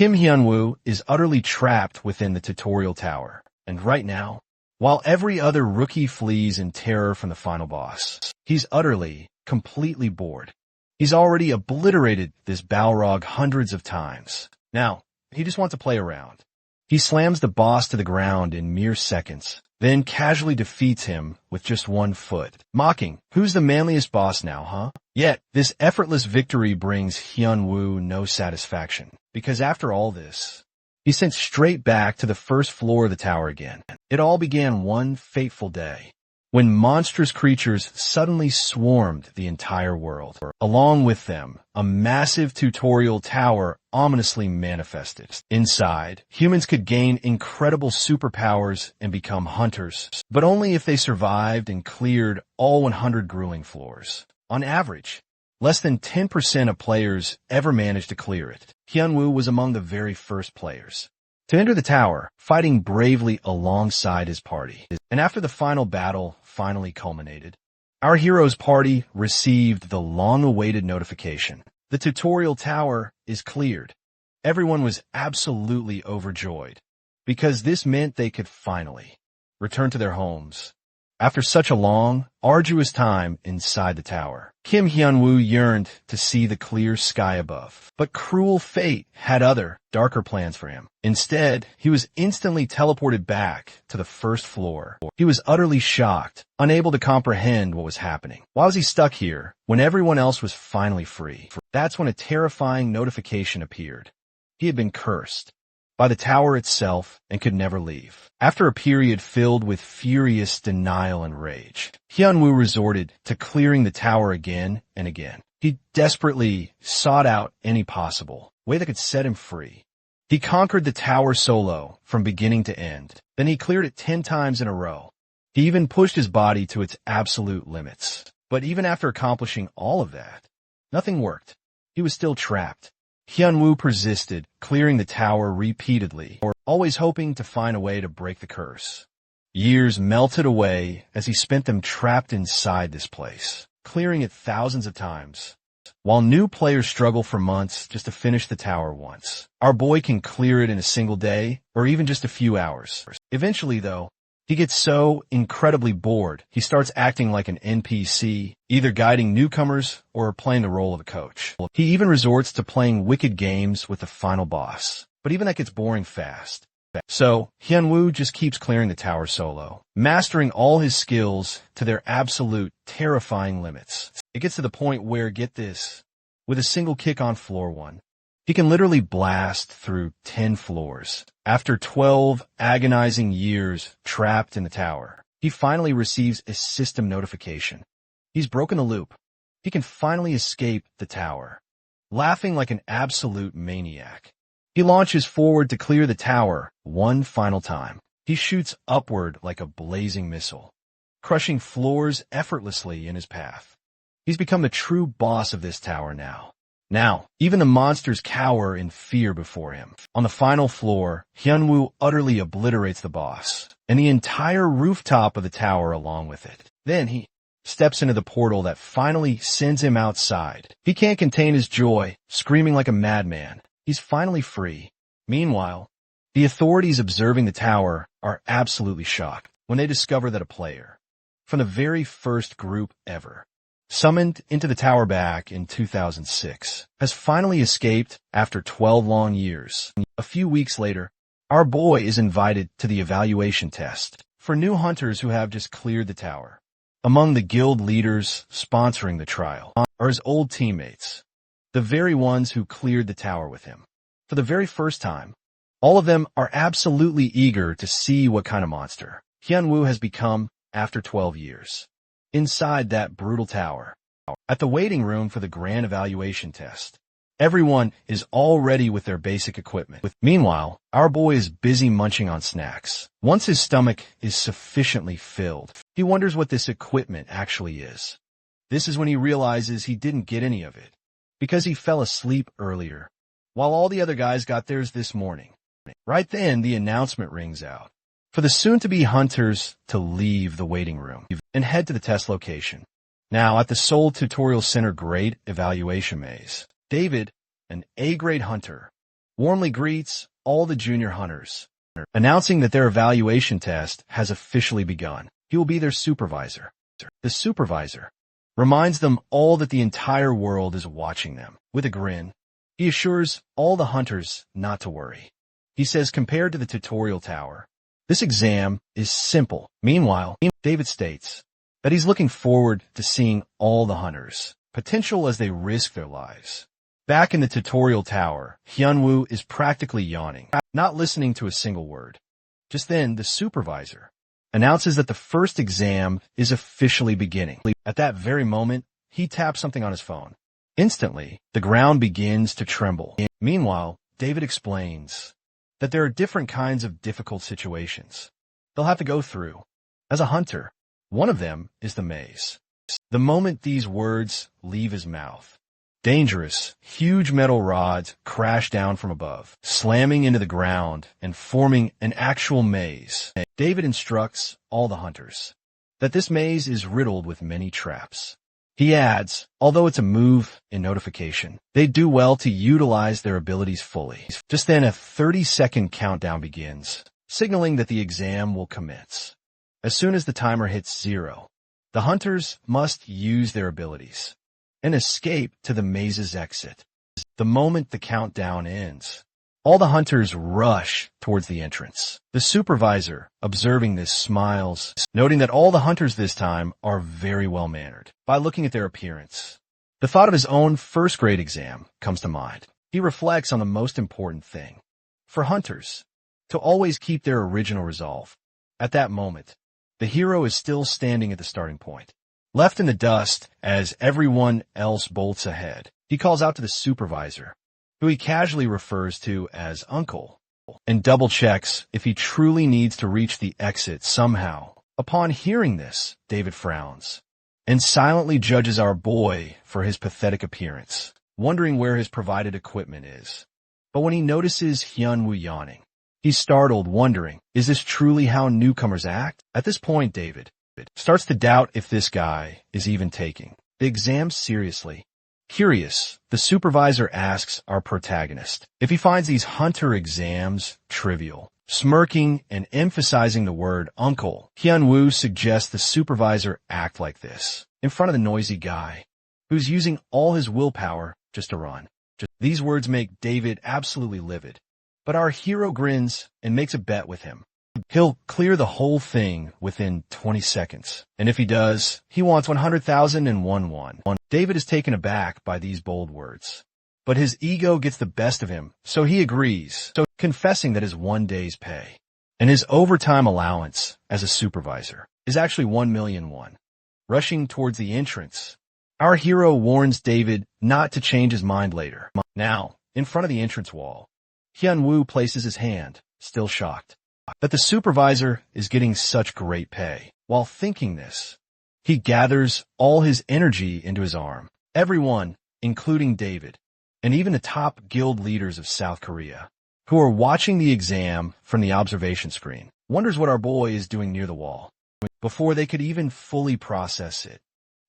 Kim Hyunwoo is utterly trapped within the tutorial tower, and right now, while every other rookie flees in terror from the final boss, he's utterly, completely bored. He's already obliterated this Balrog hundreds of times. Now, he just wants to play around. He slams the boss to the ground in mere seconds, then casually defeats him with just 1 foot, mocking, "Who's the manliest boss now, huh?" Yet, this effortless victory brings Hyunwoo no satisfaction, because after all this, he's sent straight back to the first floor of the tower again. It all began one fateful day, when monstrous creatures suddenly swarmed the entire world. Along with them, a massive tutorial tower ominously manifested. Inside, humans could gain incredible superpowers and become hunters, but only if they survived and cleared all 100 grueling floors. On average, less than 10% of players ever managed to clear it. Hyunwoo was among the very first players to enter the tower, fighting bravely alongside his party. And after the final battle finally culminated, our hero's party received the long-awaited notification. The tutorial tower is cleared. Everyone was absolutely overjoyed, because this meant they could finally return to their homes after such a long, arduous time inside the tower. Kim Hyunwoo yearned to see the clear sky above, but cruel fate had other, darker plans for him. Instead, he was instantly teleported back to the first floor. He was utterly shocked, unable to comprehend what was happening. Why was he stuck here when everyone else was finally free? That's when a terrifying notification appeared. He had been cursed by the tower itself and could never leave. After a period filled with furious denial and rage, Hyunwoo resorted to clearing the tower again and again. He desperately sought out any possible way that could set him free. He conquered the tower solo from beginning to end. Then he cleared it 10 times in a row. He even pushed his body to its absolute limits. But even after accomplishing all of that, nothing worked. He was still trapped. Hyunwoo persisted, clearing the tower repeatedly, always hoping to find a way to break the curse. Years melted away as he spent them trapped inside this place, clearing it thousands of times. While new players struggle for months just to finish the tower once, our boy can clear it in a single day or even just a few hours. Eventually, though, he gets so incredibly bored, he starts acting like an NPC, either guiding newcomers or playing the role of a coach. He even resorts to playing wicked games with the final boss, but even that gets boring fast. So, Hyunwoo just keeps clearing the tower solo, mastering all his skills to their absolute terrifying limits. It gets to the point where, get this, with a single kick on floor 1, he can literally blast through 10 floors. After 12 agonizing years trapped in the tower, he finally receives a system notification. He's broken the loop. He can finally escape the tower. Laughing like an absolute maniac, he launches forward to clear the tower one final time. He shoots upward like a blazing missile, crushing floors effortlessly in his path. He's become the true boss of this tower now. Now, even the monsters cower in fear before him. On the final floor, Hyunwoo utterly obliterates the boss, and the entire rooftop of the tower along with it. Then he steps into the portal that finally sends him outside. He can't contain his joy, screaming like a madman. He's finally free. Meanwhile, the authorities observing the tower are absolutely shocked when they discover that a player, from the very first group ever, summoned into the tower back in 2006, has finally escaped after 12 long years. A few weeks later, our boy is invited to the evaluation test for new hunters who have just cleared the tower. Among the guild leaders sponsoring the trial are his old teammates, the very ones who cleared the tower with him for the very first time. All of them are absolutely eager to see what kind of monster Hyunwoo has become after 12 years. Inside that brutal tower, at the waiting room for the grand evaluation test, everyone is all ready with their basic equipment. Meanwhile, our boy is busy munching on snacks. Once his stomach is sufficiently filled, he wonders what this equipment actually is. This is when he realizes he didn't get any of it, because he fell asleep earlier, while all the other guys got theirs this morning. Right then, the announcement rings out for the soon-to-be hunters to leave the waiting room and head to the test location. Now, at the Seoul Tutorial Center Grade Evaluation Maze, David, an A-grade hunter, warmly greets all the junior hunters, announcing that their evaluation test has officially begun. He will be their supervisor. The supervisor reminds them all that the entire world is watching them. With a grin, he assures all the hunters not to worry. He says compared to the tutorial tower, this exam is simple. Meanwhile, David states that he's looking forward to seeing all the hunters, potential as they risk their lives. Back in the tutorial tower, Hyunwoo is practically yawning, not listening to a single word. Just then, the supervisor announces that the first exam is officially beginning. At that very moment, he taps something on his phone. Instantly, the ground begins to tremble. Meanwhile, David explains that there are different kinds of difficult situations they'll have to go through. As a hunter, one of them is the maze. The moment these words leave his mouth, dangerous, huge metal rods crash down from above, slamming into the ground and forming an actual maze. David instructs all the hunters that this maze is riddled with many traps. He adds, although it's a move in notification, they do well to utilize their abilities fully. Just then, a 30-second countdown begins, signaling that the exam will commence. As soon as the timer hits 0, the hunters must use their abilities and escape to the maze's exit. The moment the countdown ends, all the hunters rush towards the entrance. The supervisor, observing this, smiles, noting that all the hunters this time are very well-mannered. By looking at their appearance, the thought of his own first-grade exam comes to mind. He reflects on the most important thing for hunters, to always keep their original resolve. At that moment, the hero is still standing at the starting point, left in the dust as everyone else bolts ahead. He calls out to the supervisor, who he casually refers to as Uncle, and double-checks if he truly needs to reach the exit somehow. Upon hearing this, David frowns and silently judges our boy for his pathetic appearance, wondering where his provided equipment is. But when he notices Hyunwoo yawning, he's startled, wondering, is this truly how newcomers act? At this point, David starts to doubt if this guy is even taking the exam seriously. Curious, the supervisor asks our protagonist if he finds these hunter exams trivial. Smirking and emphasizing the word uncle, Hyunwoo suggests the supervisor act like this in front of the noisy guy who's using all his willpower just to run. These words make David absolutely livid, but our hero grins and makes a bet with him. He'll clear the whole thing within 20 seconds, and if he does, he wants 100,001 won. David is taken aback by these bold words, but his ego gets the best of him, so he agrees, confessing that his 1 day's pay and his overtime allowance as a supervisor is actually 1,000,000 won. Rushing towards the entrance, our hero warns David not to change his mind later. Now, in front of the entrance wall, Hyunwoo places his hand, still shocked that the supervisor is getting such great pay. While thinking this, he gathers all his energy into his arm. Everyone, including David, and even the top guild leaders of South Korea, who are watching the exam from the observation screen, wonders what our boy is doing near the wall. Before they could even fully process it,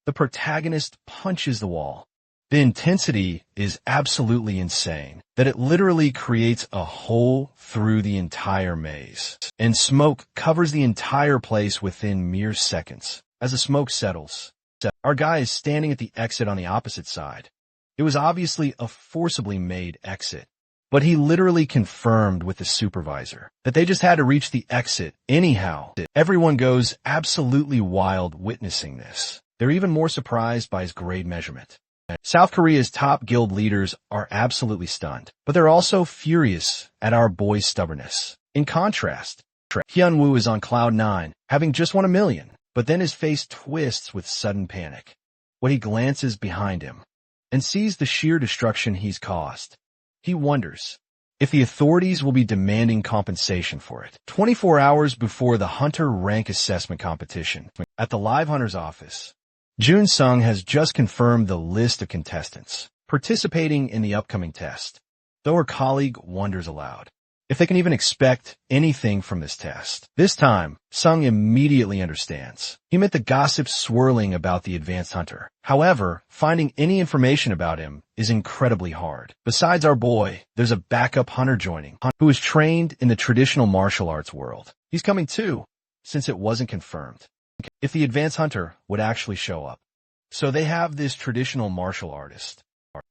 the protagonist punches the wall. The intensity is absolutely insane, that it literally creates a hole through the entire maze, and smoke covers the entire place within mere seconds. As the smoke settles, our guy is standing at the exit on the opposite side. It was obviously a forcibly made exit, but he literally confirmed with the supervisor that they just had to reach the exit anyhow. Everyone goes absolutely wild witnessing this. They're even more surprised by his grade measurement. South Korea's top guild leaders are absolutely stunned, but they're also furious at our boy's stubbornness. In contrast, Hyunwoo is on cloud 9, having just won 1,000,000, but then his face twists with sudden panic when he glances behind him and sees the sheer destruction he's caused. He wonders if the authorities will be demanding compensation for it. 24 hours before the Hunter Rank Assessment Competition, at the Live Hunter's office, Jun Sung has just confirmed the list of contestants participating in the upcoming test, though her colleague wonders aloud if they can even expect anything from this test. This time, Sung immediately understands. He met the gossip swirling about the advanced hunter. However, finding any information about him is incredibly hard. Besides our boy, there's a backup hunter joining, who is trained in the traditional martial arts world. He's coming too, since it wasn't confirmed if the advanced hunter would actually show up. So they have this traditional martial artist,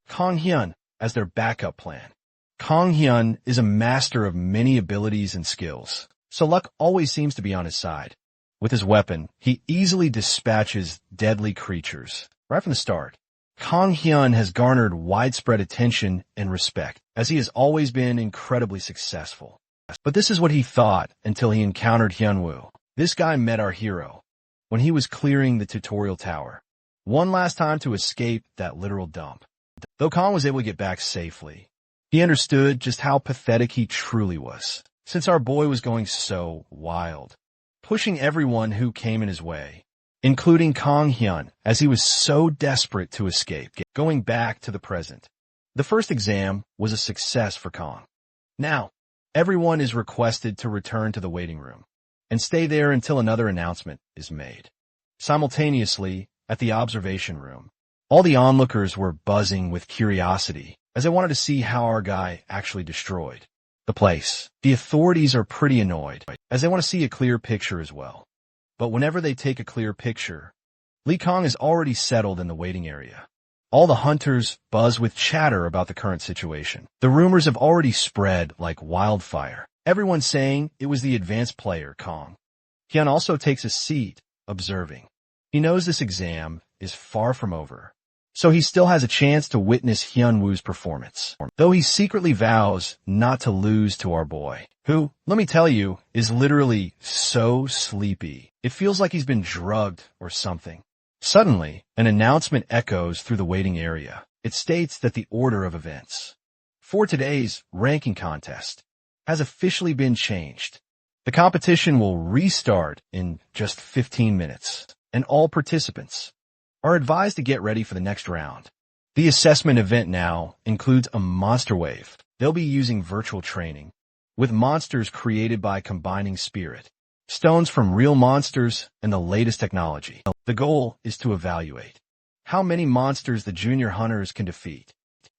Kang Hyun, as their backup plan. Kang Hyun is a master of many abilities and skills, so luck always seems to be on his side. With his weapon, he easily dispatches deadly creatures. Right from the start, Kang Hyun has garnered widespread attention and respect, as he has always been incredibly successful. But this is what he thought until he encountered Hyunwoo. This guy met our hero when he was clearing the tutorial tower, one last time to escape that literal dump. Though Kang was able to get back safely, he understood just how pathetic he truly was, since our boy was going so wild, pushing everyone who came in his way, including Kang Hyun, as he was so desperate to escape. Going back to the present, the first exam was a success for Kang. Now, everyone is requested to return to the waiting room and stay there until another announcement is made. Simultaneously, at the observation room, all the onlookers were buzzing with curiosity, as they wanted to see how our guy actually destroyed the place. The authorities are pretty annoyed, as they want to see a clear picture as well. But whenever they take a clear picture, Lee Kong is already settled in the waiting area. All the hunters buzz with chatter about the current situation. The rumors have already spread like wildfire. Everyone's saying it was the advanced player, Kong. Hyun also takes a seat, observing. He knows this exam is far from over, so he still has a chance to witness Hyunwoo's performance, though he secretly vows not to lose to our boy, who, let me tell you, is literally so sleepy. It feels like he's been drugged or something. Suddenly, an announcement echoes through the waiting area. It states that the order of events for today's ranking contest has officially been changed. The competition will restart in just 15 minutes, and all participants are advised to get ready for the next round. The assessment event now includes a monster wave. They'll be using virtual training, with monsters created by combining spirit, stones from real monsters, and the latest technology. The goal is to evaluate how many monsters the junior hunters can defeat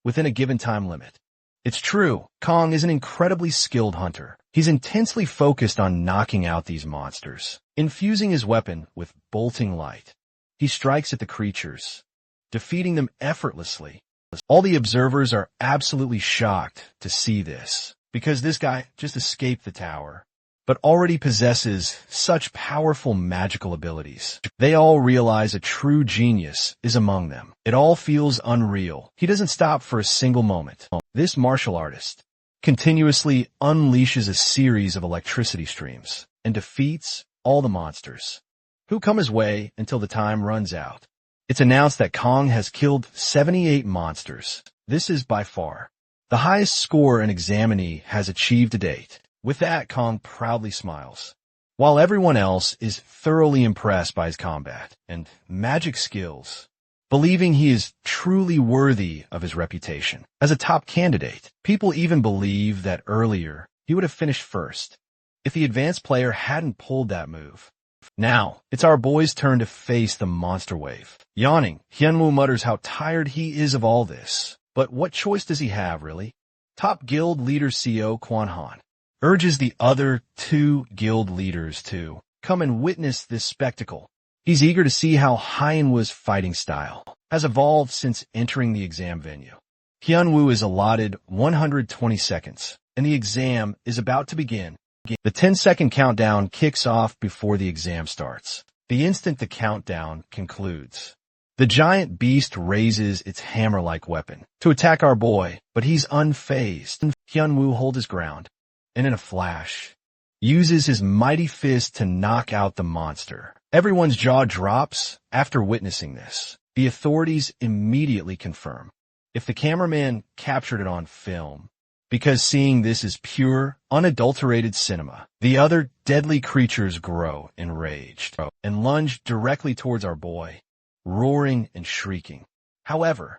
within a given time limit. It's true, Kong is an incredibly skilled hunter. He's intensely focused on knocking out these monsters, infusing his weapon with bolting light. He strikes at the creatures, defeating them effortlessly. All the observers are absolutely shocked to see this, because this guy just escaped the tower, but already possesses such powerful magical abilities. They all realize a true genius is among them. It all feels unreal. He doesn't stop for a single moment. This martial artist continuously unleashes a series of electricity streams and defeats all the monsters who come his way until the time runs out. It's announced that Kong has killed 78 monsters. This is by far the highest score an examinee has achieved to date. With that, Kong proudly smiles, while everyone else is thoroughly impressed by his combat and magic skills, believing he is truly worthy of his reputation as a top candidate. People even believe that earlier he would have finished first if the advanced player hadn't pulled that move. Now, it's our boy's turn to face the monster wave. Yawning, Hyunwoo mutters how tired he is of all this. But what choice does he have, really? Top guild leader CEO Kwan Han urges the other two guild leaders to come and witness this spectacle. He's eager to see how Hyunwoo's fighting style has evolved since entering the exam venue. Hyunwoo is allotted 120 seconds, and the exam is about to begin. The 10-second countdown kicks off before the exam starts. The instant the countdown concludes, the giant beast raises its hammer-like weapon to attack our boy, but he's unfazed. Hyunwoo holds his ground, and in a flash, uses his mighty fist to knock out the monster. Everyone's jaw drops after witnessing this. The authorities immediately confirm if the cameraman captured it on film, because seeing this is pure, unadulterated cinema. The other deadly creatures grow enraged and lunge directly towards our boy, roaring and shrieking. However,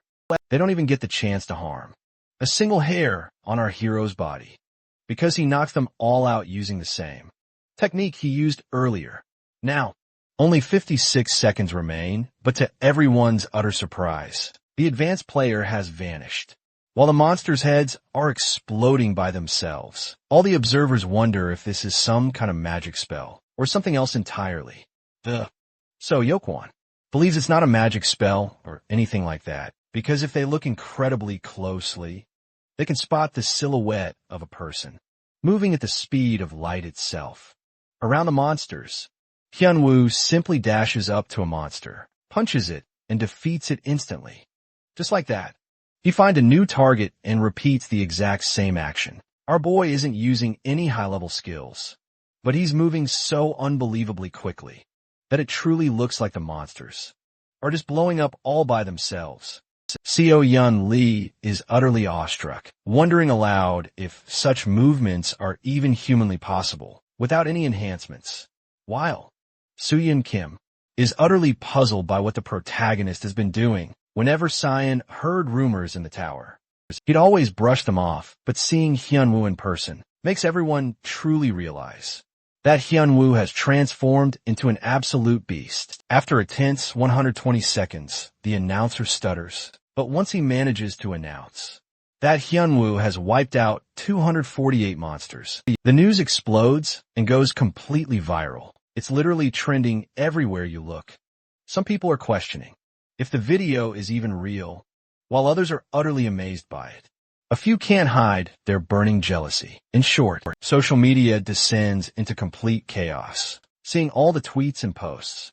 they don't even get the chance to harm a single hair on our hero's body. because he knocks them all out using the same technique he used earlier. Now, only 56 seconds remain, but to everyone's utter surprise, the advanced player has vanished, while the monsters' heads are exploding by themselves. All the observers wonder if this is some kind of magic spell, or something else entirely. So Yokwon believes it's not a magic spell or anything like that, because if they look incredibly closely, they can spot the silhouette of a person, moving at the speed of light itself. Around the monsters, Hyunwoo simply dashes up to a monster, punches it, and defeats it instantly. Just like that, he finds a new target and repeats the exact same action. Our boy isn't using any high-level skills, but he's moving so unbelievably quickly that it truly looks like the monsters are just blowing up all by themselves. Seo Yun Lee is utterly awestruck, wondering aloud if such movements are even humanly possible without any enhancements. While Soo-Yun Kim is utterly puzzled by what the protagonist has been doing whenever Cyan heard rumors in the tower. He'd always brushed them off, but seeing Hyunwoo in person makes everyone truly realize that Hyunwoo has transformed into an absolute beast. After a tense 120 seconds, the announcer stutters, but once he manages to announce that Hyunwoo has wiped out 248 monsters, the news explodes and goes completely viral. It's literally trending everywhere you look. Some people are questioning if the video is even real, while others are utterly amazed by it. A few can't hide their burning jealousy. In short, social media descends into complete chaos. Seeing all the tweets and posts,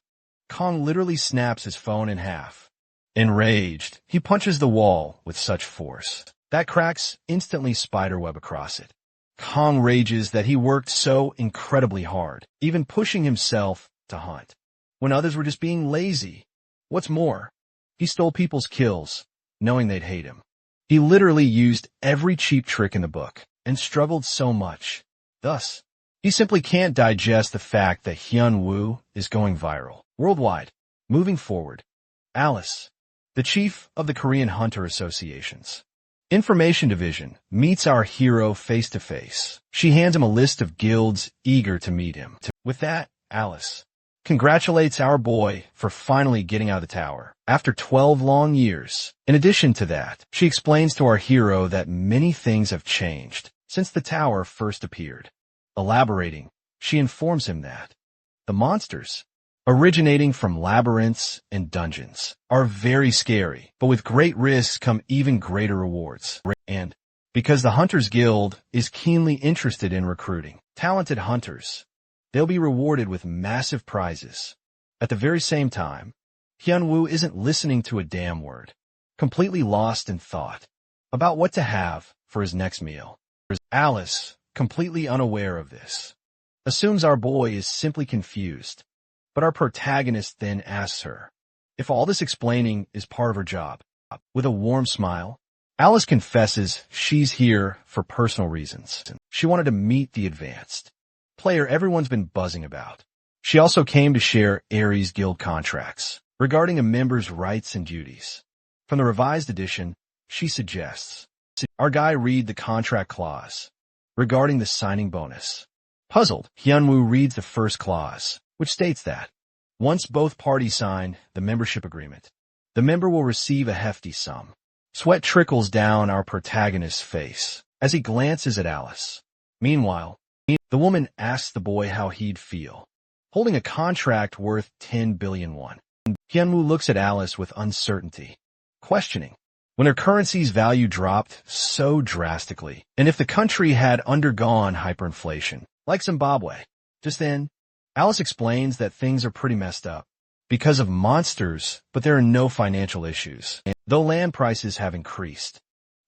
Kong literally snaps his phone in half. Enraged, he punches the wall with such force that cracks instantly spiderweb across it. Kong rages that he worked so incredibly hard, even pushing himself to hunt, when others were just being lazy. What's more, he stole people's kills, knowing they'd hate him. He literally used every cheap trick in the book, and struggled so much. Thus, he simply can't digest the fact that Hyunwoo is going viral worldwide. Moving forward, Alice, the chief of the Korean Hunter Association's Information Division, meets our hero face-to-face. She hands him a list of guilds eager to meet him. With that, Alice congratulates our boy for finally getting out of the tower after 12 long years. In addition to that, she explains to our hero that many things have changed since the tower first appeared. Elaborating, she informs him that the monsters, originating from labyrinths and dungeons, are very scary, but with great risks come even greater rewards. And because the Hunters Guild is keenly interested in recruiting talented hunters, they'll be rewarded with massive prizes. At the very same time, Hyunwoo isn't listening to a damn word, completely lost in thought about what to have for his next meal. Alice, completely unaware of this, assumes our boy is simply confused, but our protagonist then asks her if all this explaining is part of her job. With a warm smile, Alice confesses she's here for personal reasons. She wanted to meet the advanced player everyone's been buzzing about. She also came to share Ares Guild contracts regarding a member's rights and duties. From the revised edition, she suggests our guy read the contract clause regarding the signing bonus. Puzzled, Hyunwoo reads the first clause, which states that once both parties sign the membership agreement, the member will receive a hefty sum. Sweat trickles down our protagonist's face as he glances at Alice. Meanwhile, the woman asks the boy how he'd feel holding a contract worth 10 billion won. Hyunwoo looks at Alice with uncertainty, questioning when her currency's value dropped so drastically, and if the country had undergone hyperinflation, like Zimbabwe. Just then, Alice explains that things are pretty messed up because of monsters, but there are no financial issues, though land prices have increased.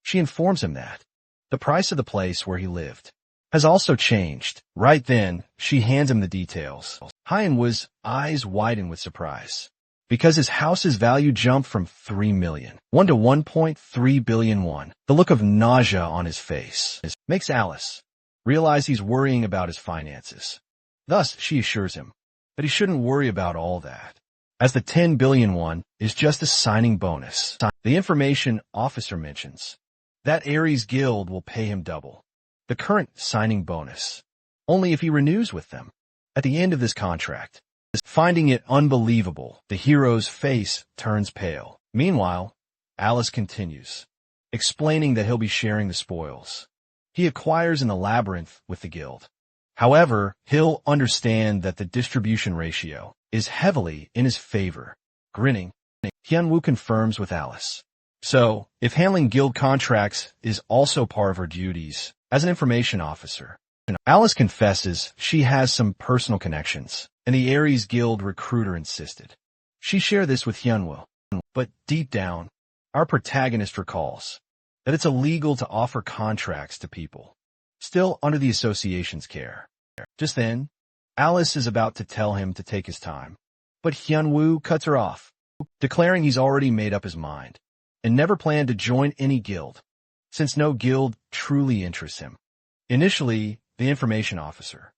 She informs him that the price of the place where he lived has also changed. Right then, she hands him the details. Hyunwoo's eyes widen with surprise, because his house's value jumped from 3 million won to 1.3 billion won. The look of nausea on his face makes Alice realize he's worrying about his finances. Thus, she assures him that he shouldn't worry about all that, as the 10 billion won is just a signing bonus. The information officer mentions that Ares Guild will pay him double the current signing bonus, only if he renews with them at the end of this contract. Finding it unbelievable, the hero's face turns pale. Meanwhile, Alice continues, explaining that he'll be sharing the spoils he acquires in the labyrinth with the guild. However, he'll understand that the distribution ratio is heavily in his favor. Grinning, Hyunwoo confirms with Alice. So, if handling guild contracts is also part of her duties as an information officer, Alice confesses she has some personal connections, and the Ares Guild recruiter insisted she share this with Hyunwoo. But deep down, our protagonist recalls that it's illegal to offer contracts to people still under the association's care. Just then, Alice is about to tell him to take his time, but Hyunwoo cuts her off, declaring he's already made up his mind and never planned to join any guild, since no guild truly interests him. Initially, the information officer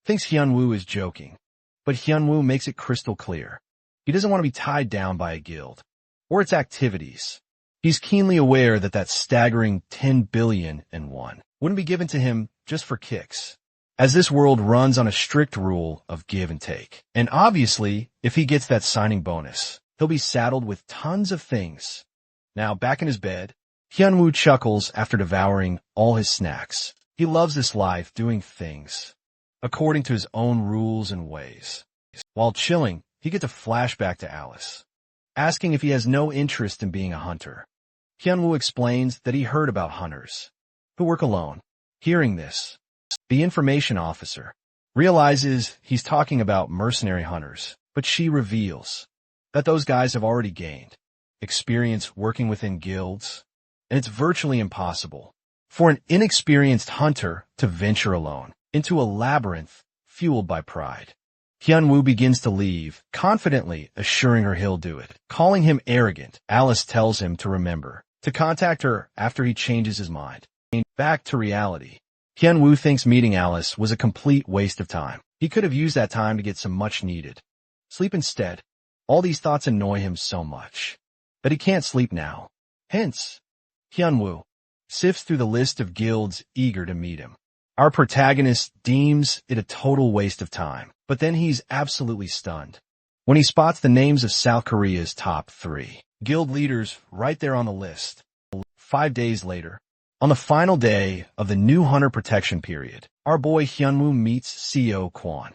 thinks Hyunwoo is joking, but Hyunwoo makes it crystal clear he doesn't want to be tied down by a guild or its activities. He's keenly aware that that staggering 10 billion and won wouldn't be given to him just for kicks, as this world runs on a strict rule of give and take. And obviously, if he gets that signing bonus, he'll be saddled with tons of things. Now, back in his bed, Hyunwoo chuckles after devouring all his snacks. He loves this life, doing things according to his own rules and ways. While chilling, he gets a flashback to Alice, asking if he has no interest in being a hunter. Hyunwoo explains that he heard about hunters who work alone. Hearing this, the information officer realizes he's talking about mercenary hunters, but she reveals that those guys have already gained experience working within guilds, and it's virtually impossible for an inexperienced hunter to venture alone into a labyrinth fueled by pride. Hyunwoo begins to leave, confidently assuring her he'll do it. Calling him arrogant, Alice tells him to remember to contact her after he changes his mind. Back to reality, Hyunwoo thinks meeting Alice was a complete waste of time. He could have used that time to get some much-needed sleep instead. All these thoughts annoy him so much that he can't sleep now. Hence, Hyunwoo sifts through the list of guilds eager to meet him. Our protagonist deems it a total waste of time, but then he's absolutely stunned when he spots the names of South Korea's top 3 guild leaders right there on the list. 5 days later, on the final day of the new hunter protection period, our boy Hyunwoo meets Seo Kwon,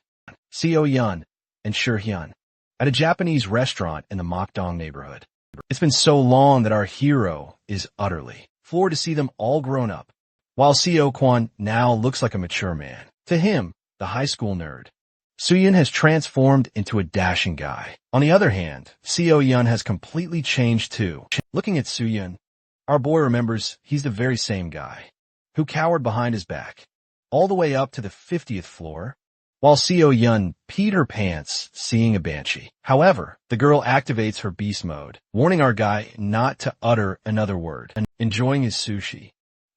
Seo Yun, and Shur Hyun at a Japanese restaurant in the Mokdong neighborhood. It's been so long that our hero is utterly floored to see them all grown up, while Seo Kwon now looks like a mature man. To him, the high school nerd, Soo-yun has transformed into a dashing guy. On the other hand, Seo Yun has completely changed too. Looking at Soo-yun, our boy remembers he's the very same guy who cowered behind his back all the way up to the 50th floor, while Seo Yun peed her pants seeing a banshee. However, the girl activates her beast mode, warning our guy not to utter another word. And enjoying his sushi,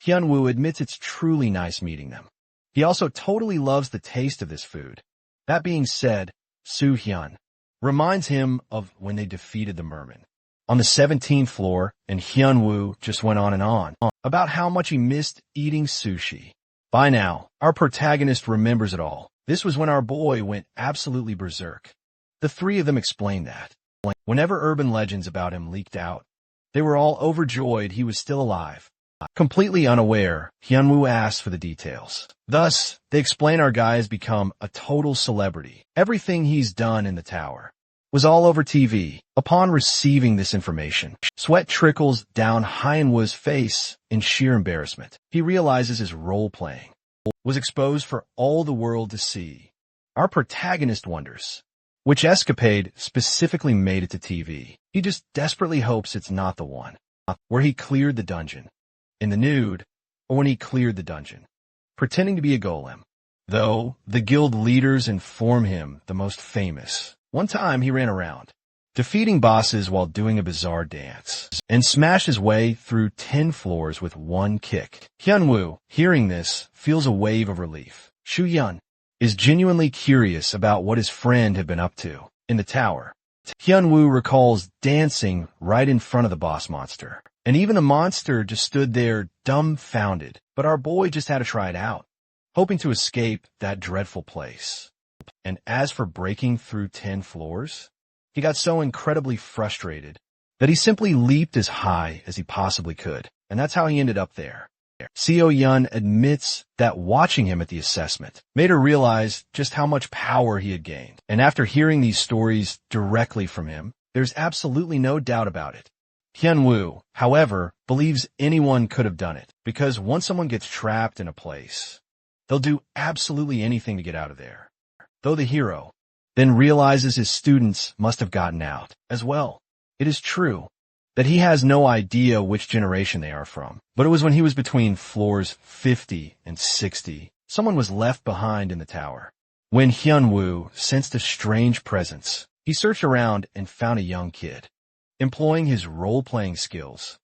Hyunwoo admits it's truly nice meeting them. He also totally loves the taste of this food. That being said, Soo-hyun reminds him of when they defeated the merman on the 17th floor, and Hyunwoo just went on and on about how much he missed eating sushi. By now, our protagonist remembers it all. This was when our boy went absolutely berserk. The 3 of them explained that whenever urban legends about him leaked out, they were all overjoyed he was still alive. Completely unaware, Hyunwoo asks for the details. Thus, they explain our guy has become a total celebrity. Everything he's done in the tower was all over TV. Upon receiving this information, sweat trickles down Hyunwoo's face in sheer embarrassment. He realizes his role-playing was exposed for all the world to see. Our protagonist wonders which escapade specifically made it to TV. He just desperately hopes it's not the one where he cleared the dungeon in the nude, or when he cleared the dungeon pretending to be a golem. Though the guild leaders inform him the most famous. One time he ran around, defeating bosses while doing a bizarre dance, and smashed his way through 10 floors with one kick. Hyunwoo, hearing this, feels a wave of relief. Soo-yun is genuinely curious about what his friend had been up to in the tower. Hyunwoo recalls dancing right in front of the boss monster, And even the monster just stood there dumbfounded. But our boy just had to try it out, hoping to escape that dreadful place. And as for breaking through 10 floors, he got so incredibly frustrated that he simply leaped as high as he possibly could. And that's how he ended up there. Seo Yun admits that watching him at the assessment made her realize just how much power he had gained. And after hearing these stories directly from him, there's absolutely no doubt about it. Hyunwoo, however, believes anyone could have done it, because once someone gets trapped in a place, they'll do absolutely anything to get out of there. Though the hero then realizes his students must have gotten out as well. It is true that he has no idea which generation they are from, but it was when he was between floors 50 and 60, someone was left behind in the tower. When Hyunwoo sensed a strange presence, he searched around and found a young kid. Employing his role-playing skills,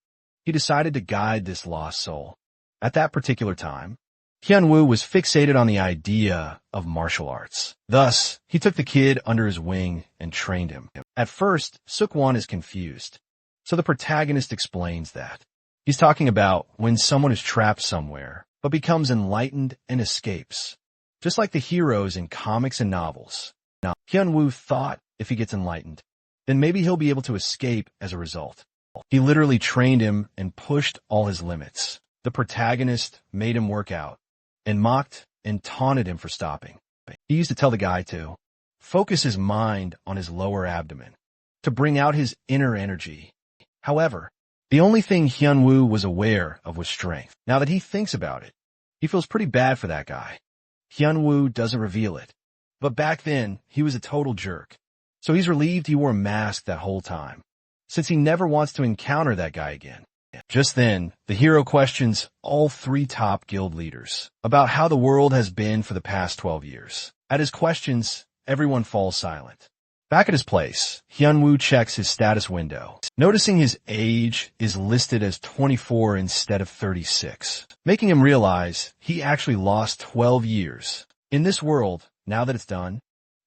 he decided to guide this lost soul. At that particular time, Hyunwoo was fixated on the idea of martial arts. Thus, he took the kid under his wing and trained him. At first, Suk-won is confused, so the protagonist explains that. He's talking about when someone is trapped somewhere, but becomes enlightened and escapes, just like the heroes in comics and novels. Now, Hyunwoo thought if he gets enlightened, then maybe he'll be able to escape as a result. He literally trained him and pushed all his limits. The protagonist made him work out and mocked and taunted him for stopping. He used to tell the guy to focus his mind on his lower abdomen to bring out his inner energy. However, the only thing Hyunwoo was aware of was strength. Now that he thinks about it, he feels pretty bad for that guy. Hyunwoo doesn't reveal it, but back then he was a total jerk. So he's relieved he wore a mask that whole time, since he never wants to encounter that guy again. Just then, the hero questions all 3 top guild leaders about how the world has been for the past 12 years. At his questions, everyone falls silent. Back at his place, Hyunwoo checks his status window, noticing his age is listed as 24 instead of 36, making him realize he actually lost 12 years. In this world, now that it's done,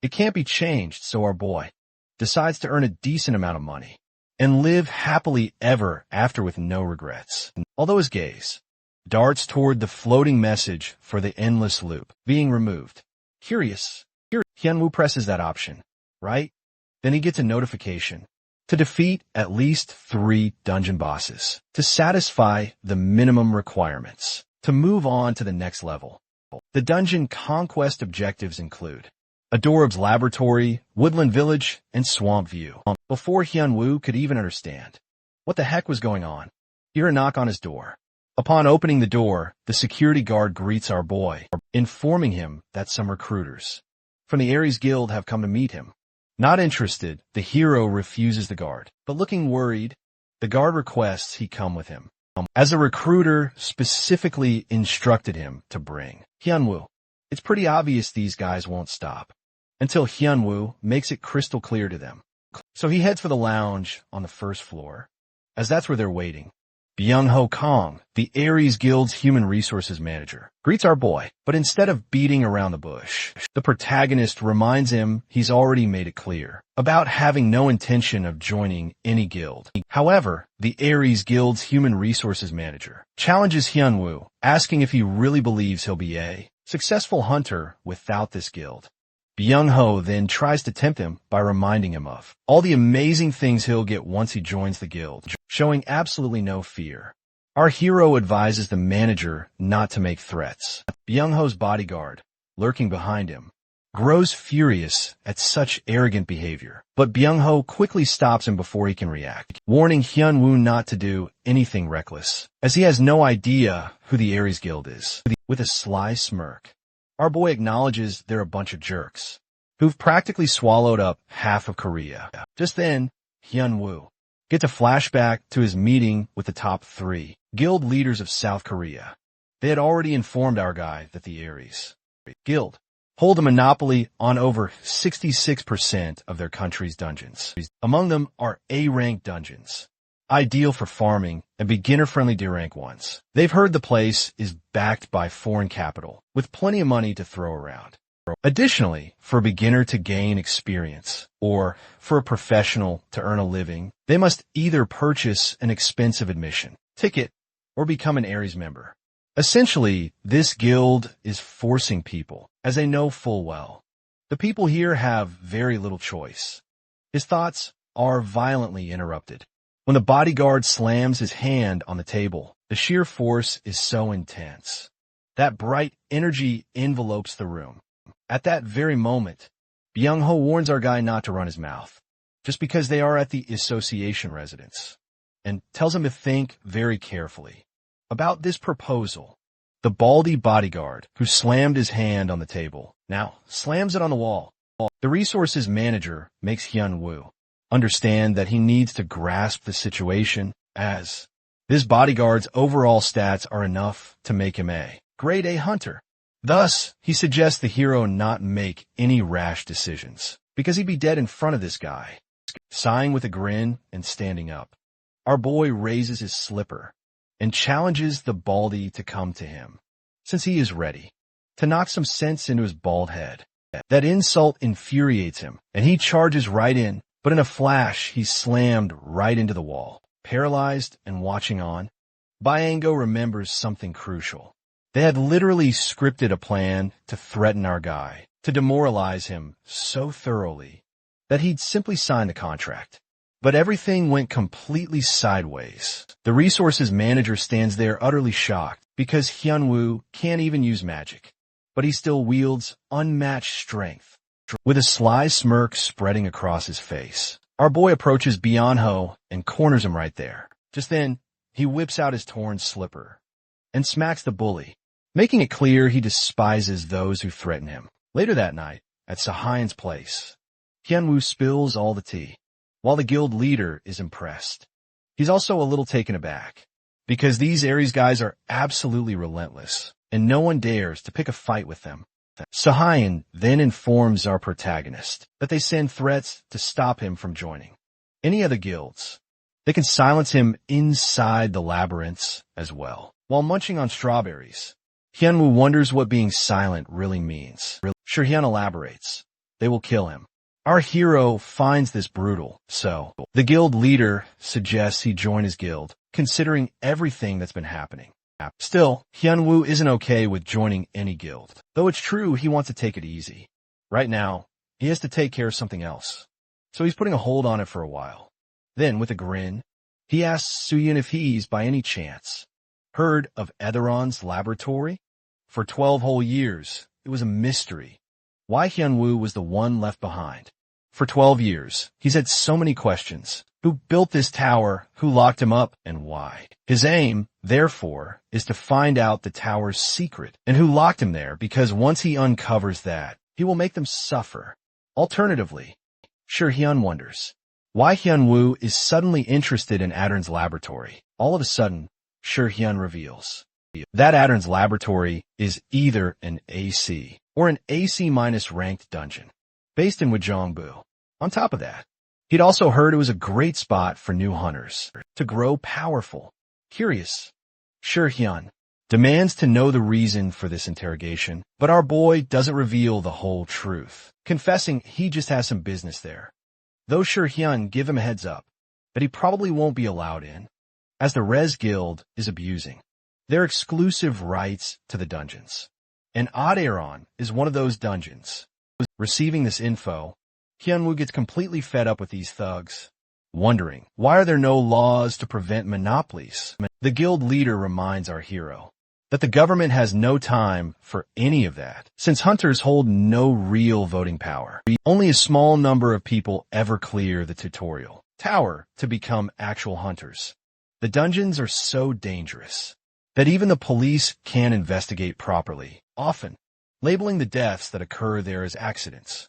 it can't be changed, so our boy decides to earn a decent amount of money and live happily ever after with no regrets. Although his gaze darts toward the floating message for the endless loop being removed. Curious, Hyunwoo presses that option, right? Then he gets a notification to defeat at least 3 dungeon bosses to satisfy the minimum requirements to move on to the next level. The dungeon conquest objectives include Adorab's Laboratory, Woodland Village, and Swamp View. Before Hyunwoo could even understand what the heck was going on, he heard a knock on his door. Upon opening the door, the security guard greets our boy, informing him that some recruiters from the Ares Guild have come to meet him. Not interested, the hero refuses the guard, but looking worried, the guard requests he come with him, as a recruiter specifically instructed him to bring Hyunwoo. It's pretty obvious these guys won't stop until Hyunwoo makes it crystal clear to them. So he heads for the lounge on the first floor, as that's where they're waiting. Byung-ho Kong, the Ares Guild's human resources manager, greets our boy, but instead of beating around the bush, the protagonist reminds him he's already made it clear about having no intention of joining any guild. However, the Ares Guild's human resources manager challenges Hyunwoo, asking if he really believes he'll be a successful hunter without this guild. Byung-ho then tries to tempt him by reminding him of all the amazing things he'll get once he joins the guild, showing absolutely no fear. Our hero advises the manager not to make threats. Byung-ho's bodyguard, lurking behind him, grows furious at such arrogant behavior, but Byung-ho quickly stops him before he can react, warning Hyunwoo not to do anything reckless, as he has no idea who the Ares Guild is. With a sly smirk, our boy acknowledges they're a bunch of jerks who've practically swallowed up half of Korea. Just then, Hyunwoo gets a flashback to his meeting with the top 3 guild leaders of South Korea. They had already informed our guy that the Ares Guild hold a monopoly on over 66% of their country's dungeons. Among them are A-rank dungeons, ideal for farming and beginner-friendly D-rank ones. They've heard the place is backed by foreign capital, with plenty of money to throw around. Additionally, for a beginner to gain experience, or for a professional to earn a living, they must either purchase an expensive admission ticket or become an Aries member. Essentially, this guild is forcing people, as they know full well. The people here have very little choice. His thoughts are violently interrupted. When the bodyguard slams his hand on the table, the sheer force is so intense that bright energy envelopes the room. At that very moment, Byung-ho warns our guy not to run his mouth, just because they are at the association residence, and tells him to think very carefully about this proposal. The baldy bodyguard, who slammed his hand on the table, now slams it on the wall. The resources manager makes Hyun-woo understand that he needs to grasp the situation, as this bodyguard's overall stats are enough to make him a grade A hunter. Thus, he suggests the hero not make any rash decisions, because he'd be dead in front of this guy. Sighing with a grin and standing up, our boy raises his slipper and challenges the baldy to come to him, since he is ready to knock some sense into his bald head. That insult infuriates him, and he charges right in, but in a flash, he's slammed right into the wall. Paralyzed and watching on, Byango remembers something crucial. They had literally scripted a plan to threaten our guy, to demoralize him so thoroughly that he'd simply sign the contract. But everything went completely sideways. The resources manager stands there utterly shocked because Hyun-woo can't even use magic, but he still wields unmatched strength. With a sly smirk spreading across his face, our boy approaches Byung-ho and corners him right there. Just then, he whips out his torn slipper and smacks the bully, making it clear he despises those who threaten him. Later that night, at Sahayan's place, Hyun-woo spills all the tea, while the guild leader is impressed. He's also a little taken aback, because these Aries guys are absolutely relentless, and no one dares to pick a fight with them. Sahayan then informs our protagonist that they send threats to stop him from joining any other guilds. They can silence him inside the labyrinths as well. While munching on strawberries, Hyun-woo wonders what being silent really means. Hyun elaborates. They will kill him. Our hero finds this brutal, so the guild leader suggests he join his guild, considering everything that's been happening. Still, Hyun-woo isn't okay with joining any guild, though it's true he wants to take it easy. Right now, he has to take care of something else, so he's putting a hold on it for a while. Then, with a grin, he asks Soo-yun if he's, by any chance, heard of Etheron's laboratory? For 12 whole years, it was a mystery why Hyun-woo was the one left behind. For 12 years, he's had so many questions. Who built this tower? Who locked him up? And why? His aim, therefore, is to find out the tower's secret and who locked him there, because once he uncovers that, he will make them suffer. Alternatively, Hyun wonders why Hyun-woo is suddenly interested in Adern's laboratory. All of a sudden, Hyun reveals that Adern's laboratory is either an AC or an AC- ranked dungeon, based in Wajongbu. On top of that, he'd also heard it was a great spot for new hunters to grow powerful. Curious, Hyun demands to know the reason for this interrogation, but our boy doesn't reveal the whole truth, confessing he just has some business there. Though Hyun give him a heads up that he probably won't be allowed in, as the Res Guild is abusing their exclusive rights to the dungeons. And Aderon is one of those dungeons. Receiving this info, Hyun-woo gets completely fed up with these thugs, wondering why are there no laws to prevent monopolies. The guild leader reminds our hero that the government has no time for any of that, since hunters hold no real voting power. Only a small number of people ever clear the tutorial tower to become actual hunters. The dungeons are so dangerous that even the police can't investigate properly, often labeling the deaths that occur there as accidents.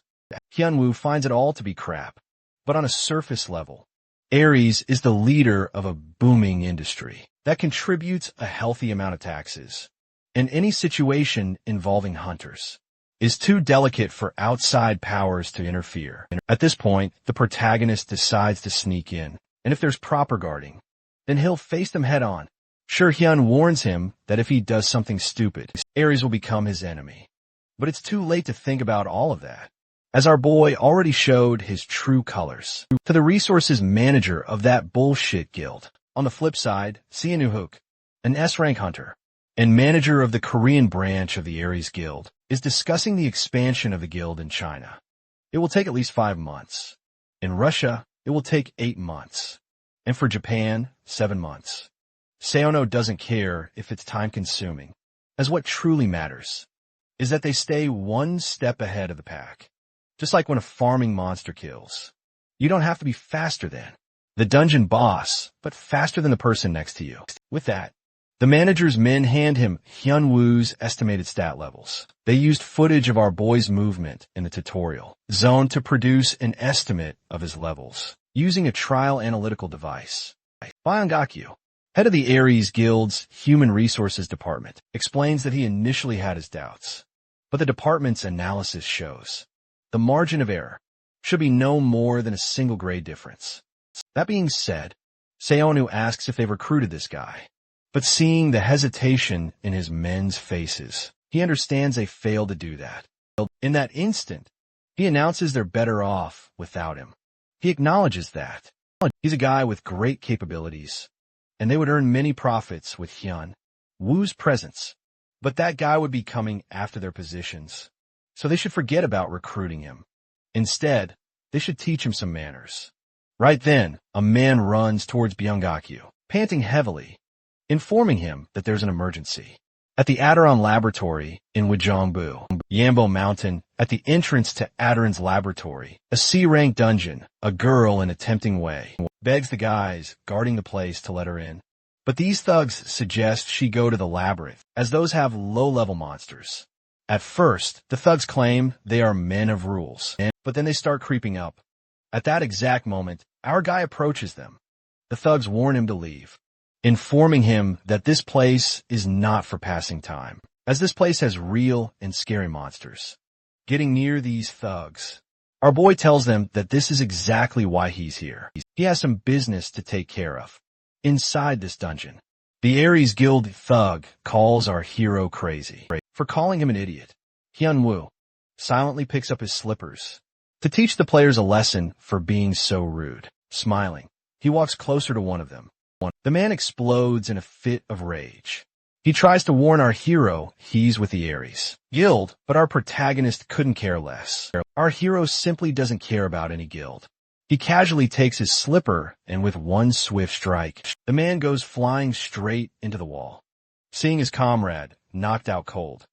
Hyun-woo finds it all to be crap, but on a surface level, Aries is the leader of a booming industry that contributes a healthy amount of taxes, and any situation involving hunters is too delicate for outside powers to interfere. At this point, the protagonist decides to sneak in, and if there's proper guarding, then he'll face them head on. Hyun warns him that if he does something stupid, Aries will become his enemy. But it's too late to think about all of that, as our boy already showed his true colors to the resources manager of that bullshit guild. On the flip side, Sihanouk, an S-rank hunter and manager of the Korean branch of the Aries Guild, is discussing the expansion of the guild in China. It will take at least 5 months. In Russia, it will take 8 months. And for Japan, 7 months. Seono doesn't care if it's time-consuming, as what truly matters is that they stay one step ahead of the pack. Just like when a farming monster kills. You don't have to be faster than the dungeon boss, but faster than the person next to you. With that, the manager's men hand him Hyunwoo's estimated stat levels. They used footage of our boy's movement in the tutorial zone to produce an estimate of his levels, using a trial analytical device. Mangacap, head of the Aries Guild's Human Resources Department, explains that he initially had his doubts, but the department's analysis shows the margin of error should be no more than a single grade difference. That being said, Seonu asks if they've recruited this guy, but seeing the hesitation in his men's faces, he understands they failed to do that. In that instant, he announces they're better off without him. He acknowledges that he's a guy with great capabilities, and they would earn many profits with Hyun Woo's presence, but that guy would be coming after their positions, so they should forget about recruiting him. Instead, they should teach him some manners. Right then, a man runs towards Byungakyu, panting heavily, informing him that there's an emergency. At the Adaron Laboratory in Wajongbu, Yambo Mountain, at the entrance to Adaron's laboratory, a C-rank dungeon, a girl in a tempting way begs the guys guarding the place to let her in. But these thugs suggest she go to the labyrinth, as those have low-level monsters. At first, the thugs claim they are men of rules, but then they start creeping up. At that exact moment, our guy approaches them. The thugs warn him to leave, informing him that this place is not for passing time, as this place has real and scary monsters. Getting near these thugs, our boy tells them that this is exactly why he's here. He has some business to take care of inside this dungeon. The Aries Guild thug calls our hero crazy for calling him an idiot. Hyunwoo silently picks up his slippers to teach the players a lesson for being so rude. Smiling, he walks closer to one of them. The man explodes in a fit of rage. He tries to warn our hero he's with the Aries Guild, but our protagonist couldn't care less. Our hero simply doesn't care about any guild. He casually takes his slipper, and with one swift strike, the man goes flying straight into the wall. Seeing his comrade knocked out cold,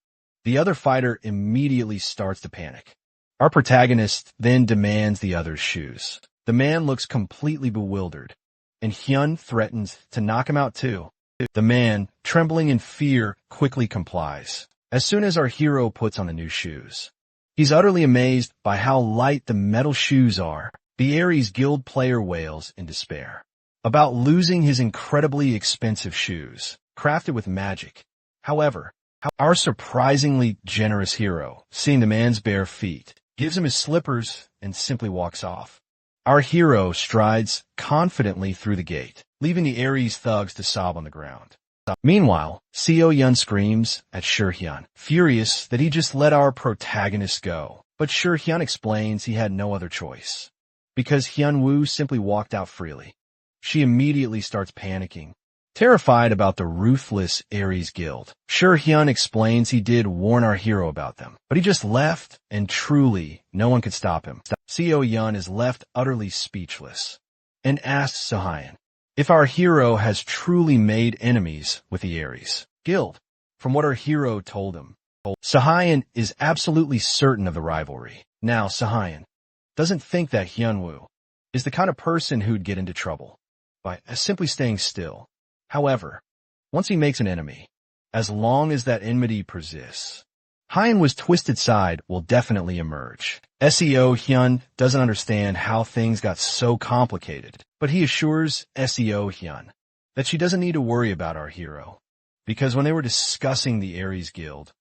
the other fighter immediately starts to panic. Our protagonist then demands the other's shoes. The man looks completely bewildered, and Hyun threatens to knock him out too. The man, trembling in fear, quickly complies. As soon as our hero puts on the new shoes, he's utterly amazed by how light the metal shoes are. The Aries Guild player wails in despair about losing his incredibly expensive shoes, crafted with magic. However, our surprisingly generous hero, seeing the man's bare feet, gives him his slippers and simply walks off. Our hero strides confidently through the gate, leaving the Aries thugs to sob on the ground. Meanwhile, Seo Yun screams at Shurhyun, furious that he just let our protagonist go. But Shurhyun explains he had no other choice, because Hyunwoo simply walked out freely. She immediately starts panicking, terrified about the ruthless Aries Guild. Shurhyun explains he did warn our hero about them, but he just left, and truly, no one could stop him. Seo Yun is left utterly speechless, and asks Sahayan if our hero has truly made enemies with the Aries Guild. From what our hero told him, Sahayan is absolutely certain of the rivalry. Now, Sahayan doesn't think that Hyunwoo is the kind of person who'd get into trouble by simply staying still. However, once he makes an enemy, as long as that enmity persists, Hyunwoo's twisted side will definitely emerge. SEO Hyun doesn't understand how things got so complicated, but he assures SEO Hyun that she doesn't need to worry about our hero, because when they were discussing the Aries Guild,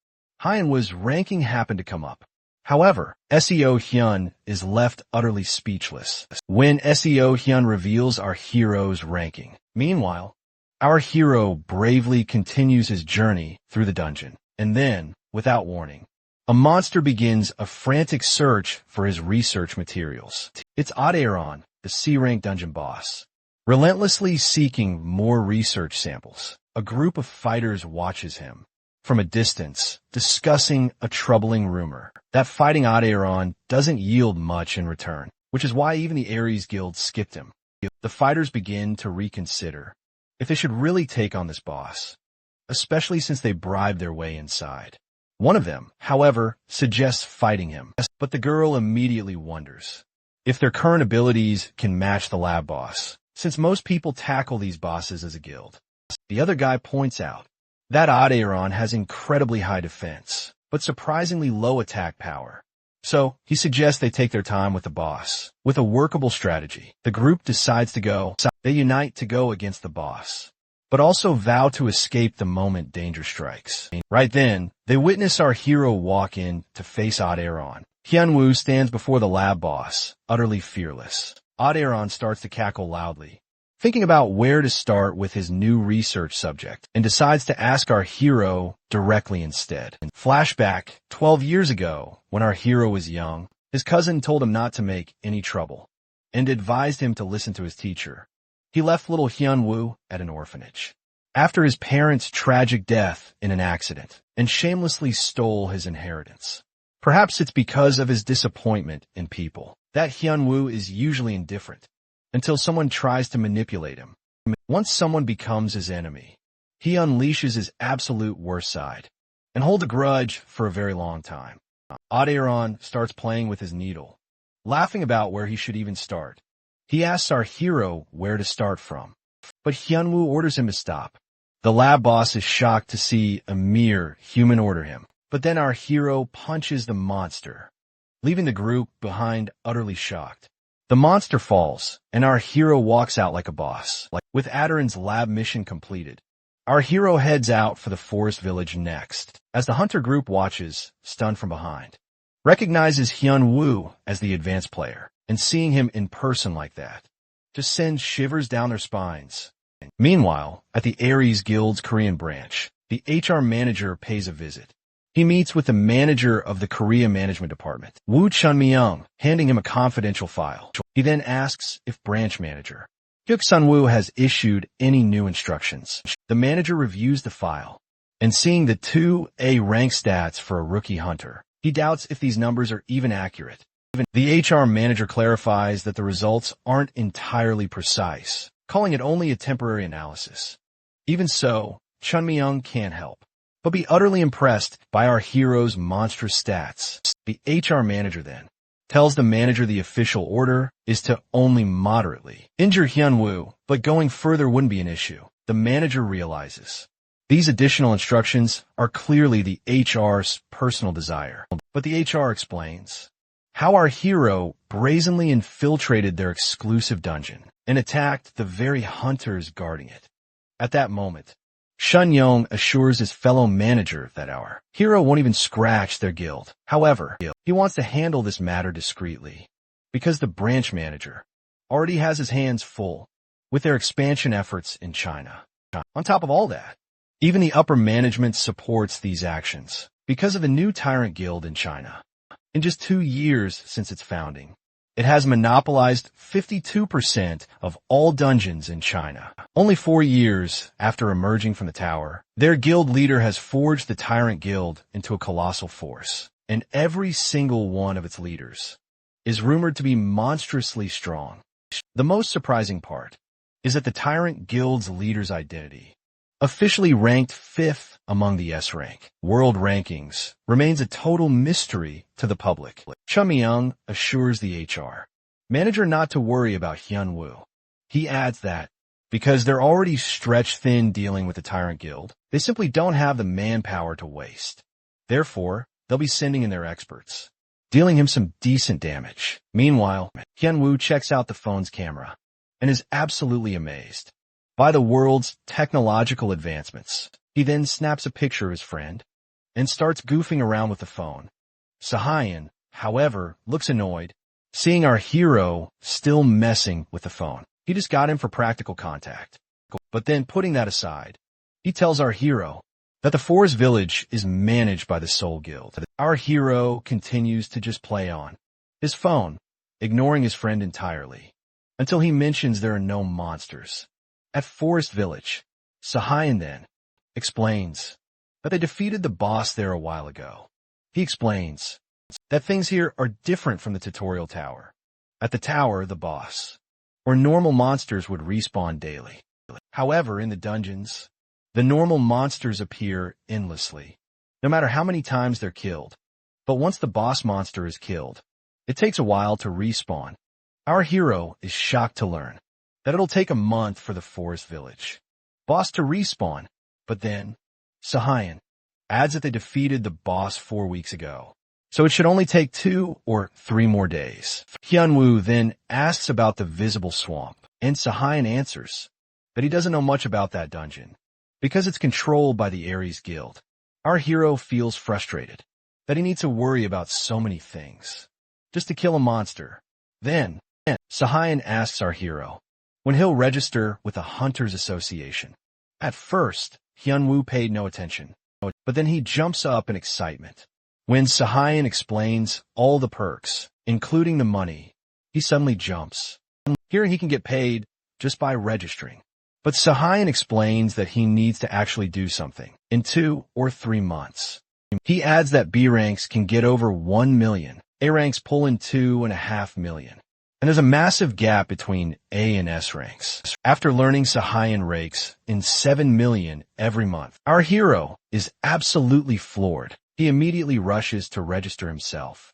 Hyunwoo's ranking happened to come up. However, SEO Hyun is left utterly speechless when SEO Hyun reveals our hero's ranking. Meanwhile, our hero bravely continues his journey through the dungeon, and then, without warning, A monster begins a frantic search for his research materials. It's Aderon, the C-rank dungeon boss. Relentlessly seeking more research samples, a group of fighters watches him from a distance, discussing a troubling rumor that fighting Aderon doesn't yield much in return, which is why even the Ares Guild skipped him. The fighters begin to reconsider if they should really take on this boss, especially since they bribed their way inside. One of them, however, suggests fighting him, but the girl immediately wonders if their current abilities can match the lab boss, since most people tackle these bosses as a guild. The other guy points out that Aderon has incredibly high defense, but surprisingly low attack power. So, he suggests they take their time with the boss. With a workable strategy, the group decides to go. They unite to go against the boss, but also vow to escape the moment danger strikes. Right then, they witness our hero walk in to face Aderon. Hyunwoo stands before the lab boss, utterly fearless. Aderon starts to cackle loudly, thinking about where to start with his new research subject, and decides to ask our hero directly instead. Flashback, 12 years ago, when our hero was young, his cousin told him not to make any trouble, and advised him to listen to his teacher. He left little Hyunwoo at an orphanage after his parents' tragic death in an accident, and shamelessly stole his inheritance. Perhaps it's because of his disappointment in people that Hyunwoo is usually indifferent until someone tries to manipulate him. Once someone becomes his enemy, he unleashes his absolute worst side and holds a grudge for a very long time. Aderon starts playing with his needle, laughing about where he should even start. He asks our hero where to start from, but Hyunwoo orders him to stop. The lab boss is shocked to see a mere human order him, but then our hero punches the monster, leaving the group behind utterly shocked. The monster falls, and our hero walks out like a boss. With Aderon's lab mission completed, our hero heads out for the forest village next, as the hunter group watches, stunned from behind. Recognizes Hyunwoo as the advanced player, and seeing him in person like that just sends shivers down their spines. Meanwhile, at the Ares Guild's Korean branch, the HR manager pays a visit. He meets with the manager of the Korea Management Department, Woo Chun-myung, handing him a confidential file. He then asks if branch manager Hyuk Sun-woo has issued any new instructions. The manager reviews the file, and seeing the 2A rank stats for a rookie hunter, he doubts if these numbers are even accurate. The HR manager clarifies that the results aren't entirely precise, calling it only a temporary analysis. Even so, Chun-myung can't help but be utterly impressed by our hero's monstrous stats. The HR manager then tells the manager the official order is to only moderately injure Hyunwoo, but going further wouldn't be an issue. The manager realizes these additional instructions are clearly the HR's personal desire, but the HR explains how our hero brazenly infiltrated their exclusive dungeon and attacked the very hunters guarding it. At that moment, Shun-young assures his fellow manager that our hero won't even scratch their guild. However, he wants to handle this matter discreetly, because the branch manager already has his hands full with their expansion efforts in China. On top of all that, even the upper management supports these actions because of the new tyrant guild in China. In just 2 years since its founding, it has monopolized 52% of all dungeons in China. Only 4 years after emerging from the tower, their guild leader has forged the tyrant guild into a colossal force, and every single one of its leaders is rumored to be monstrously strong. The most surprising part is that the tyrant guild's leader's identity, officially ranked 5th among the S-rank world rankings, remains a total mystery to the public. Chun-myung assures the HR manager not to worry about Hyunwoo. He adds that because they're already stretched thin dealing with the tyrant guild, they simply don't have the manpower to waste. Therefore, they'll be sending in their experts, dealing him some decent damage. Meanwhile, Hyunwoo checks out the phone's camera and is absolutely amazed by the world's technological advancements. He then snaps a picture of his friend and starts goofing around with the phone. Sahayan, however, looks annoyed, seeing our hero still messing with the phone. He just got him for practical contact. But then, putting that aside, he tells our hero that the forest village is managed by the Soul Guild. Our hero continues to just play on his phone, ignoring his friend entirely, until he mentions there are no monsters at Forest Village. Sahayan then explains that they defeated the boss there a while ago. He explains that things here are different from the tutorial tower. At the tower, the boss, or normal monsters would respawn daily. However, in the dungeons, the normal monsters appear endlessly, no matter how many times they're killed. But once the boss monster is killed, it takes a while to respawn. Our hero is shocked to learn that it'll take a month for the forest village boss to respawn. But then, Sahayan adds that they defeated the boss 4 weeks ago, so it should only take 2 or 3 more days. Hyunwoo then asks about the visible swamp, and Sahayan answers that he doesn't know much about that dungeon, because it's controlled by the Ares Guild. Our hero feels frustrated that he needs to worry about so many things just to kill a monster. Then, Sahayan asks our hero when he'll register with the Hunters Association. At first, Hyunwoo paid no attention, but then he jumps up in excitement. When Sahayan explains all the perks, including the money, he suddenly jumps. Here he can get paid just by registering. But Sahayan explains that he needs to actually do something in 2 or 3 months. He adds that B ranks can get over 1 million, A ranks pull in 2.5 million, and there's a massive gap between A and S ranks. After learning Sahayan rakes in 7 million every month, our hero is absolutely floored. He immediately rushes to register himself.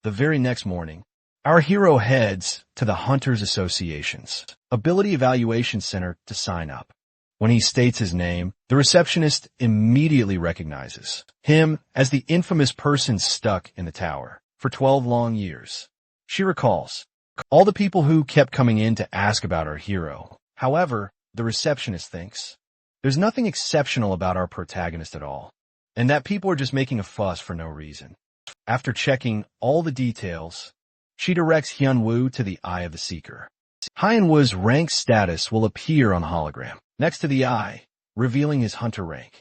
The very next morning, our hero heads to the Hunters Association's Ability Evaluation Center to sign up. When he states his name, the receptionist immediately recognizes him as the infamous person stuck in the tower for 12 long years. She recalls all the people who kept coming in to ask about our hero. However, the receptionist thinks there's nothing exceptional about our protagonist at all, and that people are just making a fuss for no reason. After checking all the details, she directs Hyunwoo to the Eye of the Seeker. Hyunwoo's rank status will appear on hologram next to the eye, revealing his hunter rank.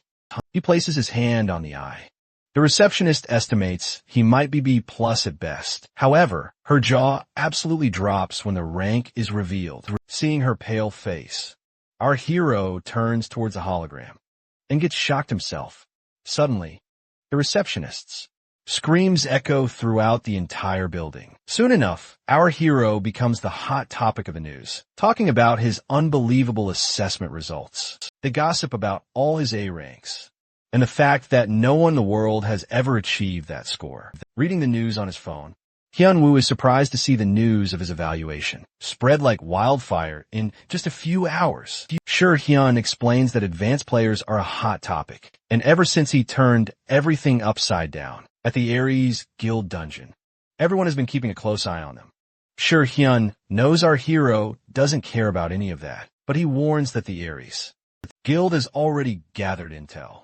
He places his hand on the eye. The receptionist estimates he might be B+ at best. However, her jaw absolutely drops when the rank is revealed. Seeing her pale face, our hero turns towards the hologram and gets shocked himself. Suddenly, the receptionist's screams echo throughout the entire building. Soon enough, our hero becomes the hot topic of the news, talking about his unbelievable assessment results. They gossip about all his A ranks, and the fact that no one in the world has ever achieved that score. Reading the news on his phone, Hyunwoo is surprised to see the news of his evaluation spread like wildfire in just a few hours. Sure, Hyun explains that advanced players are a hot topic, and ever since he turned everything upside down at the Ares Guild dungeon, everyone has been keeping a close eye on them. Sure, Hyun knows our hero doesn't care about any of that, but he warns that the Ares Guild has already gathered intel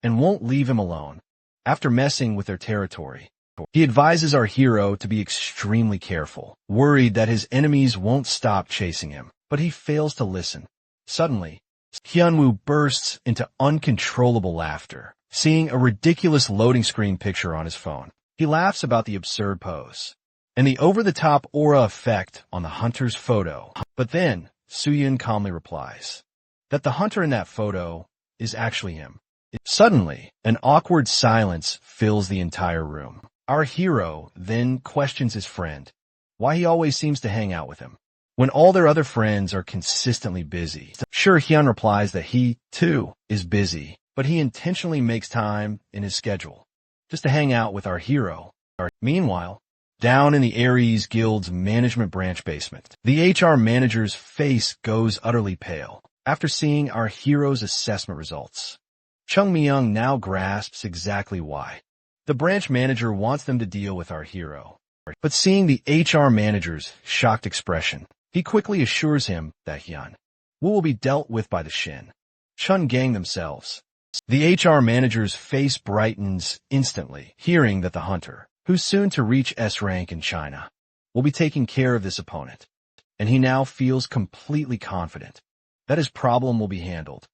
and won't leave him alone. After messing with their territory, he advises our hero to be extremely careful, worried that his enemies won't stop chasing him, but he fails to listen. Suddenly, Hyunwoo bursts into uncontrollable laughter, seeing a ridiculous loading screen picture on his phone. He laughs about the absurd pose and the over-the-top aura effect on the hunter's photo. But then, Suyun calmly replies that the hunter in that photo is actually him. Suddenly, an awkward silence fills the entire room. Our hero then questions his friend why he always seems to hang out with him when all their other friends are consistently busy. Sure, Hyun replies that he, too, is busy, but he intentionally makes time in his schedule just to hang out with our hero. Meanwhile, down in the Ares Guild's management branch basement, the HR manager's face goes utterly pale after seeing our hero's assessment results. Chung Myung now grasps exactly why. The branch manager wants them to deal with our hero, but seeing the HR manager's shocked expression, he quickly assures him that Hyun will be dealt with by the Shin Chun gang themselves. The HR manager's face brightens instantly, hearing that the hunter, who's soon to reach S rank in China, will be taking care of this opponent, and he now feels completely confident that his problem will be handled.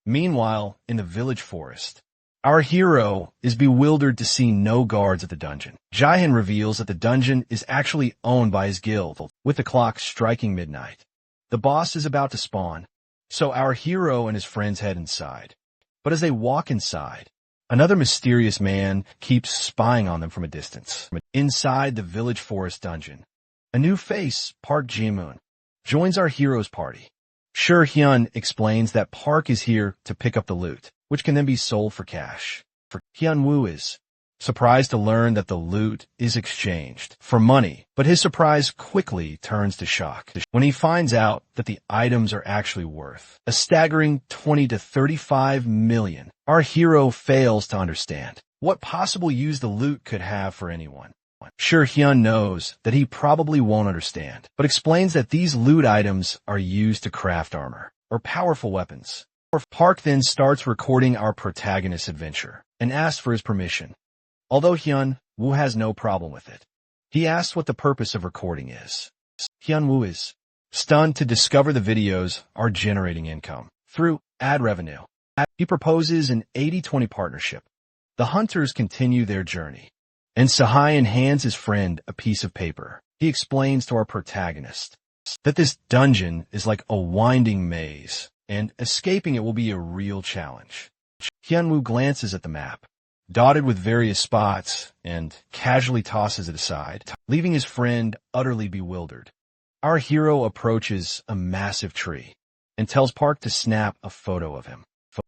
Meanwhile, in the village forest, Our hero is bewildered to see no guards at the dungeon. Jihan reveals that the dungeon is actually owned by his guild, with the clock striking midnight. The boss is about to spawn, so our hero and his friends head inside. But as they walk inside, another mysterious man keeps spying on them from a distance. Inside the village forest dungeon, a new face, Park Ji-moon, joins our hero's party. Hyun explains that Park is here to pick up the loot, which can then be sold for cash. Hyun-woo is surprised to learn that the loot is exchanged for money, but his surprise quickly turns to shock when he finds out that the items are actually worth a staggering 20 to 35 million. Our hero fails to understand what possible use the loot could have for anyone. Hyun knows that he probably won't understand, but explains that these loot items are used to craft armor or powerful weapons. Park then starts recording our protagonist's adventure and asks for his permission. Although Hyun-woo has no problem with it, he asks what the purpose of recording is. Hyun-woo is stunned to discover the videos are generating income through ad revenue. He proposes an 80-20 partnership. The hunters continue their journey, and Sahayan hands his friend a piece of paper. He explains to our protagonist that this dungeon is like a winding maze, and escaping it will be a real challenge. Hyun-woo glances at the map, dotted with various spots, and casually tosses it aside, leaving his friend utterly bewildered. Our hero approaches a massive tree and tells Park to snap a photo of him.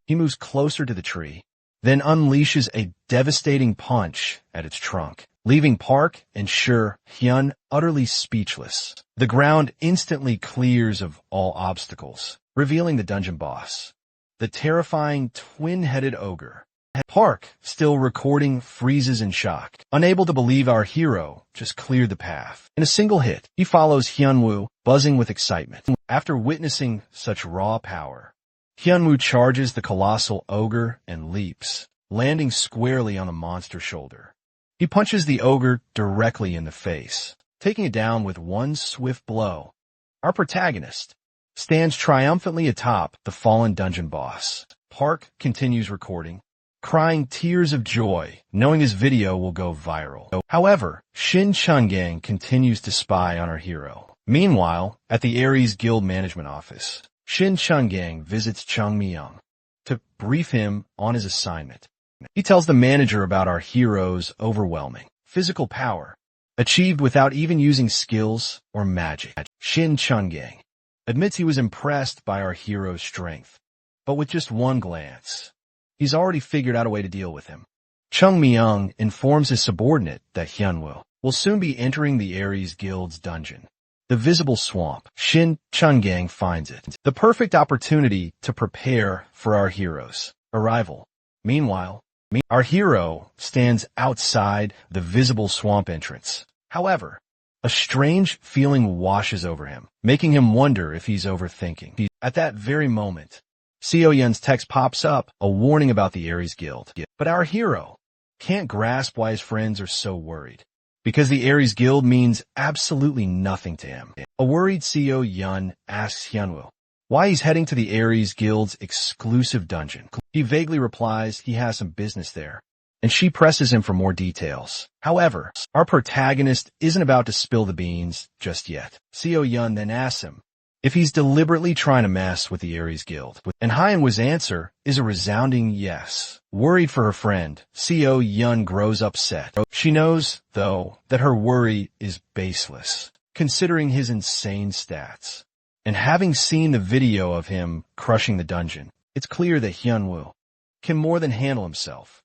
He moves closer to the tree, then unleashes a devastating punch at its trunk, leaving Park and Hyun utterly speechless. The ground instantly clears of all obstacles, revealing the dungeon boss, the terrifying twin-headed ogre. Park, still recording, freezes in shock, unable to believe our hero just cleared the path. In a single hit, he follows Hyun-woo, buzzing with excitement. After witnessing such raw power, Hyun-woo charges the colossal ogre and leaps, landing squarely on the monster's shoulder. He punches the ogre directly in the face, taking it down with one swift blow. Our protagonist stands triumphantly atop the fallen dungeon boss. Park continues recording, crying tears of joy, knowing his video will go viral. However, Shin Chungang continues to spy on our hero. Meanwhile, at the Ares Guild Management Office, Shin Chungang visits Chung Mi-young to brief him on his assignment. He tells the manager about our hero's overwhelming physical power, achieved without even using skills or magic. Shin Chungang admits he was impressed by our hero's strength, but with just one glance, he's already figured out a way to deal with him. Chung Mi-young informs his subordinate that Hyun-woo will soon be entering the Ares Guild's dungeon, the Visible Swamp. Shin Chungang finds it the perfect opportunity to prepare for our hero's arrival. Meanwhile, our hero stands outside the Visible Swamp entrance. However, a strange feeling washes over him, making him wonder if he's overthinking. At that very moment, Seo-yeon's text pops up, a warning about the Ares Guild. But our hero can't grasp why his friends are so worried, because the Ares Guild means absolutely nothing to him. A worried Seo-yeon asks Hyun-woo why he's heading to the Ares Guild's exclusive dungeon. He vaguely replies he has some business there, and she presses him for more details. However, our protagonist isn't about to spill the beans just yet. Seo-yeon then asks him if he's deliberately trying to mess with the Ares Guild, and Hyun-woo's answer is a resounding yes. Worried for her friend, Seo-yeon grows upset. She knows, though, that her worry is baseless, considering his insane stats. And having seen the video of him crushing the dungeon, it's clear that Hyun-woo can more than handle himself.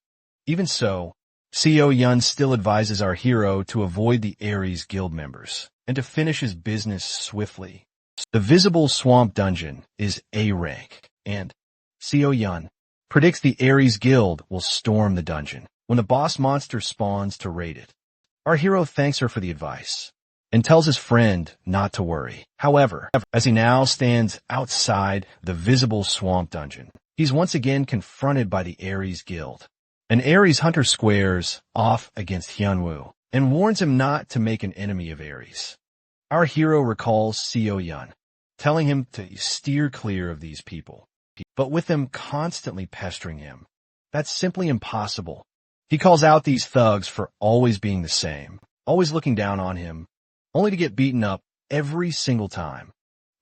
Even so, Seo-yeon still advises our hero to avoid the Ares Guild members and to finish his business swiftly. The Visible Swamp dungeon is A rank, and Seo-yeon predicts the Ares Guild will storm the dungeon when the boss monster spawns to raid it. Our hero thanks her for the advice and tells his friend not to worry. However, as he now stands outside the Visible Swamp dungeon, he's once again confronted by the Ares Guild. An Ares hunter squares off against Hyun-woo and warns him not to make an enemy of Ares. Our hero recalls Seo-yeon, telling him to steer clear of these people. But with them constantly pestering him, That's simply impossible. He calls out these thugs for always being the same, always looking down on him, only to get beaten up every single time.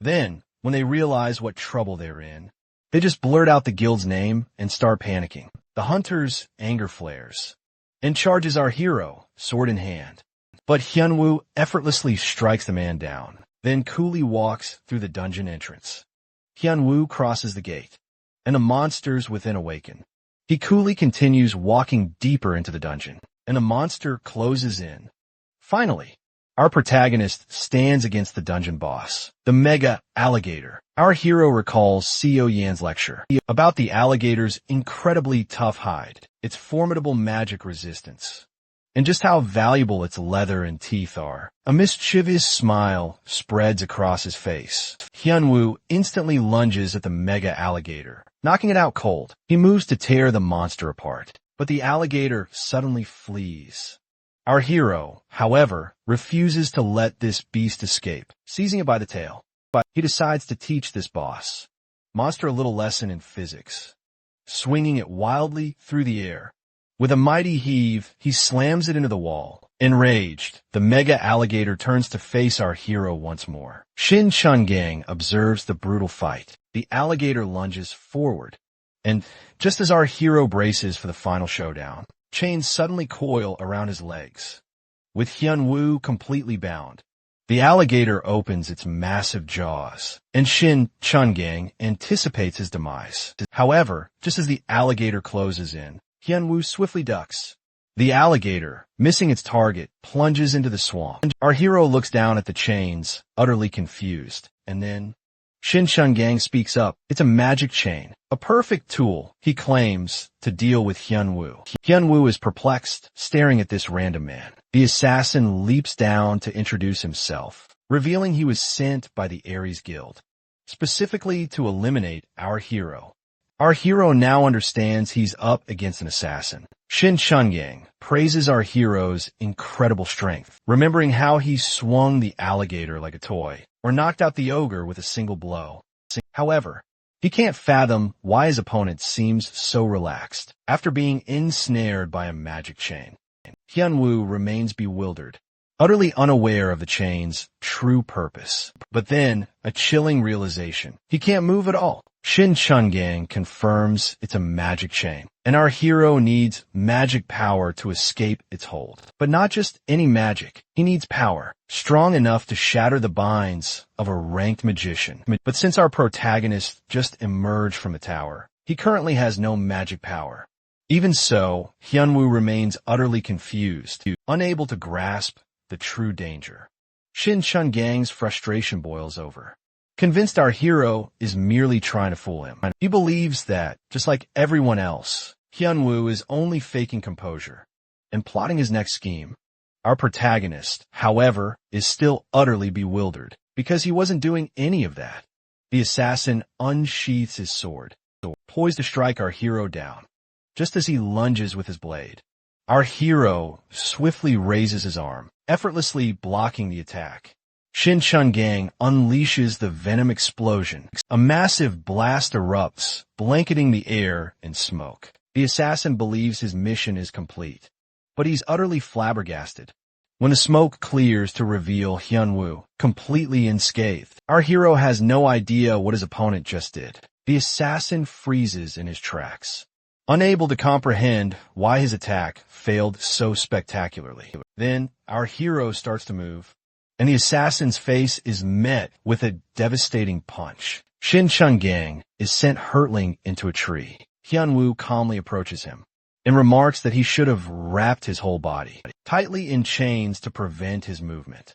Then, when they realize what trouble they're in, they just blurt out the guild's name and start panicking. The hunter's anger flares and charges our hero, sword in hand. But Hyunwoo effortlessly strikes the man down, then coolly walks through the dungeon entrance. Hyunwoo crosses the gate, and the monsters within awaken. He coolly continues walking deeper into the dungeon, and the monster closes in. Finally, our protagonist stands against the dungeon boss, the Mega Alligator. Our hero recalls Seo Yan's lecture about the alligator's incredibly tough hide, its formidable magic resistance, and just how valuable its leather and teeth are. A mischievous smile spreads across his face. Hyunwoo instantly lunges at the Mega Alligator, knocking it out cold. He moves to tear the monster apart, but the alligator suddenly flees. Our hero, however, refuses to let this beast escape, seizing it by the tail. But he decides to teach this monster a little lesson in physics, swinging it wildly through the air. With a mighty heave, he slams it into the wall. Enraged, the Mega Alligator turns to face our hero once more. Shin Chungang observes the brutal fight. The alligator lunges forward, and just as our hero braces for the final showdown, chains suddenly coil around his legs. With Hyunwoo completely bound, the alligator opens its massive jaws, and Shin Chungang anticipates his demise. However, just as the alligator closes in, Hyunwoo swiftly ducks. The alligator, missing its target, plunges into the swamp. Our hero looks down at the chains, utterly confused, and then Shin Chungang speaks up. It's a magic chain, a perfect tool, he claims, to deal with Hyunwoo. Hyunwoo is perplexed, staring at this random man. The assassin leaps down to introduce himself, revealing he was sent by the Ares Guild, specifically to eliminate our hero. Our hero now understands he's up against an assassin. Shin Chungang praises our hero's incredible strength, remembering how he swung the alligator like a toy, or knocked out the ogre with a single blow. However, he can't fathom why his opponent seems so relaxed after being ensnared by a magic chain. Hyunwoo remains bewildered, utterly unaware of the chain's true purpose. But then, a chilling realization. He can't move at all. Shin Chungang confirms it's a magic chain, and our hero needs magic power to escape its hold. But not just any magic. He needs power, strong enough to shatter the binds of a ranked magician. But since our protagonist just emerged from the tower, he currently has no magic power. Even so, Hyunwoo remains utterly confused, unable to grasp the true danger. Shin Chungang's frustration boils over, convinced our hero is merely trying to fool him. He believes that, just like everyone else, Hyunwoo is only faking composure and plotting his next scheme. Our protagonist, however, is still utterly bewildered because he wasn't doing any of that. The assassin unsheaths his sword, poised to strike our hero down. Just as he lunges with his blade, our hero swiftly raises his arm, effortlessly blocking the attack. Shin Chungang unleashes the venom explosion. A massive blast erupts, blanketing the air in smoke. The assassin believes his mission is complete, but he's utterly flabbergasted when the smoke clears to reveal Hyunwoo, completely unscathed. Our hero has no idea what his opponent just did. The assassin freezes in his tracks, unable to comprehend why his attack failed so spectacularly. Then, our hero starts to move, and the assassin's face is met with a devastating punch. Shin Chungang is sent hurtling into a tree. Hyunwoo calmly approaches him and remarks that he should have wrapped his whole body tightly in chains to prevent his movement.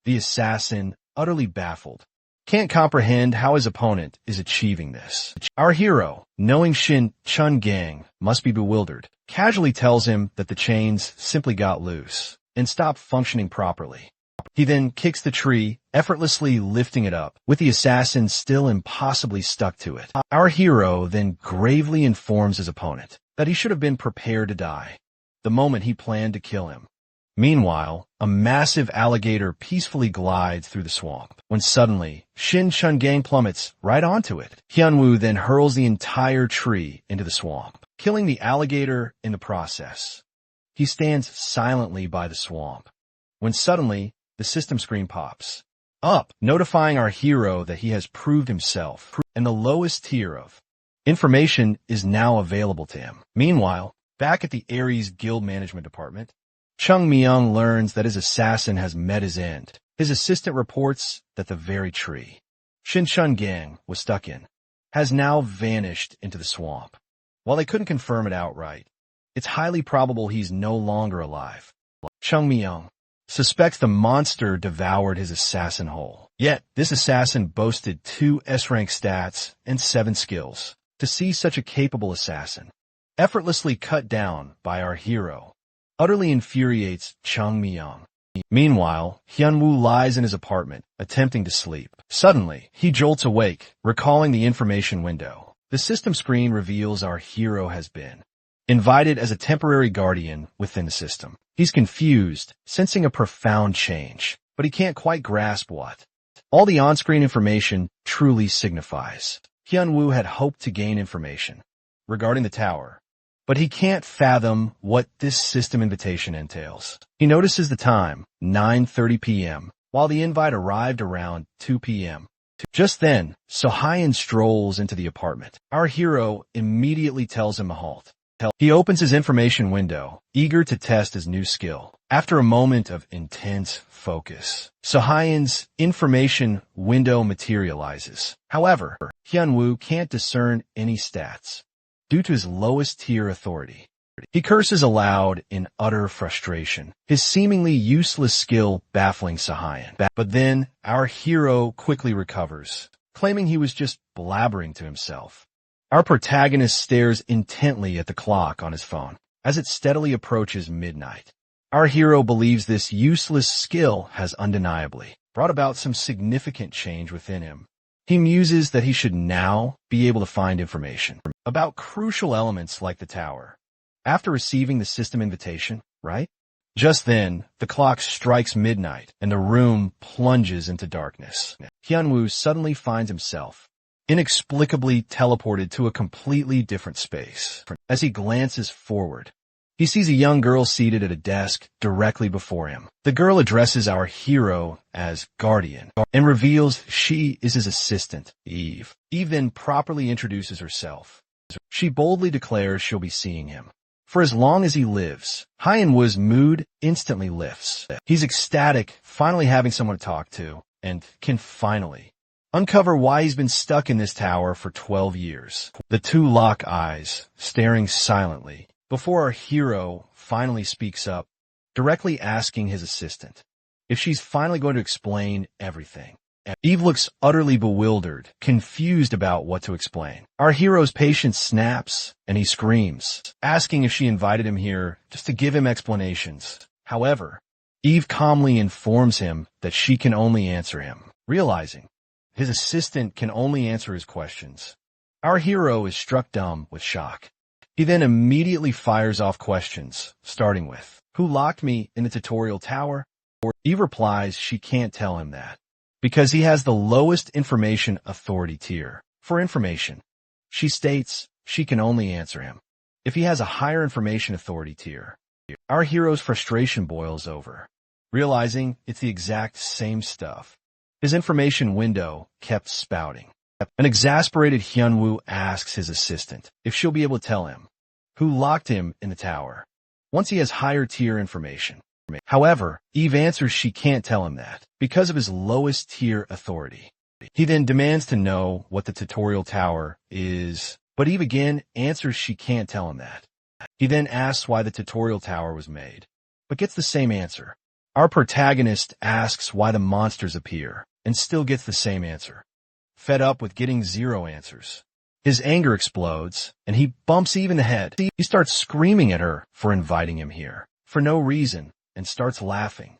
The assassin, utterly baffled, can't comprehend how his opponent is achieving this. Our hero, knowing Shin Chungang must be bewildered, casually tells him that the chains simply got loose and stopped functioning properly. He then kicks the tree, effortlessly lifting it up, with the assassin still impossibly stuck to it. Our hero then gravely informs his opponent that he should have been prepared to die the moment he planned to kill him. Meanwhile, a massive alligator peacefully glides through the swamp, when suddenly, Shin Chungang plummets right onto it. Hyunwoo then hurls the entire tree into the swamp, killing the alligator in the process. He stands silently by the swamp, when suddenly the system screen pops up, notifying our hero that he has proved himself, and the lowest tier of information is now available to him. Meanwhile, back at the Ares Guild Management Department, Chung Myung learns that his assassin has met his end. His assistant reports that the very tree Shin Chun Gang was stuck in has now vanished into the swamp. While they couldn't confirm it outright, it's highly probable he's no longer alive. Chung Myung suspects the monster devoured his assassin whole. Yet, this assassin boasted 2 S-rank stats and 7 skills. To see such a capable assassin effortlessly cut down by our hero utterly infuriates Chung Myung. Meanwhile, Hyunwoo lies in his apartment, attempting to sleep. Suddenly, he jolts awake, recalling the information window. The system screen reveals our hero has been invited as a temporary guardian within the system. He's confused, sensing a profound change, but he can't quite grasp what all the on-screen information truly signifies. Hyunwoo had hoped to gain information regarding the tower, but he can't fathom what this system invitation entails. He notices the time, 9:30 p.m., while the invite arrived around 2 p.m. Just then, Sohyun strolls into the apartment. Our hero immediately tells him to halt. He opens his information window, eager to test his new skill. After a moment of intense focus, Sohyun's information window materializes. However, Hyunwoo can't discern any stats due to his lowest tier authority. He curses aloud in utter frustration, his seemingly useless skill baffling Sohyun. But then, our hero quickly recovers, claiming he was just blabbering to himself. Our protagonist stares intently at the clock on his phone as it steadily approaches midnight. Our hero believes this useless skill has undeniably brought about some significant change within him. He muses that he should now be able to find information about crucial elements like the tower after receiving the system invitation, right? Just then, the clock strikes midnight and the room plunges into darkness. Hyunwoo suddenly finds himself inexplicably teleported to a completely different space. As he glances forward, he sees a young girl seated at a desk directly before him. The girl addresses our hero as Guardian and reveals she is his assistant, Eve. Eve then properly introduces herself. She boldly declares she'll be seeing him for as long as he lives. Hyunwoo's mood instantly lifts. He's ecstatic, finally having someone to talk to, and can finally uncover why he's been stuck in this tower for 12 years. The two lock eyes, staring silently, before our hero finally speaks up, directly asking his assistant if she's finally going to explain everything. Eve looks utterly bewildered, confused about what to explain. Our hero's patience snaps, and he screams, asking if she invited him here just to give him explanations. However, Eve calmly informs him that she can only answer him, realizing his assistant can only answer his questions. Our hero is struck dumb with shock. He then immediately fires off questions, starting with, "Who locked me in the tutorial tower?" Eve replies she can't tell him that, because he has the lowest information authority tier. For information, she states she can only answer him if he has a higher information authority tier. Our hero's frustration boils over, realizing it's the exact same stuff. His information window kept spouting. An exasperated Hyunwoo asks his assistant if she'll be able to tell him who locked him in the tower once he has higher tier information. However, Eve answers she can't tell him that because of his lowest tier authority. He then demands to know what the tutorial tower is, but Eve again answers she can't tell him that. He then asks why the tutorial tower was made, but gets the same answer. Our protagonist asks why the monsters appear, and still gets the same answer. Fed up with getting 0 answers, his anger explodes, and he bumps Eve in the head. He starts screaming at her for inviting him here, for no reason, and starts laughing,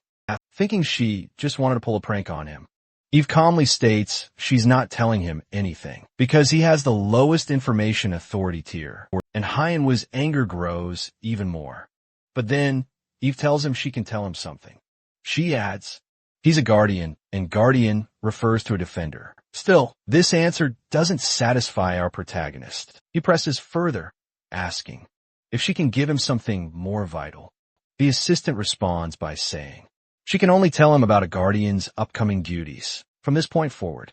thinking she just wanted to pull a prank on him. Eve calmly states she's not telling him anything, because he has the lowest information authority tier, and Hyunwoo's anger grows even more. But then, Eve tells him she can tell him something. She adds, he's a guardian, and guardian refers to a defender. Still, this answer doesn't satisfy our protagonist. He presses further, asking if she can give him something more vital. The assistant responds by saying she can only tell him about a guardian's upcoming duties from this point forward.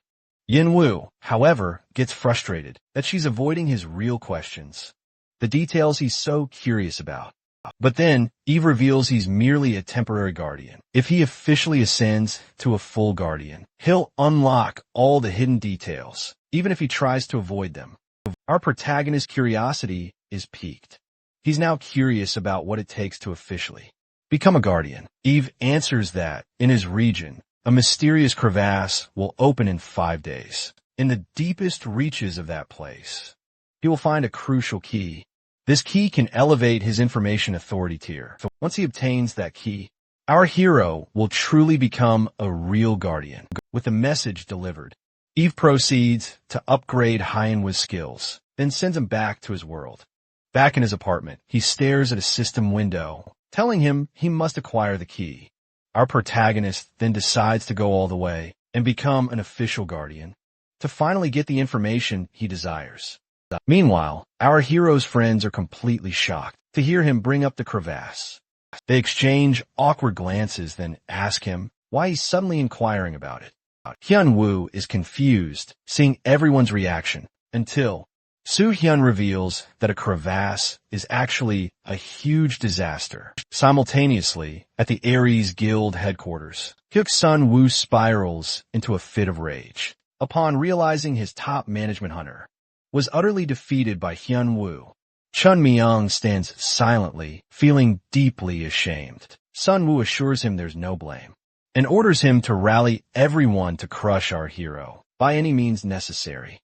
Yinwu, however, gets frustrated that she's avoiding his real questions, the details he's so curious about. But then, Eve reveals he's merely a temporary guardian. If he officially ascends to a full guardian, he'll unlock all the hidden details, even if he tries to avoid them. Our protagonist's curiosity is piqued. He's now curious about what it takes to officially become a guardian. Eve answers that, in his region, a mysterious crevasse will open in 5 days. In the deepest reaches of that place, he will find a crucial key. This key can elevate his information authority tier. Once he obtains that key, our hero will truly become a real guardian. With the message delivered, Eve proceeds to upgrade Hyenwa's skills, then sends him back to his world. Back in his apartment, he stares at a system window, telling him he must acquire the key. Our protagonist then decides to go all the way and become an official guardian to finally get the information he desires. Meanwhile, our hero's friends are completely shocked to hear him bring up the crevasse. They exchange awkward glances, then ask him why he's suddenly inquiring about it. Hyun-woo is confused, seeing everyone's reaction, until Soo-hyun reveals that a crevasse is actually a huge disaster. Simultaneously, at the Ares Guild headquarters, Hyuk-sun-woo spirals into a fit of rage upon realizing his top management hunter was utterly defeated by Hyun-woo. Chun Myung stands silently, feeling deeply ashamed. Sun-woo assures him there's no blame and orders him to rally everyone to crush our hero by any means necessary.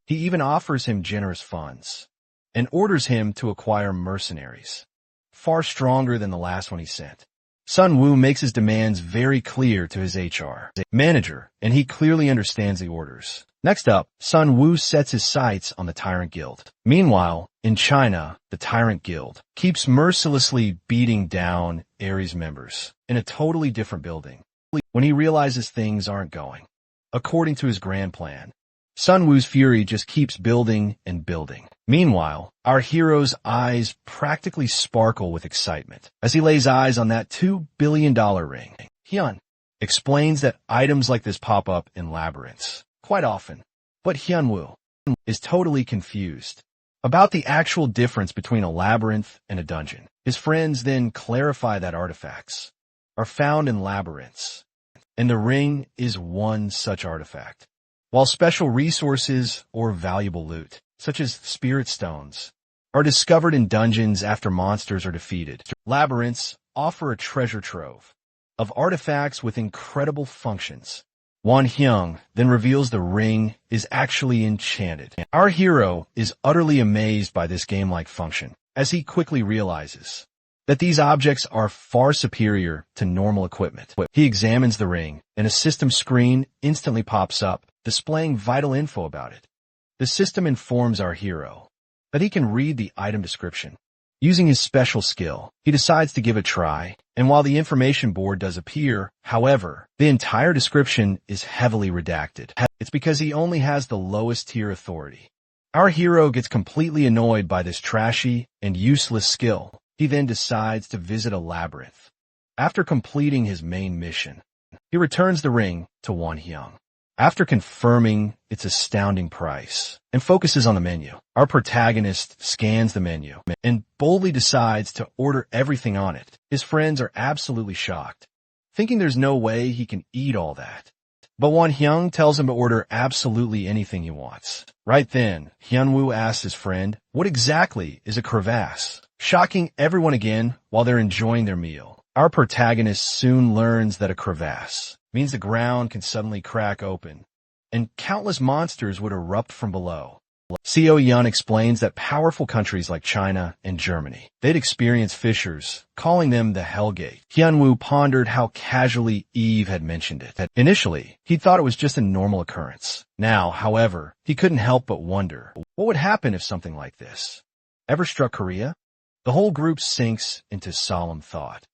He even offers him generous funds and orders him to acquire mercenaries, far stronger than the last one he sent. Sun-woo makes his demands very clear to his HR manager, and he clearly understands the orders. Next up, Sun-woo sets his sights on the Tyrant Guild. Meanwhile, in China, the Tyrant Guild keeps mercilessly beating down Ares members in a totally different building. When he realizes things aren't going according to his grand plan, Sun-woo's fury just keeps building and building. Meanwhile, our hero's eyes practically sparkle with excitement as he lays eyes on that $2 billion ring. Hyun explains that items like this pop up in labyrinths quite often, but Hyun-woo is totally confused about the actual difference between a labyrinth and a dungeon. His friends then clarify that artifacts are found in labyrinths, and the ring is one such artifact, while special resources or valuable loot, such as spirit stones, are discovered in dungeons after monsters are defeated. Labyrinths offer a treasure trove of artifacts with incredible functions. Won Hyung then reveals the ring is actually enchanted. Our hero is utterly amazed by this game-like function, as he quickly realizes that these objects are far superior to normal equipment. He examines the ring, and a system screen instantly pops up, displaying vital info about it. The system informs our hero that he can read the item description. Using his special skill, he decides to give it a try, and while the information board does appear, however, the entire description is heavily redacted. It's because he only has the lowest tier authority. Our hero gets completely annoyed by this trashy and useless skill. He then decides to visit a labyrinth. After completing his main mission, he returns the ring to Won Hyung. After confirming its astounding price and focuses on the menu, our protagonist scans the menu and boldly decides to order everything on it. His friends are absolutely shocked, thinking there's no way he can eat all that. But Won Hyung tells him to order absolutely anything he wants. Right then, Hyun-woo asks his friend, what exactly is a crevasse? Shocking everyone again while they're enjoying their meal. Our protagonist soon learns that a crevasse means the ground can suddenly crack open, and countless monsters would erupt from below. Seo-yeon explains that powerful countries like China and Germany, they'd experience fissures, calling them the Hellgate. Hyun-woo pondered how casually Eve had mentioned it. Initially, he thought it was just a normal occurrence. Now, however, he couldn't help but wonder, what would happen if something like this ever struck Korea? The whole group sinks into solemn thought,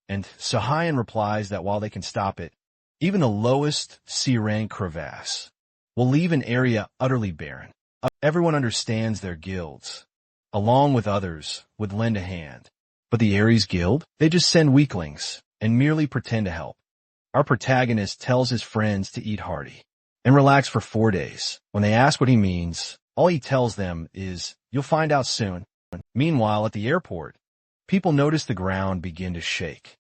and Soo-hyun replies that while they can stop it, even the lowest C-rank crevasse will leave an area utterly barren. Everyone understands their guilds along with others, would lend a hand. But the Ares Guild? They just send weaklings and merely pretend to help. Our protagonist tells his friends to eat hearty and relax for 4 days. When they ask what he means, all he tells them is, "You'll find out soon." Meanwhile, at the airport, people notice the ground begin to shake.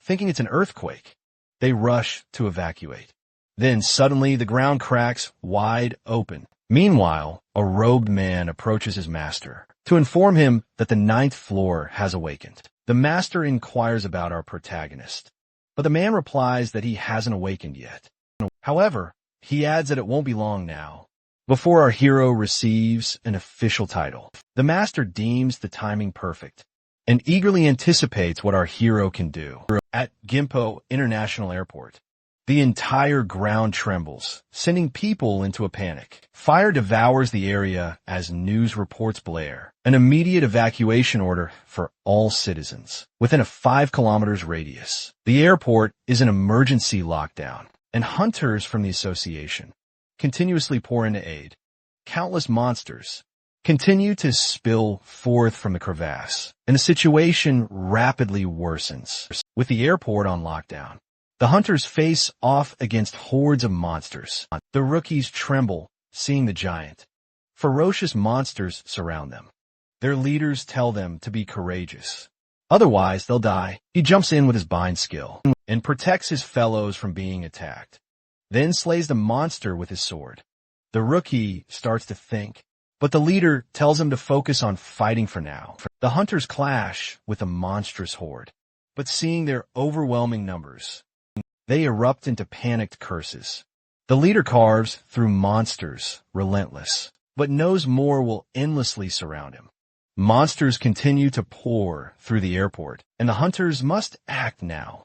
Thinking it's an earthquake, they rush to evacuate. Then suddenly the ground cracks wide open. Meanwhile, a robed man approaches his master to inform him that the 9th floor has awakened. The master inquires about our protagonist, but the man replies that he hasn't awakened yet. However, he adds that it won't be long now before our hero receives an official title. The master deems the timing perfect and eagerly anticipates what our hero can do. At Gimpo International Airport, the entire ground trembles, sending people into a panic. Fire devours the area as news reports blare. An immediate evacuation order for all citizens within a 5 kilometers radius. The airport is an emergency lockdown, and hunters from the association continuously pour into aid. Countless monsters continue to spill forth from the crevasse, and the situation rapidly worsens. With the airport on lockdown, the hunters face off against hordes of monsters. The rookies tremble, seeing the giant. Ferocious monsters surround them. Their leaders tell them to be courageous. Otherwise, they'll die. He jumps in with his bind skill and protects his fellows from being attacked, then slays the monster with his sword. The rookie starts to think, but the leader tells him to focus on fighting for now. The hunters clash with a monstrous horde, but seeing their overwhelming numbers, they erupt into panicked curses. The leader carves through monsters, relentless, but knows more will endlessly surround him. Monsters continue to pour through the airport, and the hunters must act now.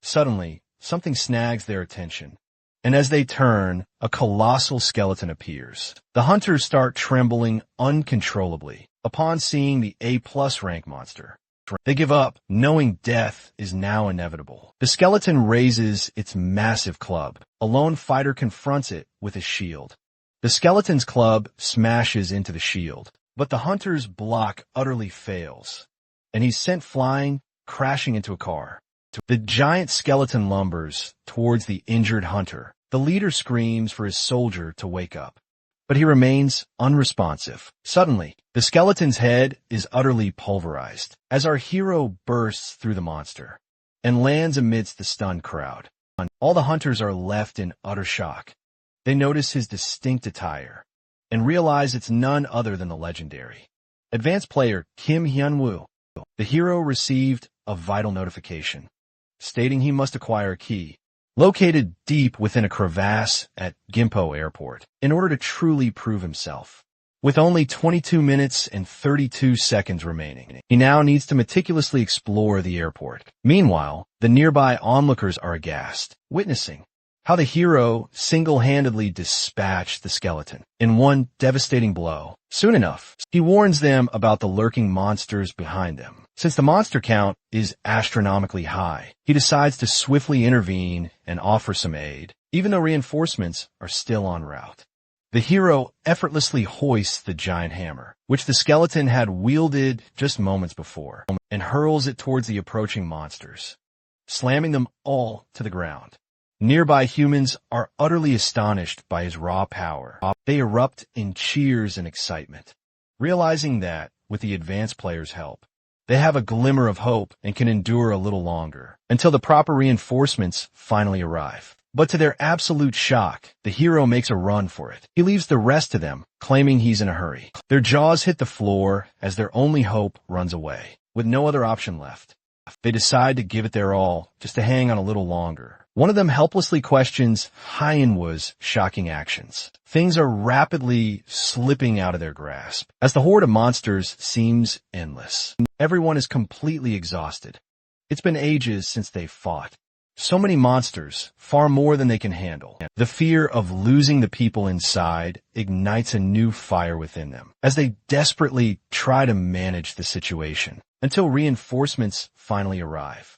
Suddenly, something snags their attention, and as they turn, a colossal skeleton appears. The hunters start trembling uncontrollably upon seeing the A+ rank monster. They give up, knowing death is now inevitable. The skeleton raises its massive club. A lone fighter confronts it with his shield. The skeleton's club smashes into the shield, but the hunter's block utterly fails, and he's sent flying, crashing into a car. The giant skeleton lumbers towards the injured hunter. The leader screams for his soldier to wake up, but he remains unresponsive. Suddenly, the skeleton's head is utterly pulverized as our hero bursts through the monster and lands amidst the stunned crowd. All the hunters are left in utter shock. They notice his distinct attire and realize it's none other than the legendary advanced player Kim Hyun-woo. The hero received a vital notification stating he must acquire a key located deep within a crevasse at Gimpo Airport in order to truly prove himself. With only 22 minutes and 32 seconds remaining, he now needs to meticulously explore the airport. Meanwhile, the nearby onlookers are aghast, witnessing how the hero single-handedly dispatched the skeleton in one devastating blow. Soon enough, he warns them about the lurking monsters behind them. Since the monster count is astronomically high, he decides to swiftly intervene and offer some aid, even though reinforcements are still en route. The hero effortlessly hoists the giant hammer, which the skeleton had wielded just moments before, and hurls it towards the approaching monsters, slamming them all to the ground. Nearby humans are utterly astonished by his raw power. They erupt in cheers and excitement, realizing that, with the advanced player's help, they have a glimmer of hope and can endure a little longer, until the proper reinforcements finally arrive. But to their absolute shock, the hero makes a run for it. He leaves the rest to them, claiming he's in a hurry. Their jaws hit the floor as their only hope runs away. With no other option left, they decide to give it their all, just to hang on a little longer. One of them helplessly questions Hyunwoo's shocking actions. Things are rapidly slipping out of their grasp, as the horde of monsters seems endless. Everyone is completely exhausted. It's been ages since they've fought. So many monsters, far more than they can handle. The fear of losing the people inside ignites a new fire within them, as they desperately try to manage the situation, until reinforcements finally arrive.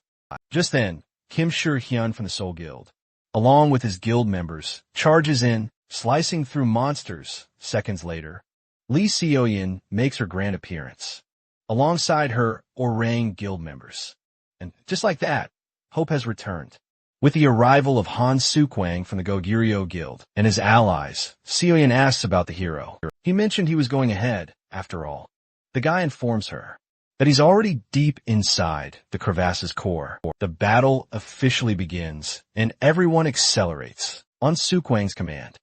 Just then, Kim Shur-hyun from the Seoul Guild, along with his guild members, charges in, slicing through monsters. Seconds later, Lee Seoyin makes her grand appearance, alongside her Orang guild members. And just like that, hope has returned. With the arrival of Han Sukwang from the Goguryeo Guild and his allies, Seoyin asks about the hero. He mentioned he was going ahead, after all. The guy informs her that he's already deep inside the crevasse's core. The battle officially begins, and everyone accelerates. On Sukwang's command,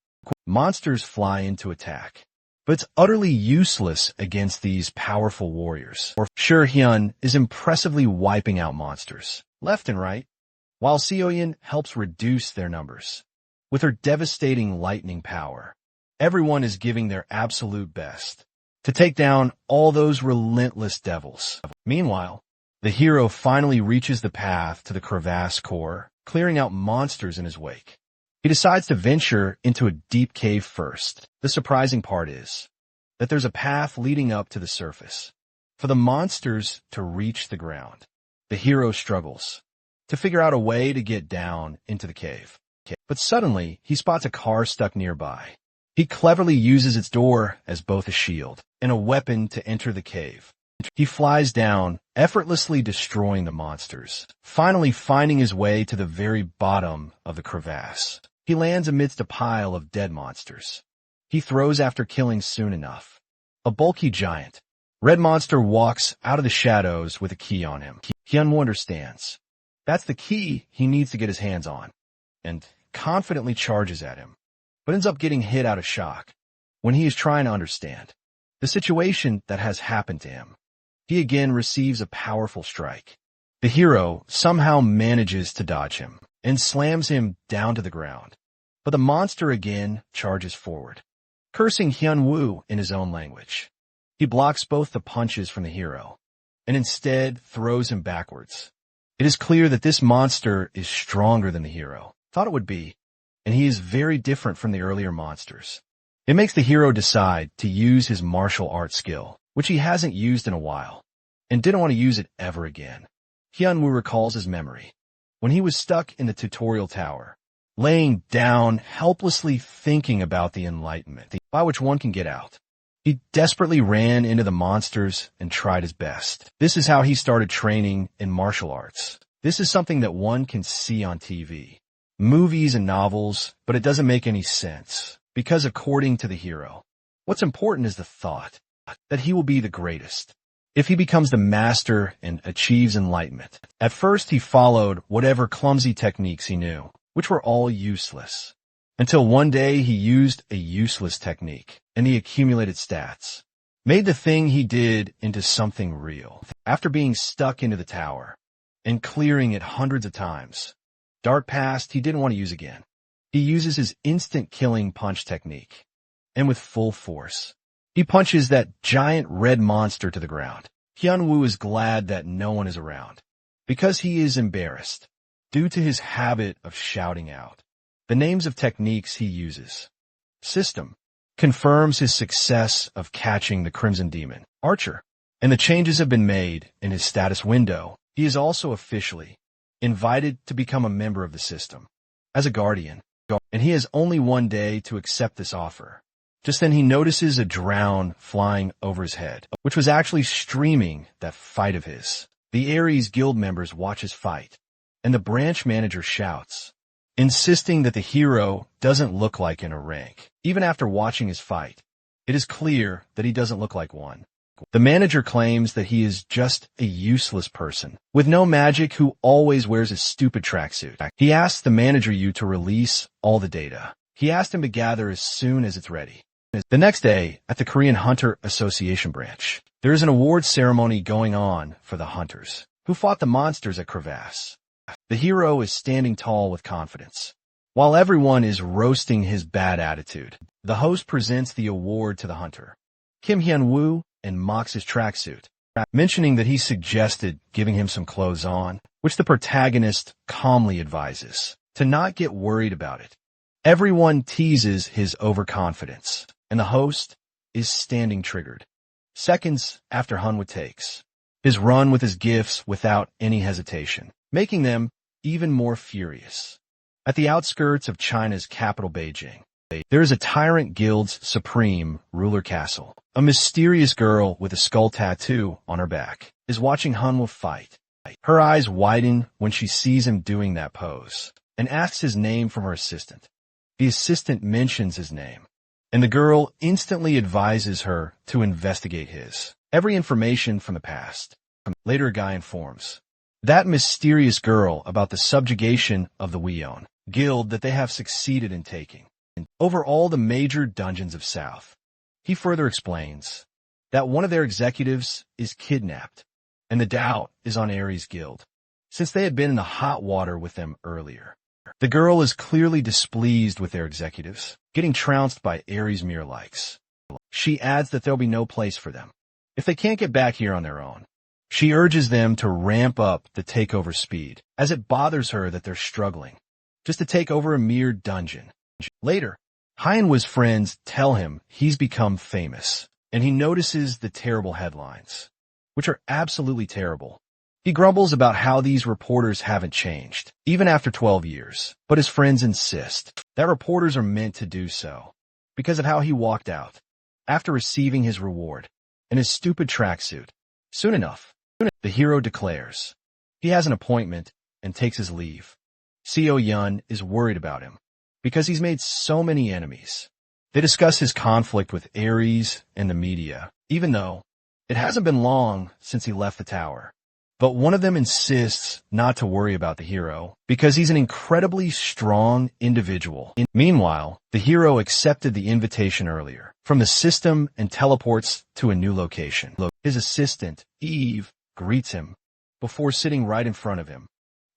monsters fly into attack. But it's utterly useless against these powerful warriors. Sure, Hyun is impressively wiping out monsters, left and right, while Seoyin helps reduce their numbers. With her devastating lightning power, everyone is giving their absolute best to take down all those relentless devils. Meanwhile, the hero finally reaches the path to the crevasse core, clearing out monsters in his wake. He decides to venture into a deep cave first. The surprising part is that there's a path leading up to the surface. For the monsters to reach the ground, the hero struggles to figure out a way to get down into the cave. But suddenly, he spots a car stuck nearby. He cleverly uses its door as both a shield and a weapon to enter the cave. He flies down, effortlessly destroying the monsters, finally finding his way to the very bottom of the crevasse. He lands amidst a pile of dead monsters. He throws after killing soon enough. A bulky giant. Red monster walks out of the shadows with a key on him. Hyunwoo understands. That's the key he needs to get his hands on, and confidently charges at him, but ends up getting hit out of shock when he is trying to understand the situation that has happened to him. He again receives a powerful strike. The hero somehow manages to dodge him and slams him down to the ground. But the monster again charges forward, cursing Hyunwoo in his own language. He blocks both the punches from the hero, and instead throws him backwards. It is clear that this monster is stronger than the hero thought it would be, and he is very different from the earlier monsters. It makes the hero decide to use his martial arts skill, which he hasn't used in a while, and didn't want to use it ever again. Hyunwoo recalls his memory when he was stuck in the tutorial tower, laying down, helplessly thinking about the enlightenment by which one can get out. He desperately ran into the monsters and tried his best. This is how he started training in martial arts. This is something that one can see on TV, movies and novels, but it doesn't make any sense, because according to the hero, what's important is the thought that he will be the greatest if he becomes the master and achieves enlightenment. At first, he followed whatever clumsy techniques he knew, which were all useless, until one day he used a useless technique, and the accumulated stats made the thing he did into something real. After being stuck into the tower and clearing it hundreds of times, Dark Past he didn't want to use again. He uses his instant killing punch technique, and with full force, he punches that giant red monster to the ground. Hyunwoo is glad that no one is around, because he is embarrassed due to his habit of shouting out the names of techniques he uses. System confirms his success of catching the Crimson Demon, Archer, and the changes have been made in his status window. He is also officially invited to become a member of the system as a guardian, and he has only one day to accept this offer. Just then he notices a drone flying over his head, which was actually streaming that fight of his. The Ares guild members watch his fight, and the branch manager shouts, insisting that the hero doesn't look like in a rank. Even after watching his fight, it is clear that he doesn't look like one. The manager claims that he is just a useless person with no magic who always wears a stupid tracksuit. He asks the manager to release all the data. He asked him to gather as soon as it's ready. The next day, at the Korean Hunter Association branch, there is an award ceremony going on for the hunters who fought the monsters at Crevasse. The hero is standing tall with confidence, while everyone is roasting his bad attitude. The host presents the award to the hunter, Kim Hyun-woo, and mocks his tracksuit, mentioning that he suggested giving him some clothes on, which the protagonist calmly advises to not get worried about it. Everyone teases his overconfidence, and the host is standing triggered. Seconds after Hyunwoo takes his run with his gifts without any hesitation, making them even more furious. At the outskirts of China's capital, Beijing, There is a tyrant guild's supreme ruler castle. A mysterious girl with a skull tattoo on her back is watching Manhwa fight. Her eyes widen when she sees him doing that pose and asks his name from her assistant. The assistant mentions his name, and the girl instantly advises her to investigate every information from the past. Later, a guy informs that mysterious girl about the subjugation of the Weon guild that they have succeeded in taking over all the major dungeons of South. He further explains that one of their executives is kidnapped, and the doubt is on Ares' guild, since they had been in the hot water with them earlier. The girl is clearly displeased with their executives, getting trounced by Ares' mere likes. She adds that there'll be no place for them if they can't get back here on their own. She urges them to ramp up the takeover speed, as it bothers her that they're struggling just to take over a mere dungeon. Later, Manhwa's friends tell him he's become famous, and he notices the terrible headlines, which are absolutely terrible. He grumbles about how these reporters haven't changed, even after 12 years, but his friends insist that reporters are meant to do so because of how he walked out after receiving his reward in his stupid tracksuit. Soon enough, the hero declares he has an appointment and takes his leave. Seo Yun is worried about him because he's made so many enemies. They discuss his conflict with Ares and the media, even though it hasn't been long since he left the tower. But one of them insists not to worry about the hero because he's an incredibly strong individual. Meanwhile, the hero accepted the invitation earlier from the system and teleports to a new location. His assistant, Eve, greets him before sitting right in front of him.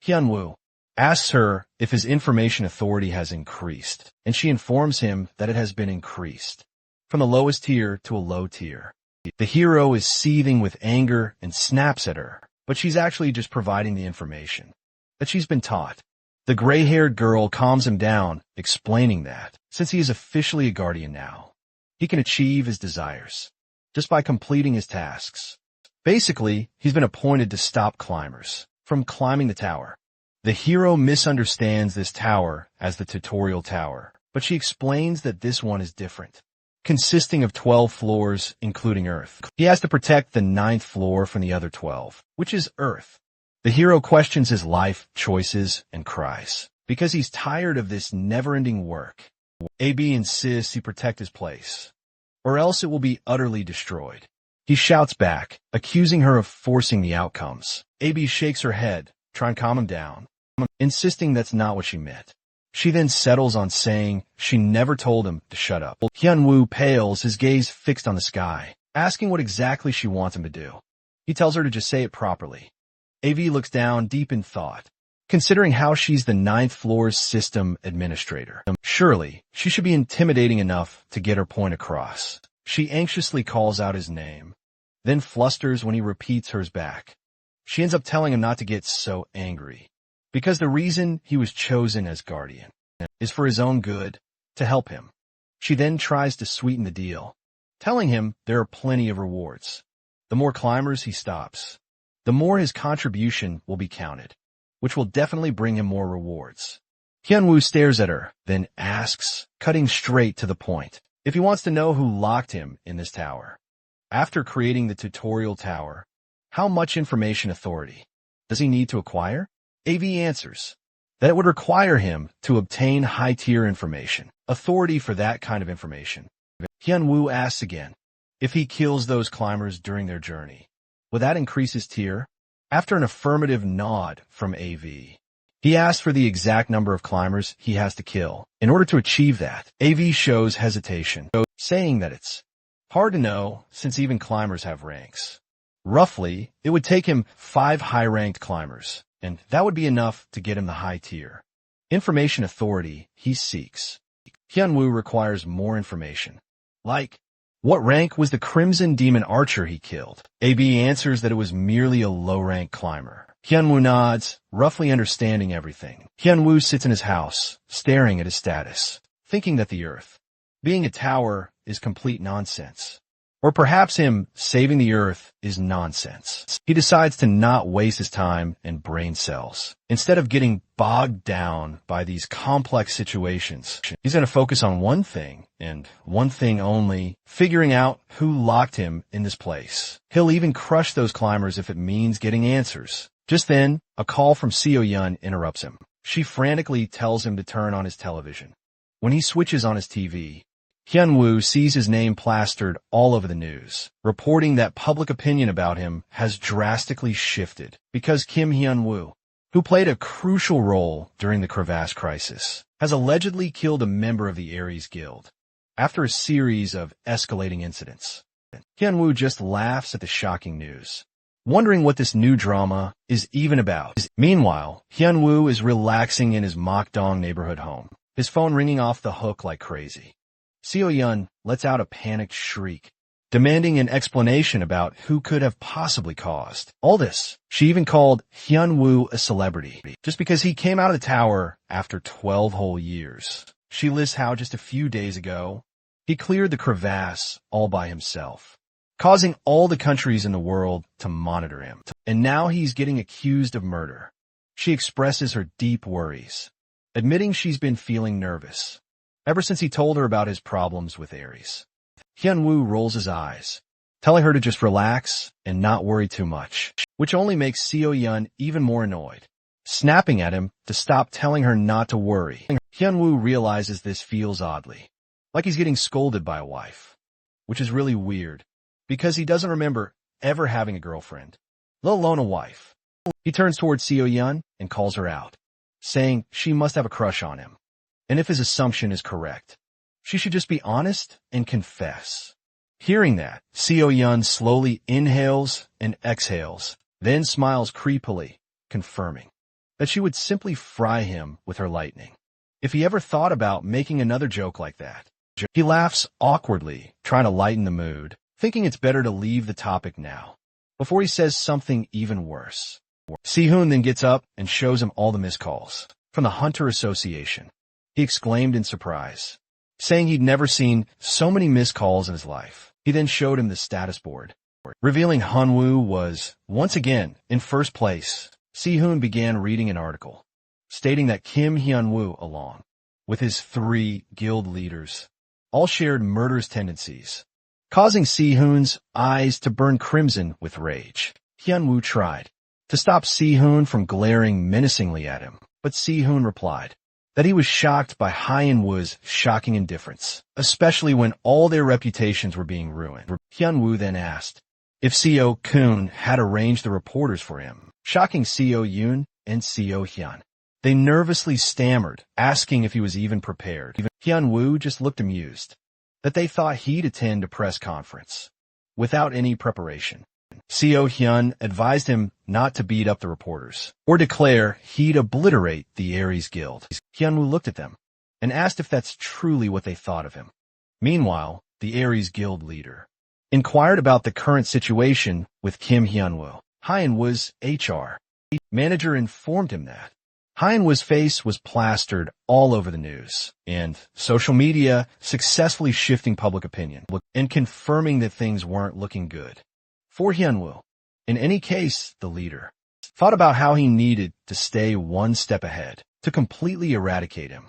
Hyunwoo asks her if his information authority has increased, and she informs him that it has been increased from the lowest tier to a low tier. The hero is seething with anger and snaps at her, but she's actually just providing the information that she's been taught. The gray-haired girl calms him down, explaining that, since he is officially a guardian now, he can achieve his desires just by completing his tasks. Basically, he's been appointed to stop climbers from climbing the tower. The hero misunderstands this tower as the tutorial tower, but she explains that this one is different, consisting of 12 floors, including Earth. He has to protect the 9th floor from the other 12, which is Earth. The hero questions his life choices and cries because he's tired of this never-ending work. AB insists he protect his place, or else it will be utterly destroyed. He shouts back, accusing her of forcing the outcomes. AB shakes her head, trying to calm him down, insisting that's not what she meant. She then settles on saying she never told him to shut up. Hyunwoo pales, his gaze fixed on the sky, asking what exactly she wants him to do. He tells her to just say it properly. AV looks down, deep in thought, considering how she's the 9th floor's system administrator. Surely, she should be intimidating enough to get her point across. She anxiously calls out his name, then flusters when he repeats hers back. She ends up telling him not to get so angry, because the reason he was chosen as guardian is for his own good, to help him. She then tries to sweeten the deal, telling him there are plenty of rewards. The more climbers he stops, the more his contribution will be counted, which will definitely bring him more rewards. Hyunwoo stares at her, then asks, cutting straight to the point, if he wants to know who locked him in this tower. After creating the tutorial tower, how much information authority does he need to acquire? AV answers that it would require him to obtain high-tier information, authority for that kind of information. Hyunwoo asks again if he kills those climbers during their journey. Will that increase his tier? After an affirmative nod from AV, he asks for the exact number of climbers he has to kill. In order to achieve that, AV shows hesitation, saying that it's hard to know since even climbers have ranks. Roughly, it would take him 5 high-ranked climbers, and that would be enough to get him the high tier. Information authority he seeks. Hyunwoo requires more information, like, what rank was the Crimson Demon Archer he killed? AB answers that it was merely a low-rank climber. Hyunwoo nods, roughly understanding everything. Hyunwoo sits in his house, staring at his status, thinking that the Earth, being a tower, is complete nonsense. Or perhaps him saving the Earth is nonsense. He decides to not waste his time and brain cells. Instead of getting bogged down by these complex situations, he's going to focus on one thing and one thing only, figuring out who locked him in this place. He'll even crush those climbers if it means getting answers. Just then, a call from Seo Yun interrupts him. She frantically tells him to turn on his television. When he switches on his TV, Hyun-woo sees his name plastered all over the news, reporting that public opinion about him has drastically shifted because Kim Hyun-woo, who played a crucial role during the crevasse crisis, has allegedly killed a member of the Aries Guild after a series of escalating incidents. Hyun-woo just laughs at the shocking news, wondering what this new drama is even about. Meanwhile, Hyun-woo is relaxing in his Mokdong neighborhood home, his phone ringing off the hook like crazy. Seo Yun lets out a panicked shriek, demanding an explanation about who could have possibly caused all this. She even called Hyun-woo a celebrity, just because he came out of the tower after 12 whole years. She lists how just a few days ago, he cleared the crevasse all by himself, causing all the countries in the world to monitor him. And now he's getting accused of murder. She expresses her deep worries, admitting she's been feeling nervous ever since he told her about his problems with Aries. Hyun-woo rolls his eyes, telling her to just relax and not worry too much, which only makes Seo Yun even more annoyed, snapping at him to stop telling her not to worry. Hyun-woo realizes this feels oddly, like he's getting scolded by a wife, which is really weird, because he doesn't remember ever having a girlfriend, let alone a wife. He turns towards Seo Yun and calls her out, saying she must have a crush on him. And if his assumption is correct, she should just be honest and confess. Hearing that, Seo Yun slowly inhales and exhales, then smiles creepily, confirming that she would simply fry him with her lightning if he ever thought about making another joke like that. He laughs awkwardly, trying to lighten the mood, thinking it's better to leave the topic now, before he says something even worse. Sehun then gets up and shows him all the missed calls from the Hunter Association. He exclaimed in surprise, saying he'd never seen so many missed calls in his life. He then showed him the status board, revealing Hyun-woo was, once again, in first place. Sehun began reading an article, stating that Kim Hyun-woo, along with his 3 guild leaders, all shared murderous tendencies, causing Sehun's eyes to burn crimson with rage. Hyun-woo tried to stop Sehun from glaring menacingly at him, but Sehun replied that he was shocked by Hyun-woo's shocking indifference, especially when all their reputations were being ruined. Hyun-woo then asked if Seo-kun had arranged the reporters for him, shocking Seo-yun and Seo-hyun. They nervously stammered, asking if he was even prepared. Hyun-woo just looked amused, that they thought he'd attend a press conference without any preparation. Seo-hyun advised him not to beat up the reporters or declare he'd obliterate the Aries Guild. Hyun-woo looked at them and asked if that's truly what they thought of him. Meanwhile, the Aries Guild leader inquired about the current situation with Kim Hyun-woo. Hyun-woo's HR manager informed him that Hyun-woo's face was plastered all over the news, and social media successfully shifting public opinion and confirming that things weren't looking good for Hyun-woo. In any case, the leader thought about how he needed to stay one step ahead to completely eradicate him.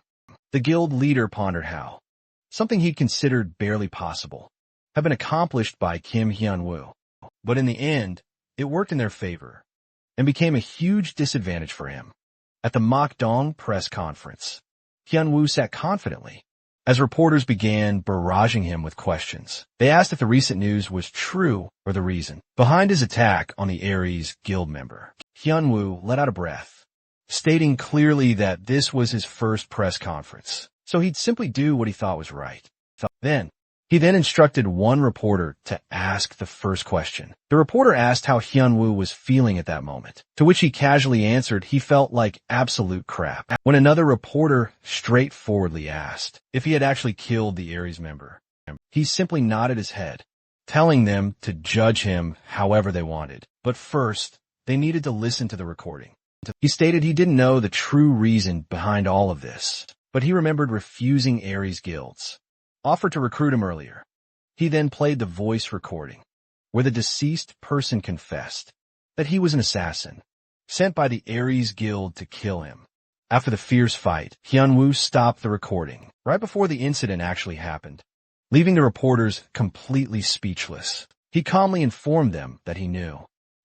The guild leader pondered how something he considered barely possible had been accomplished by Kim Hyun-woo, but in the end, it worked in their favor and became a huge disadvantage for him. At the Mokdong press conference, Hyun-woo sat confidently as reporters began barraging him with questions. They asked if the recent news was true or the reason behind his attack on the Aries Guild member. Hyun-woo let out a breath, stating clearly that this was his first press conference, so he'd simply do what he thought was right. He then instructed one reporter to ask the first question. The reporter asked how Hyun-woo was feeling at that moment, to which he casually answered he felt like absolute crap. When another reporter straightforwardly asked if he had actually killed the Aries member, he simply nodded his head, telling them to judge him however they wanted. But first, they needed to listen to the recording. He stated he didn't know the true reason behind all of this, but he remembered refusing Aries guilds offered to recruit him earlier. He then played the voice recording, where the deceased person confessed that he was an assassin, sent by the Ares Guild to kill him. After the fierce fight, Hyunwoo stopped the recording, right before the incident actually happened, leaving the reporters completely speechless. He calmly informed them that he knew.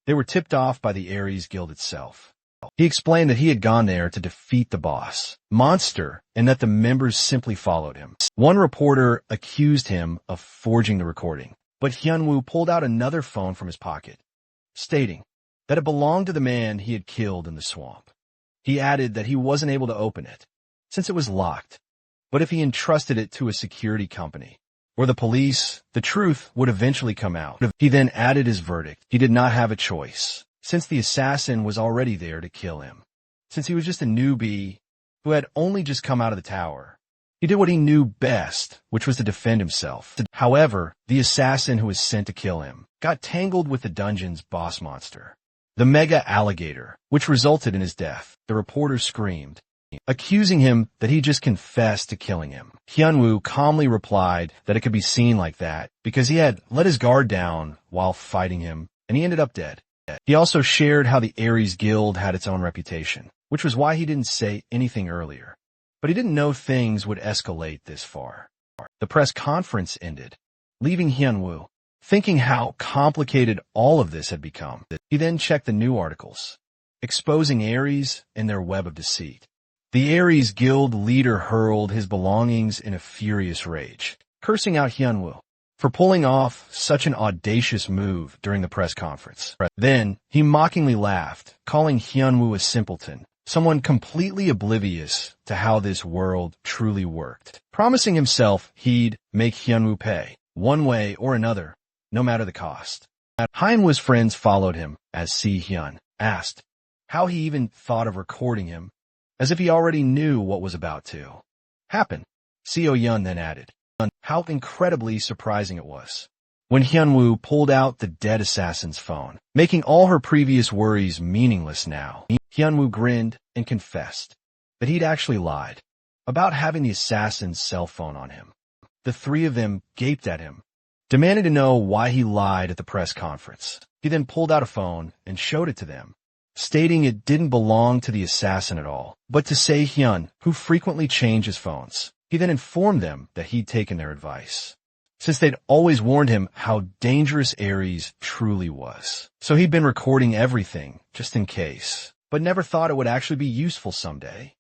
They were tipped off by the Ares Guild itself. He explained that he had gone there to defeat the boss, Monster, and that the members simply followed him. One reporter accused him of forging the recording, but Hyunwoo pulled out another phone from his pocket, stating that it belonged to the man he had killed in the swamp. He added that he wasn't able to open it, since it was locked, but if he entrusted it to a security company or the police, the truth would eventually come out. He then added his verdict. He did not have a choice, since the assassin was already there to kill him. Since he was just a newbie who had only just come out of the tower, he did what he knew best, which was to defend himself. However, the assassin who was sent to kill him got tangled with the dungeon's boss monster, the mega alligator, which resulted in his death. The reporter screamed, accusing him that he just confessed to killing him. Hyunwoo calmly replied that it could be seen like that because he had let his guard down while fighting him, and he ended up dead. He also shared how the Ares Guild had its own reputation, which was why he didn't say anything earlier. But he didn't know things would escalate this far. The press conference ended, leaving Hyunwoo thinking how complicated all of this had become. He then checked the new articles, exposing Ares and their web of deceit. The Ares Guild leader hurled his belongings in a furious rage, cursing out Hyunwoo for pulling off such an audacious move during the press conference. Then, he mockingly laughed, calling Hyunwoo a simpleton, someone completely oblivious to how this world truly worked, promising himself he'd make Hyunwoo pay, one way or another, no matter the cost. Hyunwoo's friends followed him as Si-hyun asked how he even thought of recording him, as if he already knew what was about to happen. Seo-yeon then added how incredibly surprising it was when Hyunwoo pulled out the dead assassin's phone, making all her previous worries meaningless now. Hyunwoo grinned and confessed that he'd actually lied about having the assassin's cell phone on him. The three of them gaped at him, demanding to know why he lied at the press conference. He then pulled out a phone and showed it to them, stating it didn't belong to the assassin at all, but to Se-hyun, who frequently changed his phones. He then informed them that he'd taken their advice, since they'd always warned him how dangerous Ares truly was. So he'd been recording everything, just in case, but never thought it would actually be useful someday.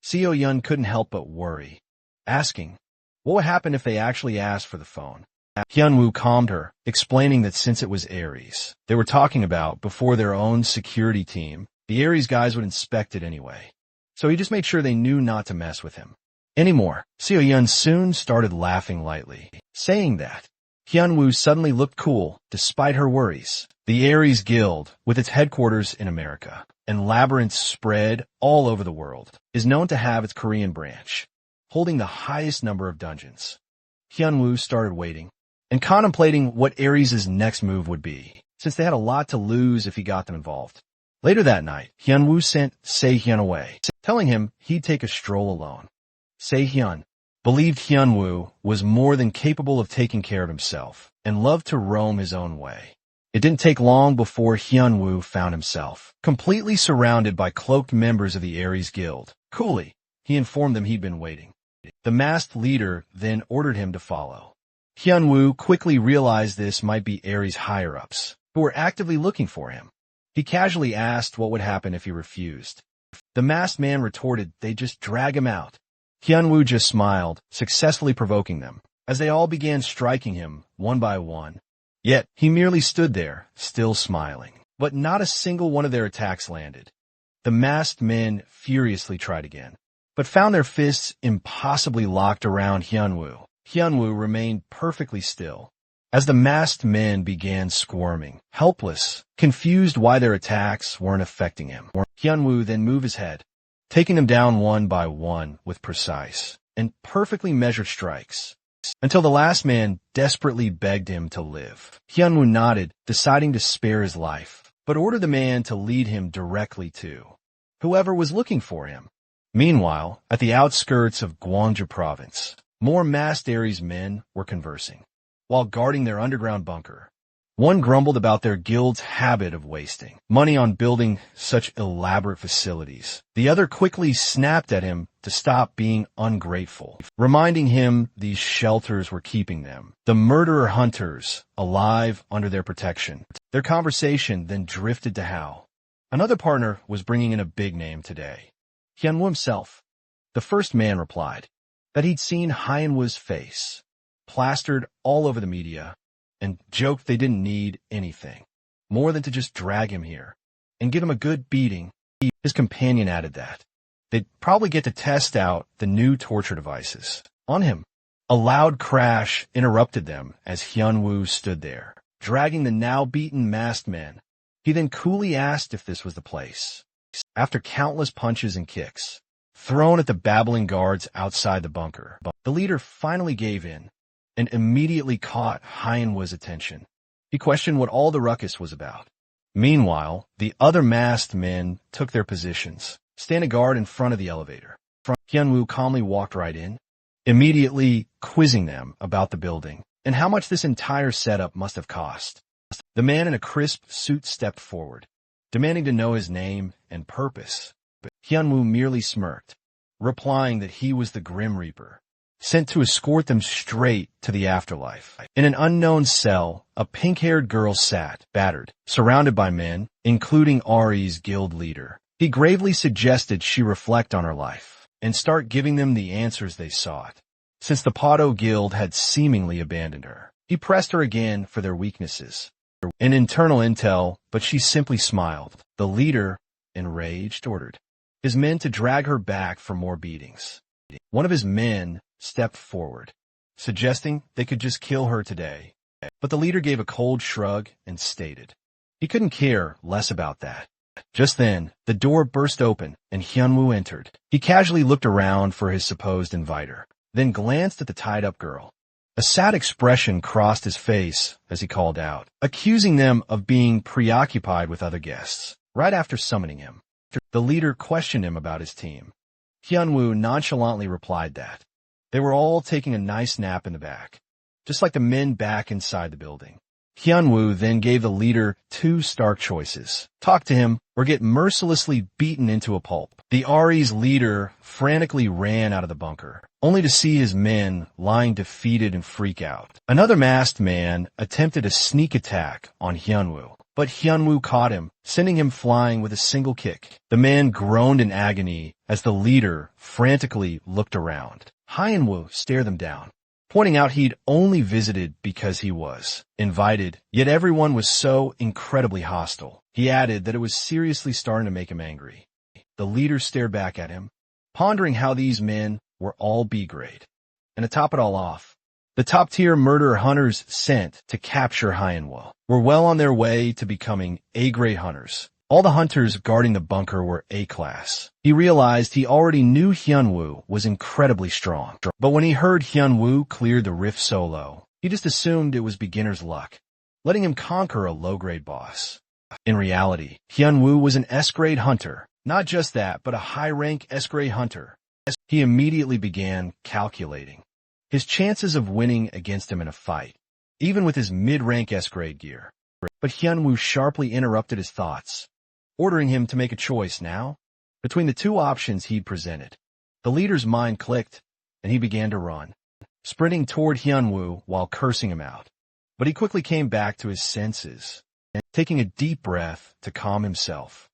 Seo-yeon couldn't help but worry, asking what would happen if they actually asked for the phone. Hyunwoo calmed her, explaining that since it was Ares they were talking about before their own security team, the Ares guys would inspect it anyway. So he just made sure they knew not to mess with him anymore. Seo-yeon soon started laughing lightly, saying that Hyunwoo suddenly looked cool despite her worries. The Ares Guild, with its headquarters in America and labyrinths spread all over the world, is known to have its Korean branch, holding the highest number of dungeons. Hyunwoo started waiting and contemplating what Ares' next move would be, since they had a lot to lose if he got them involved. Later that night, Hyunwoo sent Se-hyun away, telling him he'd take a stroll alone. Se-hyun believed Hyunwoo was more than capable of taking care of himself and loved to roam his own way. It didn't take long before Hyunwoo found himself completely surrounded by cloaked members of the Ares Guild. Coolly, he informed them he'd been waiting. The masked leader then ordered him to follow. Hyunwoo quickly realized this might be Ares' higher-ups, who were actively looking for him. He casually asked what would happen if he refused. The masked man retorted they'd just drag him out. Hyunwoo just smiled, successfully provoking them, as they all began striking him, one by one. Yet, he merely stood there, still smiling. But not a single one of their attacks landed. The masked men furiously tried again, but found their fists impossibly locked around Hyunwoo. Hyunwoo remained perfectly still, as the masked men began squirming, helpless, confused why their attacks weren't affecting him. Hyunwoo then moved his head, taking them down one by one with precise and perfectly measured strikes, until the last man desperately begged him to live. Hyunwoo nodded, deciding to spare his life, but ordered the man to lead him directly to whoever was looking for him. Meanwhile, at the outskirts of Gwangju province, more masked Ares men were conversing. while guarding their underground bunker. One grumbled about their guild's habit of wasting money on building such elaborate facilities. The other quickly snapped at him to stop being ungrateful, reminding him these shelters were keeping them, the murderer hunters, alive under their protection. Their conversation then drifted to how another partner was bringing in a big name today. Hyunwoo himself. The first man replied that he'd seen Hyunwoo's face plastered all over the media and joked they didn't need anything more than to just drag him here and give him a good beating. His companion added that they'd probably get to test out the new torture devices on him. A loud crash interrupted them as Hyunwoo stood there, dragging the now beaten masked men. He then coolly asked if this was the place. After countless punches and kicks thrown at the babbling guards outside the bunker, the leader finally gave in and immediately caught Hyunwoo's attention. He questioned what all the ruckus was about. Meanwhile, the other masked men took their positions, standing guard in front of the elevator. Hyunwoo calmly walked right in, immediately quizzing them about the building and how much this entire setup must have cost. The man in a crisp suit stepped forward, demanding to know his name and purpose, but Hyunwoo merely smirked, replying that he was the Grim Reaper, sent to escort them straight to the afterlife. In an unknown cell, a pink-haired girl sat, battered, surrounded by men, including Ari's guild leader. He gravely suggested she reflect on her life and start giving them the answers they sought. Since the Pado Guild had seemingly abandoned her, he pressed her again for their weaknesses. An internal intel, but she simply smiled. The leader, enraged, ordered his men to drag her back for more beatings. One of his men stepped forward, suggesting they could just kill her today. But the leader gave a cold shrug and stated he couldn't care less about that. Just then, the door burst open and Hyunwoo entered. He casually looked around for his supposed inviter, then glanced at the tied-up girl. A sad expression crossed his face as he called out, accusing them of being preoccupied with other guests. Right after summoning him, the leader questioned him about his team. Hyunwoo nonchalantly replied that they were all taking a nice nap in the back, just like the men back inside the building. Hyunwoo then gave the leader two stark choices: talk to him or get mercilessly beaten into a pulp. The Ari's leader frantically ran out of the bunker, only to see his men lying defeated and freak out. Another masked man attempted a sneak attack on Hyunwoo, but Hyunwoo caught him, sending him flying with a single kick. The man groaned in agony as the leader frantically looked around. Hyunwoo stared them down, pointing out he'd only visited because he was invited, yet everyone was so incredibly hostile. He added that it was seriously starting to make him angry. The leader stared back at him, pondering how these men were all B-grade. And to top it all off, the top-tier murderer hunters sent to capture Hyunwoo were well on their way to becoming A-grade hunters. All the hunters guarding the bunker were A-class. He realized he already knew Hyunwoo was incredibly strong, but when he heard Hyunwoo cleared the rift solo, he just assumed it was beginner's luck, letting him conquer a low-grade boss. In reality, Hyunwoo was an S-grade hunter. Not just that, but a high-rank S-grade hunter. He immediately began calculating his chances of winning against him in a fight, even with his mid-rank S-grade gear. But Hyunwoo sharply interrupted his thoughts, ordering him to make a choice now between the two options he'd presented. The leader's mind clicked, and he began to run, sprinting toward Hyunwoo while cursing him out. But he quickly came back to his senses, and taking a deep breath to calm himself,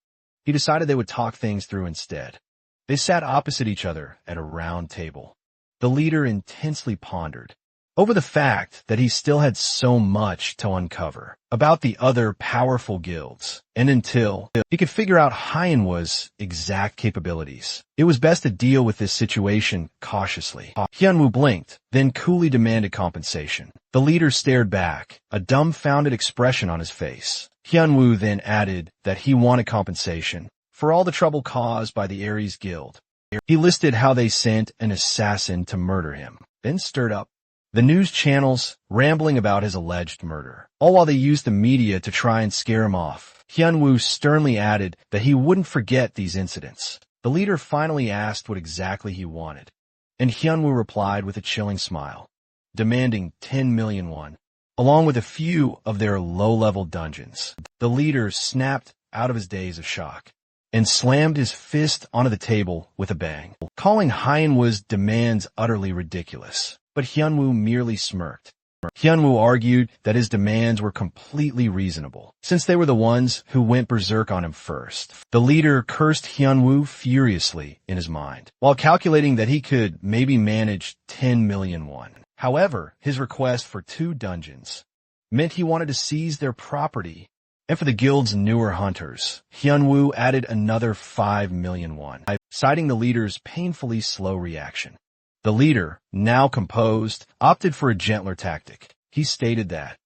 he decided they would talk things through instead. They sat opposite each other at a round table. The leader intensely pondered over the fact that he still had so much to uncover about the other powerful guilds, and until he could figure out Hyunwoo's exact capabilities, it was best to deal with this situation cautiously. Hyunwoo blinked, then coolly demanded compensation. The leader stared back, a dumbfounded expression on his face. Hyunwoo then added that he wanted compensation for all the trouble caused by the Ares Guild. He listed how they sent an assassin to murder him, then stirred up the news channels, rambling about his alleged murder, all while they used the media to try and scare him off. Hyunwoo sternly added that he wouldn't forget these incidents. The leader finally asked what exactly he wanted, and Hyunwoo replied with a chilling smile, demanding 10 million won. along with a few of their low-level dungeons. The leader snapped out of his daze of shock and slammed his fist onto the table with a bang, calling Hyunwoo's demands utterly ridiculous. But Hyunwoo merely smirked. Hyunwoo argued that his demands were completely reasonable, since they were the ones who went berserk on him first. The leader cursed Hyunwoo furiously in his mind, while calculating that he could maybe manage 10 million won. However, his request for 2 dungeons meant he wanted to seize their property, and for the guild's newer hunters, Hyunwoo added another 5 million won, citing the leader's painfully slow reaction. The leader, now composed, opted for a gentler tactic. He stated that,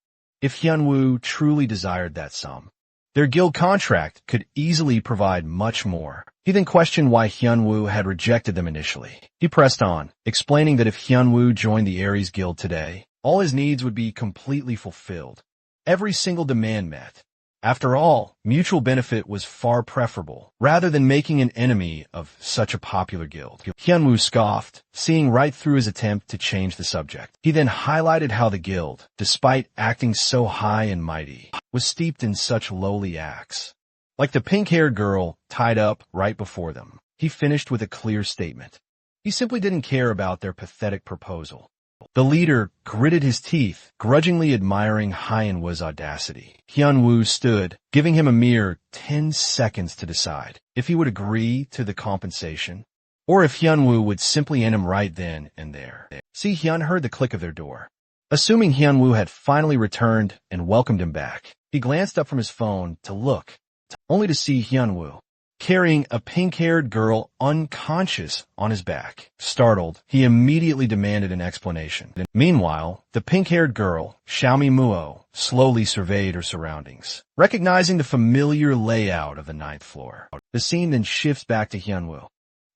if Hyunwoo truly desired that sum, their guild contract could easily provide much more. He then questioned why Hyunwoo had rejected them initially. He pressed on, explaining that if Hyunwoo joined the Ares Guild today, all his needs would be completely fulfilled, every single demand met. After all, mutual benefit was far preferable, rather than making an enemy of such a popular guild. Hyunwoo scoffed, seeing right through his attempt to change the subject. He then highlighted how the guild, despite acting so high and mighty, was steeped in such lowly acts. Like the pink-haired girl tied up right before them, he finished with a clear statement. He simply didn't care about their pathetic proposal. The leader gritted his teeth, grudgingly admiring Hyunwoo's audacity. Hyunwoo stood, giving him a mere 10 seconds to decide if he would agree to the compensation, or if Hyunwoo would simply end him right then and there. Si-hyun heard the click of their door. Assuming Hyunwoo had finally returned and welcomed him back, he glanced up from his phone to look, only to see Hyunwoo carrying a pink-haired girl unconscious on his back. Startled, he immediately demanded an explanation. Meanwhile, the pink-haired girl, Xiaomi Muo, slowly surveyed her surroundings, recognizing the familiar layout of the 9th floor. The scene then shifts back to Hyunwoo.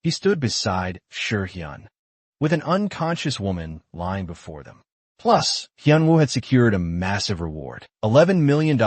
He stood beside Shur-hyun, with an unconscious woman lying before them. Plus, Hyunwoo had secured a massive reward, $11 million,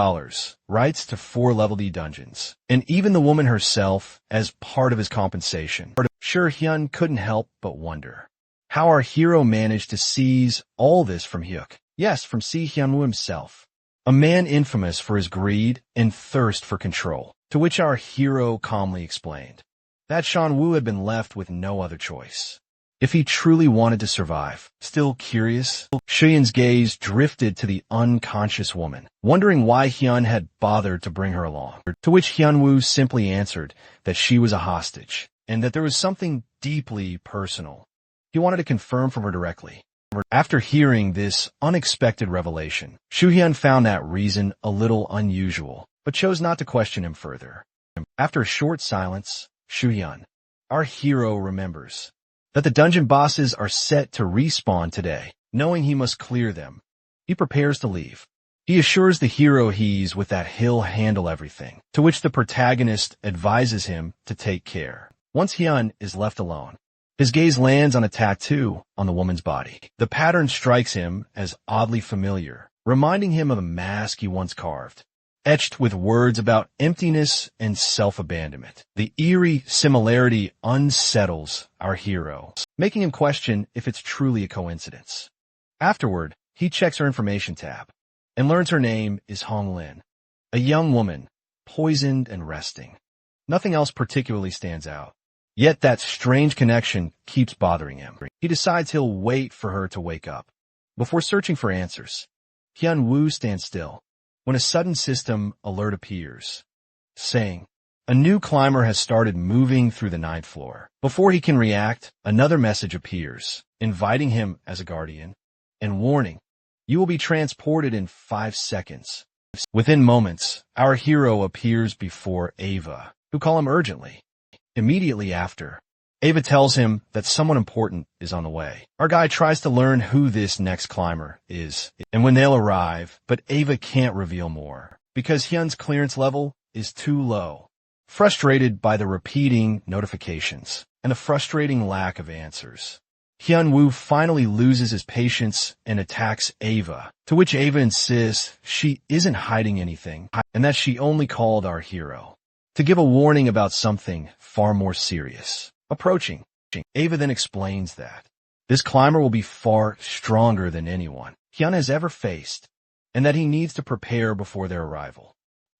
rights to 4 level D dungeons, and even the woman herself as part of his compensation. Shur-hyun couldn't help but wonder how our hero managed to seize all this from Hyuk. Yes, from Si-hyunwoo himself, a man infamous for his greed and thirst for control, to which our hero calmly explained that Shan-woo had been left with no other choice if he truly wanted to survive. Still curious, Shuyun's gaze drifted to the unconscious woman, wondering why Hyun had bothered to bring her along, to which Hyunwoo simply answered that she was a hostage, and that there was something deeply personal he wanted to confirm from her directly. After hearing this unexpected revelation, Shu-hyun found that reason a little unusual, but chose not to question him further. After a short silence, Shu-hyun, our hero, remembers that the dungeon bosses are set to respawn today. Knowing he must clear them, he prepares to leave. He assures the hero with that he'll handle everything, to which the protagonist advises him to take care. Once Hyun is left alone, his gaze lands on a tattoo on the woman's body. The pattern strikes him as oddly familiar, reminding him of a mask he once carved, etched with words about emptiness and self-abandonment. The eerie similarity unsettles our hero, making him question if it's truly a coincidence. Afterward, he checks her information tab and learns her name is Hong Lin, a young woman, poisoned and resting. Nothing else particularly stands out. Yet that strange connection keeps bothering him. He decides he'll wait for her to wake up. Before searching for answers, Hyunwoo stands still when a sudden system alert appears, saying, a new climber has started moving through the 9th floor. Before he can react, another message appears, inviting him as a guardian, and warning, you will be transported in 5 seconds. Within moments, our hero appears before Ava, who call him urgently. Immediately after, Ava tells him that someone important is on the way. Our guy tries to learn who this next climber is, and when they'll arrive, but Ava can't reveal more, because Hyun's clearance level is too low. Frustrated by the repeating notifications and the frustrating lack of answers, Hyunwoo finally loses his patience and attacks Ava, to which Ava insists she isn't hiding anything, and that she only called our hero to give a warning about something far more serious approaching. Ava then explains that this climber will be far stronger than anyone Hyun has ever faced, and that he needs to prepare before their arrival.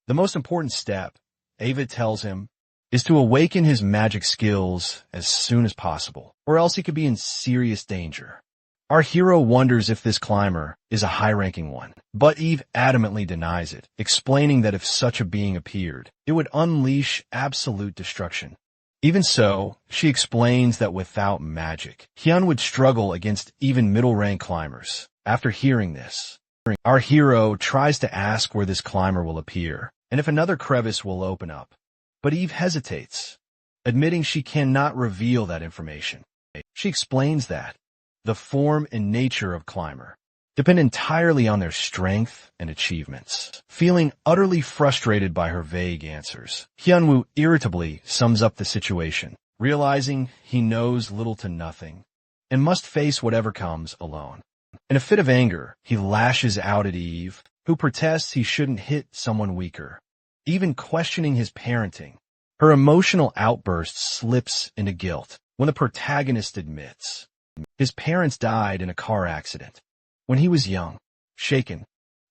The most important step, Ava tells him, is to awaken his magic skills as soon as possible, or else he could be in serious danger. Our hero wonders if this climber is a high-ranking one, but Eve adamantly denies it, explaining that if such a being appeared, it would unleash absolute destruction. Even so, she explains that without magic, Hyun would struggle against even middle-rank climbers. After hearing this, our hero tries to ask where this climber will appear, and if another crevice will open up. But Eve hesitates, admitting she cannot reveal that information. She explains that the form and nature of climber depend entirely on their strength and achievements. Feeling utterly frustrated by her vague answers, Hyunwoo irritably sums up the situation, realizing he knows little to nothing and must face whatever comes alone. In a fit of anger, he lashes out at Eve, who protests he shouldn't hit someone weaker, even questioning his parenting. Her emotional outburst slips into guilt when the protagonist admits his parents died in a car accident when he was young. Shaken,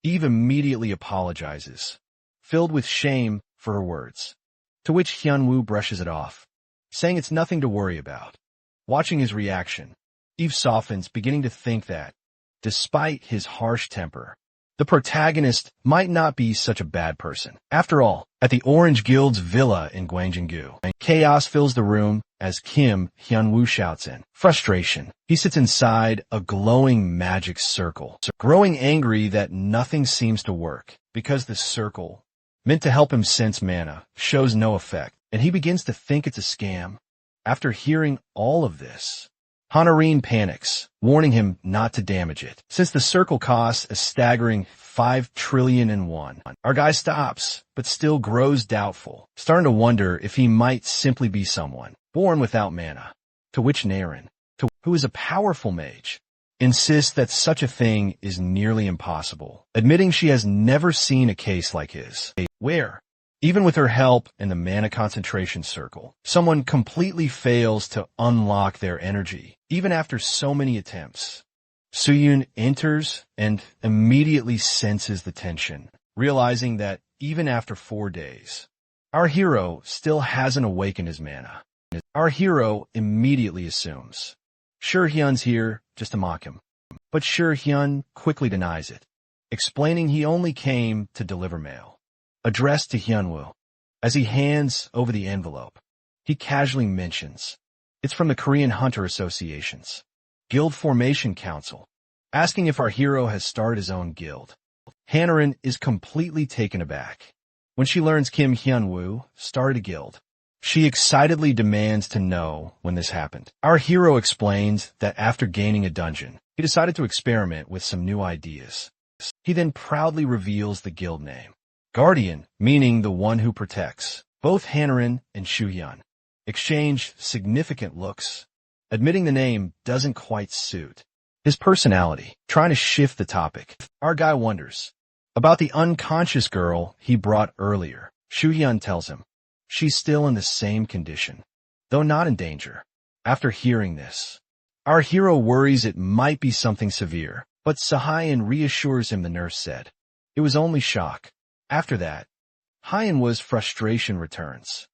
Eve immediately apologizes, filled with shame for her words, to which Hyunwoo brushes it off, saying it's nothing to worry about. Watching his reaction, Eve softens, beginning to think that, despite his harsh temper, the protagonist might not be such a bad person. After all, at the Orange Guild's villa in Gwangjin-gu, chaos fills the room as Kim Hyunwoo shouts in frustration. He sits inside a glowing magic circle, growing angry that nothing seems to work because the circle, meant to help him sense mana, shows no effect, and he begins to think it's a scam. After hearing all of this, Honorine panics, warning him not to damage it, since the circle costs a staggering 5 trillion and won. Our guy stops, but still grows doubtful, starting to wonder if he might simply be someone born without mana. To which Naren, who is a powerful mage, insists that such a thing is nearly impossible, admitting she has never seen a case like his, where, even with her help in the mana concentration circle, someone completely fails to unlock their energy, even after so many attempts. Suyun enters and immediately senses the tension, realizing that even after 4 days, our hero still hasn't awakened his mana. Our hero immediately assumes, sure, Hyun's here just to mock him. But sure, Hyun quickly denies it, explaining he only came to deliver mail. Addressed to Hyunwoo, as he hands over the envelope, he casually mentions, it's from the Korean Hunter Association's Guild Formation Council, asking if our hero has started his own guild. Hanarin is completely taken aback when she learns Kim Hyunwoo started a guild. She excitedly demands to know when this happened. Our hero explains that after gaining a dungeon, he decided to experiment with some new ideas. He then proudly reveals the guild name, Guardian, meaning the one who protects. Both Hanarin and Shuhyun exchange significant looks, admitting the name doesn't quite suit his personality, trying to shift the topic. Our guy wonders about the unconscious girl he brought earlier. Shuhyun tells him she's still in the same condition, though not in danger. After hearing this, our hero worries it might be something severe, but Sahayan reassures him the nurse said it was only shock. After that, Hyunwoo's frustration returns,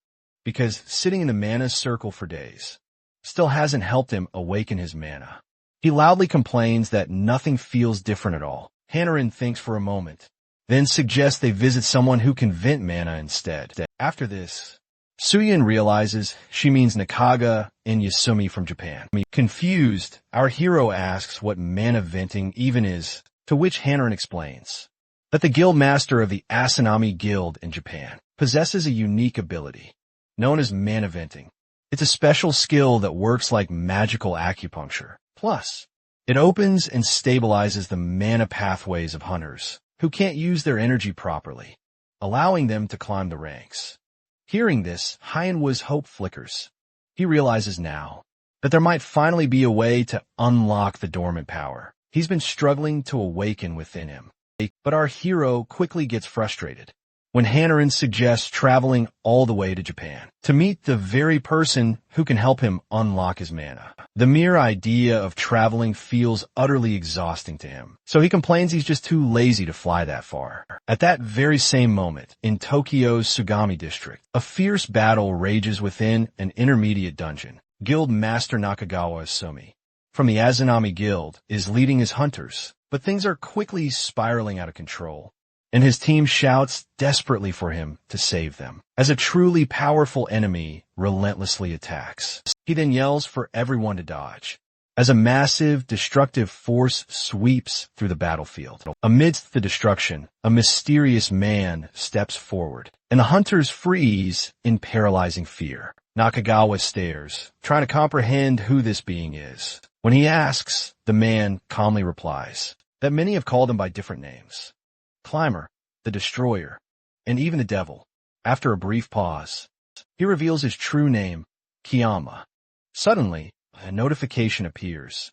because sitting in the mana circle for days still hasn't helped him awaken his mana. He loudly complains that nothing feels different at all. Hanarin thinks for a moment, then suggests they visit someone who can vent mana instead. After this, Suyun realizes she means Nakaga and Yasumi from Japan. Confused, our hero asks what mana venting even is, to which Hanarin explains that the guild master of the Asanami Guild in Japan possesses a unique ability known as mana venting. It's a special skill that works like magical acupuncture. Plus, it opens and stabilizes the mana pathways of hunters who can't use their energy properly, allowing them to climb the ranks. Hearing this, Hyunwoo's hope flickers. He realizes now that there might finally be a way to unlock the dormant power he's been struggling to awaken within him. But our hero quickly gets frustrated, when Hannerin suggests traveling all the way to Japan to meet the very person who can help him unlock his mana. The mere idea of traveling feels utterly exhausting to him, so he complains he's just too lazy to fly that far. At that very same moment, in Tokyo's Sugami district, a fierce battle rages within an intermediate dungeon. Guild Master Nakagawa Asumi from the Azanami Guild is leading his hunters, but things are quickly spiraling out of control, and his team shouts desperately for him to save them, as a truly powerful enemy relentlessly attacks. He then yells for everyone to dodge, as a massive, destructive force sweeps through the battlefield. Amidst the destruction, a mysterious man steps forward, and the hunters freeze in paralyzing fear. Nakagawa stares, trying to comprehend who this being is. When he asks, the man calmly replies that many have called him by different names: Climber, the Destroyer, and even the Devil. After a brief pause, he reveals his true name, Kiyama. Suddenly, a notification appears,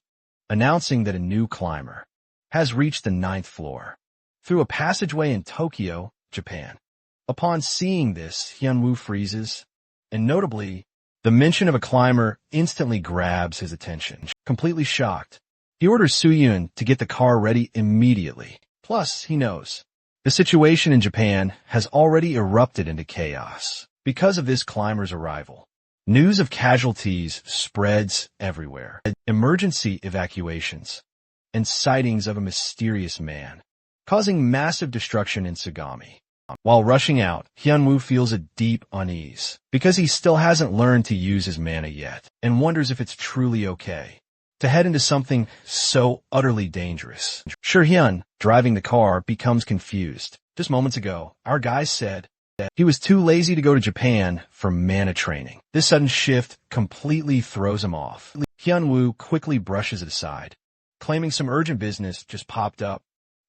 announcing that a new climber has reached the 9th floor through a passageway in Tokyo, Japan. Upon seeing this, Hyunwoo freezes, and notably, the mention of a climber instantly grabs his attention. Completely shocked, he orders Suyun to get the car ready immediately. Plus, he knows the situation in Japan has already erupted into chaos because of this climber's arrival. News of casualties spreads everywhere. Emergency evacuations and sightings of a mysterious man, causing massive destruction in Sugami. While rushing out, Hyunwoo feels a deep unease because he still hasn't learned to use his mana yet and wonders if it's truly okay to head into something so utterly dangerous. Hyun, driving the car, becomes confused. Just moments ago, our guy said that he was too lazy to go to Japan for mana training. This sudden shift completely throws him off. Hyunwoo quickly brushes it aside, claiming some urgent business just popped up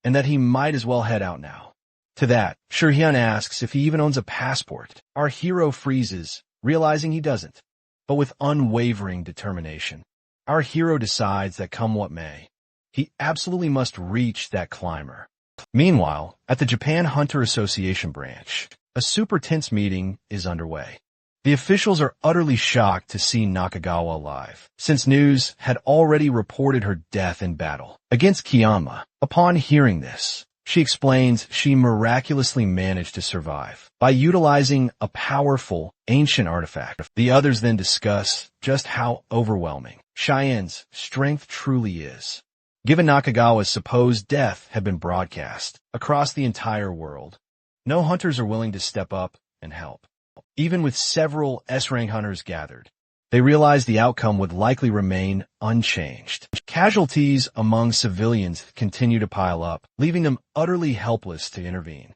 and that he might as well head out now. To that, Hyun asks if he even owns a passport. Our hero freezes, realizing he doesn't. But with unwavering determination, our hero decides that come what may, he absolutely must reach that climber. Meanwhile, at the Japan Hunter Association branch, a super tense meeting is underway. The officials are utterly shocked to see Nakagawa alive, since news had already reported her death in battle against Kiyama. Upon hearing this, she explains she miraculously managed to survive by utilizing a powerful, ancient artifact. The others then discuss just how overwhelming Cheyenne's strength truly is. Given Nakagawa's supposed death had been broadcast across the entire world, no hunters are willing to step up and help. Even with several S-rank hunters gathered, they realized the outcome would likely remain unchanged. Casualties among civilians continue to pile up, leaving them utterly helpless to intervene.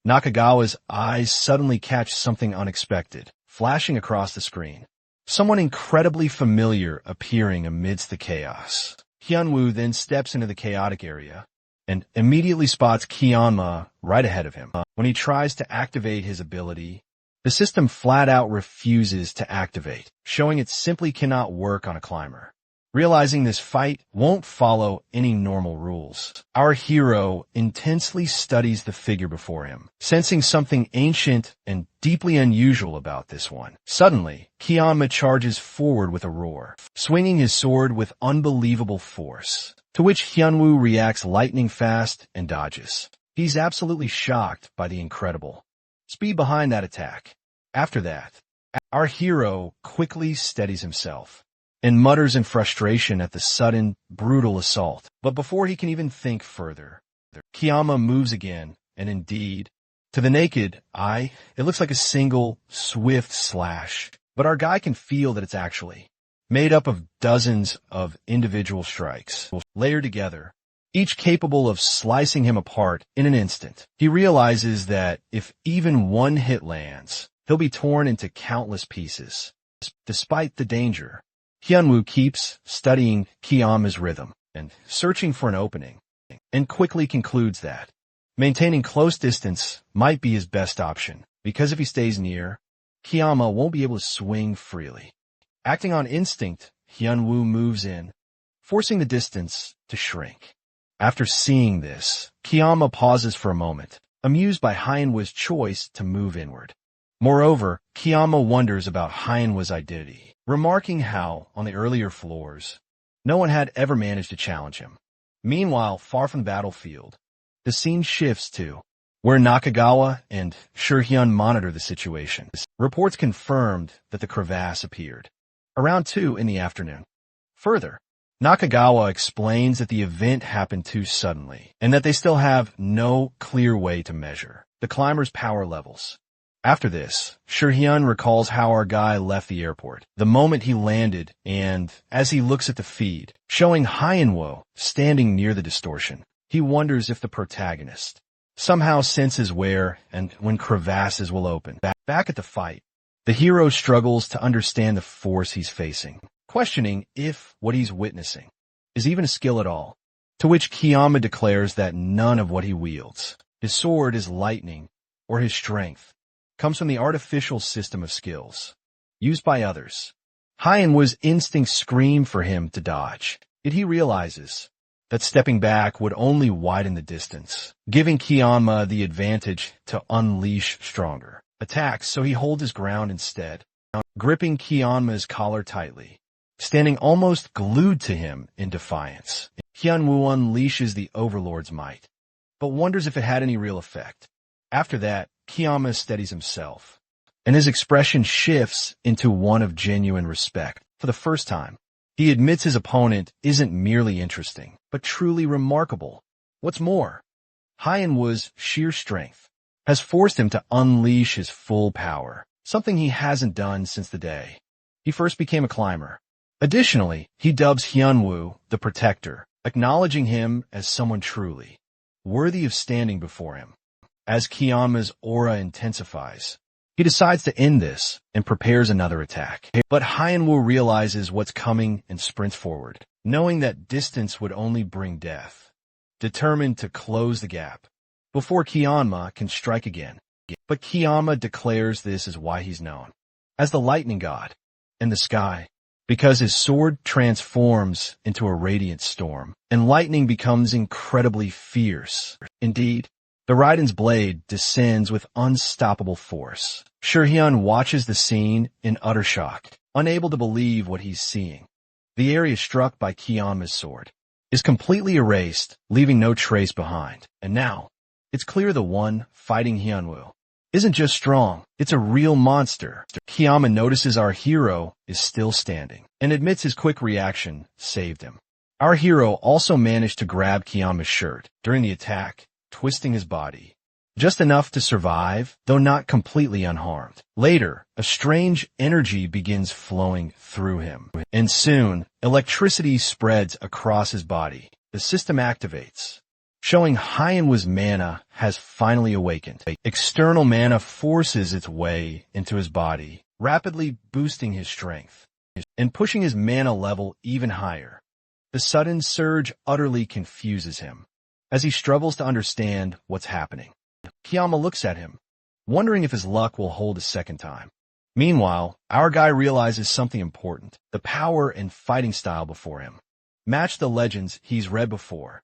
Nakagawa's eyes suddenly catch something unexpected, flashing across the screen. Someone incredibly familiar appearing amidst the chaos. Hyunwoo then steps into the chaotic area and immediately spots Kiyama right ahead of him. When he tries to activate his ability, the system flat out refuses to activate, showing it simply cannot work on a climber. Realizing this fight won't follow any normal rules, our hero intensely studies the figure before him, sensing something ancient and deeply unusual about this one. Suddenly, Kiyama charges forward with a roar, swinging his sword with unbelievable force, to which Hyunwoo reacts lightning fast and dodges. He's absolutely shocked by the incredible speed behind that attack. After that, our hero quickly steadies himself and mutters in frustration at the sudden, brutal assault. But before he can even think further, Kiyama moves again, and indeed, to the naked eye, it looks like a single, swift slash. But our guy can feel that it's actually made up of dozens of individual strikes, layered together, each capable of slicing him apart in an instant. He realizes that if even one hit lands, he'll be torn into countless pieces. Despite the danger, Hyunwoo keeps studying Kiyama's rhythm and searching for an opening, and quickly concludes that maintaining close distance might be his best option, because if he stays near, Kiyama won't be able to swing freely. Acting on instinct, Hyunwoo moves in, forcing the distance to shrink. After seeing this, Kiyama pauses for a moment, amused by Hyenwa's choice to move inward. Moreover, Kiyama wonders about Hyenwa's identity, remarking how, on the earlier floors, no one had ever managed to challenge him. Meanwhile, far from the battlefield, the scene shifts to where Nakagawa and Shirhyun monitor the situation. Reports confirmed that the crevasse appeared around 2 in the afternoon. Further, Nakagawa explains that the event happened too suddenly and that they still have no clear way to measure the climber's power levels. After this, Shirhyun recalls how our guy left the airport, the moment he landed, and as he looks at the feed, showing Hyenwo standing near the distortion, he wonders if the protagonist somehow senses where and when crevasses will open. Back at the fight, the hero struggles to understand the force he's facing, questioning if what he's witnessing is even a skill at all, to which Kiyama declares that none of what he wields, his sword, his lightning, or his strength, comes from the artificial system of skills used by others. Hyenwa's instincts scream for him to dodge, yet he realizes that stepping back would only widen the distance, giving Kiyama the advantage to unleash stronger attacks, so he holds his ground instead, gripping Kiyama's collar tightly, standing almost glued to him in defiance. Hyenwu unleashes the Overlord's might, but wonders if it had any real effect. After that, Kiyama steadies himself, and his expression shifts into one of genuine respect. For the first time, he admits his opponent isn't merely interesting, but truly remarkable. What's more, Hyenwa's sheer strength has forced him to unleash his full power, something he hasn't done since the day he first became a climber. Additionally, he dubs Hyenwu the Protector, acknowledging him as someone truly worthy of standing before him. As Kiyama's aura intensifies, he decides to end this and prepares another attack. But Hyenwu realizes what's coming and sprints forward, knowing that distance would only bring death, determined to close the gap before Kiyama can strike again. But Kiyama declares this is why he's known as the lightning god in the sky, because his sword transforms into a radiant storm, and lightning becomes incredibly fierce. Indeed, the Raiden's blade descends with unstoppable force. Shirhyun watches the scene in utter shock, unable to believe what he's seeing. The area struck by Kiyama's sword is completely erased, leaving no trace behind. And now, it's clear the one fighting Hyenwu isn't just strong, it's a real monster. Kiyama notices our hero is still standing, and admits his quick reaction saved him. Our hero also managed to grab Kiyama's shirt during the attack, twisting his body just enough to survive, though not completely unharmed. Later, a strange energy begins flowing through him, and soon, electricity spreads across his body. The system activates, showing Hyenwa's mana has finally awakened. External mana forces its way into his body, rapidly boosting his strength and pushing his mana level even higher. The sudden surge utterly confuses him as he struggles to understand what's happening. Kiyama looks at him, wondering if his luck will hold a second time. Meanwhile, our guy realizes something important. The power and fighting style before him match the legends he's read before.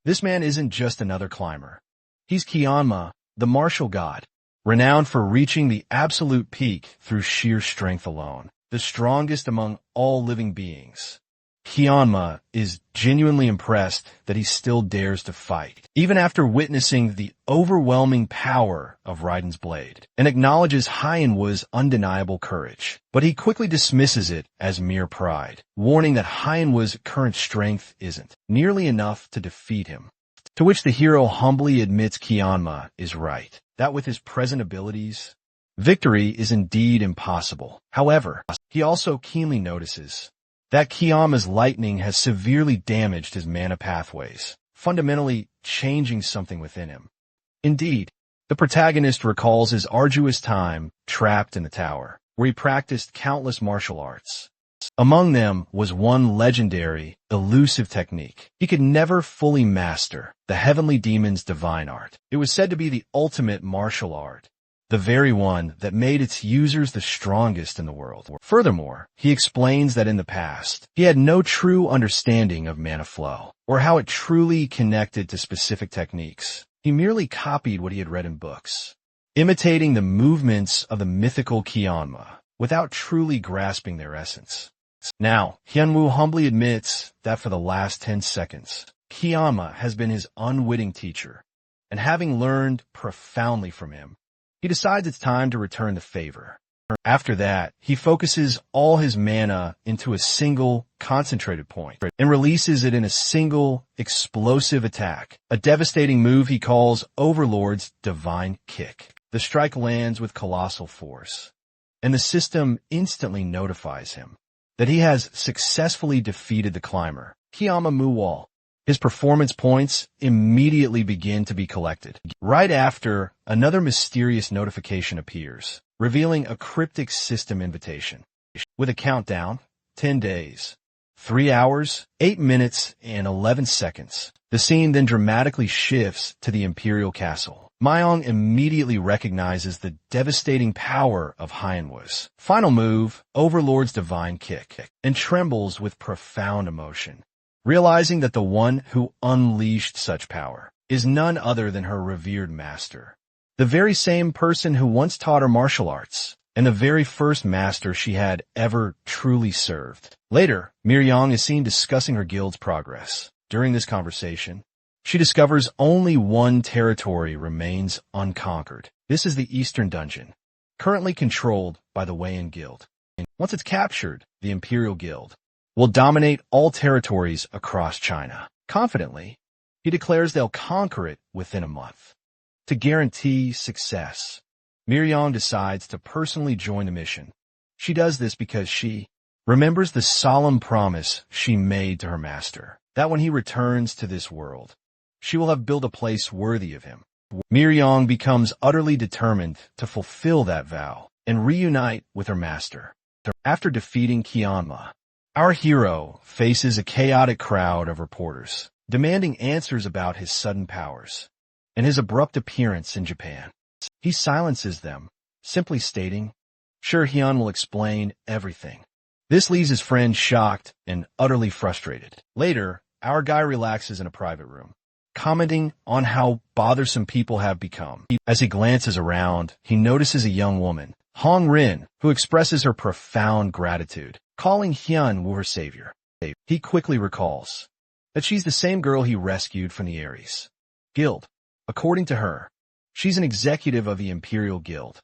This man isn't just another climber. He's Kiyama, the martial god, renowned for reaching the absolute peak through sheer strength alone, the strongest among all living beings. Kiyama is genuinely impressed that he still dares to fight, even after witnessing the overwhelming power of Raiden's blade, and acknowledges Hyenwa's undeniable courage. But he quickly dismisses it as mere pride, warning that Hyenwa's current strength isn't nearly enough to defeat him. To which the hero humbly admits Kiyama is right, that with his present abilities, victory is indeed impossible. However, he also keenly notices that Kiyama's lightning has severely damaged his mana pathways, fundamentally changing something within him. Indeed, the protagonist recalls his arduous time trapped in the tower, where he practiced countless martial arts. Among them was one legendary, elusive technique he could never fully master, the Heavenly Demon's divine art. It was said to be the ultimate martial art, the very one that made its users the strongest in the world. Furthermore, he explains that in the past, he had no true understanding of mana flow, or how it truly connected to specific techniques. He merely copied what he had read in books, imitating the movements of the mythical Kianma without truly grasping their essence. Now, Hyunwoo humbly admits that for the last 10 seconds, Kianma has been his unwitting teacher, and having learned profoundly from him, he decides it's time to return the favor. After that, he focuses all his mana into a single, concentrated point and releases it in a single, explosive attack, a devastating move he calls Overlord's Divine Kick. The strike lands with colossal force, and the system instantly notifies him that he has successfully defeated the climber, Kianma Muwal. His performance points immediately begin to be collected. Right after, another mysterious notification appears, revealing a cryptic system invitation. With a countdown, 10 days, 3 hours, 8 minutes, and 11 seconds. The scene then dramatically shifts to the Imperial Castle. Myong immediately recognizes the devastating power of Hyunwoo's final move, Overlord's Divine Kick, and trembles with profound emotion, realizing that the one who unleashed such power is none other than her revered master, the very same person who once taught her martial arts, and the very first master she had ever truly served. Later, Miryong is seen discussing her guild's progress. During this conversation, she discovers only one territory remains unconquered. This is the Eastern Dungeon, currently controlled by the Weian Guild. Once it's captured, the Imperial Guild will dominate all territories across China. Confidently, he declares they'll conquer it within a month. To guarantee success, Miryong decides to personally join the mission. She does this because she remembers the solemn promise she made to her master, that when he returns to this world, she will have built a place worthy of him. Miryong becomes utterly determined to fulfill that vow and reunite with her master. After defeating Kianma, our hero faces a chaotic crowd of reporters, demanding answers about his sudden powers and his abrupt appearance in Japan. He silences them, simply stating, "Sure, Hyun will explain everything." This leaves his friend shocked and utterly frustrated. Later, our guy relaxes in a private room, commenting on how bothersome people have become. As he glances around, he notices a young woman, Hong Rin, who expresses her profound gratitude, calling Hyun her savior. He quickly recalls that she's the same girl he rescued from the Ares Guild. According to her, she's an executive of the Imperial Guild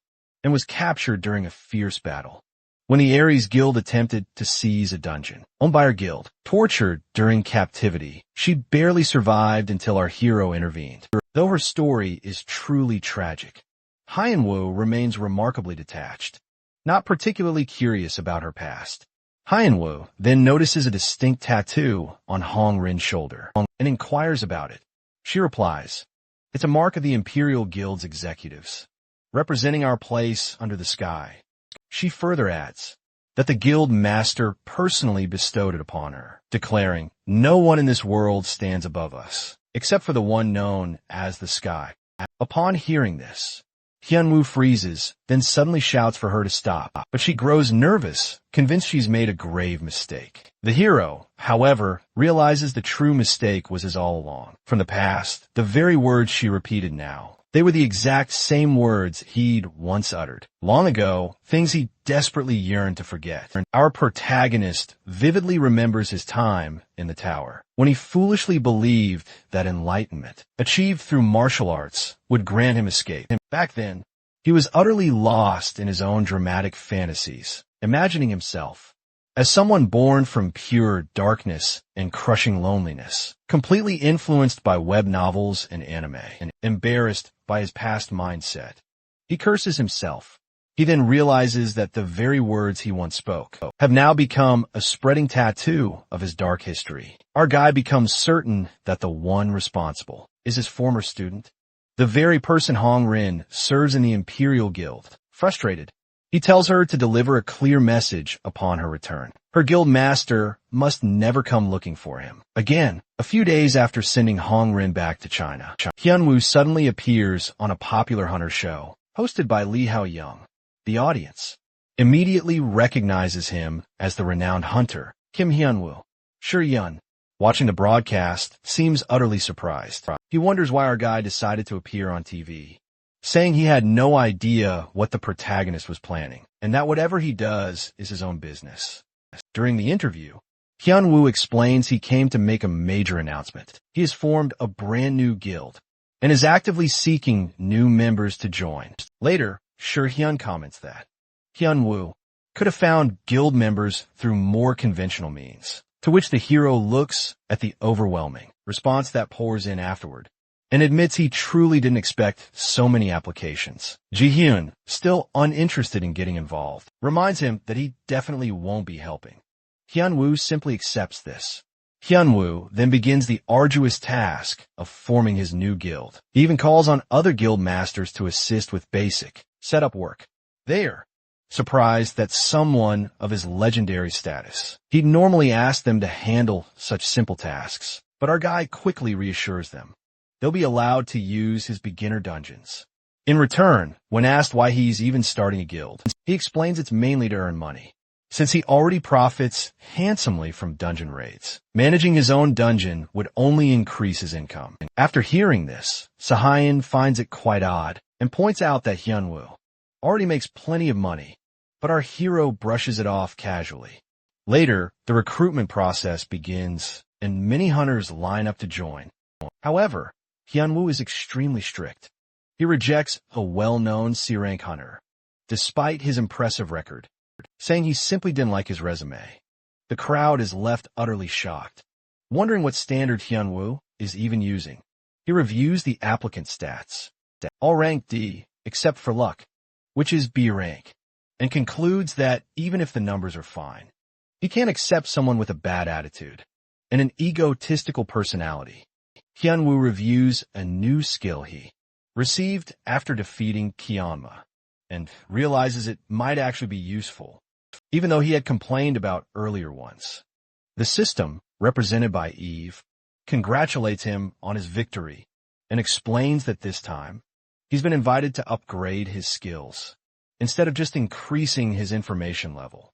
and was captured during a fierce battle when the Ares Guild attempted to seize a dungeon owned by our guild. Tortured during captivity, she barely survived until our hero intervened. Though her story is truly tragic, Hyunwoo remains remarkably detached, not particularly curious about her past. Hyunwoo then notices a distinct tattoo on Hong Rin's shoulder and inquires about it. She replies, "It's a mark of the Imperial Guild's executives, representing our place under the sky." She further adds that the guild master personally bestowed it upon her, declaring, "No one in this world stands above us, except for the one known as the sky." Upon hearing this, Hyunwoo freezes, then suddenly shouts for her to stop, but she grows nervous, convinced she's made a grave mistake. The hero, however, realizes the true mistake was his all along. From the past, the very words she repeated now, they were the exact same words he'd once uttered. Long ago, things he desperately yearned to forget. Our protagonist vividly remembers his time in the tower, when he foolishly believed that enlightenment, achieved through martial arts, would grant him escape. Back then, he was utterly lost in his own dramatic fantasies, imagining himself as someone born from pure darkness and crushing loneliness, completely influenced by web novels and anime, and embarrassed by his past mindset. He curses himself. He then realizes that the very words he once spoke have now become a spreading tattoo of his dark history. Our guy becomes certain that the one responsible is his former student, the very person Hong Rin serves in the Imperial Guild. Frustrated, he tells her to deliver a clear message upon her return. Her guild master must never come looking for him again. A few days after sending Hong Rin back to China, Hyunwoo suddenly appears on a popular hunter show hosted by Lee Hao-young. The audience immediately recognizes him as the renowned hunter, Kim Hyunwoo. Sure Yun, watching the broadcast, seems utterly surprised. He wonders why our guy decided to appear on TV, saying he had no idea what the protagonist was planning, and that whatever he does is his own business. During the interview, Hyun-woo explains he came to make a major announcement. He has formed a brand new guild and is actively seeking new members to join. Later, Hyun comments that Hyun-woo could have found guild members through more conventional means, to which the hero looks at the overwhelming response that pours in afterward and admits he truly didn't expect so many applications. Ji-hyun, still uninterested in getting involved, reminds him that he definitely won't be helping. Hyun-woo simply accepts this. Hyun-woo then begins the arduous task of forming his new guild. He even calls on other guild masters to assist with basic setup work. They are surprised that someone of his legendary status. He'd normally ask them to handle such simple tasks, but our guy quickly reassures them they'll be allowed to use his beginner dungeons. In return, when asked why he's even starting a guild, he explains it's mainly to earn money, since he already profits handsomely from dungeon raids. Managing his own dungeon would only increase his income. After hearing this, Soo-hyun finds it quite odd and points out that Hyun-woo already makes plenty of money, but our hero brushes it off casually. Later, the recruitment process begins, and many hunters line up to join. However, Hyun-woo is extremely strict. He rejects a well-known C-rank hunter, despite his impressive record, saying he simply didn't like his resume. The crowd is left utterly shocked, wondering what standard Hyun-woo is even using. He reviews the applicant stats, all ranked D, except for luck, which is B rank, and concludes that even if the numbers are fine, he can't accept someone with a bad attitude and an egotistical personality. Hyun-woo reviews a new skill he received after defeating Kyeonma and realizes it might actually be useful, even though he had complained about earlier ones. The system, represented by Eve, congratulates him on his victory and explains that this time he's been invited to upgrade his skills instead of just increasing his information level.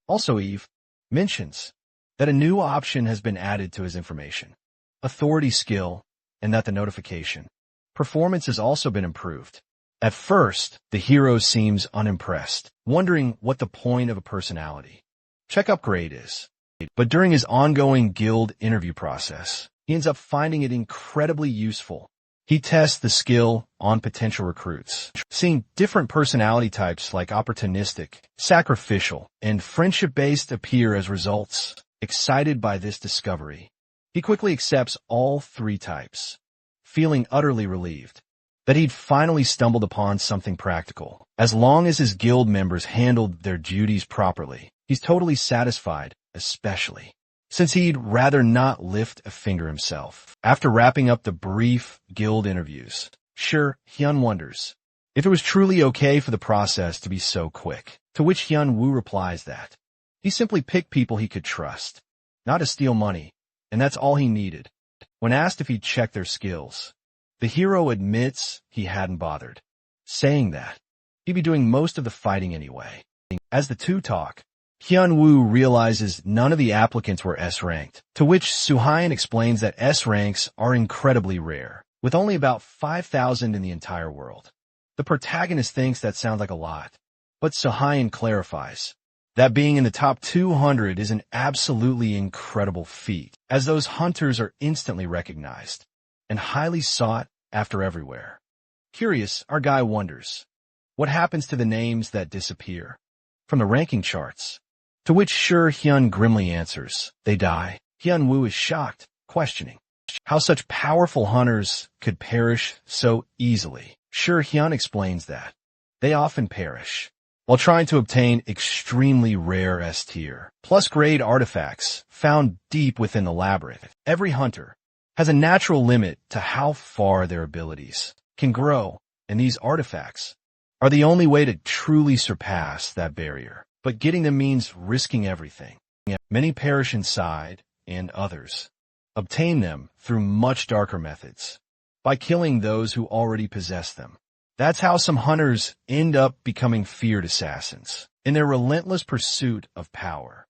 Also, Eve mentions that a new option has been added to his information, authority skill, and that the notification performance has also been improved. At first, the hero seems unimpressed, wondering what the point of a personality check upgrade is. But during his ongoing guild interview process, he ends up finding it incredibly useful. He tests the skill on potential recruits, seeing different personality types like opportunistic, sacrificial, and friendship-based appear as results. Excited by this discovery, he quickly accepts all three types, feeling utterly relieved that he'd finally stumbled upon something practical. As long as his guild members handled their duties properly, he's totally satisfied, especially since he'd rather not lift a finger himself. After wrapping up the brief guild interviews, Hyun wonders if it was truly okay for the process to be so quick, to which Hyun-woo replies that he simply picked people he could trust, not to steal money, and that's all he needed. When asked if he'd checked their skills, the hero admits he hadn't bothered, saying that he'd be doing most of the fighting anyway. As the two talk, Hyun-woo realizes none of the applicants were S-ranked, to which Soo-hyun explains that S ranks are incredibly rare, with only about 5,000 in the entire world. The protagonist thinks that sounds like a lot, but Soo-hyun clarifies that being in the top 200 is an absolutely incredible feat, as those hunters are instantly recognized and highly sought after everywhere. Curious, our guy wonders what happens to the names that disappear from the ranking charts, to which Hyun grimly answers, they die. Hyun-woo is shocked, questioning how such powerful hunters could perish so easily. Hyun explains that they often perish while trying to obtain extremely rare S-tier, plus grade artifacts found deep within the labyrinth. Every hunter has a natural limit to how far their abilities can grow, and these artifacts are the only way to truly surpass that barrier. But getting them means risking everything. Many perish inside, and others obtain them through much darker methods, by killing those who already possess them. That's how some hunters end up becoming feared assassins in their relentless pursuit of power.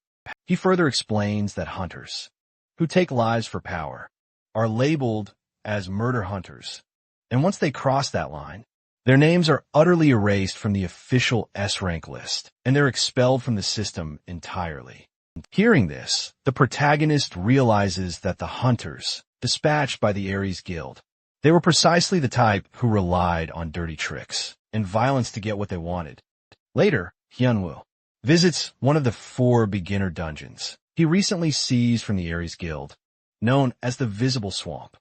He further explains that hunters who take lives for power are labeled as murder hunters. And once they cross that line, their names are utterly erased from the official S-rank list, and they're expelled from the system entirely. Hearing this, the protagonist realizes that the hunters, dispatched by the Ares Guild, they were precisely the type who relied on dirty tricks and violence to get what they wanted. Later, Hyunwoo visits one of the 4 beginner dungeons he recently seized from the Ares Guild, known as the Visible Swamp.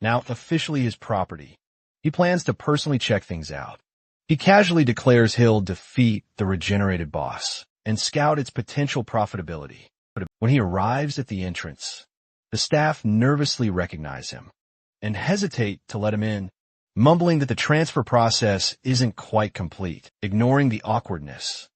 Now officially his property, he plans to personally check things out. He casually declares he'll defeat the regenerated boss and scout its potential profitability. But when he arrives at the entrance, the staff nervously recognize him and hesitate to let him in, mumbling that the transfer process isn't quite complete, ignoring the awkwardness.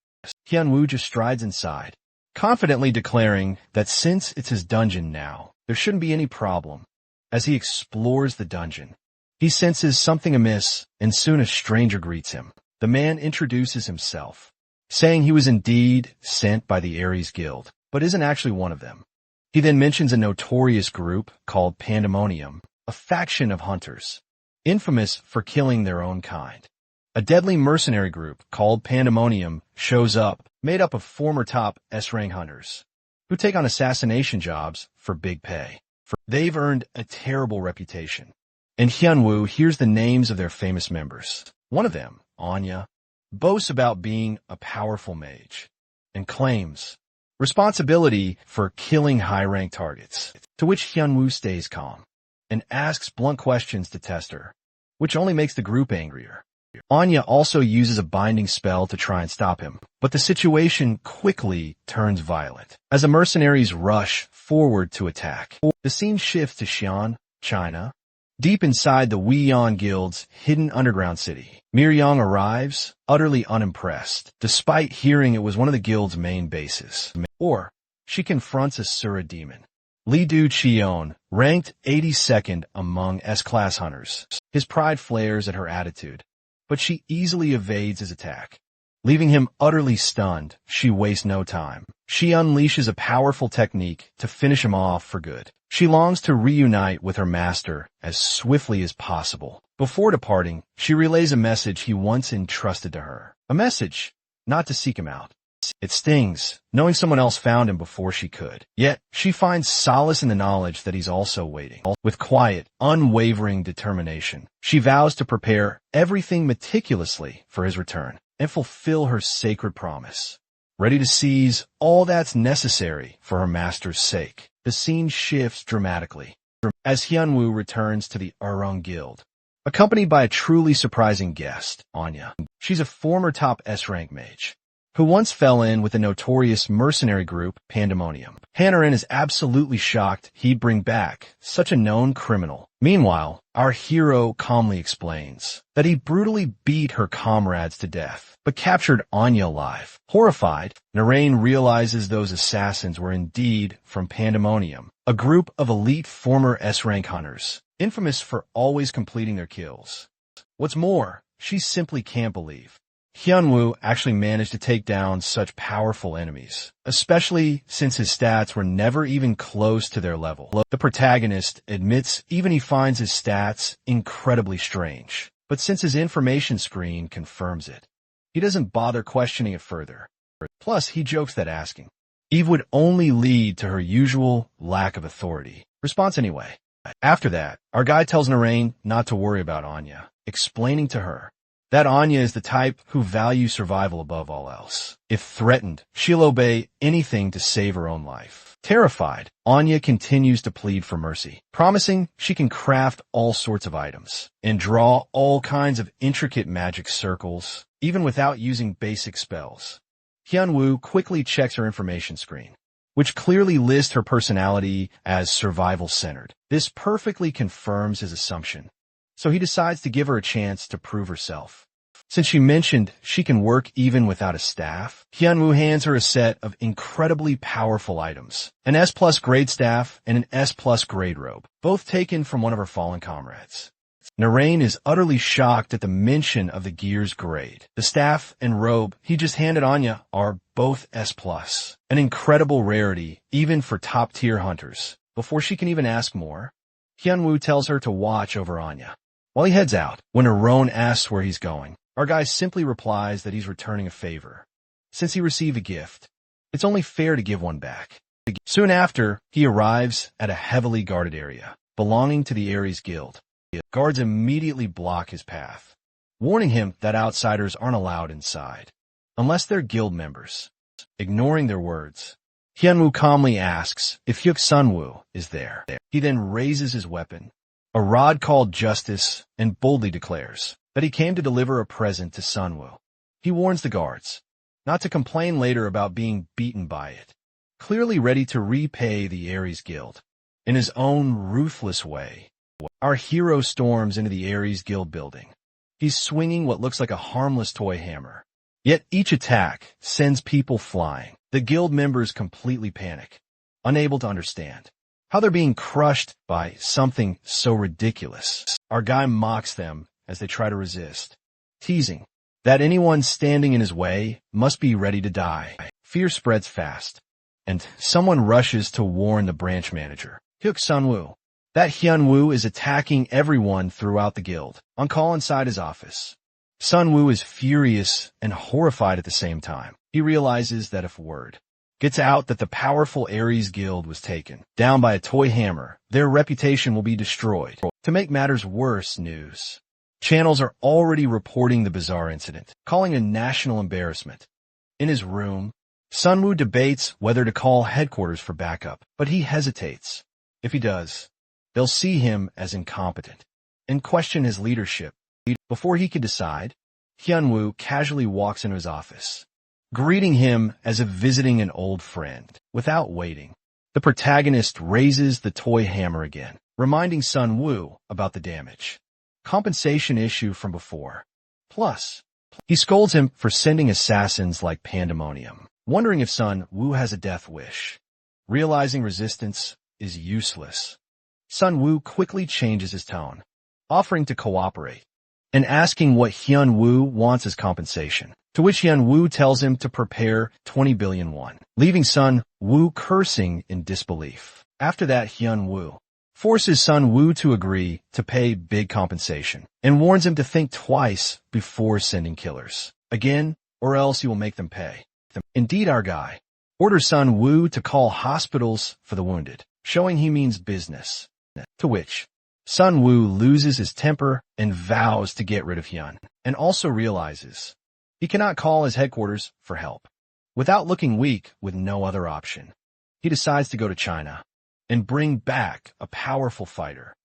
Hyunwoo just strides inside, confidently declaring that since it's his dungeon now, there shouldn't be any problem. As he explores the dungeon, he senses something amiss, and soon a stranger greets him. The man introduces himself, saying he was indeed sent by the Ares Guild, but isn't actually one of them. He then mentions a notorious group called Pandemonium, a faction of hunters, infamous for killing their own kind. A deadly mercenary group called Pandemonium shows up, made up of former top S-rank hunters, who take on assassination jobs for big pay. They've earned a terrible reputation, and Hyunwoo hears the names of their famous members. One of them, Anya, boasts about being a powerful mage and claims responsibility for killing high-rank targets, to which Hyunwoo stays calm and asks blunt questions to test her, which only makes the group angrier. Anya also uses a binding spell to try and stop him, but the situation quickly turns violent as the mercenaries rush forward to attack. The scene shifts to Xi'an, China, deep inside the Weiyan Guild's hidden underground city. Miryong arrives, utterly unimpressed, despite hearing it was one of the guild's main bases. Or, she confronts Asura demon, Li Du Cheon, ranked 82nd among S-class hunters. His pride flares at her attitude, but she easily evades his attack. Leaving him utterly stunned, she wastes no time. She unleashes a powerful technique to finish him off for good. She longs to reunite with her master as swiftly as possible. Before departing, she relays a message he once entrusted to her. A message not to seek him out. It stings, knowing someone else found him before she could. Yet, she finds solace in the knowledge that he's also waiting. With quiet, unwavering determination, she vows to prepare everything meticulously for his return and fulfill her sacred promise. Ready to seize all that's necessary for her master's sake, the scene shifts dramatically as Hyunwoo returns to the Urong Guild, accompanied by a truly surprising guest, Anya. She's a former top S-rank mage who once fell in with the notorious mercenary group Pandemonium. Hanarin is absolutely shocked he'd bring back such a known criminal. Meanwhile, our hero calmly explains that he brutally beat her comrades to death, but captured Anya alive. Horrified, Narain realizes those assassins were indeed from Pandemonium, a group of elite former S-rank hunters, infamous for always completing their kills. What's more, she simply can't believe Hyunwoo actually managed to take down such powerful enemies, especially since his stats were never even close to their level. The protagonist admits even he finds his stats incredibly strange, but since his information screen confirms it, he doesn't bother questioning it further. Plus, he jokes that asking Eve would only lead to her usual lack of authority. Response anyway. After that, our guy tells Narain not to worry about Anya, explaining to her that Anya is the type who values survival above all else. If threatened, she'll obey anything to save her own life. Terrified, Anya continues to plead for mercy, promising she can craft all sorts of items and draw all kinds of intricate magic circles, even without using basic spells. Hyunwoo quickly checks her information screen, which clearly lists her personality as survival-centered. This perfectly confirms his assumption, so he decides to give her a chance to prove herself. Since she mentioned she can work even without a staff, Hyunwoo hands her a set of incredibly powerful items, an S+ grade staff and an S+ grade robe, both taken from one of her fallen comrades. Narain is utterly shocked at the mention of the gear's grade. The staff and robe he just handed Anya are both S+, an incredible rarity even for top-tier hunters. Before she can even ask more, Hyunwoo tells her to watch over Anya. While he heads out, when Aron asks where he's going, our guy simply replies that he's returning a favor. Since he received a gift, it's only fair to give one back. Soon after, he arrives at a heavily guarded area, belonging to the Ares Guild. Guards immediately block his path, warning him that outsiders aren't allowed inside, unless they're guild members. Ignoring their words, Hyunwoo calmly asks if Hyuk Sunwoo is there. He then raises his weapon, a rod called Justice, and boldly declares that he came to deliver a present to Sunwoo. He warns the guards not to complain later about being beaten by it, clearly ready to repay the Ares Guild. In his own ruthless way, our hero storms into the Ares Guild building. He's swinging what looks like a harmless toy hammer. Yet each attack sends people flying. The guild members completely panic, unable to understand how they're being crushed by something so ridiculous. Our guy mocks them as they try to resist, teasing that anyone standing in his way must be ready to die. Fear spreads fast, and someone rushes to warn the branch manager, Hyuk Sunwoo, that Hyunwoo is attacking everyone throughout the guild. On call inside his office, Sunwoo is furious and horrified at the same time. He realizes that if word gets out that the powerful Ares Guild was taken down by a toy hammer, their reputation will be destroyed. To make matters worse, news channels are already reporting the bizarre incident, calling it a national embarrassment. In his room, Sunwoo debates whether to call headquarters for backup, but he hesitates. If he does, they'll see him as incompetent and question his leadership. Before he can decide, Hyunwoo casually walks into his office, greeting him as if visiting an old friend. Without waiting, the protagonist raises the toy hammer again, reminding Sunwoo about the damage compensation issue from before. Plus, he scolds him for sending assassins like Pandemonium, wondering if Sunwoo has a death wish. Realizing resistance is useless, Sunwoo quickly changes his tone, offering to cooperate and asking what Hyunwoo wants as compensation, to which Hyunwoo tells him to prepare 20 billion won, leaving Sunwoo cursing in disbelief. After that, Hyunwoo forces Sunwoo to agree to pay big compensation and warns him to think twice before sending killers again, or else he will make them pay. Indeed, our guy orders Sunwoo to call hospitals for the wounded, showing he means business, to which Sunwoo loses his temper and vows to get rid of Hyun, and also realizes he cannot call his headquarters for help. Without looking weak with no other option, he decides to go to China and bring back a powerful fighter,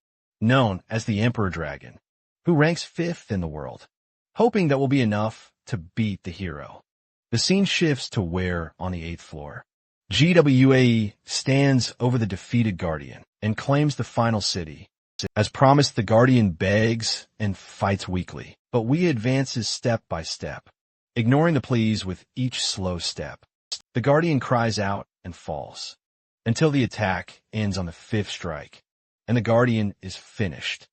known as the Emperor Dragon, who ranks 5th in the world, hoping that will be enough to beat the hero. The scene shifts to where, on the 8th floor, GWAE stands over the defeated Guardian and claims the final city. As promised, the Guardian begs and fights weakly, but we advances step by step, ignoring the pleas with each slow step. The Guardian cries out and falls, until the attack ends on the 5th strike, and the Guardian is finished.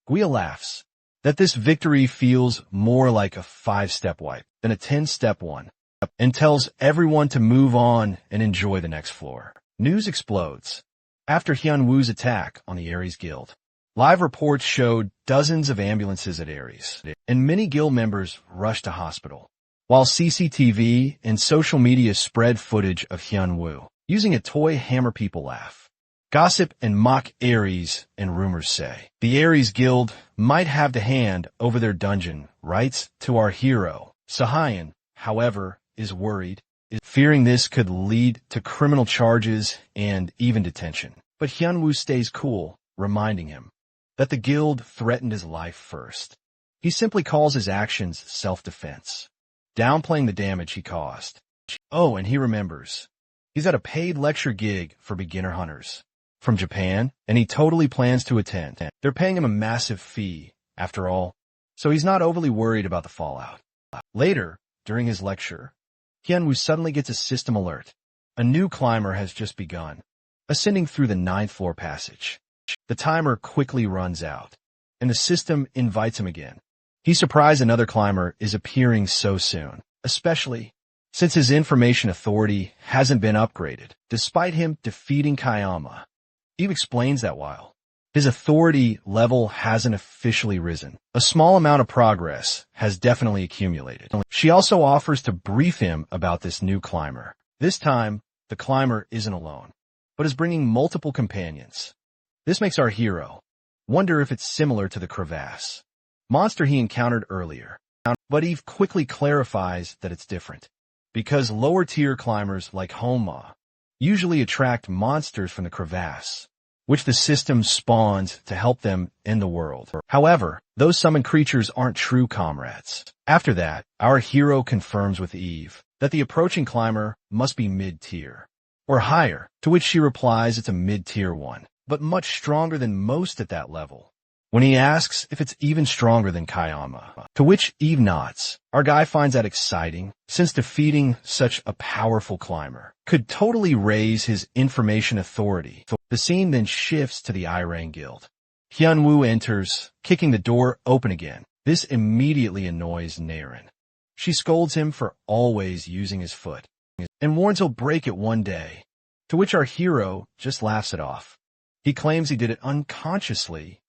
Guia laughs that this victory feels more like a 5-step wipe than a 10-step one, and tells everyone to move on and enjoy the next floor. News explodes after Hyunwoo's attack on the Ares Guild. Live reports showed dozens of ambulances at Ares, and many guild members rushed to hospital, while CCTV and social media spread footage of Hyunwoo using a toy hammer. People laugh, gossip, and mock Ares, and rumors say the Ares Guild might have the hand over their dungeon rights to our hero. Sahayan, however, is worried, fearing this could lead to criminal charges and even detention. But Hyunwoo stays cool, reminding him that the guild threatened his life first. He simply calls his actions self-defense, downplaying the damage he caused. Oh, and he remembers he's at a paid lecture gig for beginner hunters from Japan, and he totally plans to attend. They're paying him a massive fee, after all, so he's not overly worried about the fallout. Later, during his lecture, Hyunwoo suddenly gets a system alert. A new climber has just begun, ascending through the 9th floor passage. The timer quickly runs out, and the system invites him again. He's surprised another climber is appearing so soon, especially since his information authority hasn't been upgraded, despite him defeating Kayama. Eve explains that while His authority level hasn't officially risen. A small amount of progress has definitely accumulated. She also offers to brief him about this new climber. This time, the climber isn't alone, but is bringing multiple companions. This makes our hero wonder if it's similar to the crevasse monster he encountered earlier. But Eve quickly clarifies that it's different, because lower-tier climbers like Homa usually attract monsters from the crevasse, which the system spawns to help them in the world. However, those summoned creatures aren't true comrades. After that, our hero confirms with Eve that the approaching climber must be mid-tier, or higher, to which she replies it's a mid-tier one, but much stronger than most at that level. When he asks if it's even stronger than Kayama, to which Eve nods. Our guy finds that exciting, since defeating such a powerful climber could totally raise his information authority. The scene then shifts to the Irang Guild. Hyunwoo enters, kicking the door open again. This immediately annoys Naren. She scolds him for always using his foot, and warns he'll break it one day, to which our hero just laughs it off. He claims he did it unconsciously,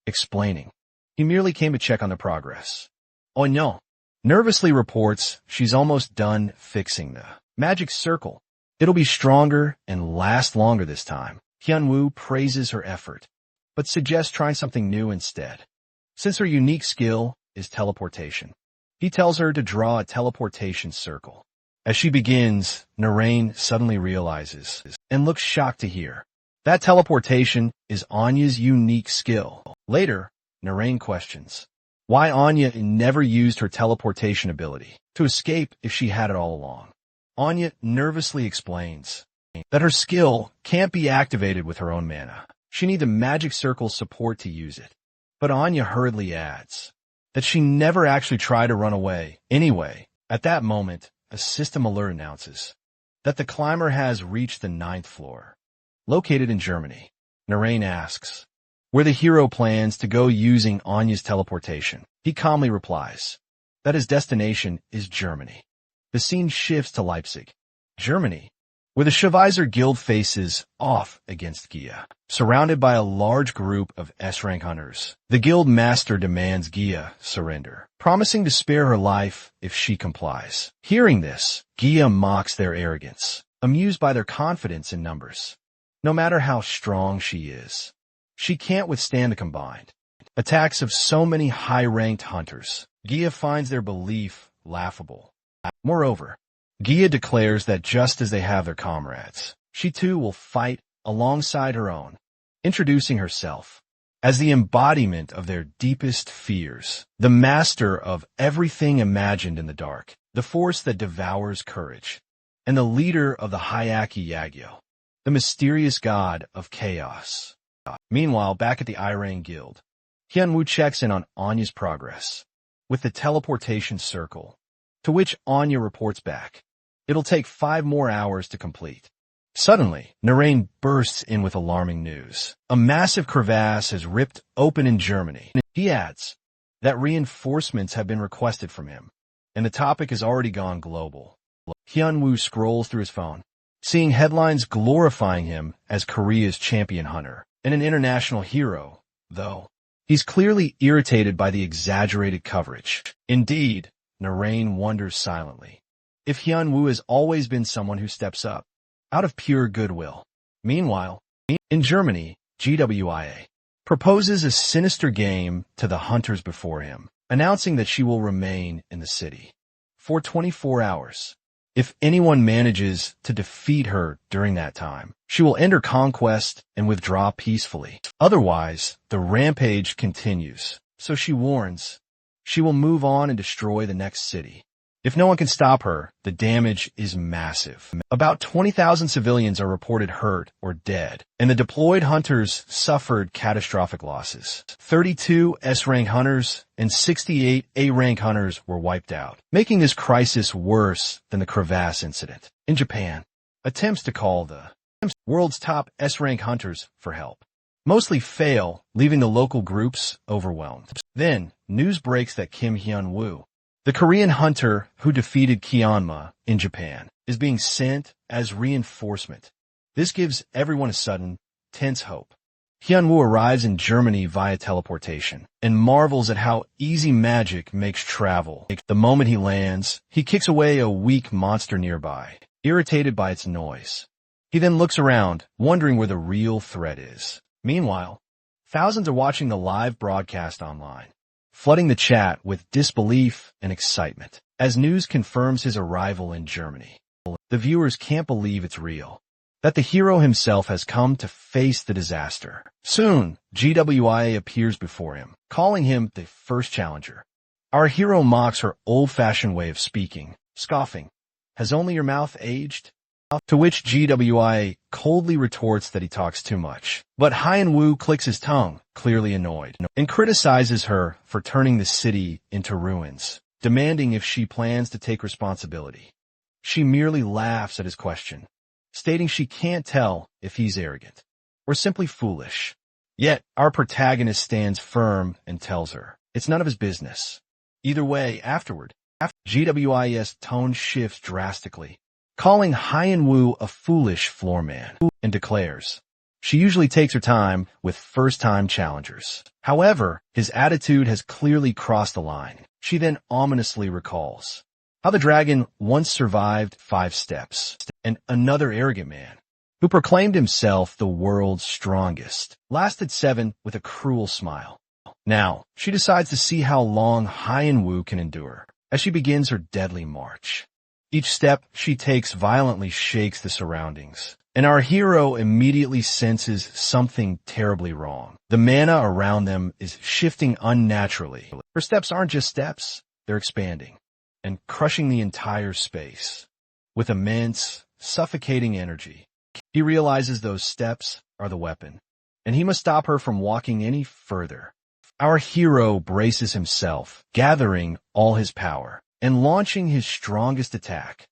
explaining he merely came to check on the progress. Oh no! Nervously reports she's almost done fixing the magic circle. It'll be stronger and last longer this time. Hyunwoo praises her effort, but suggests trying something new instead, since her unique skill is teleportation. He tells her to draw a teleportation circle. As she begins, Naren suddenly realizes and looks shocked to hear that teleportation is Anya's unique skill. Later, Naren questions why Anya never used her teleportation ability to escape if she had it all along. Anya nervously explains that her skill can't be activated with her own mana. She needs a magic circle support to use it. But Anya hurriedly adds that she never actually tried to run away. Anyway, at that moment, a system alert announces that the climber has reached the 9th floor, located in Germany. Naren asks where the hero plans to go using Anya's teleportation. He calmly replies that his destination is Germany. The scene shifts to Leipzig, Germany, where the Schweizer Guild faces off against Gia. Surrounded by a large group of S-rank hunters, the guild master demands Gia surrender, promising to spare her life if she complies. Hearing this, Gia mocks their arrogance, amused by their confidence in numbers. No matter how strong she is, she can't withstand the combined attacks of so many high-ranked hunters. Gia finds their belief laughable. Moreover, Gia declares that just as they have their comrades, she too will fight alongside her own, introducing herself as the embodiment of their deepest fears, the master of everything imagined in the dark, the force that devours courage, and the leader of the Hyaki Yagyo, the mysterious god of chaos. Meanwhile, back at the Irang Guild, Hyunwoo checks in on Anya's progress with the teleportation circle, to which Anya reports back it'll take 5 more hours to complete. Suddenly, Naren bursts in with alarming news. A massive crevasse has ripped open in Germany. He adds that reinforcements have been requested from him, and the topic has already gone global. Hyunwoo scrolls through his phone, seeing headlines glorifying him as Korea's champion hunter and an international hero, though he's clearly irritated by the exaggerated coverage. Indeed, Naren wonders silently if Hyunwoo has always been someone who steps up out of pure goodwill. Meanwhile, in Germany, GWIA proposes a sinister game to the hunters before him, announcing that she will remain in the city for 24 hours. If anyone manages to defeat her during that time, she will end her conquest and withdraw peacefully. Otherwise, the rampage continues. So she warns she will move on and destroy the next city. If no one can stop her, the damage is massive. About 20,000 civilians are reported hurt or dead, and the deployed hunters suffered catastrophic losses. 32 S-rank hunters and 68 A-rank hunters were wiped out, making this crisis worse than the crevasse incident. In Japan, attempts to call the world's top S-rank hunters for help mostly fail, leaving the local groups overwhelmed. Then, news breaks that Kim Hyun-woo, the Korean hunter who defeated Kyanma in Japan, is being sent as reinforcement. This gives everyone a sudden, tense hope. Hyunwoo arrives in Germany via teleportation and marvels at how easy magic makes travel. The moment he lands, he kicks away a weak monster nearby, irritated by its noise. He then looks around, wondering where the real threat is. Meanwhile, thousands are watching the live broadcast online, flooding the chat with disbelief and excitement as news confirms his arrival in Germany. The viewers can't believe it's real, that the hero himself has come to face the disaster. Soon, GWIA appears before him, calling him the first challenger. Our hero mocks her old-fashioned way of speaking, scoffing, "Has only your mouth aged?" To which GWIA coldly retorts that he talks too much. But Hyunwoo clicks his tongue, clearly annoyed, and criticizes her for turning the city into ruins, demanding if she plans to take responsibility. She merely laughs at his question, stating she can't tell if he's arrogant or simply foolish. Yet, our protagonist stands firm and tells her it's none of his business. Either way, afterward, GWI's tone shifts drastically, calling Hyunwoo a foolish floor man, and declares she usually takes her time with first-time challengers. However, his attitude has clearly crossed the line. She then ominously recalls how the dragon once survived 5 steps, and another arrogant man, who proclaimed himself the world's strongest, lasted 7 with a cruel smile. Now, she decides to see how long Hyunwoo can endure as she begins her deadly march. Each step she takes violently shakes the surroundings, and our hero immediately senses something terribly wrong. The mana around them is shifting unnaturally. Her steps aren't just steps, they're expanding and crushing the entire space with immense, suffocating energy. He realizes those steps are the weapon, and he must stop her from walking any further. Our hero braces himself, gathering all his power and launching his strongest attack.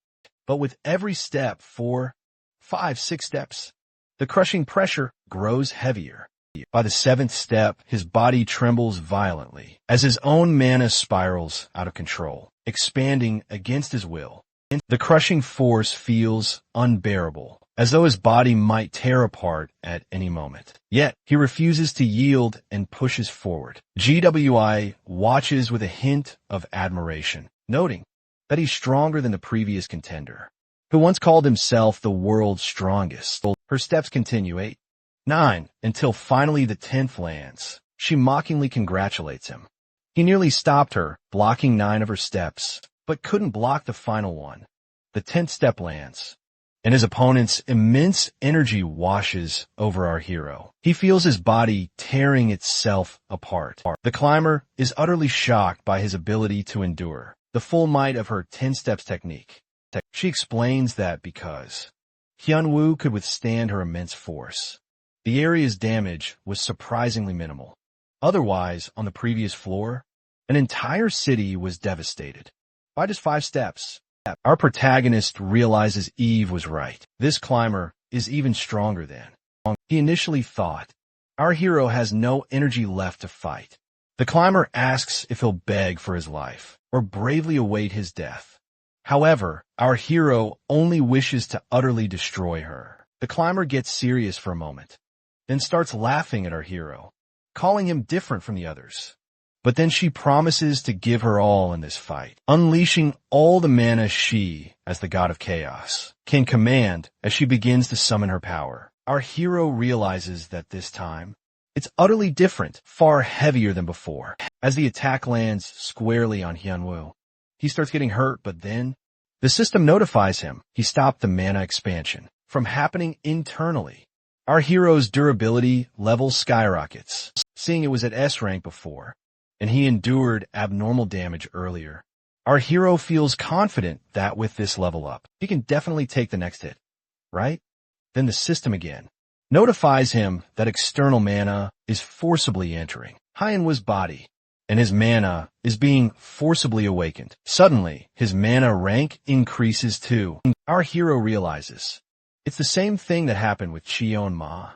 But with every step, 4, 5, 6 steps, the crushing pressure grows heavier. By the 7th step, his body trembles violently as his own mana spirals out of control, expanding against his will. The crushing force feels unbearable, as though his body might tear apart at any moment. Yet, he refuses to yield and pushes forward. GWI watches with a hint of admiration, noting that he's stronger than the previous contender, who once called himself the world's strongest. Her steps continue 8, 9, until finally the 10th lands. She mockingly congratulates him. He nearly stopped her, blocking 9 of her steps, but couldn't block the final one. The 10th step lands, and his opponent's immense energy washes over our hero. He feels his body tearing itself apart. The climber is utterly shocked by his ability to endure the full might of her 10 steps technique. She explains that because Hyunwoo could withstand her immense force, the area's damage was surprisingly minimal. Otherwise, on the previous floor, an entire city was devastated by just 5 steps. Our protagonist realizes Eve was right. This climber is even stronger than he initially thought. Our hero has no energy left to fight. The climber asks if he'll beg for his life or bravely await his death. However, our hero only wishes to utterly destroy her. The climber gets serious for a moment, then starts laughing at our hero, calling him different from the others. But then she promises to give her all in this fight, unleashing all the mana she, as the god of chaos, can command as she begins to summon her power. Our hero realizes that this time, it's utterly different, far heavier than before. As the attack lands squarely on Hyunwoo, he starts getting hurt, but then the system notifies him he stopped the mana expansion from happening internally. Our hero's durability level skyrockets, seeing it was at S rank before, and he endured abnormal damage earlier. Our hero feels confident that with this level up, he can definitely take the next hit, right? Then the system again notifies him that external mana is forcibly entering Hyunwoo's body, and his mana is being forcibly awakened. Suddenly, his mana rank increases too. Our hero realizes it's the same thing that happened with Cheon Ma.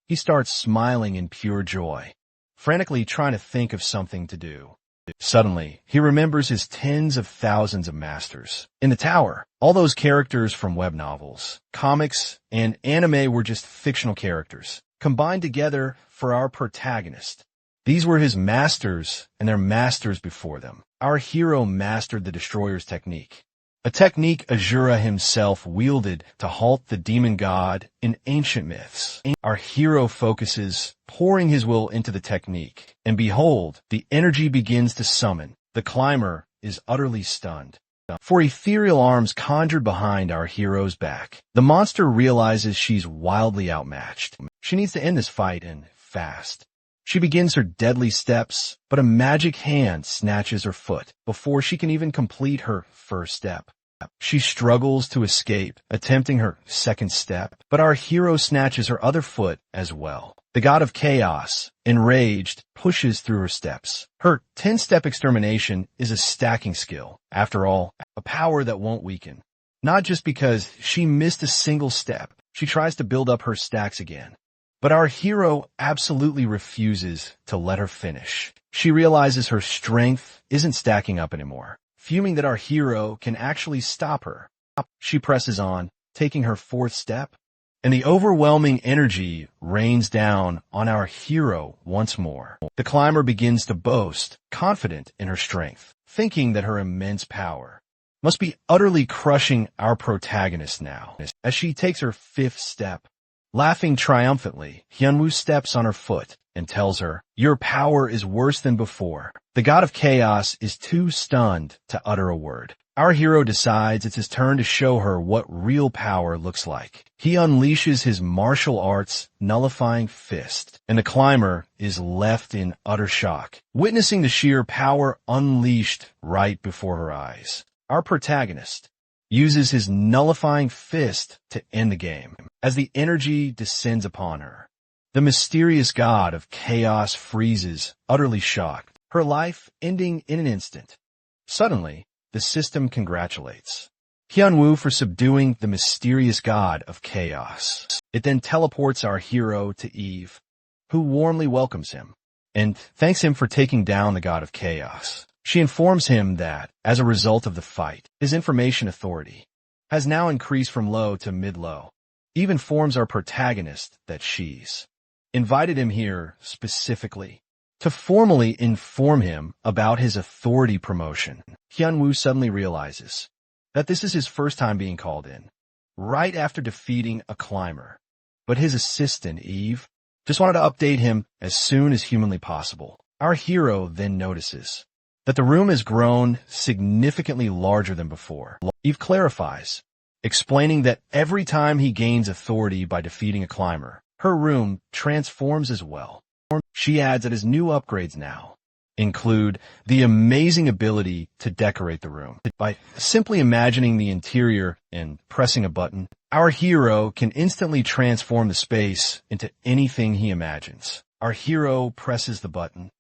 He starts smiling in pure joy, frantically trying to think of something to do. Suddenly, he remembers his tens of thousands of masters in the tower. All those characters from web novels, comics, and anime were just fictional characters. combined together for our protagonist. These were his masters and their masters before them. Our hero mastered the Destroyer's technique, a technique Asura himself wielded to halt the demon god in ancient myths. Our hero focuses, pouring his will into the technique, and behold, the energy begins to summon. The climber is utterly stunned. For ethereal arms conjured behind our hero's back, the monster realizes she's wildly outmatched. She needs to end this fight, and fast. She begins her deadly steps, but a magic hand snatches her foot before she can even complete her first step. She struggles to escape, attempting her second step, but our hero snatches her other foot as well. The god of chaos, enraged, pushes through her steps. Her 10-step extermination is a stacking skill. After all, a power that won't weaken. Not just because she missed a single step, she tries to build up her stacks again. But our hero absolutely refuses to let her finish. She realizes her strength isn't stacking up anymore. Fuming that our hero can actually stop her, she presses on, taking her fourth step, and the overwhelming energy rains down on our hero once more. The climber begins to boast, confident in her strength, thinking that her immense power must be utterly crushing our protagonist now. As she takes her fifth step, laughing triumphantly, Hyunwoo steps on her foot and tells her, "Your power is worse than before." The god of chaos is too stunned to utter a word. Our hero decides it's his turn to show her what real power looks like. He unleashes his martial arts nullifying fist, and the climber is left in utter shock, witnessing the sheer power unleashed right before her eyes. Our protagonist uses his nullifying fist to end the game. As the energy descends upon her, the mysterious god of chaos freezes, utterly shocked, her life ending in an instant. Suddenly, the system congratulates Hyunwoo for subduing the mysterious god of chaos. It then teleports our hero to Eve, who warmly welcomes him and thanks him for taking down the god of chaos. She informs him that, as a result of the fight, his information authority has now increased from low to mid-low. Eve informs our protagonist that she's invited him here specifically to formally inform him about his authority promotion. Hyunwoo suddenly realizes that this is his first time being called in, right after defeating a climber. But his assistant, Eve, just wanted to update him as soon as humanly possible. Our hero then notices that the room has grown significantly larger than before. Eve clarifies, explaining that every time he gains authority by defeating a climber, her room transforms as well. She adds that his new upgrades now include the amazing ability to decorate the room. By simply imagining the interior and pressing a button, our hero can instantly transform the space into anything he imagines. Our hero presses the button,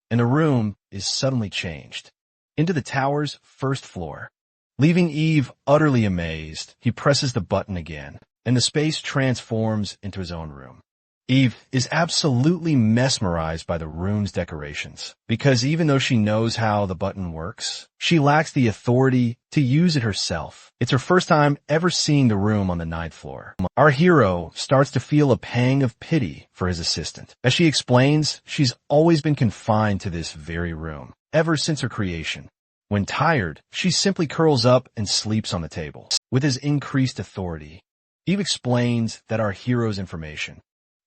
and the room is suddenly changed into the tower's first floor. Leaving Eve utterly amazed, he presses the button again, and the space transforms into his own room. Eve is absolutely mesmerized by the room's decorations, because even though she knows how the button works, she lacks the authority to use it herself. It's her first time ever seeing the room on the 9th floor. Our hero starts to feel a pang of pity for his assistant. As she explains, she's always been confined to this very room, ever since her creation. When tired, she simply curls up and sleeps on the table. With his increased authority, Eve explains that our hero's information,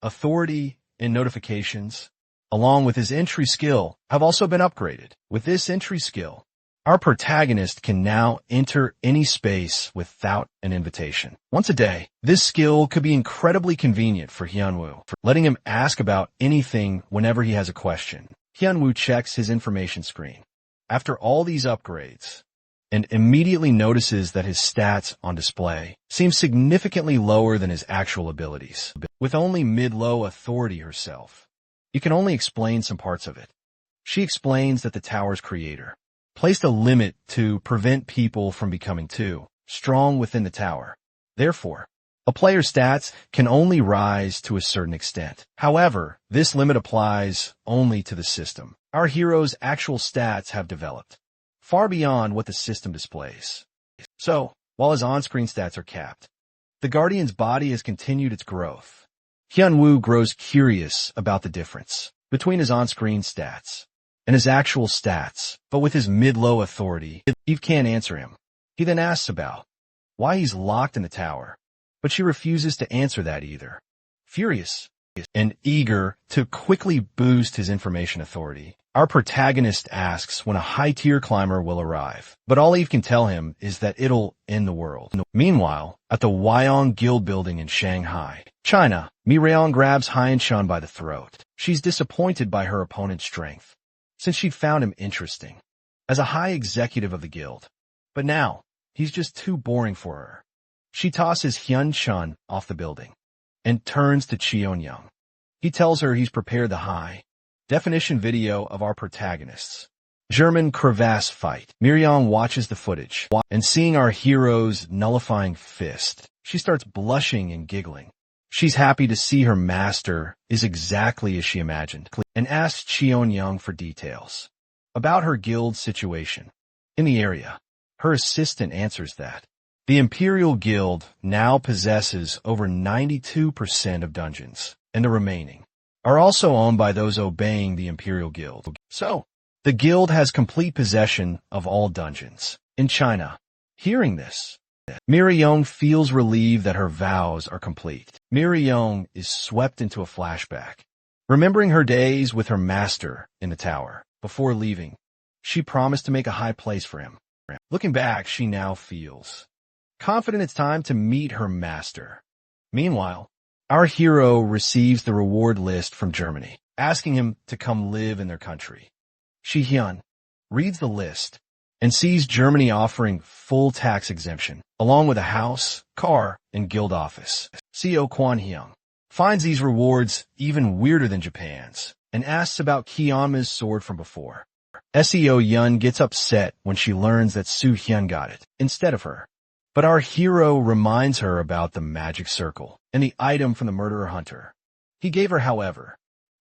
authority, and notifications, along with his entry skill, have also been upgraded. With this entry skill, our protagonist can now enter any space without an invitation. Once a day, this skill could be incredibly convenient for Hyunwoo, letting him ask about anything whenever he has a question. Hyunwoo checks his information screen after all these upgrades and immediately notices that his stats on display seem significantly lower than his actual abilities. With only mid-low authority herself, you can only explain some parts of it. She explains that the tower's creator placed a limit to prevent people from becoming too strong within the tower. Therefore, a player's stats can only rise to a certain extent. However, this limit applies only to the system. Our hero's actual stats have developed far beyond what the system displays. So, while his on-screen stats are capped, the Guardian's body has continued its growth. Hyun-woo grows curious about the difference between his on-screen stats and his actual stats, but with his mid-low authority, Eve can't answer him. He then asks about why he's locked in the tower, but she refuses to answer that either. Furious and eager to quickly boost his information authority, our protagonist asks when a high-tier climber will arrive, but all Eve can tell him is that it'll end the world. Meanwhile, at the Wyong Guild building in Shanghai, China, Mi-ryong grabs Hyun-shun by the throat. She's disappointed by her opponent's strength, since she'd found him interesting as a high executive of the guild. But now, he's just too boring for her. She tosses Hyun-shun off the building and turns to Cheon-young. He tells her he's prepared the high-definition video of our protagonists' German crevasse fight. Mi-ryong watches the footage, and seeing our hero's nullifying fist, she starts blushing and giggling. She's happy to see her master is exactly as she imagined, and asks Cheon-young for details about her guild situation in the area. Her assistant answers that the Imperial Guild now possesses over 92% of dungeons, and the remaining are also owned by those obeying the Imperial Guild. So, the guild has complete possession of all dungeons in China. Hearing this, Mi-ryong feels relieved that her vows are complete. Mi-ryong is swept into a flashback, remembering her days with her master in the tower. Before leaving, she promised to make a high place for him. Looking back, she now feels confident it's time to meet her master. Meanwhile, our hero receives the reward list from Germany, asking him to come live in their country. Shi-hyun reads the list and sees Germany offering full tax exemption, along with a house, car, and guild office. Seo Kwan-hyung finds these rewards even weirder than Japan's, and asks about Kyeonma's sword from before. Seo Yun gets upset when she learns that Soo-hyun got it instead of her. But our hero reminds her about the magic circle and the item from the murderer hunter he gave her. However,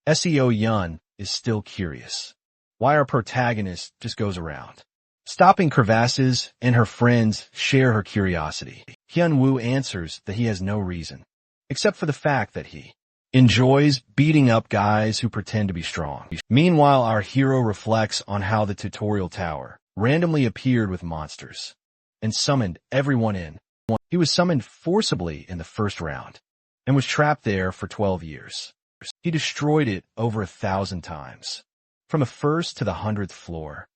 Seo Yun is still curious why our protagonist just goes around stopping crevasses, and her friends share her curiosity. Hyun-woo answers that he has no reason, except for the fact that he enjoys beating up guys who pretend to be strong. Meanwhile, our hero reflects on how the tutorial tower randomly appeared with monsters and summoned everyone in. He was summoned forcibly in the first round and was trapped there for 12 years. He destroyed it over 1,000 times, from the first to the 100th floor.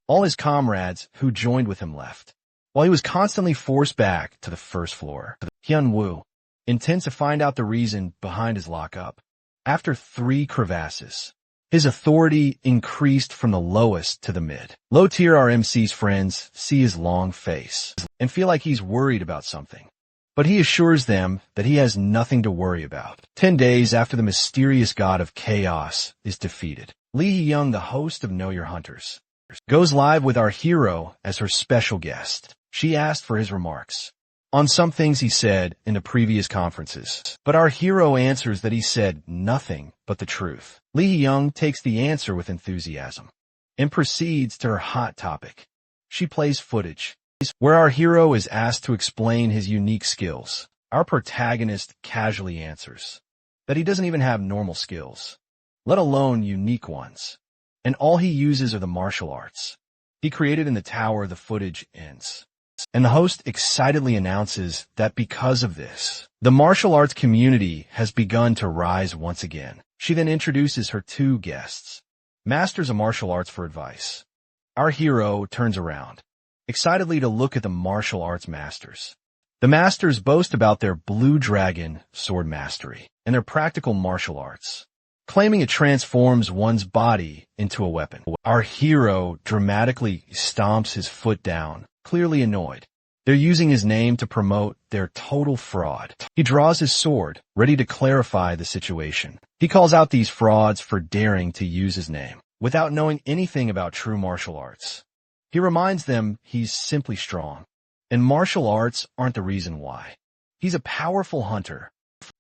All his comrades who joined with him left, while he was constantly forced back to the first floor. Hyun-woo intends to find out the reason behind his lockup. After 3 crevasses, his authority increased from the lowest to the mid. Low-tier RMC's friends see his long face and feel like he's worried about something, but he assures them that he has nothing to worry about. 10 days after the mysterious god of chaos is defeated, Lee Hee-young, the host of Know Your Hunters, goes live with our hero as her special guest. She asked for his remarks on some things he said in the previous conferences, but our hero answers that he said nothing but the truth. Lee Hee-young takes the answer with enthusiasm and proceeds to her hot topic. She plays footage where our hero is asked to explain his unique skills. Our protagonist casually answers that he doesn't even have normal skills, let alone unique ones, and all he uses are the martial arts he created in the tower. The footage ends, and the host excitedly announces that because of this, the martial arts community has begun to rise once again. She then introduces her 2 guests, masters of martial arts, for advice. Our hero turns around excitedly to look at the martial arts masters. The masters boast about their blue dragon sword mastery and their practical martial arts, claiming it transforms one's body into a weapon. Our hero dramatically stomps his foot down, clearly annoyed. They're using his name to promote their total fraud. He draws his sword, ready to clarify the situation. He calls out these frauds for daring to use his name without knowing anything about true martial arts. He reminds them he's simply strong, and martial arts aren't the reason why. He's a powerful hunter.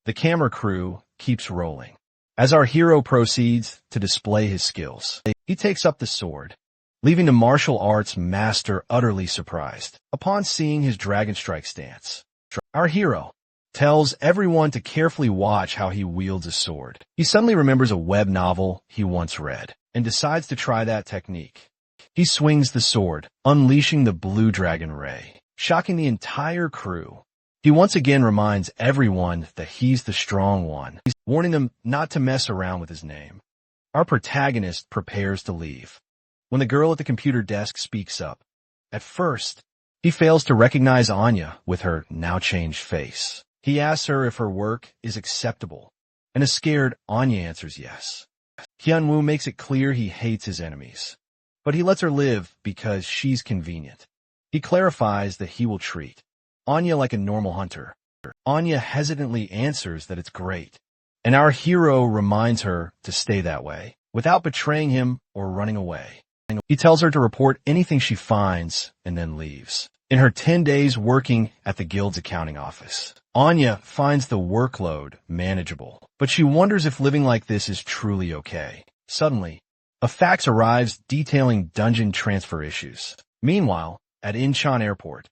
The camera crew keeps rolling as our hero proceeds to display his skills. He takes up the sword, leaving the martial arts master utterly surprised upon seeing his dragon strike stance. Our hero tells everyone to carefully watch how he wields a sword. He suddenly remembers a web novel he once read and decides to try that technique. He swings the sword, unleashing the blue dragon ray, shocking the entire crew. He once again reminds everyone that he's the strong one. He's warning them not to mess around with his name. Our protagonist prepares to leave when the girl at the computer desk speaks up. At first, he fails to recognize Anya with her now changed face. He asks her if her work is acceptable, and a scared Anya answers yes. Hyunwoo makes it clear he hates his enemies, but he lets her live because she's convenient. He clarifies that he will treat Anya like a normal hunter. Anya hesitantly answers that it's great, and our hero reminds her to stay that way, without betraying him or running away. He tells her to report anything she finds and then leaves. In her 10 days working at the guild's accounting office, Anya finds the workload manageable, but she wonders if living like this is truly okay. Suddenly, a fax arrives detailing dungeon transfer issues. Meanwhile, at Incheon Airport,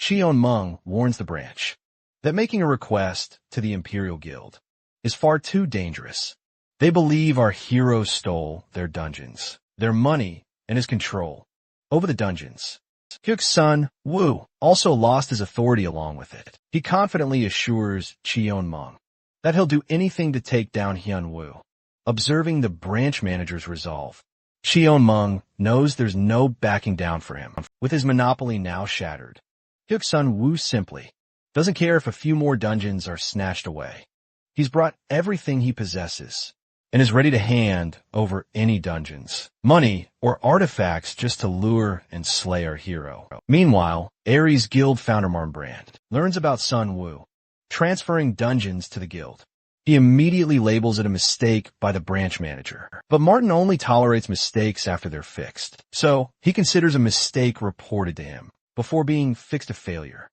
Cheon-mung warns the branch that making a request to the Imperial Guild is far too dangerous. They believe our hero stole their dungeons, their money, and his control over the dungeons. Hyuk's son, Woo, also lost his authority along with it. He confidently assures Cheon-mung that he'll do anything to take down Hyun-woo. Observing the branch manager's resolve, Cheon-mung knows there's no backing down for him. With his monopoly now shattered, Hyuk's son Woo simply doesn't care if a few more dungeons are snatched away. He's brought everything he possesses and is ready to hand over any dungeons, money, or artifacts just to lure and slay our hero. Meanwhile, Ares guild founder Martin learns about Sun Woo transferring dungeons to the guild. He immediately labels it a mistake by the branch manager. But Martin only tolerates mistakes after they're fixed, so he considers a mistake reported to him before being fixed a failure.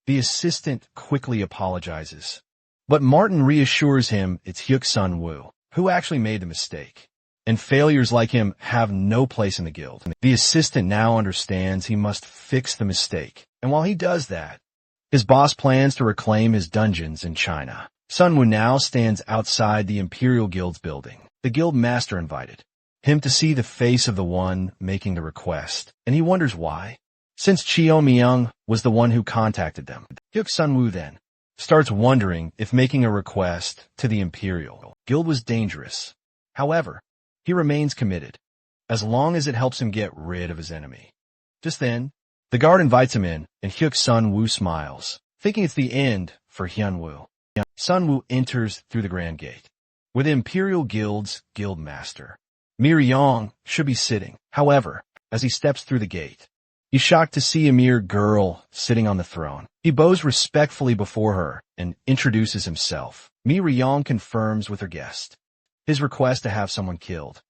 The assistant quickly apologizes, but Martin reassures him it's Hyuk's son Woo who actually made the mistake, and failures like him have no place in the guild. The assistant now understands he must fix the mistake, and while he does that, his boss plans to reclaim his dungeons in China. Sunwoo now stands outside the Imperial Guild's building. The guild master invited him to see the face of the one making the request, and he wonders why, since Cheon-myung was the one who contacted them. Hyuk Sunwoo then starts wondering if making a request to the Imperial Guild was dangerous. However, he remains committed, as long as it helps him get rid of his enemy. Just then, the guard invites him in, and Hyuk Sunwoo smiles, thinking it's the end for Hyunwoo. Sunwoo enters through the Grand Gate, where the Imperial Guild's guild master, Mir-yong, should be sitting. However, as he steps through the gate, he's shocked to see a mere girl sitting on the throne. He bows respectfully before her and introduces himself. Mir-yong confirms with her guest his request to have someone killed.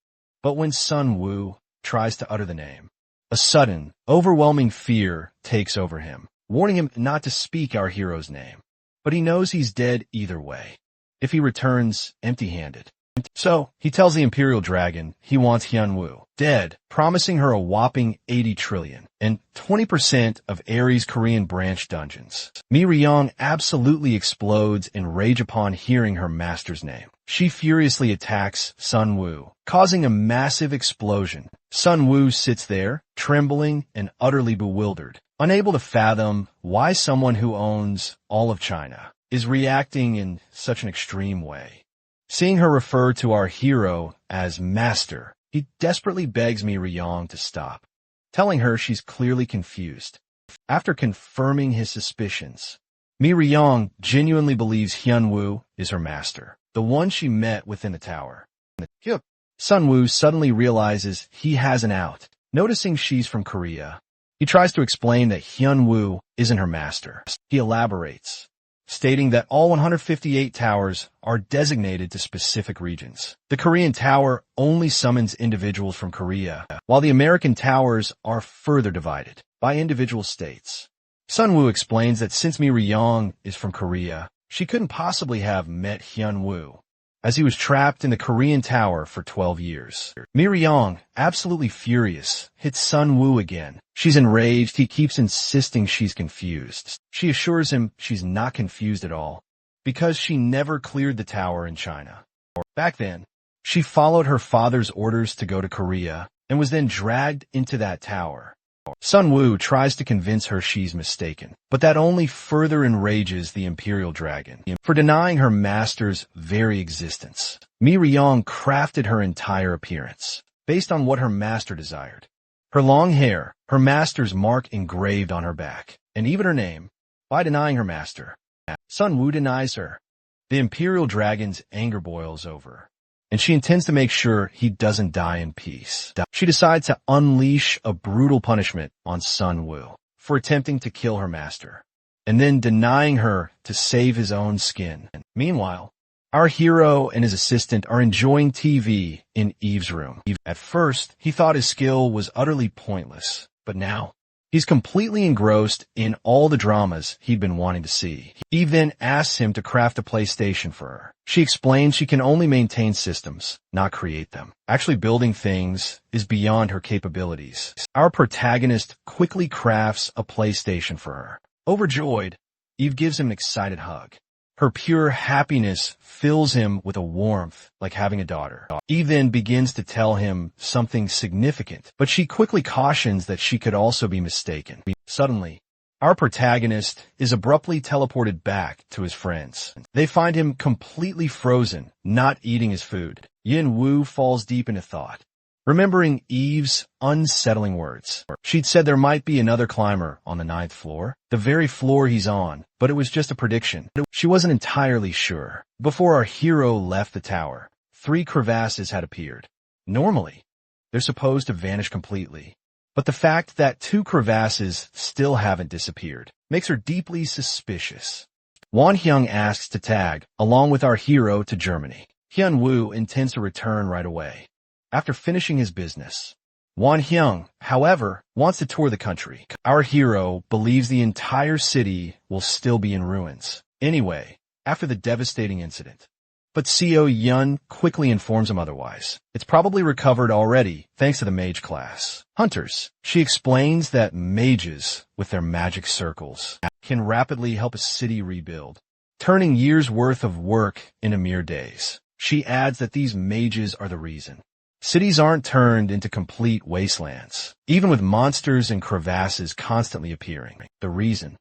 But when Sun Woo tries to utter the name, a sudden, overwhelming fear takes over him, warning him not to speak our hero's name. But he knows he's dead either way, if he returns empty-handed. So, he tells the Imperial Dragon he wants Hyunwoo dead, promising her a whopping 80 trillion and 20% of Ares' Korean branch dungeons. Mir-yong absolutely explodes in rage upon hearing her master's name. She furiously attacks Sun Woo, causing a massive explosion. Sun Woo sits there, trembling and utterly bewildered, unable to fathom why someone who owns all of China is reacting in such an extreme way. Seeing her refer to our hero as master, he desperately begs Mir-yong to stop, telling her she's clearly confused. After confirming his suspicions, Mir-yong genuinely believes Hyunwoo is her master, the one she met within the tower. Sunwoo suddenly realizes he has an out. Noticing she's from Korea, he tries to explain that Hyunwoo isn't her master. He elaborates, stating that all 158 towers are designated to specific regions. The Korean tower only summons individuals from Korea, while the American towers are further divided by individual states. Sunwoo explains that since Mir-yong is from Korea, she couldn't possibly have met Hyunwoo, as he was trapped in the Korean tower for 12 years. Mir-yong, absolutely furious, hits Sunwoo again. She's enraged. He keeps insisting she's confused. She assures him she's not confused at all, because she never cleared the tower in China. Back then, she followed her father's orders to go to Korea and was then dragged into that tower. Sun Woo tries to convince her she's mistaken, but that only further enrages the Imperial Dragon for denying her master's very existence. Mi Ryong crafted her entire appearance based on what her master desired. Her long hair, her master's mark engraved on her back, and even her name, by denying her master. Sun Woo denies her. The Imperial Dragon's anger boils over, and she intends to make sure he doesn't die in peace. She decides to unleash a brutal punishment on Sun Woo for attempting to kill her master, and then denying her to save his own skin. Meanwhile, our hero and his assistant are enjoying TV in Eve's room. At first, he thought his skill was utterly pointless, but now he's completely engrossed in all the dramas he'd been wanting to see. Eve then asks him to craft a PlayStation for her. She explains she can only maintain systems, not create them. Actually building things is beyond her capabilities. Our protagonist quickly crafts a PlayStation for her. Overjoyed, Eve gives him an excited hug. Her pure happiness fills him with a warmth like having a daughter. Eve then begins to tell him something significant, but she quickly cautions that she could also be mistaken. Suddenly, our protagonist is abruptly teleported back to his friends. They find him completely frozen, not eating his food. Yin Woo falls deep into thought, remembering Eve's unsettling words. She'd said there might be another climber on the 9th floor, the very floor he's on, but it was just a prediction. She wasn't entirely sure. Before our hero left the tower, 3 crevasses had appeared. Normally, they're supposed to vanish completely, but the fact that 2 crevasses still haven't disappeared makes her deeply suspicious. Wan Hyung asks to tag, along with our hero, to Germany. Hyun Woo intends to return right away after finishing his business. Wan Hyung, however, wants to tour the country. Our hero believes the entire city will still be in ruins anyway, after the devastating incident. But Seo Yun quickly informs him otherwise. It's probably recovered already, thanks to the mage class. Hunters. She explains that mages, with their magic circles, can rapidly help a city rebuild, turning years' worth of work into mere days. She adds that these mages are the reason cities aren't turned into complete wastelands, even with monsters and crevasses constantly appearing. The reason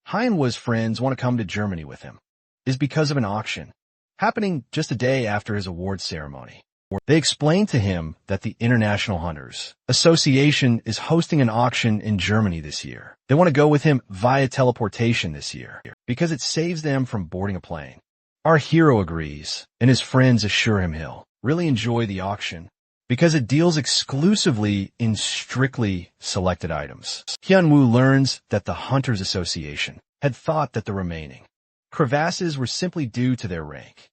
Heinwa's friends want to come to Germany with him is because of an auction happening just a day after his awards ceremony. They explain to him that the International Hunters Association is hosting an auction in Germany this year. They want to go with him via teleportation this year because it saves them from boarding a plane. Our hero agrees, and his friends assure him he'll really enjoy the auction because it deals exclusively in strictly selected items. Hyun Woo learns that the Hunters Association had thought that the remaining crevasses were simply due to their rank.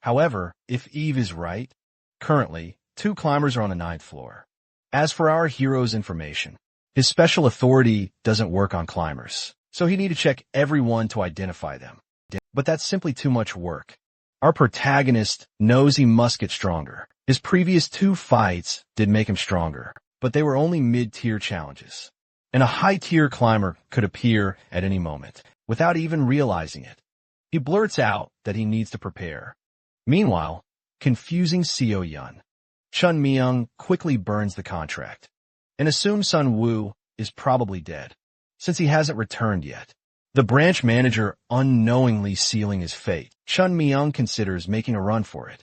However, if Eve is right, currently, 2 climbers are on the 9th floor. As for our hero's information, his special authority doesn't work on climbers, so he need to check everyone to identify them. But that's simply too much work. Our protagonist knows he must get stronger. His previous 2 fights did make him stronger, but they were only mid-tier challenges. And a high-tier climber could appear at any moment, without even realizing it. He blurts out that he needs to prepare. Meanwhile, confusing Seo Yun, Chun Myung quickly burns the contract and assumes Sun Woo is probably dead, since he hasn't returned yet. The branch manager unknowingly sealing his fate, Chun Myung considers making a run for it.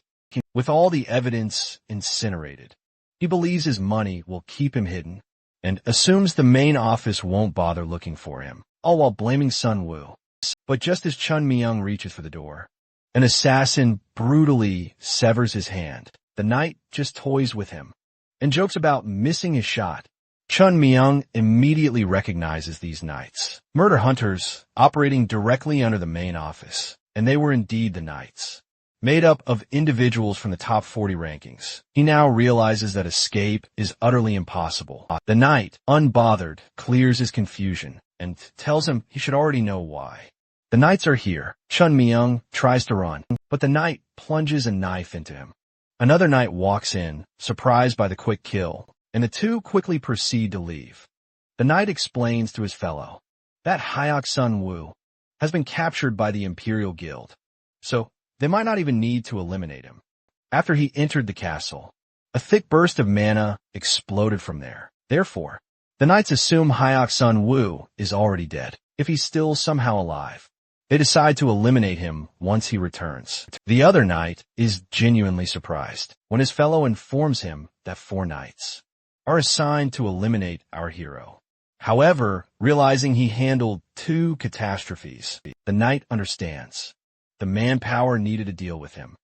With all the evidence incinerated, he believes his money will keep him hidden and assumes the main office won't bother looking for him, all while blaming Sun Woo. But just as Chun Myung reaches for the door, an assassin brutally severs his hand. The knight just toys with him and jokes about missing his shot. Chun Myung immediately recognizes these knights, murder hunters operating directly under the main office, and they were indeed the knights, made up of individuals from the top 40 rankings. He now realizes that escape is utterly impossible. The knight, unbothered, clears his confusion and tells him he should already know why. The knights are here. Chun Myung tries to run, but the knight plunges a knife into him. Another knight walks in, surprised by the quick kill, and the 2 quickly proceed to leave. The knight explains to his fellow that Hyok Sun Woo has been captured by the Imperial Guild, so they might not even need to eliminate him. After he entered the castle, a thick burst of mana exploded from there. Therefore, the knights assume Hyok's son Wu is already dead, if he's still somehow alive. They decide to eliminate him once he returns. The other knight is genuinely surprised when his fellow informs him that 4 knights are assigned to eliminate our hero. However, realizing he handled 2 catastrophes, the knight understands the manpower needed to deal with him.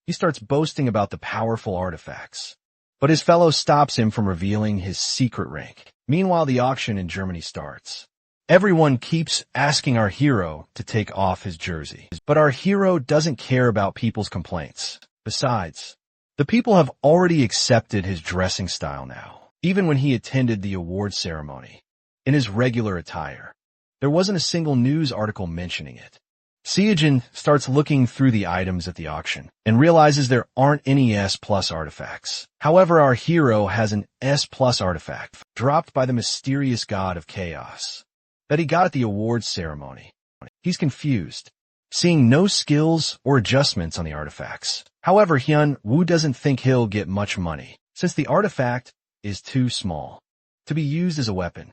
He starts boasting about the powerful artifacts, but his fellow stops him from revealing his secret rank. Meanwhile, the auction in Germany starts. Everyone keeps asking our hero to take off his jersey, but our hero doesn't care about people's complaints. Besides, the people have already accepted his dressing style now. Even when he attended the award ceremony, in his regular attire, there wasn't a single news article mentioning it. Seijin starts looking through the items at the auction and realizes there aren't any S+ artifacts. However, our hero has an S+ artifact dropped by the mysterious god of chaos that he got at the awards ceremony. He's confused, seeing no skills or adjustments on the artifacts. However, Hyun Woo doesn't think he'll get much money, since the artifact is too small to be used as a weapon.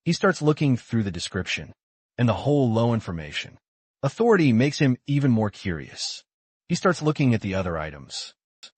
He starts looking through the description and the whole low information. Authority makes him even more curious. He starts looking at the other items.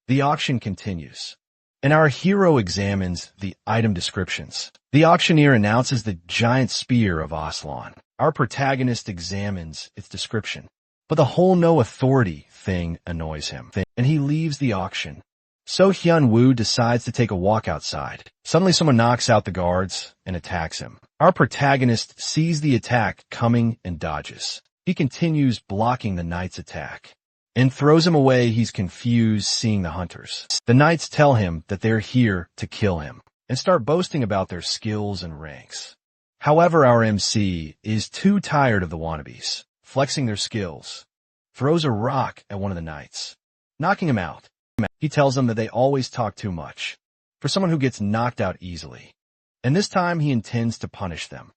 The auction continues, and our hero examines the item descriptions. The auctioneer announces the giant spear of Aslan. Our protagonist examines its description, but the whole no authority thing annoys him, and he leaves the auction. So Hyun Woo decides to take a walk outside. Suddenly someone knocks out the guards and attacks him. Our protagonist sees the attack coming and dodges. He continues blocking the knight's attack and throws him away. He's confused seeing the hunters. The knights tell him that they're here to kill him and start boasting about their skills and ranks. However, our MC is too tired of the wannabes flexing their skills, throws a rock at one of the knights, knocking him out. He tells them that they always talk too much for someone who gets knocked out easily, and this time he intends to punish them.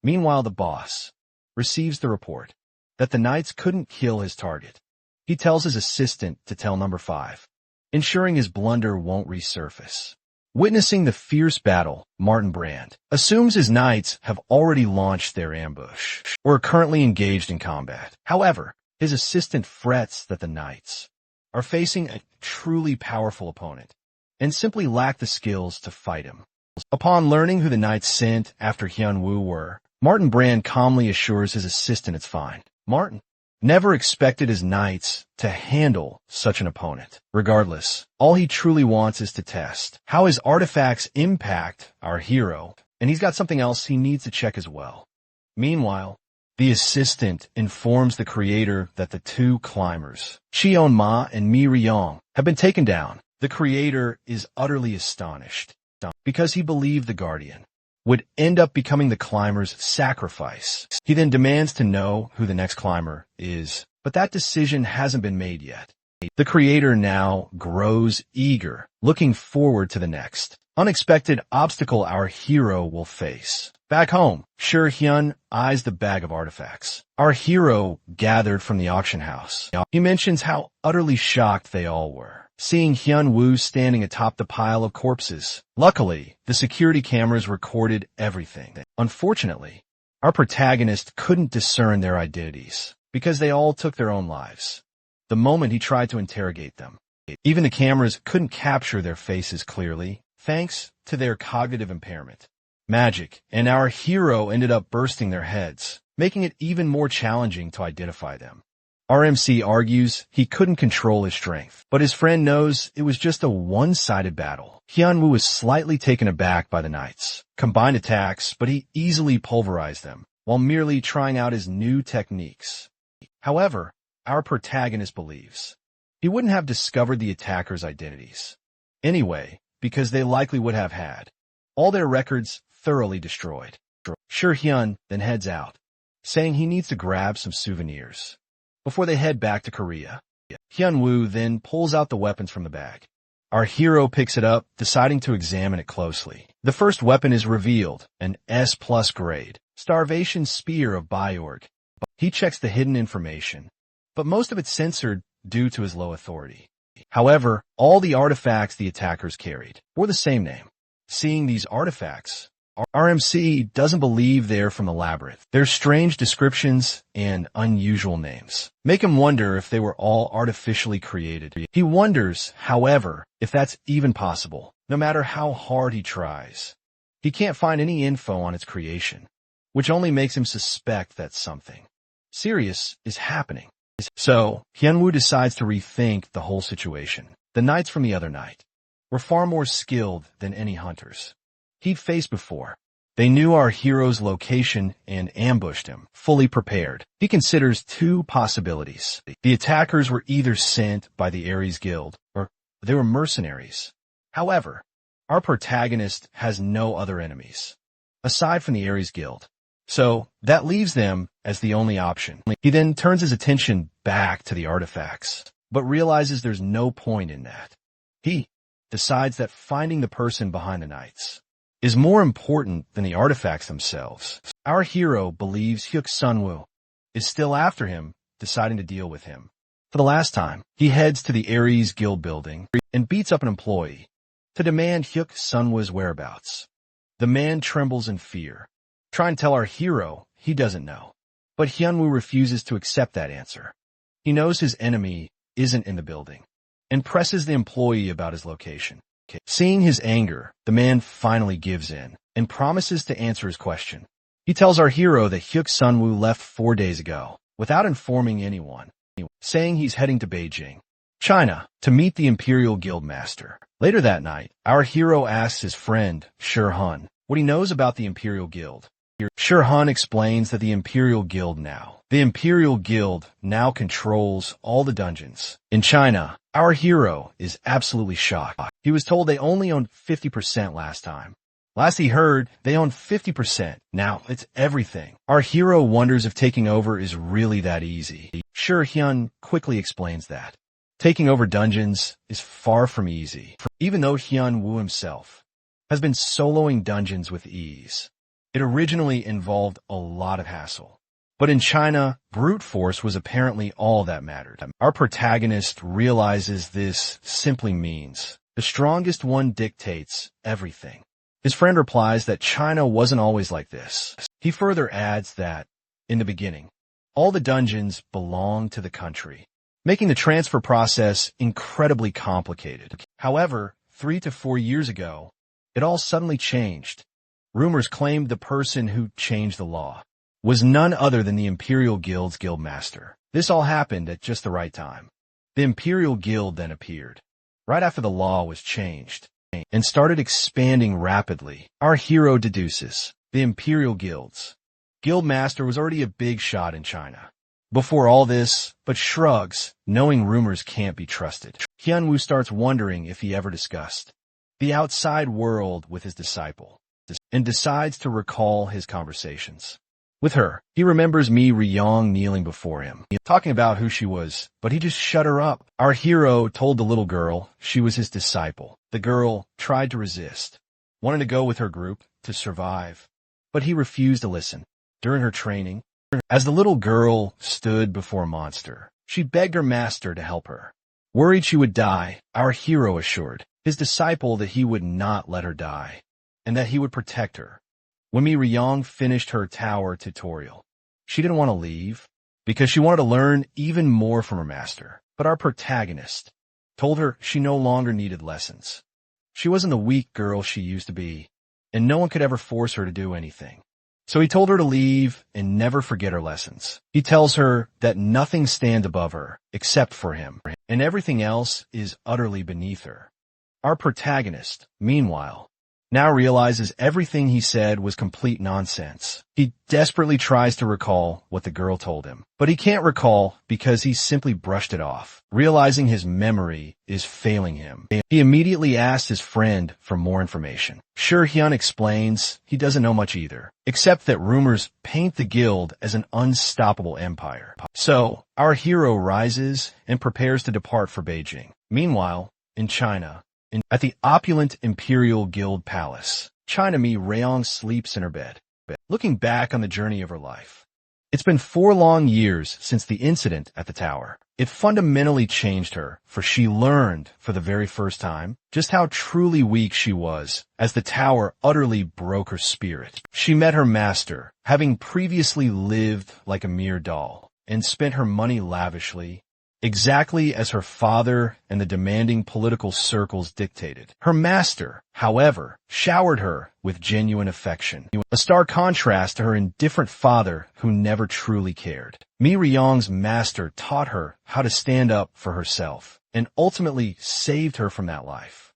Meanwhile, the boss receives the report that the knights couldn't kill his target. He tells his assistant to tell number 5, ensuring his blunder won't resurface. Witnessing the fierce battle, Martin Brand assumes his knights have already launched their ambush or are currently engaged in combat. However, his assistant frets that the knights are facing a truly powerful opponent and simply lack the skills to fight him. Upon learning who the knights sent after Hyun Woo were, Martin Brand calmly assures his assistant it's fine. Martin never expected his knights to handle such an opponent. Regardless, all he truly wants is to test how his artifacts impact our hero, and he's got something else he needs to check as well. Meanwhile, the assistant informs the creator that the 2 climbers, Cheon Ma and Mi Ryong, have been taken down. The creator is utterly astonished because he believed the Guardian would end up becoming the climber's sacrifice. He then demands to know who the next climber is, but that decision hasn't been made yet. The creator now grows eager, looking forward to the next unexpected obstacle our hero will face. Back home, Sure Hyun eyes the bag of artifacts our hero gathered from the auction house. He mentions how utterly shocked they all were, seeing Hyun Woo standing atop the pile of corpses. Luckily, the security cameras recorded everything. Unfortunately, our protagonist couldn't discern their identities because they all took their own lives the moment he tried to interrogate them. Even the cameras couldn't capture their faces clearly, thanks to their cognitive impairment. Magic, and our hero ended up bursting their heads, making it even more challenging to identify them. RMC argues he couldn't control his strength, but his friend knows it was just a one-sided battle. Hyun Woo was slightly taken aback by the knights' combined attacks, but he easily pulverized them while merely trying out his new techniques. However, our protagonist believes he wouldn't have discovered the attackers' identities anyway, because they likely would have had all their records thoroughly destroyed. Sure Hyun then heads out, saying he needs to grab some souvenirs before they head back to Korea. Hyun Woo then pulls out the weapons from the bag. Our hero picks it up, deciding to examine it closely. The first weapon is revealed, an S+ grade Starvation Spear of Byorg. He checks the hidden information but most of it censored due to his low authority. However, all the artifacts the attackers carried were the same name. Seeing these artifacts, RMC doesn't believe they're from the labyrinth. Their strange descriptions and unusual names make him wonder if they were all artificially created. He wonders, however, if that's even possible. No matter how hard he tries, he can't find any info on its creation, which only makes him suspect that something serious is happening. So, Hyunwoo decides to rethink the whole situation. The knights from the other night were far more skilled than any hunters he'd faced before. They knew our hero's location and ambushed him, fully prepared. He considers two possibilities. The attackers were either sent by the Ares Guild, or they were mercenaries. However, our protagonist has no other enemies, aside from the Ares Guild. So, that leaves them as the only option. He then turns his attention back to the artifacts, but realizes there's no point in that. He decides that finding the person behind the knights is more important than the artifacts themselves. Our hero believes Hyuk Sunwoo is still after him, deciding to deal with him. For the last time, he heads to the Ares Guild building and beats up an employee to demand Hyuk Sunwoo's whereabouts. The man trembles in fear, trying to tell our hero he doesn't know. But Hyunwoo refuses to accept that answer. He knows his enemy isn't in the building and presses the employee about his location. Seeing his anger, the man finally gives in and promises to answer his question. He tells our hero that Hyuk Sunwoo left 4 days ago without informing anyone, saying he's heading to Beijing, China, to meet the Imperial Guild Master. Later that night, our hero asks his friend, Shurhun, what he knows about the Imperial Guild. Shurhun explains that the Imperial Guild now controls all the dungeons. In China, our hero is absolutely shocked. He was told they only owned 50% last time. Last he heard, they own 50%. Now it's everything. Our hero wonders if taking over is really that easy. Shurhun quickly explains that taking over dungeons is far from easy. Even though Hyunwoo himself has been soloing dungeons with ease, it originally involved a lot of hassle. But in China, brute force was apparently all that mattered. Our protagonist realizes this simply means the strongest one dictates everything. His friend replies that China wasn't always like this. He further adds that, in the beginning, all the dungeons belonged to the country, making the transfer process incredibly complicated. However, 3 to 4 years ago, it all suddenly changed. Rumors claimed the person who changed the law was none other than the Imperial Guild's guildmaster. This all happened at just the right time. The Imperial Guild then appeared, right after the law was changed, and started expanding rapidly. Our hero deduces the Imperial Guild's guildmaster was already a big shot in China before all this, but shrugs, knowing rumors can't be trusted. Hyunwoo starts wondering if he ever discussed the outside world with his disciple, and decides to recall his conversations with her. He remembers Mi Ryong kneeling before him, talking about who she was, but he just shut her up. Our hero told the little girl she was his disciple. The girl tried to resist, wanted to go with her group to survive, but he refused to listen. During her training, as the little girl stood before a monster, she begged her master to help her. Worried she would die, our hero assured his disciple that he would not let her die, and that he would protect her. When Mi Ryong finished her tower tutorial, she didn't want to leave because she wanted to learn even more from her master. But our protagonist told her she no longer needed lessons. She wasn't the weak girl she used to be, and no one could ever force her to do anything. So he told her to leave and never forget her lessons. He tells her that nothing stands above her except for him, and everything else is utterly beneath her. Our protagonist, meanwhile, now realizes everything he said was complete nonsense. He desperately tries to recall what the girl told him, but he can't recall because he simply brushed it off. Realizing his memory is failing him, he immediately asks his friend for more information. Shurhyun explains he doesn't know much either, except that rumors paint the guild as an unstoppable empire. So, our hero rises and prepares to depart for Beijing. Meanwhile, in China, at the opulent Imperial Guild Palace, China Mi Ryong sleeps in her bed. Looking back on the journey of her life, It's been 4 long years since the incident at the tower. It fundamentally changed her, for she learned, for the very first time, just how truly weak she was, as the tower utterly broke her spirit. She met her master, having previously lived like a mere doll, and spent her money lavishly, exactly as her father and the demanding political circles dictated. Her master, however, showered her with genuine affection, a stark contrast to her indifferent father who never truly cared. Mi Ryong's master taught her how to stand up for herself, and ultimately saved her from that life.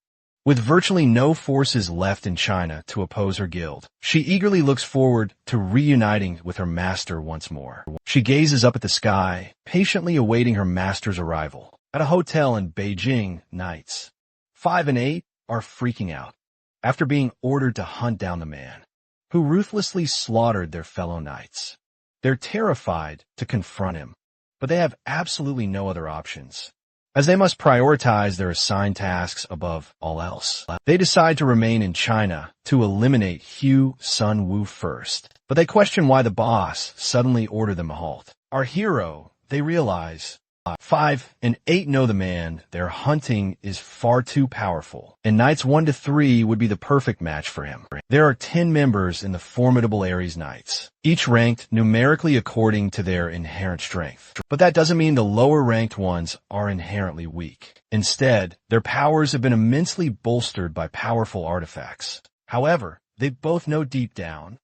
With virtually no forces left in China to oppose her guild, she eagerly looks forward to reuniting with her master once more. She gazes up at the sky, patiently awaiting her master's arrival. At a hotel in Beijing, knights 5 and 8 are freaking out after being ordered to hunt down the man who ruthlessly slaughtered their fellow knights. They're terrified to confront him, but they have absolutely no other options, as they must prioritize their assigned tasks above all else. They decide to remain in China to eliminate Hugh Sun-woo first, but they question why the boss suddenly ordered them a halt. Our hero, they realize, 5 and 8 know the man they're hunting is far too powerful, and Knights 1 to 3 would be the perfect match for him. There are 10 members in the formidable Ares Knights, each ranked numerically according to their inherent strength. But that doesn't mean the lower-ranked ones are inherently weak. Instead, their powers have been immensely bolstered by powerful artifacts. However, they both know deep down,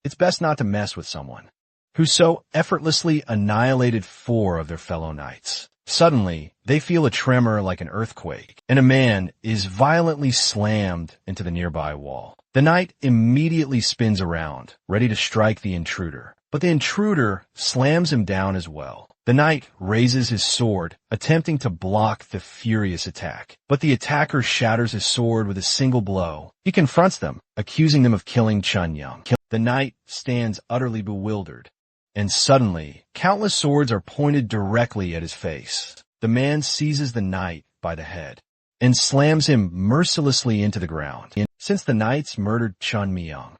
it's best not to mess with someone who so effortlessly annihilated 4 of their fellow knights. Suddenly, they feel a tremor like an earthquake, and a man is violently slammed into the nearby wall. The knight immediately spins around, ready to strike the intruder, but the intruder slams him down as well. The knight raises his sword, attempting to block the furious attack, but the attacker shatters his sword with a single blow. He confronts them, accusing them of killing Chun Young. The knight stands utterly bewildered, and suddenly, countless swords are pointed directly at his face. The man seizes the knight by the head and slams him mercilessly into the ground. Since the knights murdered Chun Myung,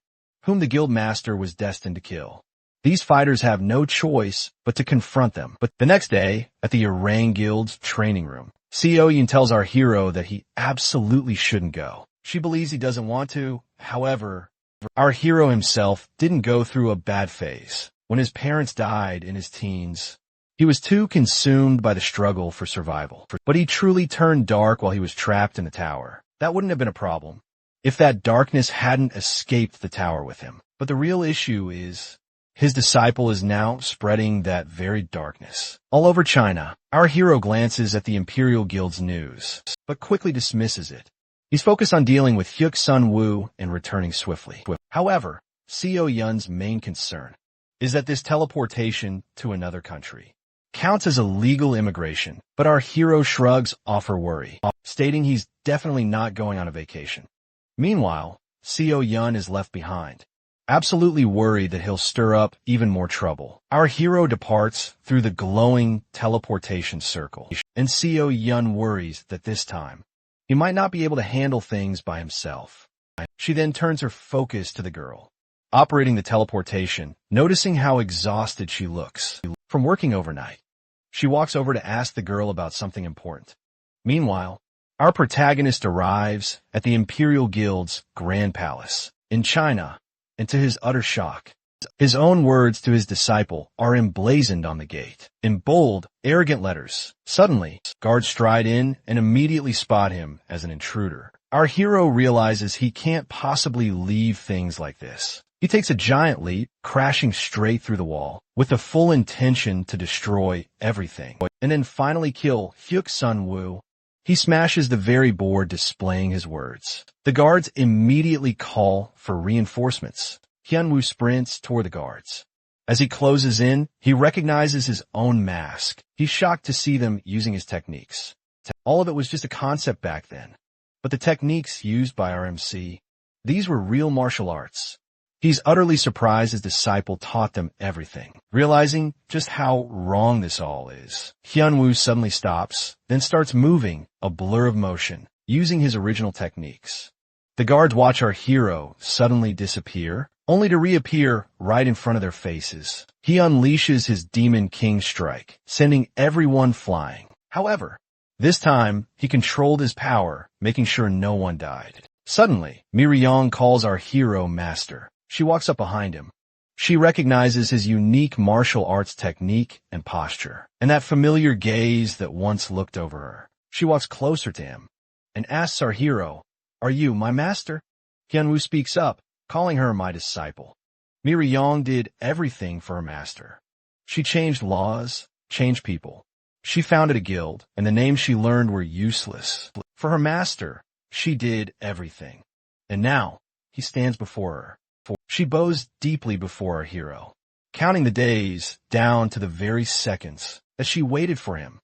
whom the guild master was destined to kill, these fighters have no choice but to confront them. But the next day, at the Orang Guild's training room, Seo Yin tells our hero that he absolutely shouldn't go. She believes he doesn't want to. However, our hero himself didn't go through a bad phase. When his parents died in his teens, he was too consumed by the struggle for survival. But he truly turned dark while he was trapped in the tower. That wouldn't have been a problem if that darkness hadn't escaped the tower with him. But the real issue is, his disciple is now spreading that very darkness all over China. Our hero glances at the Imperial Guild's news, but quickly dismisses it. He's focused on dealing with Hyuk Sun-woo and returning swiftly. However, Seo Yun's main concern is that this teleportation to another country counts as illegal immigration, but our hero shrugs off her worry, stating he's definitely not going on a vacation. Meanwhile, Seo Yun is left behind, absolutely worried that he'll stir up even more trouble. Our hero departs through the glowing teleportation circle, and Seo Yun worries that this time, he might not be able to handle things by himself. She then turns her focus to the girl operating the teleportation, noticing how exhausted she looks from working overnight. She walks over to ask the girl about something important. Meanwhile, our protagonist arrives at the Imperial Guild's Grand Palace in China, and to his utter shock, his own words to his disciple are emblazoned on the gate in bold, arrogant letters. Suddenly, guards stride in and immediately spot him as an intruder. Our hero realizes he can't possibly leave things like this. He takes a giant leap, crashing straight through the wall, with the full intention to destroy everything, and then finally kill Hyuk Sun-woo. He smashes the very board displaying his words. The guards immediately call for reinforcements. Hyun-woo sprints toward the guards. As he closes in, he recognizes his own mask. He's shocked to see them using his techniques. All of it was just a concept back then. But the techniques used by our MC, these were real martial arts. He's utterly surprised his disciple taught them everything. Realizing just how wrong this all is, Hyun-woo suddenly stops, then starts moving, a blur of motion, using his original techniques. The guards watch our hero suddenly disappear, only to reappear right in front of their faces. He unleashes his Demon King strike, sending everyone flying. However, this time, he controlled his power, making sure no one died. Suddenly, Miryong calls our hero master. She walks up behind him. She recognizes his unique martial arts technique and posture, and that familiar gaze that once looked over her. She walks closer to him and asks our hero, "Are you my master?" Hyunwoo speaks up, calling her my disciple. Miryong did everything for her master. She changed laws, changed people. She founded a guild, and the names she learned were useless. For her master, she did everything. And now, he stands before her. She bows deeply before our hero, counting the days down to the very seconds as she waited for him.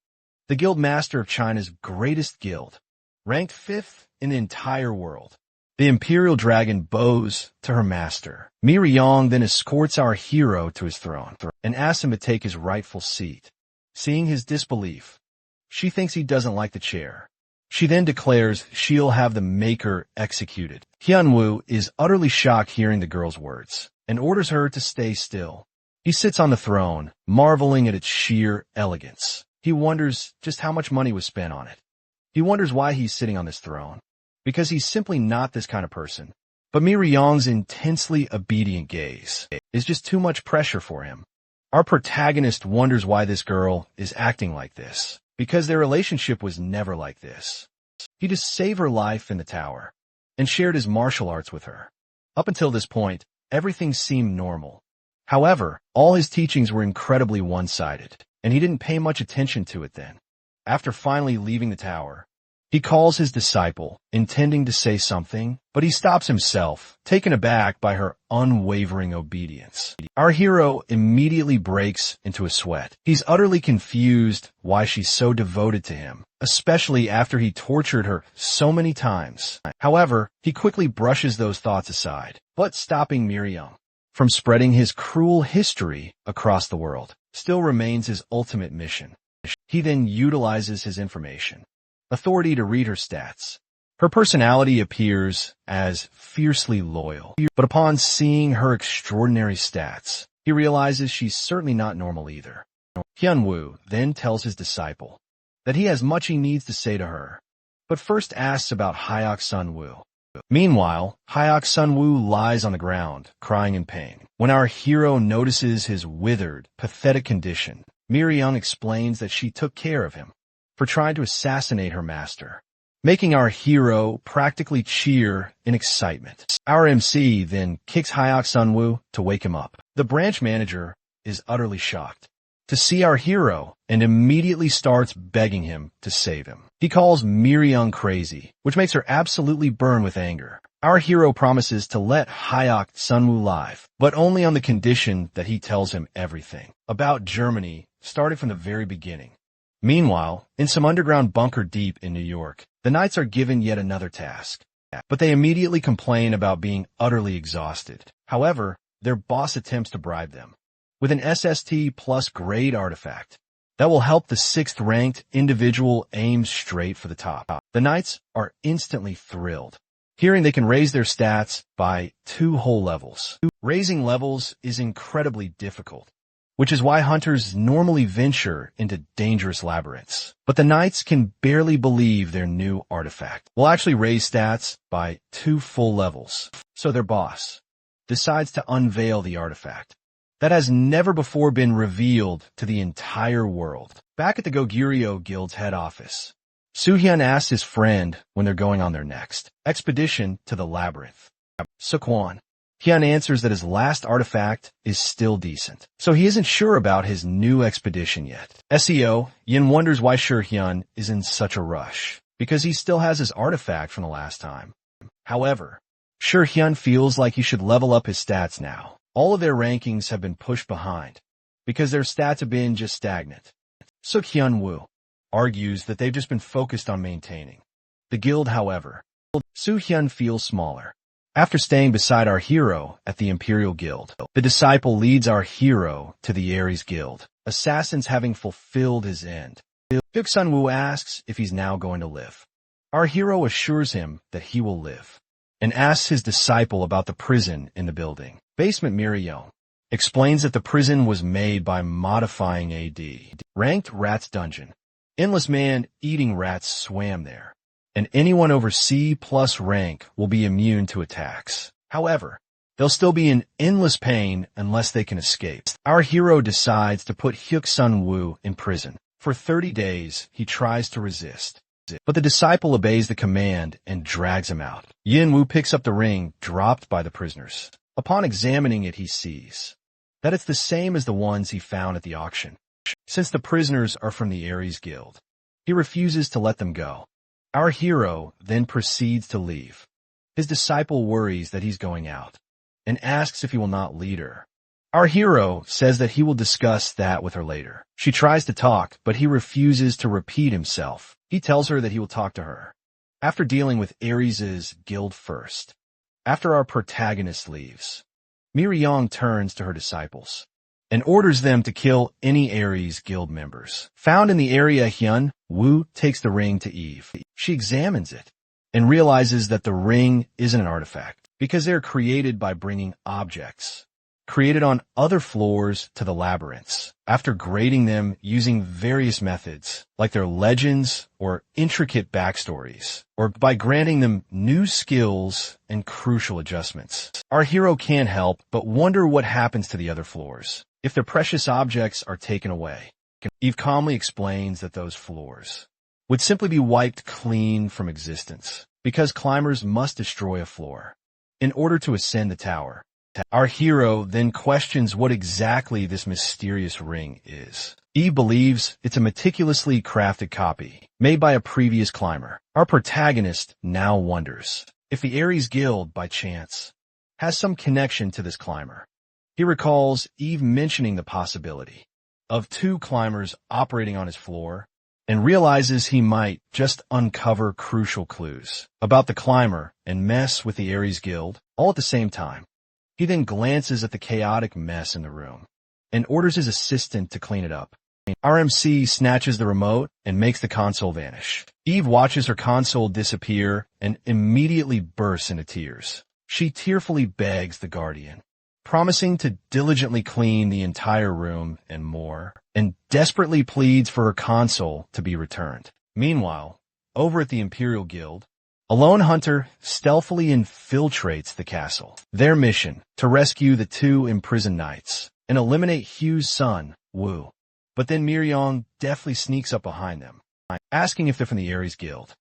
The guild master of China's greatest guild, ranked 5th in the entire world. The imperial dragon bows to her master. Miryong then escorts our hero to his throne and asks him to take his rightful seat. Seeing his disbelief, she thinks he doesn't like the chair. She then declares she'll have the maker executed. Hyunwoo is utterly shocked hearing the girl's words and orders her to stay still. He sits on the throne, marveling at its sheer elegance. He wonders just how much money was spent on it. He wonders why he's sitting on this throne, because he's simply not this kind of person. But Miryong's intensely obedient gaze is just too much pressure for him. Our protagonist wonders why this girl is acting like this, because their relationship was never like this. He just saved her life in the tower and shared his martial arts with her. Up until this point, everything seemed normal. However, all his teachings were incredibly one-sided, and he didn't pay much attention to it then. After finally leaving the tower, he calls his disciple, intending to say something, but he stops himself, taken aback by her unwavering obedience. Our hero immediately breaks into a sweat. He's utterly confused why she's so devoted to him, especially after he tortured her so many times. However, he quickly brushes those thoughts aside, but stopping Miryong from spreading his cruel history across the world still remains his ultimate mission. He then utilizes his information, authority to read her stats. Her personality appears as fiercely loyal, but upon seeing her extraordinary stats, he realizes she's certainly not normal either. Hyunwoo then tells his disciple that he has much he needs to say to her, but first asks about Hyuk Sunwoo. Meanwhile, Hyuk Sunwoo lies on the ground, crying in pain. When our hero notices his withered, pathetic condition, Miryong explains that she took care of him for trying to assassinate her master, making our hero practically cheer in excitement. Our MC then kicks Hyuk Sunwoo to wake him up. The branch manager is utterly shocked to see our hero and immediately starts begging him to save him. He calls Miryong crazy, which makes her absolutely burn with anger. Our hero promises to let Hyuk Sunwoo live, but only on the condition that he tells him everything about Germany, starting from the very beginning. Meanwhile, in some underground bunker deep in New York, the knights are given yet another task, but they immediately complain about being utterly exhausted. However, their boss attempts to bribe them with an SST plus grade artifact that will help the 6th-ranked individual aim straight for the top. The knights are instantly thrilled, hearing they can raise their stats by 2 whole levels. Raising levels is incredibly difficult, which is why hunters normally venture into dangerous labyrinths. But the knights can barely believe their new artifact will actually raise stats by 2 full levels. So their boss decides to unveil the artifact that has never before been revealed to the entire world. Back at the Goguryeo Guild's head office, Soohyun asks his friend when they're going on their next expedition to the labyrinth. Seokwan. Hyun answers that his last artifact is still decent, so he isn't sure about his new expedition yet. SEO, Yin wonders why Hyun is in such a rush, because he still has his artifact from the last time. However, Hyun feels like he should level up his stats now. All of their rankings have been pushed behind, because their stats have been just stagnant. Hyunwoo argues that they've just been focused on maintaining the guild. However, Soohyun feels smaller. After staying beside our hero at the Imperial Guild, the disciple leads our hero to the Ares Guild, assassins having fulfilled his end. Hyuk Sunwoo asks if he's now going to live. Our hero assures him that he will live. and asks his disciple about the prison in the building. Basement Miriam explains that the prison was made by modifying AD. Ranked Rats Dungeon. Endless man-eating rats swam there, and anyone over C+ rank will be immune to attacks. However, they'll still be in endless pain unless they can escape. Our hero decides to put Hyuk Sun Woo in prison. For 30 days, he tries to resist, but the disciple obeys the command and drags him out. Yin Woo picks up the ring dropped by the prisoners. Upon examining it, he sees that it's the same as the ones he found at the auction. Since the prisoners are from the Ares Guild, he refuses to let them go. Our hero then proceeds to leave. His disciple worries that he's going out and asks if he will not lead her. Our hero says that he will discuss that with her later. She tries to talk, but he refuses to repeat himself. He tells her that he will talk to her after dealing with Ares' guild first. After our protagonist leaves, Miriam turns to her disciples and orders them to kill any Ares guild members. Found in the area, Hyun Woo takes the ring to Eve. She examines it and realizes that the ring isn't an artifact because they're created by bringing objects created on other floors to the labyrinths. After grading them using various methods, like their legends or intricate backstories, or by granting them new skills and crucial adjustments, our hero can't help but wonder what happens to the other floors if their precious objects are taken away. Eve calmly explains that those floors would simply be wiped clean from existence because climbers must destroy a floor in order to ascend the tower. Our hero then questions what exactly this mysterious ring is. Eve believes it's a meticulously crafted copy made by a previous climber. Our protagonist now wonders if the Ares Guild, by chance, has some connection to this climber. He recalls Eve mentioning the possibility of two climbers operating on his floor and realizes he might just uncover crucial clues about the climber and mess with the Ares Guild all at the same time. He then glances at the chaotic mess in the room and orders his assistant to clean it up. RMC snatches the remote and makes the console vanish. Eve watches her console disappear and immediately bursts into tears. She tearfully begs the Guardian, promising to diligently clean the entire room and more, and desperately pleads for her console to be returned. Meanwhile, over at the Imperial Guild, a lone hunter stealthily infiltrates the castle. Their mission, to rescue the two imprisoned knights and eliminate Hugh's son, Woo. But then Miriam deftly sneaks up behind them, asking if they're from the Ares Guild.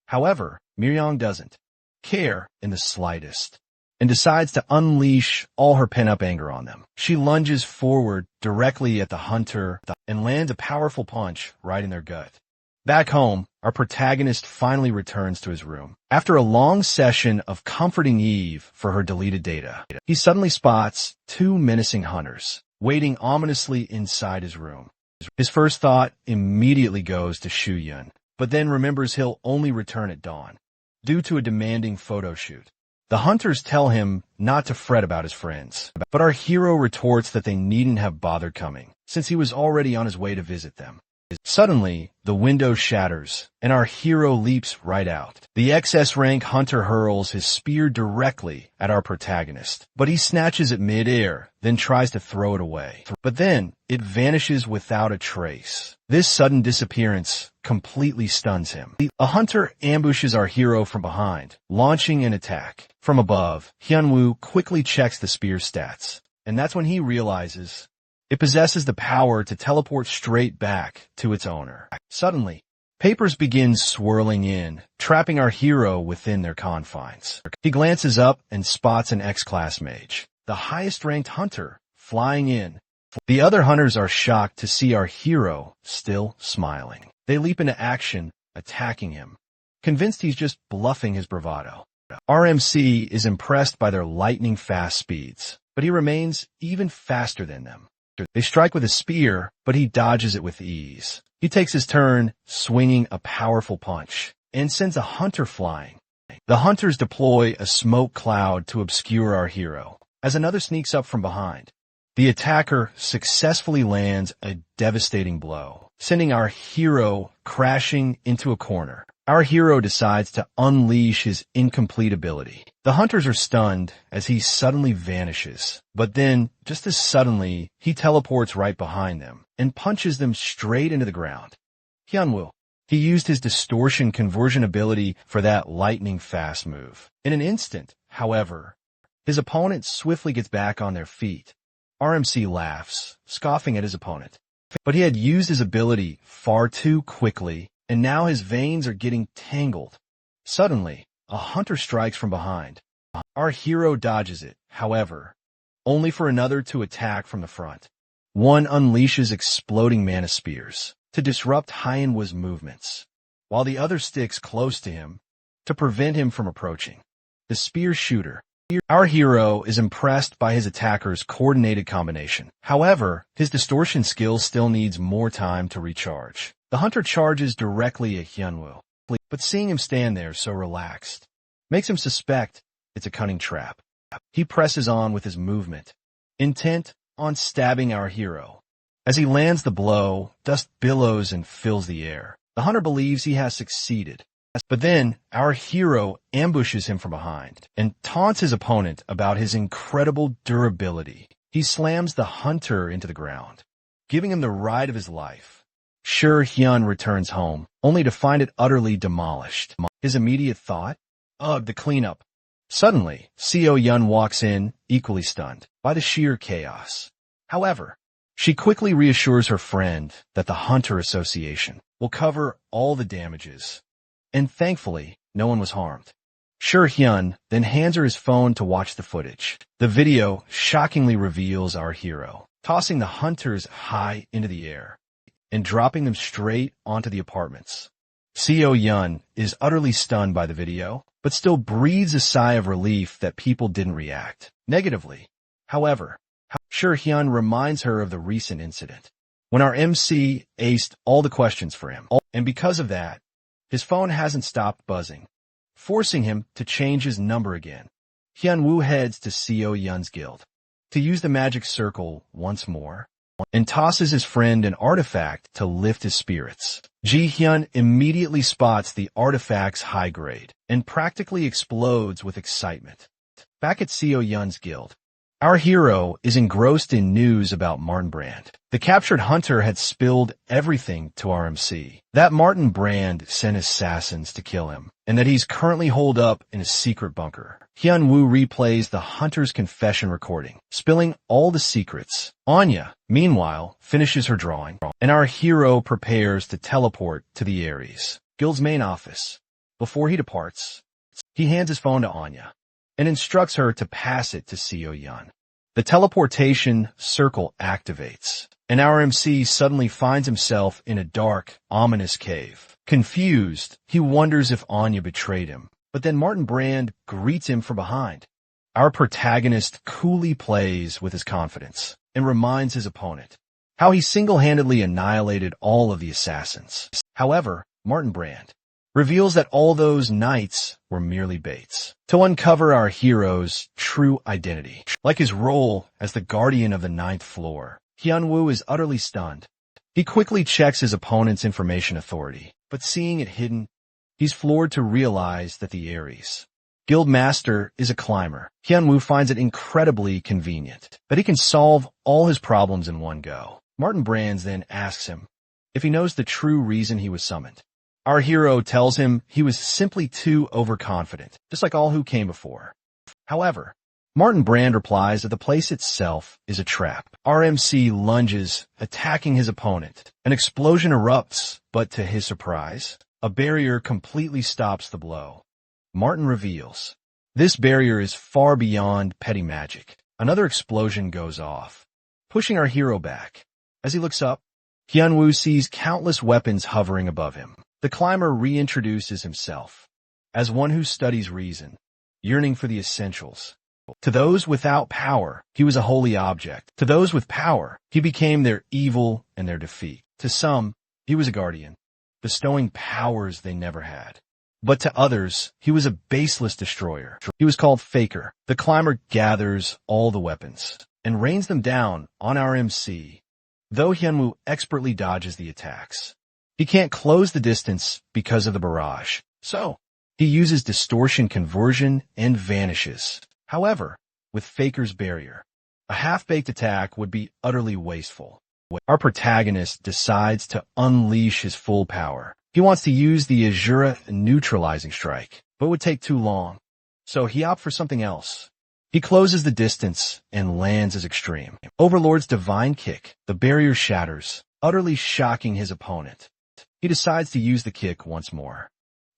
However, Miriam doesn't care in the slightest and decides to unleash all her pent-up anger on them. She lunges forward directly at the hunter and lands a powerful punch right in their gut. Back home, our protagonist finally returns to his room. After a long session of comforting Eve for her deleted data, he suddenly spots two menacing hunters waiting ominously inside his room. His first thought immediately goes to Shu Yun, but then remembers he'll only return at dawn due to a demanding photo shoot. The hunters tell him not to fret about his friends, but our hero retorts that they needn't have bothered coming, since he was already on his way to visit them. Suddenly, the window shatters, and our hero leaps right out. The XS rank hunter hurls his spear directly at our protagonist, but he snatches it mid-air, then tries to throw it away. But then, it vanishes without a trace. This sudden disappearance completely stuns him. A hunter ambushes our hero from behind, launching an attack. From above, Hyun-woo quickly checks the spear's stats, and that's when he realizes it possesses the power to teleport straight back to its owner. Suddenly, papers begin swirling in, trapping our hero within their confines. He glances up and spots an X-class mage, the highest-ranked hunter, flying in. The other hunters are shocked to see our hero still smiling. They leap into action, attacking him, convinced he's just bluffing his bravado. RMC is impressed by their lightning-fast speeds, but he remains even faster than them. They strike with a spear, but he dodges it with ease. He takes his turn, swinging a powerful punch, and sends a hunter flying. The hunters deploy a smoke cloud to obscure our hero, as another sneaks up from behind. The attacker successfully lands a devastating blow, sending our hero crashing into a corner. Our hero decides to unleash his incomplete ability. The hunters are stunned as he suddenly vanishes, but then, just as suddenly, he teleports right behind them and punches them straight into the ground. Hyunwoo. He used his distortion conversion ability for that lightning-fast move. In an instant, however, his opponent swiftly gets back on their feet. RMC laughs, scoffing at his opponent. But he had used his ability far too quickly, and now his veins are getting tangled. Suddenly, a hunter strikes from behind. Our hero dodges it, however, only for another to attack from the front. One unleashes exploding mana spears to disrupt Hyunwoo's movements, while the other sticks close to him to prevent him from approaching. The spear shooter. Our hero is impressed by his attacker's coordinated combination. However, his distortion skill still needs more time to recharge. The hunter charges directly at Hyunwoo, but seeing him stand there so relaxed makes him suspect it's a cunning trap. He presses on with his movement, intent on stabbing our hero. As he lands the blow, dust billows and fills the air. The hunter believes he has succeeded, but then our hero ambushes him from behind and taunts his opponent about his incredible durability. He slams the hunter into the ground, giving him the ride of his life. Sure, Hyun returns home, only to find it utterly demolished. His immediate thought? Ugh, the cleanup. Suddenly, Seo Yun walks in, equally stunned by the sheer chaos. However, she quickly reassures her friend that the Hunter Association will cover all the damages, and thankfully, no one was harmed. Sure Hyun then hands her his phone to watch the footage. The video shockingly reveals our hero tossing the hunters high into the air and dropping them straight onto the apartments. Seo Yun is utterly stunned by the video, but still breathes a sigh of relief that people didn't react negatively. However, Sure Hyun reminds her of the recent incident, when our MC aced all the questions for him, and because of that, his phone hasn't stopped buzzing, forcing him to change his number again. Hyunwoo heads to Seo Yun's guild to use the magic circle once more, and tosses his friend an artifact to lift his spirits. Ji-hyun immediately spots the artifact's high grade and practically explodes with excitement. Back at Seo Yun's guild, our hero is engrossed in news about Martin Brand. The captured hunter had spilled everything to RMC, that Martin Brand sent assassins to kill him, and that he's currently holed up in a secret bunker. Hyunwoo replays the hunter's confession recording, spilling all the secrets. Anya, meanwhile, finishes her drawing, and our hero prepares to teleport to the Ares Guild's main office. Before he departs, he hands his phone to Anya and instructs her to pass it to Seo Yun. The teleportation circle activates, and our MC suddenly finds himself in a dark, ominous cave. Confused, he wonders if Anya betrayed him, but then Martin Brand greets him from behind. Our protagonist coolly plays with his confidence and reminds his opponent how he single-handedly annihilated all of the assassins. However, Martin Brand reveals that all those knights were merely baits to uncover our hero's true identity. Like his role as the guardian of the ninth floor, Hyunwoo is utterly stunned. He quickly checks his opponent's information authority, but seeing it hidden, he's floored to realize that the Ares Guild Master is a climber. Hyunwoo finds it incredibly convenient that he can solve all his problems in one go. Martin Brands then asks him if he knows the true reason he was summoned. Our hero tells him he was simply too overconfident, just like all who came before. However, Martin Brand replies that the place itself is a trap. RMC lunges, attacking his opponent. An explosion erupts, but to his surprise, a barrier completely stops the blow. Martin reveals this barrier is far beyond petty magic. Another explosion goes off, pushing our hero back. As he looks up, Hyunwoo sees countless weapons hovering above him. The climber reintroduces himself as one who studies reason, yearning for the essentials. To those without power, he was a holy object. To those with power, he became their evil and their defeat. To some, he was a guardian, bestowing powers they never had. But to others, he was a baseless destroyer. He was called Faker. The climber gathers all the weapons and rains them down on our MC. Though Hyunwoo expertly dodges the attacks, He can't close the distance because of the barrage, so he uses distortion conversion and vanishes. However, with Faker's barrier, a half-baked attack would be utterly wasteful. Our protagonist decides to unleash his full power. He wants to use the Asura neutralizing strike, but it would take too long, so he opts for something else. He closes the distance and lands his extreme. Overlord's divine kick. The barrier shatters, utterly shocking his opponent. He decides to use the kick once more.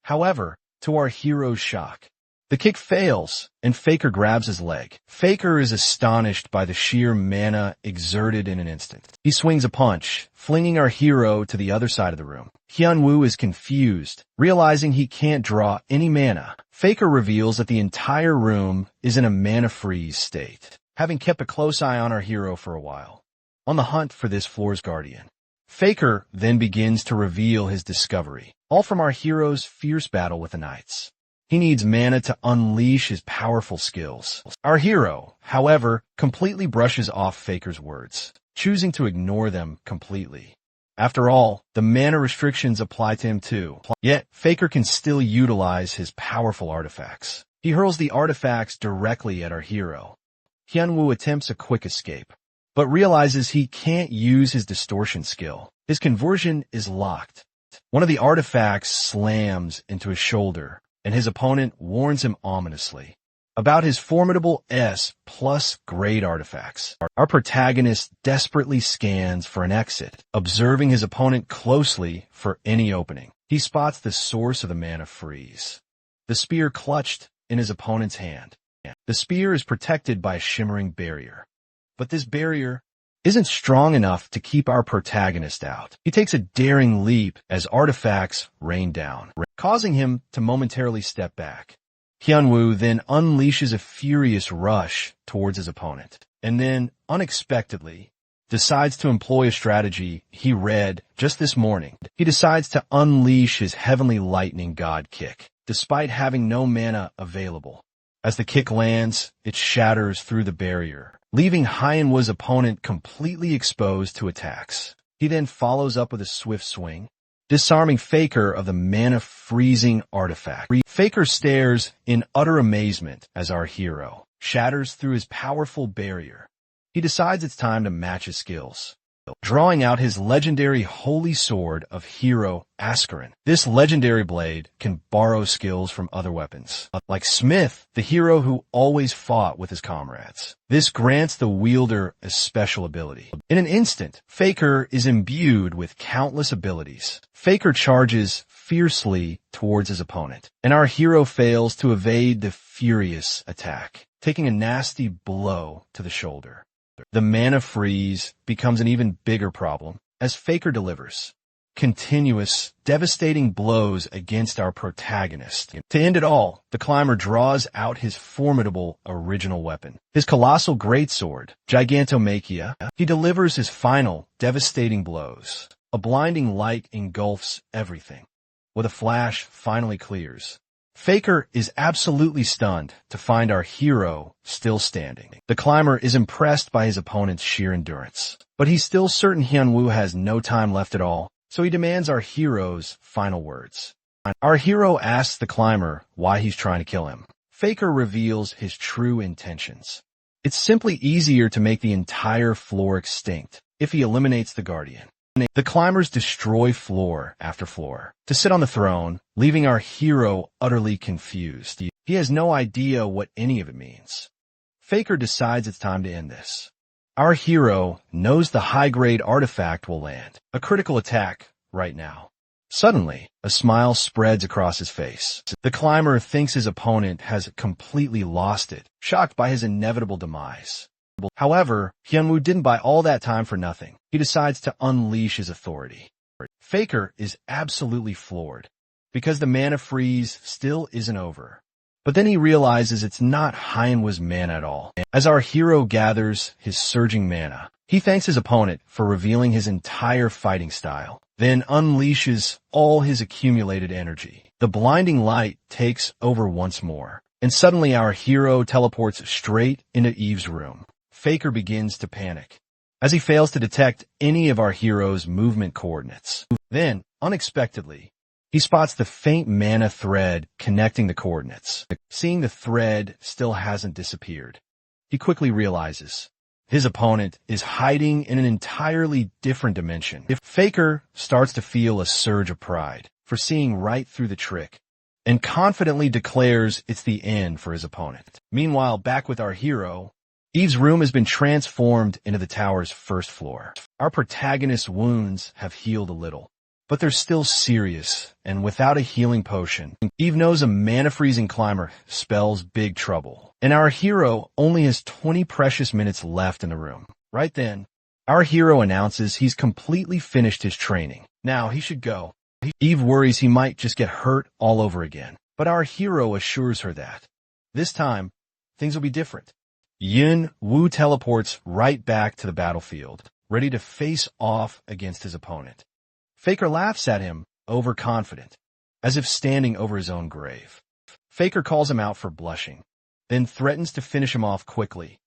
However, to our hero's shock, the kick fails, and Faker grabs his leg. Faker is astonished by the sheer mana exerted in an instant. He swings a punch, flinging our hero to the other side of the room. Hyunwoo is confused, realizing he can't draw any mana. Faker reveals that the entire room is in a mana freeze state, having kept a close eye on our hero for a while, on the hunt for this floor's guardian. Faker then begins to reveal his discovery, all from our hero's fierce battle with the knights. He needs mana to unleash his powerful skills. Our hero, however, completely brushes off Faker's words, choosing to ignore them completely. After all, the mana restrictions apply to him too. Yet, Faker can still utilize his powerful artifacts. He hurls the artifacts directly at our hero. Hyunwoo attempts a quick escape, but realizes he can't use his distortion skill. His conversion is locked. One of the artifacts slams into his shoulder, and his opponent warns him ominously about his formidable S+ grade artifacts. Our protagonist desperately scans for an exit, observing his opponent closely for any opening. He spots the source of the mana freeze, the spear clutched in his opponent's hand. The spear is protected by a shimmering barrier, but this barrier isn't strong enough to keep our protagonist out. He takes a daring leap as artifacts rain down, causing him to momentarily step back. Hyunwoo then unleashes a furious rush towards his opponent, and then, unexpectedly, decides to employ a strategy he read just this morning. He decides to unleash his Heavenly Lightning God kick, despite having no mana available. As the kick lands, it shatters through the barrier, leaving Hyunwoo's opponent completely exposed to attacks. He then follows up with a swift swing, disarming Faker of the mana-freezing artifact. Faker stares in utter amazement as our hero shatters through his powerful barrier. He decides it's time to match his skills, drawing out his legendary Holy Sword of Hero Ascarin. This legendary blade can borrow skills from other weapons, like Smith, the hero who always fought with his comrades. This grants the wielder a special ability. In an instant, Faker is imbued with countless abilities. Faker charges fiercely towards his opponent, and our hero fails to evade the furious attack, taking a nasty blow to the shoulder. The mana freeze becomes an even bigger problem as Faker delivers continuous, devastating blows against our protagonist. To end it all, the climber draws out his formidable original weapon, his colossal greatsword, Gigantomachia. He delivers his final, devastating blows. A blinding light engulfs everything. With a flash, finally clears. Faker is absolutely stunned to find our hero still standing. The climber is impressed by his opponent's sheer endurance, but he's still certain Hyunwoo has no time left at all, so he demands our hero's final words. Our hero asks the climber why he's trying to kill him. Faker reveals his true intentions. It's simply easier to make the entire floor extinct if he eliminates the guardian. The climbers destroy floor after floor to sit on the throne, leaving our hero utterly confused. He has no idea what any of it means. Faker decides it's time to end this. Our hero knows the high-grade artifact will land, a critical attack, right now. Suddenly, a smile spreads across his face. The climber thinks his opponent has completely lost it, shocked by his inevitable demise. However, Hyunwoo didn't buy all that time for nothing. He decides to unleash his authority. Faker is absolutely floored, because the mana freeze still isn't over. But then he realizes it's not Hyunwoo's mana at all. As our hero gathers his surging mana, he thanks his opponent for revealing his entire fighting style, then unleashes all his accumulated energy. The blinding light takes over once more, and suddenly our hero teleports straight into Eve's room. Faker begins to panic. as he fails to detect any of our hero's movement coordinates. Then, unexpectedly, he spots the faint mana thread connecting the coordinates. Seeing the thread still hasn't disappeared, he quickly realizes his opponent is hiding in an entirely different dimension. Faker starts to feel a surge of pride for seeing right through the trick and confidently declares it's the end for his opponent. Meanwhile, back with our hero, Eve's room has been transformed into the tower's first floor. Our protagonist's wounds have healed a little, but they're still serious, and without a healing potion, Eve knows a mana-freezing climber spells big trouble. And our hero only has 20 precious minutes left in the room. Right then, our hero announces he's completely finished his training. Now he should go. Eve worries he might just get hurt all over again, but our hero assures her that this time, things will be different. Yun Wu teleports right back to the battlefield, ready to face off against his opponent. Faker laughs at him, overconfident, as if standing over his own grave. Faker calls him out for blushing, then threatens to finish him off quickly.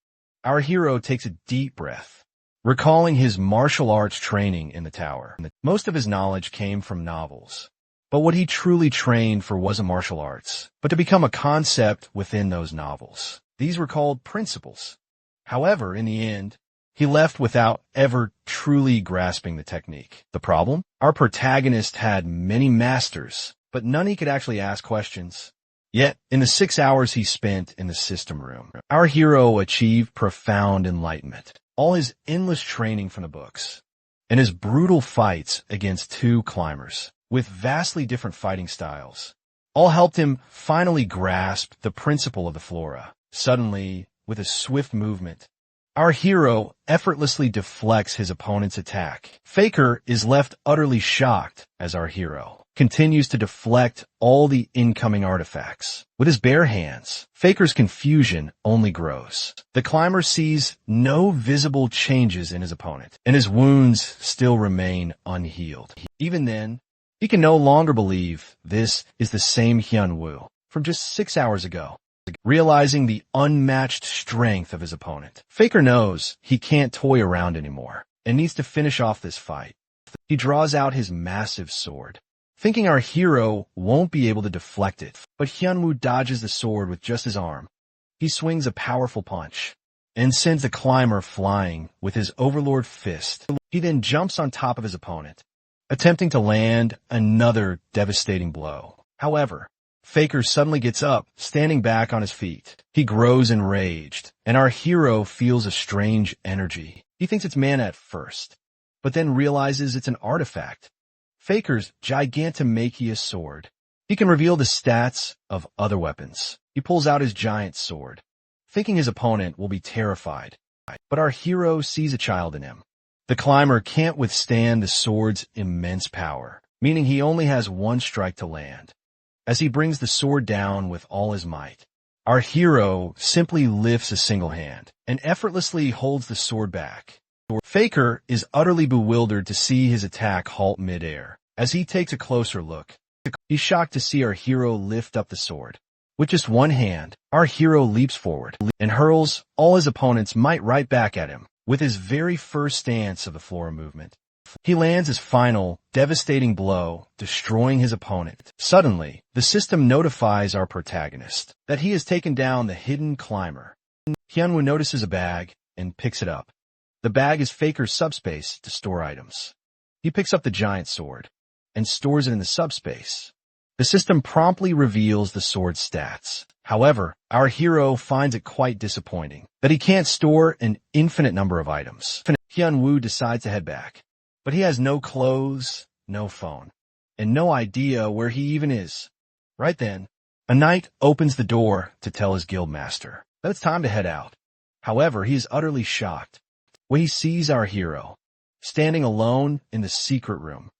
Our hero takes a deep breath, recalling his martial arts training in the tower. Most of his knowledge came from novels, but what he truly trained for wasn't martial arts, but to become a concept within those novels. These were called principles. However, in the end, he left without ever truly grasping the technique. The problem? Our protagonist had many masters, but none he could actually ask questions. Yet, in the 6 hours he spent in the system room, our hero achieved profound enlightenment. All his endless training from the books, and his brutal fights against two climbers with vastly different fighting styles, all helped him finally grasp the principle of the flora. Suddenly, with a swift movement, our hero effortlessly deflects his opponent's attack. Faker is left utterly shocked as our hero continues to deflect all the incoming artifacts. With his bare hands, Faker's confusion only grows. The climber sees no visible changes in his opponent, and his wounds still remain unhealed. Even then, he can no longer believe this is the same Hyun Woo from just 6 hours ago. Realizing the unmatched strength of his opponent, Faker knows he can't toy around anymore and needs to finish off this fight. He draws out his massive sword, thinking our hero won't be able to deflect it, but Hyunwoo dodges the sword with just his arm. He swings a powerful punch and sends the climber flying with his overlord fist. He then jumps on top of his opponent, attempting to land another devastating blow. However, Faker suddenly gets up, standing back on his feet. He grows enraged, and our hero feels a strange energy. He thinks it's mana at first, but then realizes it's an artifact. Faker's Gigantomachia sword. He can reveal the stats of other weapons. He pulls out his giant sword, thinking his opponent will be terrified. But our hero sees a child in him. The climber can't withstand the sword's immense power, meaning he only has one strike to land. As he brings the sword down with all his might, our hero simply lifts a single hand and effortlessly holds the sword back. Faker is utterly bewildered to see his attack halt midair. As he takes a closer look, he's shocked to see our hero lift up the sword. With just one hand, our hero leaps forward and hurls all his opponent's might right back at him with his very first stance of the flora movement. He lands his final, devastating blow, destroying his opponent. Suddenly, the system notifies our protagonist that he has taken down the hidden climber. Hyunwoo notices a bag and picks it up. The bag is Faker's subspace to store items. He picks up the giant sword and stores it in the subspace. The system promptly reveals the sword's stats. However, our hero finds it quite disappointing that he can't store an infinite number of items. Hyunwoo decides to head back, but he has no clothes, no phone, and no idea where he even is. Right then, a knight opens the door to tell his guildmaster that it's time to head out. However, he is utterly shocked when he sees our hero standing alone in the secret room.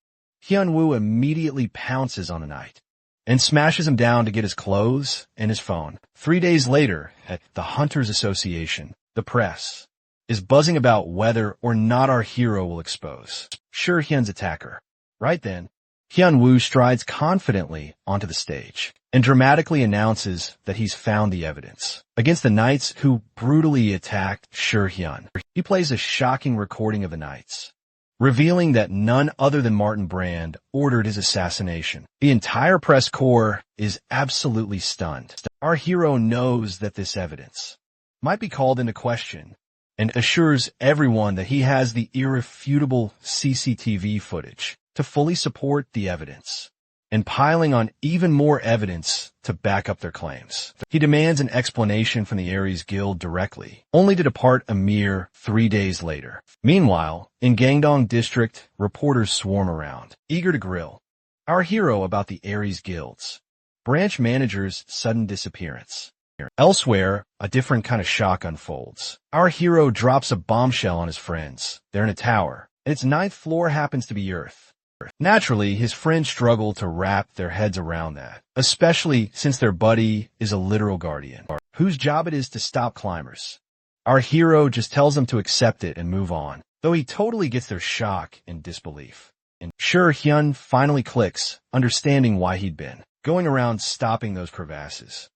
Hyunwoo immediately pounces on the knight and smashes him down to get his clothes and his phone. 3 days later, at the Hunters Association, the press is buzzing about whether or not our hero will expose Hyun's attacker. Right then, Hyun-woo strides confidently onto the stage and dramatically announces that he's found the evidence against the knights who brutally attacked Shur-hyun. He plays a shocking recording of the knights, revealing that none other than Martin Brand ordered his assassination. The entire press corps is absolutely stunned. Our hero knows that this evidence might be called into question and assures everyone that he has the irrefutable CCTV footage to fully support the evidence, and piling on even more evidence to back up their claims. He demands an explanation from the Aries Guild directly, only to depart a mere 3 days later. Meanwhile, in Gangdong District, reporters swarm around, eager to grill our hero about the Aries Guild's branch manager's sudden disappearance. Elsewhere, a different kind of shock unfolds. Our hero drops a bombshell on his friends. They're in a tower, and its 9th floor happens to be Earth. Naturally, his friends struggle to wrap their heads around that, especially since their buddy is a literal guardian, whose job it is to stop climbers. Our hero just tells them to accept it and move on, though he totally gets their shock and disbelief. And Shur-hyun finally clicks, understanding why he'd been going around stopping those crevasses.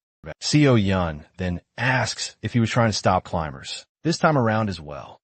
Seo-yun then asks if he was trying to stop climbers, this time around as well.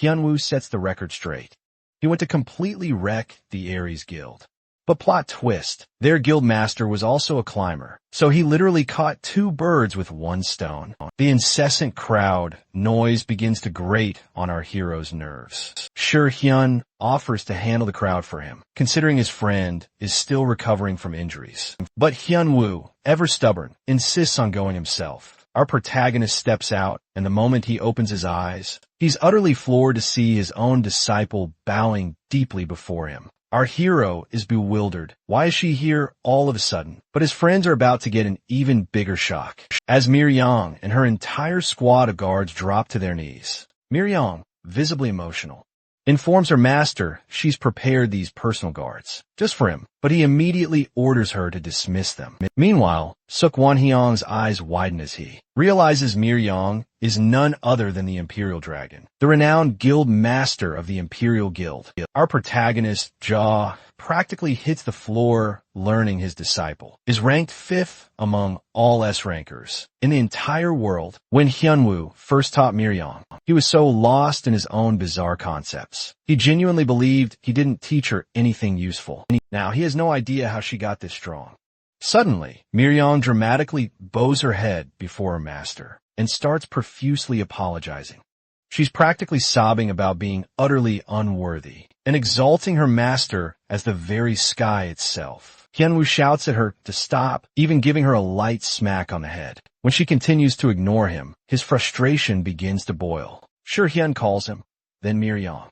Hyun-woo sets the record straight. He went to completely wreck the Aries Guild. But plot twist, their guild master was also a climber, so he literally caught 2 birds with 1 stone. The incessant crowd noise begins to grate on our hero's nerves. Shur-hyun offers to handle the crowd for him, considering his friend is still recovering from injuries. But Hyun-woo, ever stubborn, insists on going himself. Our protagonist steps out, and the moment he opens his eyes, he's utterly floored to see his own disciple bowing deeply before him. Our hero is bewildered. Why is she here all of a sudden? But his friends are about to get an even bigger shock, as Mir-young and her entire squad of guards drop to their knees. Mir-young, visibly emotional, informs her master she's prepared these personal guards just for him, but he immediately orders her to dismiss them. Meanwhile, Suk-won-hyung's eyes widen as he realizes Mir-young is none other than the Imperial Dragon, the renowned guild master of the Imperial Guild. Our protagonist's jaw practically hits the floor, learning his disciple is ranked 5th among all S-rankers in the entire world. When Hyun-woo first taught Mir-young, he was so lost in his own bizarre concepts. He genuinely believed he didn't teach her anything useful. Now, he has no idea how she got this strong. Suddenly, Mir-young dramatically bows her head before her master and starts profusely apologizing. She's practically sobbing about being utterly unworthy and exalting her master as the very sky itself. Hyun-woo shouts at her to stop, even giving her a light smack on the head. When she continues to ignore him, his frustration begins to boil. Shur-hyun calls him, then Mir-young,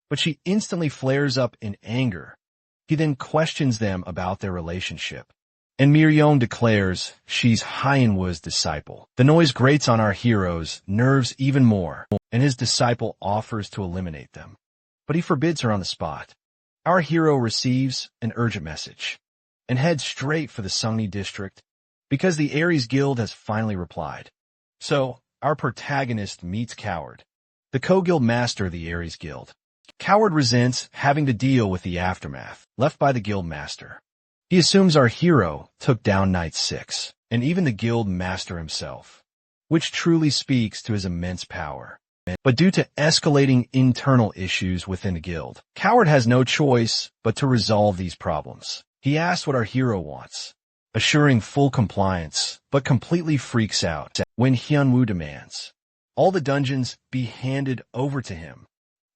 but she instantly flares up in anger. He then questions them about their relationship, and Mir-young declares she's Hyun-woo's disciple. The noise grates on our hero's nerves even more, and his disciple offers to eliminate them, but he forbids her on the spot. Our hero receives an urgent message and heads straight for the Sungni district because the Aries Guild has finally replied. So, our protagonist meets Coward, the co-guild master of the Aries Guild. Coward resents having to deal with the aftermath left by the guild master. He assumes our hero took down Knight 6, and even the guild master himself, which truly speaks to his immense power. But due to escalating internal issues within the guild, Coward has no choice but to resolve these problems. He asks what our hero wants, assuring full compliance, but completely freaks out when Hyun-woo demands all the dungeons be handed over to him.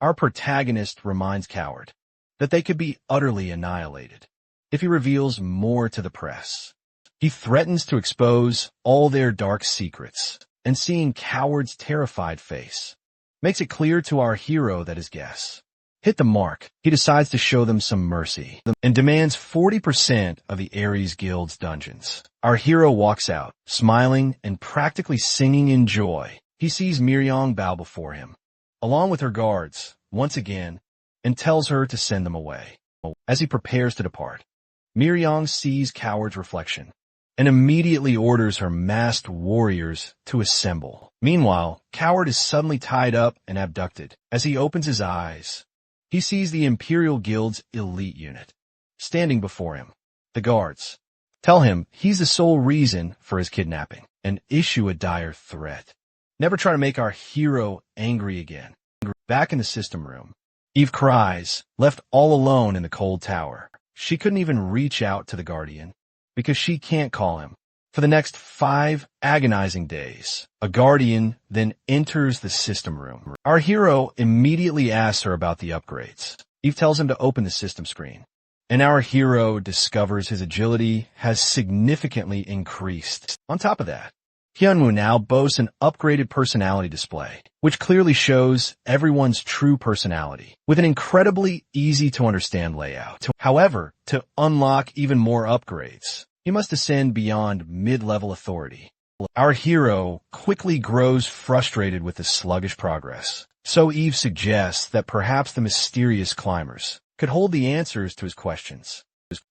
Our protagonist reminds Coward that they could be utterly annihilated if he reveals more to the press. He threatens to expose all their dark secrets, and seeing Coward's terrified face makes it clear to our hero that his guess hit the mark. He decides to show them some mercy and demands 40% of the Aries Guild's dungeons. Our hero walks out, smiling and practically singing in joy. He sees Mir-young bow before him, along with her guards, once again, and tells her to send them away. As he prepares to depart, Mir-young sees Coward's reflection and immediately orders her masked warriors to assemble. Meanwhile, Coward is suddenly tied up and abducted. As he opens his eyes, he sees the Imperial Guild's elite unit, standing before him. The guards tell him he's the sole reason for his kidnapping and issue a dire threat. Never try to make our hero angry again. Back in the system room, Eve cries, left all alone in the cold tower. She couldn't even reach out to the Guardian because she can't call him. For the next 5 agonizing days, a Guardian then enters the system room. Our hero immediately asks her about the upgrades. Eve tells him to open the system screen, and our hero discovers his agility has significantly increased. On top of that, Hyunwoo now boasts an upgraded personality display, which clearly shows everyone's true personality, with an incredibly easy-to-understand layout. However, to unlock even more upgrades, he must ascend beyond mid-level authority. Our hero quickly grows frustrated with his sluggish progress, so Eve suggests that perhaps the mysterious climbers could hold the answers to his questions.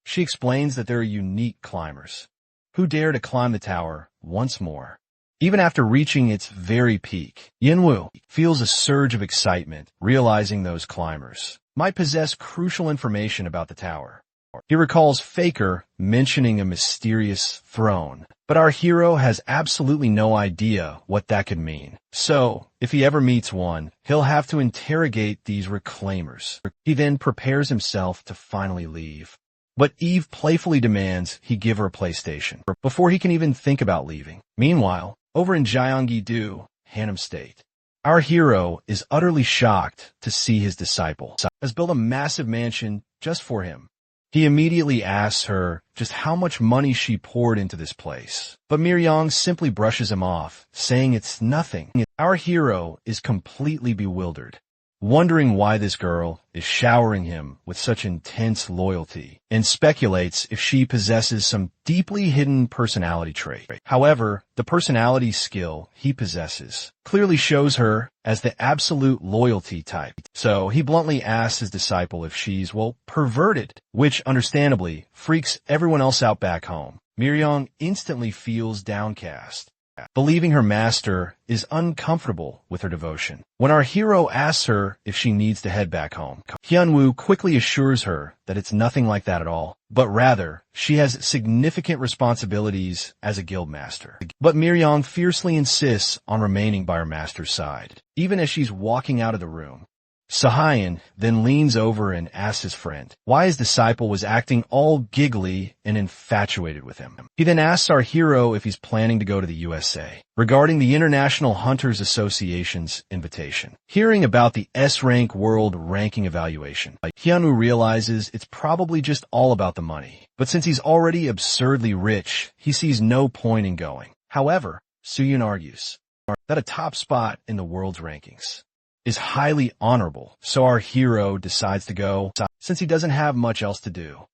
She explains that there are unique climbers who dare to climb the tower once more. Even after reaching its very peak, Hyunwoo feels a surge of excitement, realizing those climbers might possess crucial information about the tower. He recalls Faker mentioning a mysterious throne, but our hero has absolutely no idea what that could mean. So, if he ever meets one, he'll have to interrogate these reclaimers. He then prepares himself to finally leave. But Eve playfully demands he give her a PlayStation before he can even think about leaving. Meanwhile, over in Gyeonggi-do, Hanam State, our hero is utterly shocked to see his disciple has built a massive mansion just for him. He immediately asks her just how much money she poured into this place, but Miryong simply brushes him off, saying it's nothing. Our hero is completely bewildered, wondering why this girl is showering him with such intense loyalty, and speculates if she possesses some deeply hidden personality trait. However, the personality skill he possesses clearly shows her as the absolute loyalty type. So he bluntly asks his disciple if she's, well, perverted, which understandably freaks everyone else out back home. Miryong instantly feels downcast, believing her master is uncomfortable with her devotion. When our hero asks her if she needs to head back home, Hyunwoo quickly assures her that it's nothing like that at all, but rather, she has significant responsibilities as a guild master. But Miryong fiercely insists on remaining by her master's side, even as she's walking out of the room. Sahayan then leans over and asks his friend why his disciple was acting all giggly and infatuated with him. He then asks our hero if he's planning to go to the USA regarding the International Hunters Association's invitation. Hearing about the S-Rank World Ranking Evaluation, Hyunwoo realizes it's probably just all about the money. But since he's already absurdly rich, he sees no point in going. However, Suyun argues that a top spot in the world's rankings is highly honorable, so our hero decides to go since he doesn't have much else to do.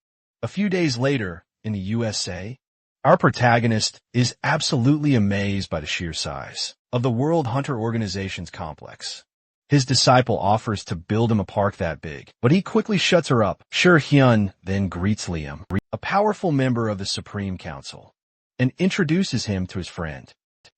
A few days later, in the USA, our protagonist is absolutely amazed by the sheer size of the World Hunter Organization's complex. His disciple offers to build him a park that big, but he quickly shuts her up. Hyun then greets Liam, a powerful member of the Supreme Council, and introduces him to his friend.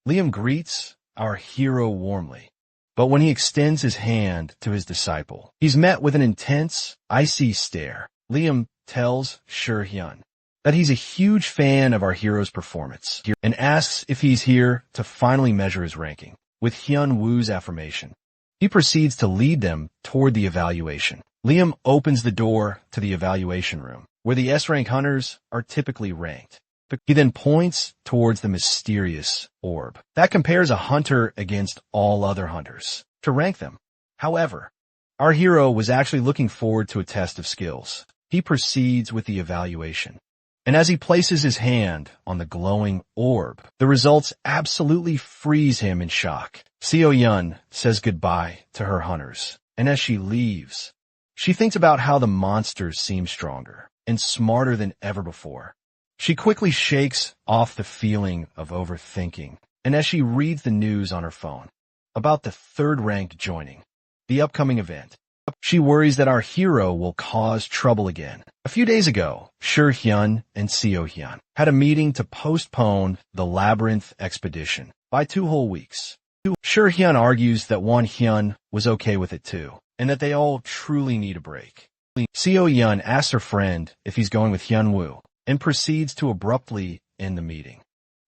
Liam greets our hero warmly, but when he extends his hand to his disciple, he's met with an intense, icy stare. Liam tells Hyun that he's a huge fan of our hero's performance and asks if he's here to finally measure his ranking. With Hyun-woo's affirmation, he proceeds to lead them toward the evaluation. Liam opens the door to the evaluation room, where the S-rank hunters are typically ranked. He then points towards the mysterious orb that compares a hunter against all other hunters to rank them. However, our hero was actually looking forward to a test of skills. He proceeds with the evaluation, and as he places his hand on the glowing orb, the results absolutely freeze him in shock. Seo-yun says goodbye to her hunters, and as she leaves, she thinks about how the monsters seem stronger and smarter than ever before. She quickly shakes off the feeling of overthinking, and as she reads the news on her phone about the third rank joining the upcoming event, she worries that our hero will cause trouble again. A few days ago, Hyun and Seo-hyun had a meeting to postpone the Labyrinth expedition by 2 whole weeks. Hyun argues that Hyun was okay with it too, and that they all truly need a break. Seo Yun asks her friend if he's going with Hyunwoo and proceeds to abruptly end the meeting.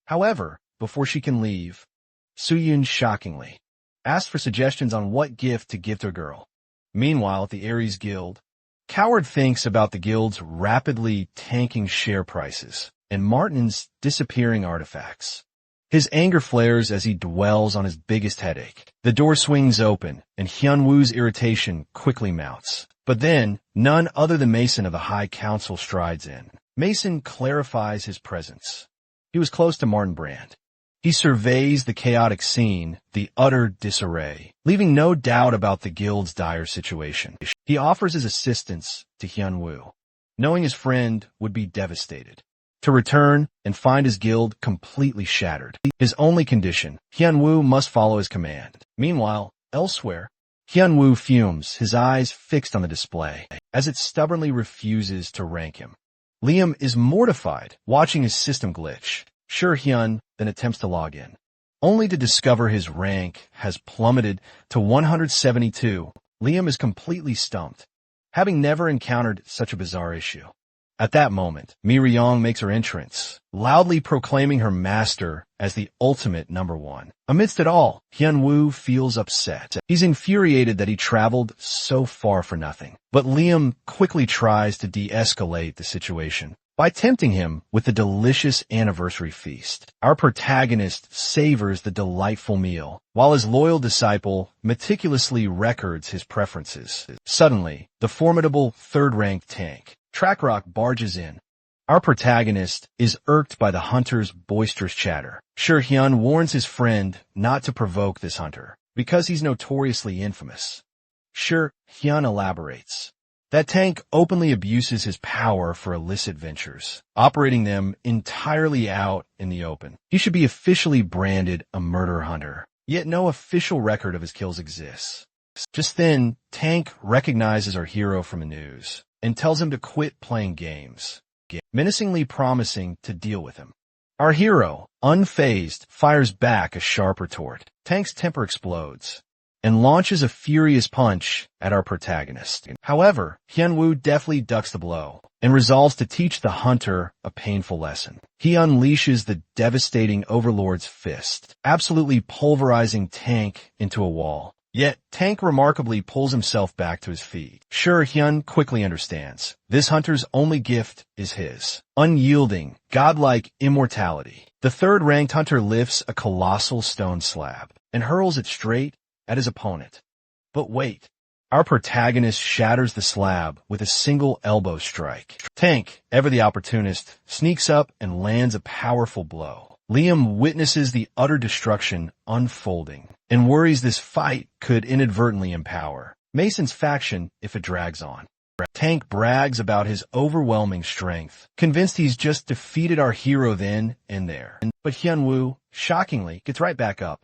However, before she can leave, Soo-Yun shockingly asks for suggestions on what gift to give to a girl. Meanwhile, at the Aries Guild, Coward thinks about the guild's rapidly tanking share prices and Martin's disappearing artifacts. His anger flares as he dwells on his biggest headache. The door swings open, and Hyunwoo's irritation quickly mounts. But then, none other than Mason of the High Council strides in. Mason clarifies his presence. He was close to Martin Brand. He surveys the chaotic scene, the utter disarray, leaving no doubt about the guild's dire situation. He offers his assistance to Hyunwoo, knowing his friend would be devastated, to return and find his guild completely shattered. His only condition, Hyunwoo must follow his command. Meanwhile, elsewhere, Hyunwoo fumes, his eyes fixed on the display, as it stubbornly refuses to rank him. Liam is mortified, watching his system glitch. Sure Hyun then attempts to log in, only to discover his rank has plummeted to 172. Liam is completely stumped, having never encountered such a bizarre issue. At that moment, Mi Ryong makes her entrance, loudly proclaiming her master as the ultimate number one. Amidst it all, Hyunwoo feels upset. He's infuriated that he traveled so far for nothing. But Liam quickly tries to de-escalate the situation by tempting him with the delicious anniversary feast. Our protagonist savors the delightful meal, while his loyal disciple meticulously records his preferences. Suddenly, the formidable third-ranked tank, Trackrock, barges in. Our protagonist is irked by the hunter's boisterous chatter. Sure Hyun warns his friend not to provoke this hunter, because he's notoriously infamous. Sure Hyun elaborates. That tank openly abuses his power for illicit ventures, operating them entirely out in the open. He should be officially branded a murder hunter, yet no official record of his kills exists. Just then, Tank recognizes our hero from the news and tells him to quit playing games, menacingly promising to deal with him. Our hero, unfazed, fires back a sharp retort. Tank's temper explodes and launches a furious punch at our protagonist. However, Hyunwoo deftly ducks the blow and resolves to teach the hunter a painful lesson. He unleashes the devastating Overlord's fist, absolutely pulverizing Tank into a wall. Yet, Tank remarkably pulls himself back to his feet. Sure, Hyun quickly understands. This hunter's only gift is his unyielding, godlike immortality. The third-ranked hunter lifts a colossal stone slab and hurls it straight at his opponent. But wait, our protagonist shatters the slab with a single elbow strike. Tank, ever the opportunist, sneaks up and lands a powerful blow. Liam witnesses the utter destruction unfolding and worries this fight could inadvertently empower Mason's faction if it drags on. Tank brags about his overwhelming strength, convinced he's just defeated our hero then and there. But Hyunwoo, shockingly, gets right back up,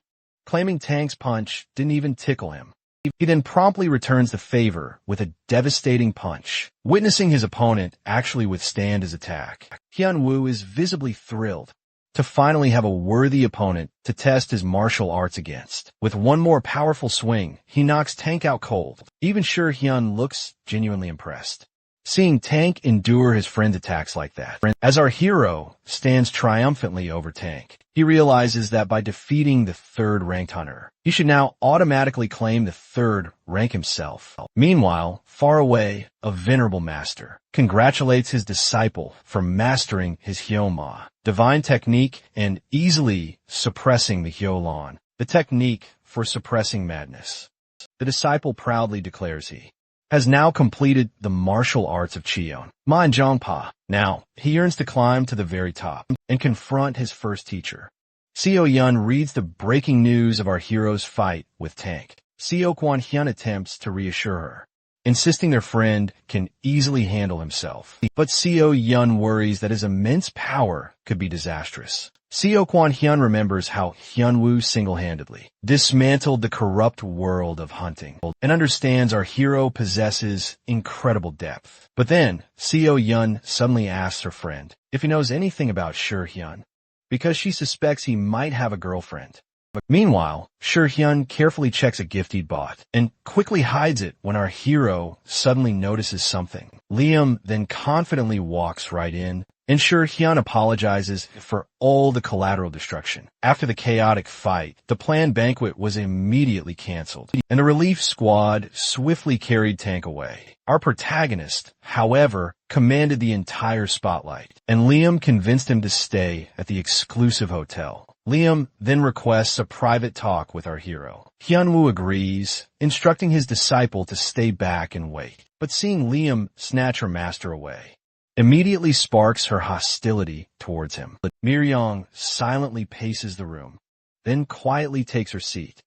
claiming Tank's punch didn't even tickle him. He then promptly returns the favor with a devastating punch, witnessing his opponent actually withstand his attack. Hyunwoo is visibly thrilled to finally have a worthy opponent to test his martial arts against. With one more powerful swing, he knocks Tank out cold. Even Sure Hyun looks genuinely impressed, seeing Tank endure his friend's attacks like that. As our hero stands triumphantly over Tank, he realizes that by defeating the third-ranked hunter, he should now automatically claim the third rank himself. Meanwhile, far away, a venerable master congratulates his disciple for mastering his Hyoma, divine technique, and easily suppressing the Hyolan, the technique for suppressing madness. The disciple proudly declares he has now completed the martial arts of Cheon, Ma and Jongpa. Now, he yearns to climb to the very top and confront his first teacher. Seo Yun reads the breaking news of our hero's fight with Tank. Seo Kwan Hyun attempts to reassure her, insisting their friend can easily handle himself. But Seo Yun worries that his immense power could be disastrous. Seo Kwan Hyun remembers how Hyunwoo single-handedly dismantled the corrupt world of hunting and understands our hero possesses incredible depth. But then, Seo Yun suddenly asks her friend if he knows anything about Sure Hyun, because she suspects he might have a girlfriend. Meanwhile, Hyun carefully checks a gift he'd bought and quickly hides it when our hero suddenly notices something. Liam then confidently walks right in, and Hyun apologizes for all the collateral destruction. After the chaotic fight, the planned banquet was immediately canceled, and the relief squad swiftly carried Tank away. Our protagonist, however, commanded the entire spotlight, and Liam convinced him to stay at the exclusive hotel. Liam then requests a private talk with our hero. Hyunwoo agrees, instructing his disciple to stay back and wait. But seeing Liam snatch her master away immediately sparks her hostility towards him. Miryong silently paces the room, then quietly takes her seat.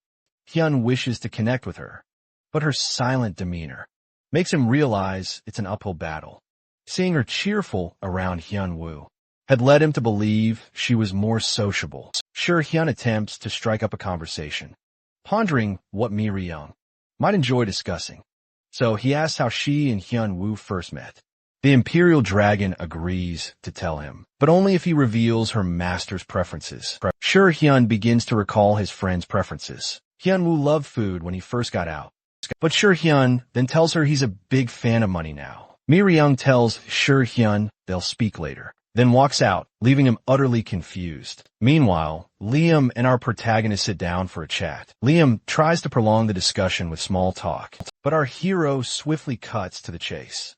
Hyun wishes to connect with her, but her silent demeanor makes him realize it's an uphill battle. Seeing her cheerful around Hyunwoo had led him to believe she was more sociable. Hyun attempts to strike up a conversation, pondering what Miryong might enjoy discussing. So he asks how she and Hyunwoo first met. The Imperial Dragon agrees to tell him, but only if he reveals her master's preferences. Hyun begins to recall his friend's preferences. Hyunwoo loved food when he first got out, but Hyun then tells her he's a big fan of money now. Miryong tells Hyun they'll speak later, then walks out, leaving him utterly confused. Meanwhile, Liam and our protagonist sit down for a chat. Liam tries to prolong the discussion with small talk, but our hero swiftly cuts to the chase.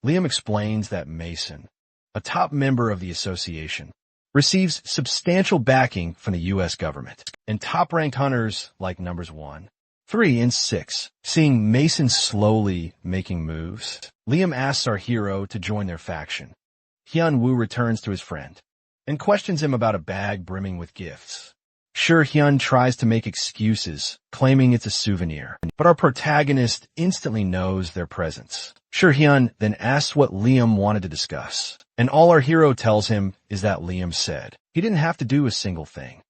Liam explains that Mason, a top member of the association, receives substantial backing from the U.S. government, and top-ranked hunters like numbers 1, 3, and 6. Seeing Mason slowly making moves, Liam asks our hero to join their faction. Hyunwoo returns to his friend and questions him about a bag brimming with gifts. Hyun tries to make excuses, claiming it's a souvenir, but our protagonist instantly knows their presence. Hyun then asks what Liam wanted to discuss, and all our hero tells him is that Liam said he didn't have to do a single thing.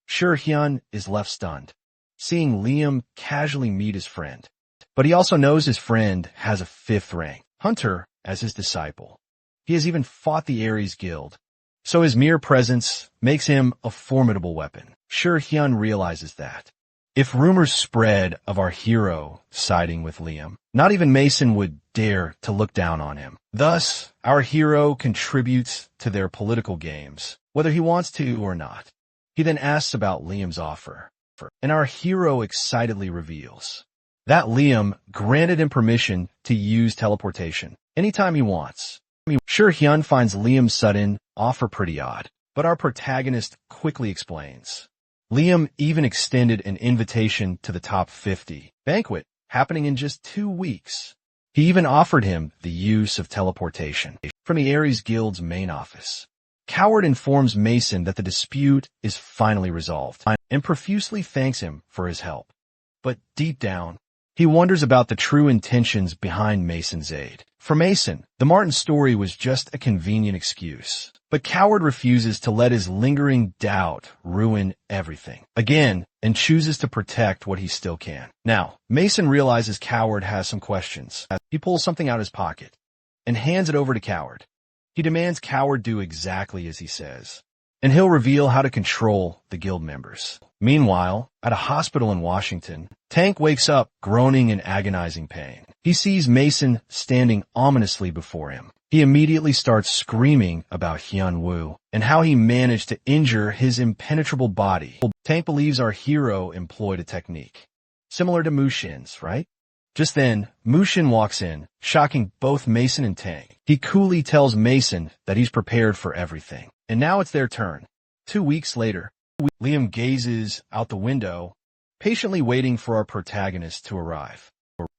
Hyun is left stunned, seeing Liam casually meet his friend, but he also knows his friend has a 5th rank hunter as his disciple. He has even fought the Ares Guild, so his mere presence makes him a formidable weapon. Hyun realizes that if rumors spread of our hero siding with Liam, not even Mason would dare to look down on him. Thus, our hero contributes to their political games, whether he wants to or not. He then asks about Liam's offer, and our hero excitedly reveals that Liam granted him permission to use teleportation anytime he wants. Hyun finds Liam's sudden offer pretty odd, but our protagonist quickly explains. Liam even extended an invitation to the top 50 banquet happening in just 2 weeks. He even offered him the use of teleportation from the Ares Guild's main office. Coward informs Mason that the dispute is finally resolved and profusely thanks him for his help. But deep down, he wonders about the true intentions behind Mason's aid. For Mason, the Martin story was just a convenient excuse. But Coward refuses to let his lingering doubt ruin everything again and chooses to protect what he still can. Now, Mason realizes Coward has some questions. He pulls something out of his pocket and hands it over to Coward. He demands Coward do exactly as he says, and he'll reveal how to control the guild members. Meanwhile, at a hospital in Washington, Tank wakes up groaning in agonizing pain. He sees Mason standing ominously before him. He immediately starts screaming about Hyunwoo and how he managed to injure his impenetrable body. Tank believes our hero employed a technique similar to Mushin's, right? Just then, Mushin walks in, shocking both Mason and Tank. He coolly tells Mason that he's prepared for everything. And now it's their turn. 2 weeks later, Liam gazes out the window, patiently waiting for our protagonist to arrive.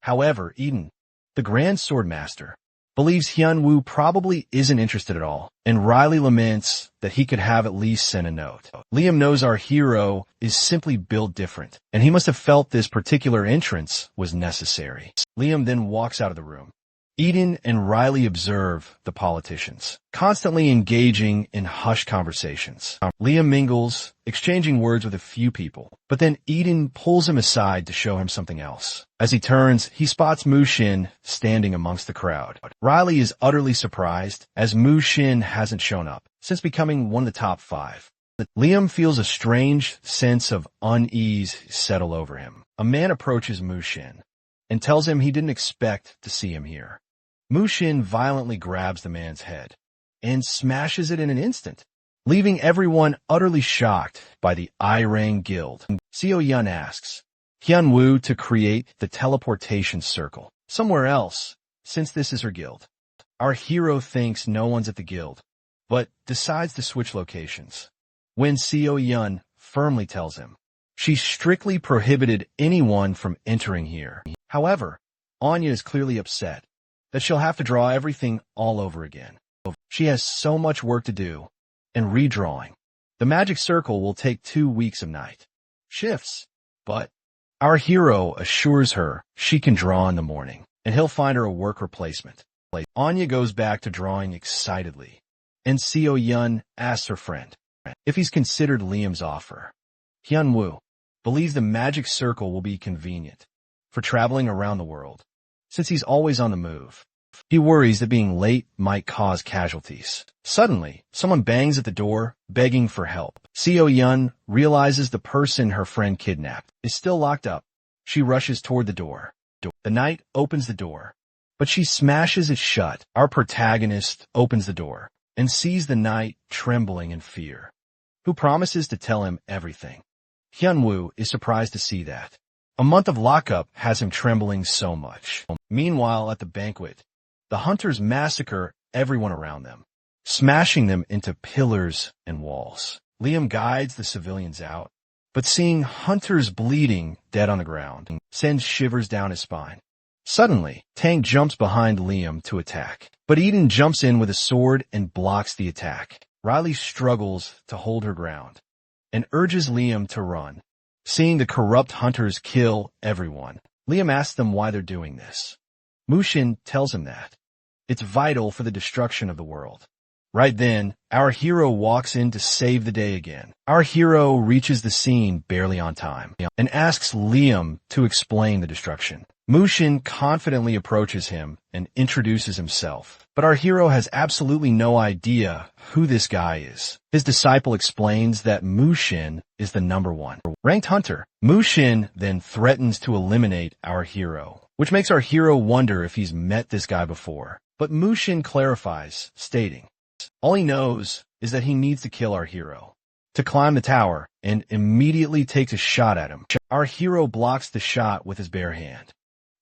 However, Eden, the Grand Swordmaster, believes Hyunwoo probably isn't interested at all, and Riley laments that he could have at least sent a note. Liam knows our hero is simply built different, and he must have felt this particular entrance was necessary. Liam then walks out of the room. Eden and Riley observe the politicians, constantly engaging in hushed conversations. Liam mingles, exchanging words with a few people, but then Eden pulls him aside to show him something else. As he turns, he spots Mushin standing amongst the crowd. Riley is utterly surprised, as Mushin hasn't shown up since becoming one of the top 5. Liam feels a strange sense of unease settle over him. A man approaches Mushin and tells him he didn't expect to see him here. Mushin violently grabs the man's head and smashes it in an instant, leaving everyone utterly shocked by the Irang Guild. Seo Yun asks Hyunwoo to create the teleportation circle somewhere else, since this is her guild. Our hero thinks no one's at the guild, but decides to switch locations, when Seo Yun firmly tells him she strictly prohibited anyone from entering here. However, Anya is clearly upset that she'll have to draw everything all over again. She has so much work to do, and redrawing the magic circle will take 2 weeks of night shifts, but our hero assures her she can draw in the morning, and he'll find her a work replacement. Anya goes back to drawing excitedly, and Seo Yun asks her friend if he's considered Liam's offer. Hyunwoo believes the magic circle will be convenient for traveling around the world, since he's always on the move. He worries that being late might cause casualties. Suddenly, someone bangs at the door, begging for help. Seo Yun realizes the person her friend kidnapped is still locked up. She rushes toward the door. The knight opens the door, but she smashes it shut. Our protagonist opens the door and sees the knight trembling in fear, who promises to tell him everything. Hyunwoo is surprised to see that. A month of lockup has him trembling so much. Meanwhile, at the banquet, the hunters massacre everyone around them, smashing them into pillars and walls. Liam guides the civilians out, but seeing hunters bleeding dead on the ground sends shivers down his spine. Suddenly, Tang jumps behind Liam to attack, but Eden jumps in with a sword and blocks the attack. Riley struggles to hold her ground and urges Liam to run. Seeing the corrupt hunters kill everyone, Liam asks them why they're doing this. Mushin tells him that it's vital for the destruction of the world. Right then, our hero walks in to save the day again. Our hero reaches the scene barely on time and asks Liam to explain the destruction. Mushin confidently approaches him and introduces himself, but our hero has absolutely no idea who this guy is. His disciple explains that Mushin is the #1 ranked hunter. Mushin then threatens to eliminate our hero, which makes our hero wonder if he's met this guy before. But Mushin clarifies, stating all he knows is that he needs to kill our hero, to climb the tower, and immediately takes a shot at him. Our hero blocks the shot with his bare hand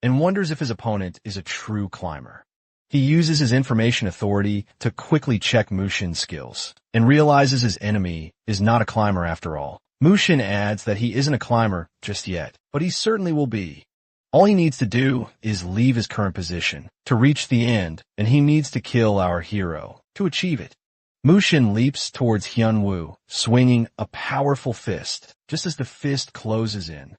and wonders if his opponent is a true climber. He uses his information authority to quickly check Mushin's skills and realizes his enemy is not a climber after all. Mushin adds that he isn't a climber just yet, but he certainly will be. All he needs to do is leave his current position to reach the end, and he needs to kill our hero to achieve it. Mushin leaps towards Hyunwoo, swinging a powerful fist. Just as the fist closes in,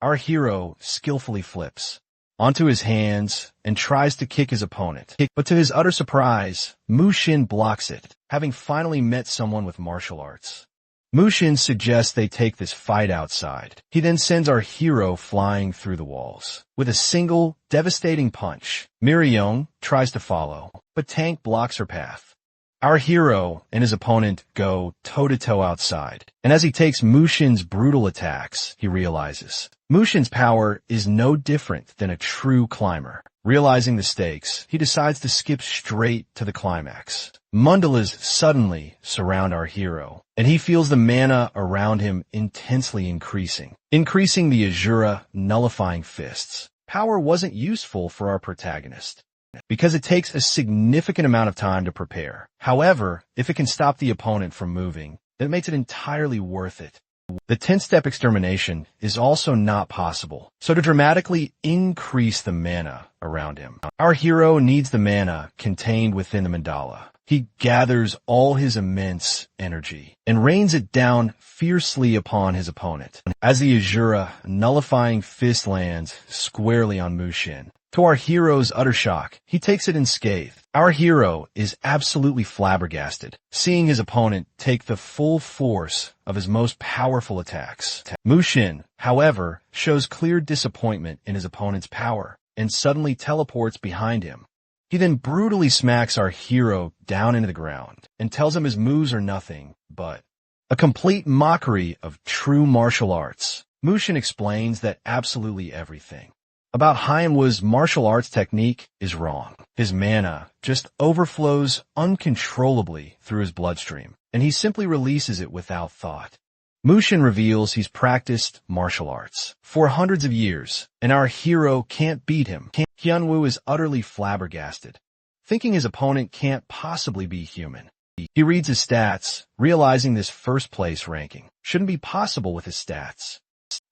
our hero skillfully flips onto his hands and tries to kick his opponent. But to his utter surprise, Mushin blocks it, having finally met someone with martial arts. Mushin suggests they take this fight outside. He then sends our hero flying through the walls with a single, devastating punch. Miriyoung tries to follow, but Tank blocks her path. Our hero and his opponent go toe-to-toe outside, and as he takes Mushin's brutal attacks, he realizes Mushin's power is no different than a true climber. Realizing the stakes, he decides to skip straight to the climax. Mandalas suddenly surround our hero, and he feels the mana around him intensely increasing the Asura nullifying fists. Power wasn't useful for our protagonist, because it takes a significant amount of time to prepare. However, if it can stop the opponent from moving, then it makes it entirely worth it. The 10-step extermination is also not possible, so to dramatically increase the mana around him, our hero needs the mana contained within the mandala. He gathers all his immense energy and rains it down fiercely upon his opponent. As the Asura nullifying fist lands squarely on Mushin, to our hero's utter shock, he takes it unscathed. Our hero is absolutely flabbergasted, seeing his opponent take the full force of his most powerful attacks. Mushin, however, shows clear disappointment in his opponent's power and suddenly teleports behind him. He then brutally smacks our hero down into the ground and tells him his moves are nothing but a complete mockery of true martial arts. Mushin explains that absolutely everything about Hanhwa's martial arts technique is wrong. His mana just overflows uncontrollably through his bloodstream, and he simply releases it without thought. Mushin reveals he's practiced martial arts for hundreds of years, and our hero can't beat him. Hyunwoo is utterly flabbergasted, thinking his opponent can't possibly be human. He reads his stats, realizing this first-place ranking shouldn't be possible with his stats.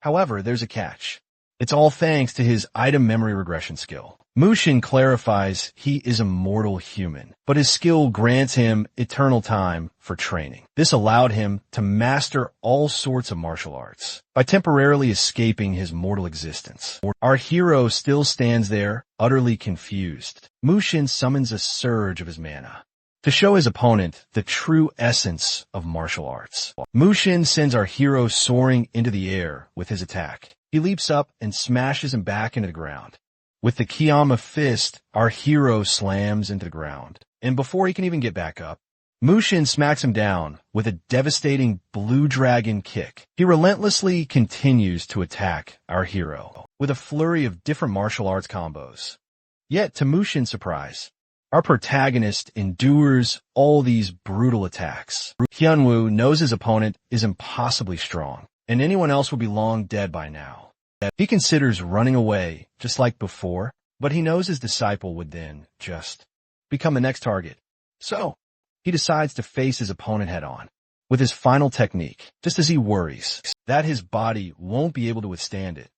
However, there's a catch. It's all thanks to his item memory regression skill. Mushin clarifies he is a mortal human, but his skill grants him eternal time for training. This allowed him to master all sorts of martial arts by temporarily escaping his mortal existence. Our hero still stands there, utterly confused. Mushin summons a surge of his mana to show his opponent the true essence of martial arts. Mushin sends our hero soaring into the air with his attack. He leaps up and smashes him back into the ground. With the Kiyama fist, our hero slams into the ground. And before he can even get back up, Mushin smacks him down with a devastating blue dragon kick. He relentlessly continues to attack our hero with a flurry of different martial arts combos. Yet, to Mushin's surprise, our protagonist endures all these brutal attacks. Hyunwoo knows his opponent is impossibly strong, and anyone else will be long dead by now. He considers running away, just like before, but he knows his disciple would then just become the next target. So, he decides to face his opponent head-on with his final technique, just as he worries that his body won't be able to withstand it.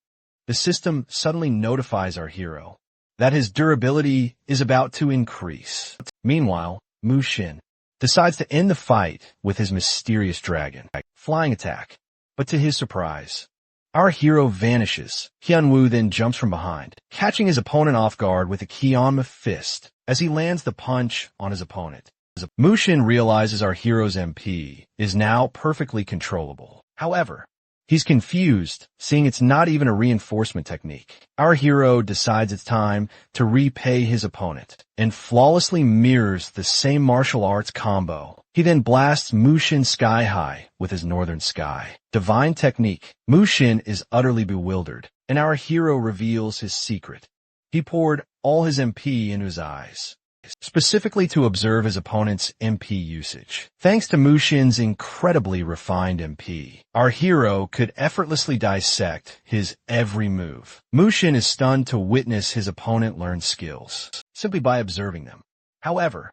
The system suddenly notifies our hero that his durability is about to increase. Meanwhile, Mushin decides to end the fight with his mysterious dragon flying attack, but to his surprise, our hero vanishes. Hyunwoo then jumps from behind, catching his opponent off guard with a Kiyama fist as he lands the punch on his opponent. Mushin realizes our hero's MP is now perfectly controllable. However, he's confused, seeing it's not even a reinforcement technique. Our hero decides it's time to repay his opponent and flawlessly mirrors the same martial arts combo. He then blasts Mushin sky high with his northern sky divine technique. Mushin is utterly bewildered, and our hero reveals his secret. He poured all his MP into his eyes, specifically to observe his opponent's MP usage. Thanks to Mushin's incredibly refined MP, our hero could effortlessly dissect his every move. Mushin is stunned to witness his opponent learn skills simply by observing them. However,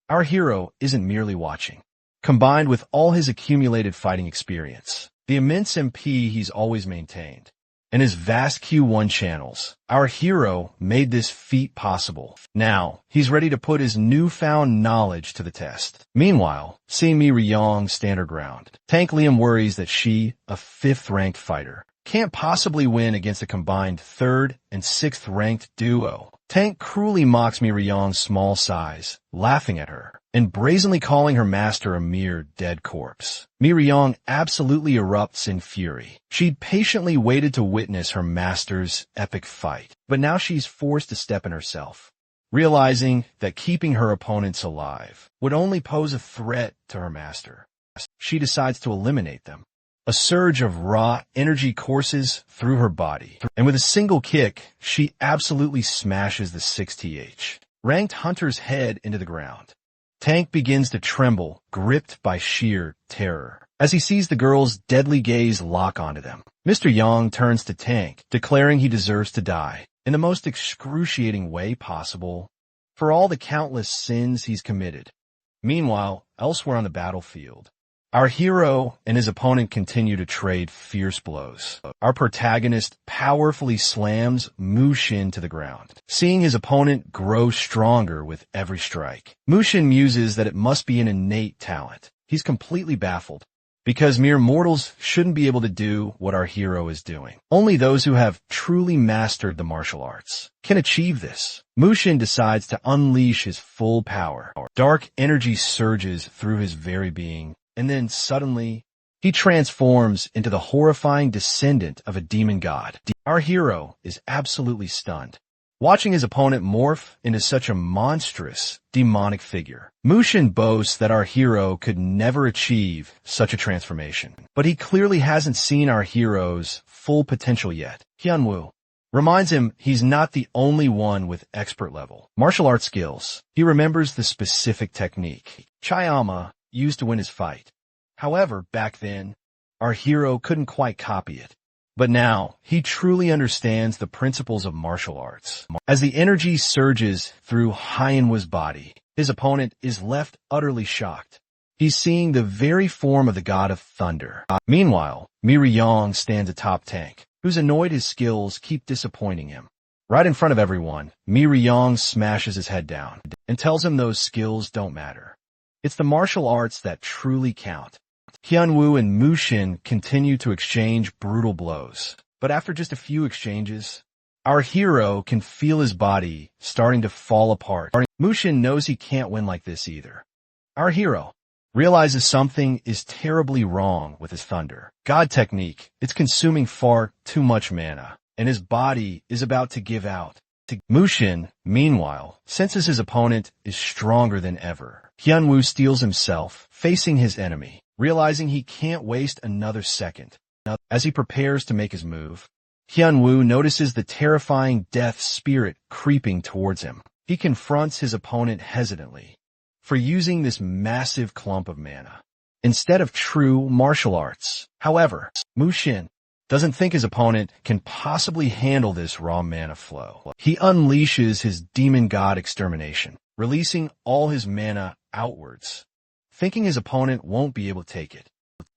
our hero isn't merely watching. Combined with all his accumulated fighting experience, the immense MP he's always maintained, and his vast Q1 channels, our hero made this feat possible. Now, he's ready to put his newfound knowledge to the test. Meanwhile, seeing Mi Ryong stand her ground, Tank Liam worries that she, a 5th-ranked fighter, can't possibly win against a combined 3rd and 6th-ranked duo. Tank cruelly mocks Mi Ryong's small size, laughing at her, and brazenly calling her master a mere dead corpse. Mi Ryong absolutely erupts in fury. She'd patiently waited to witness her master's epic fight, but now she's forced to step in herself, realizing that keeping her opponents alive would only pose a threat to her master. She decides to eliminate them. A surge of raw energy courses through her body, and with a single kick, she absolutely smashes the 6th ranked hunter's head into the ground. Tank begins to tremble, gripped by sheer terror, as he sees the girl's deadly gaze lock onto them. Mr. Yang turns to Tank, declaring he deserves to die in the most excruciating way possible for all the countless sins he's committed. Meanwhile, elsewhere on the battlefield, our hero and his opponent continue to trade fierce blows. Our protagonist powerfully slams Mushin to the ground, seeing his opponent grow stronger with every strike. Mushin muses that it must be an innate talent. He's completely baffled, because mere mortals shouldn't be able to do what our hero is doing. Only those who have truly mastered the martial arts can achieve this. Mushin decides to unleash his full power. Dark energy surges through his very being, and then suddenly, he transforms into the horrifying descendant of a demon god. Our hero is absolutely stunned, watching his opponent morph into such a monstrous, demonic figure. Mushin boasts that our hero could never achieve such a transformation. But he clearly hasn't seen our hero's full potential yet. Hyunwoo reminds him he's not the only one with expert level martial arts skills. He remembers the specific technique Chayama used to win his fight. However, back then, our hero couldn't quite copy it. But now, he truly understands the principles of martial arts. As the energy surges through Hyunwoo's body, his opponent is left utterly shocked. He's seeing the very form of the god of thunder. Meanwhile, Miryong stands atop Tank, who's annoyed his skills keep disappointing him. Right in front of everyone, Miryong smashes his head down and tells him those skills don't matter. It's the martial arts that truly count. Hyunwoo and Mushin continue to exchange brutal blows. But after just a few exchanges, our hero can feel his body starting to fall apart. Mushin knows he can't win like this either. Our hero realizes something is terribly wrong with his thunder god technique. It's consuming far too much mana, and his body is about to give out. Mushin, meanwhile, senses his opponent is stronger than ever. Hyunwoo steels himself, facing his enemy, realizing he can't waste another second. As he prepares to make his move, Hyunwoo notices the terrifying death spirit creeping towards him. He confronts his opponent hesitantly for using this massive clump of mana instead of true martial arts. However, Mushin doesn't think his opponent can possibly handle this raw mana flow. He unleashes his demon god extermination, releasing all his mana outwards, thinking his opponent won't be able to take it.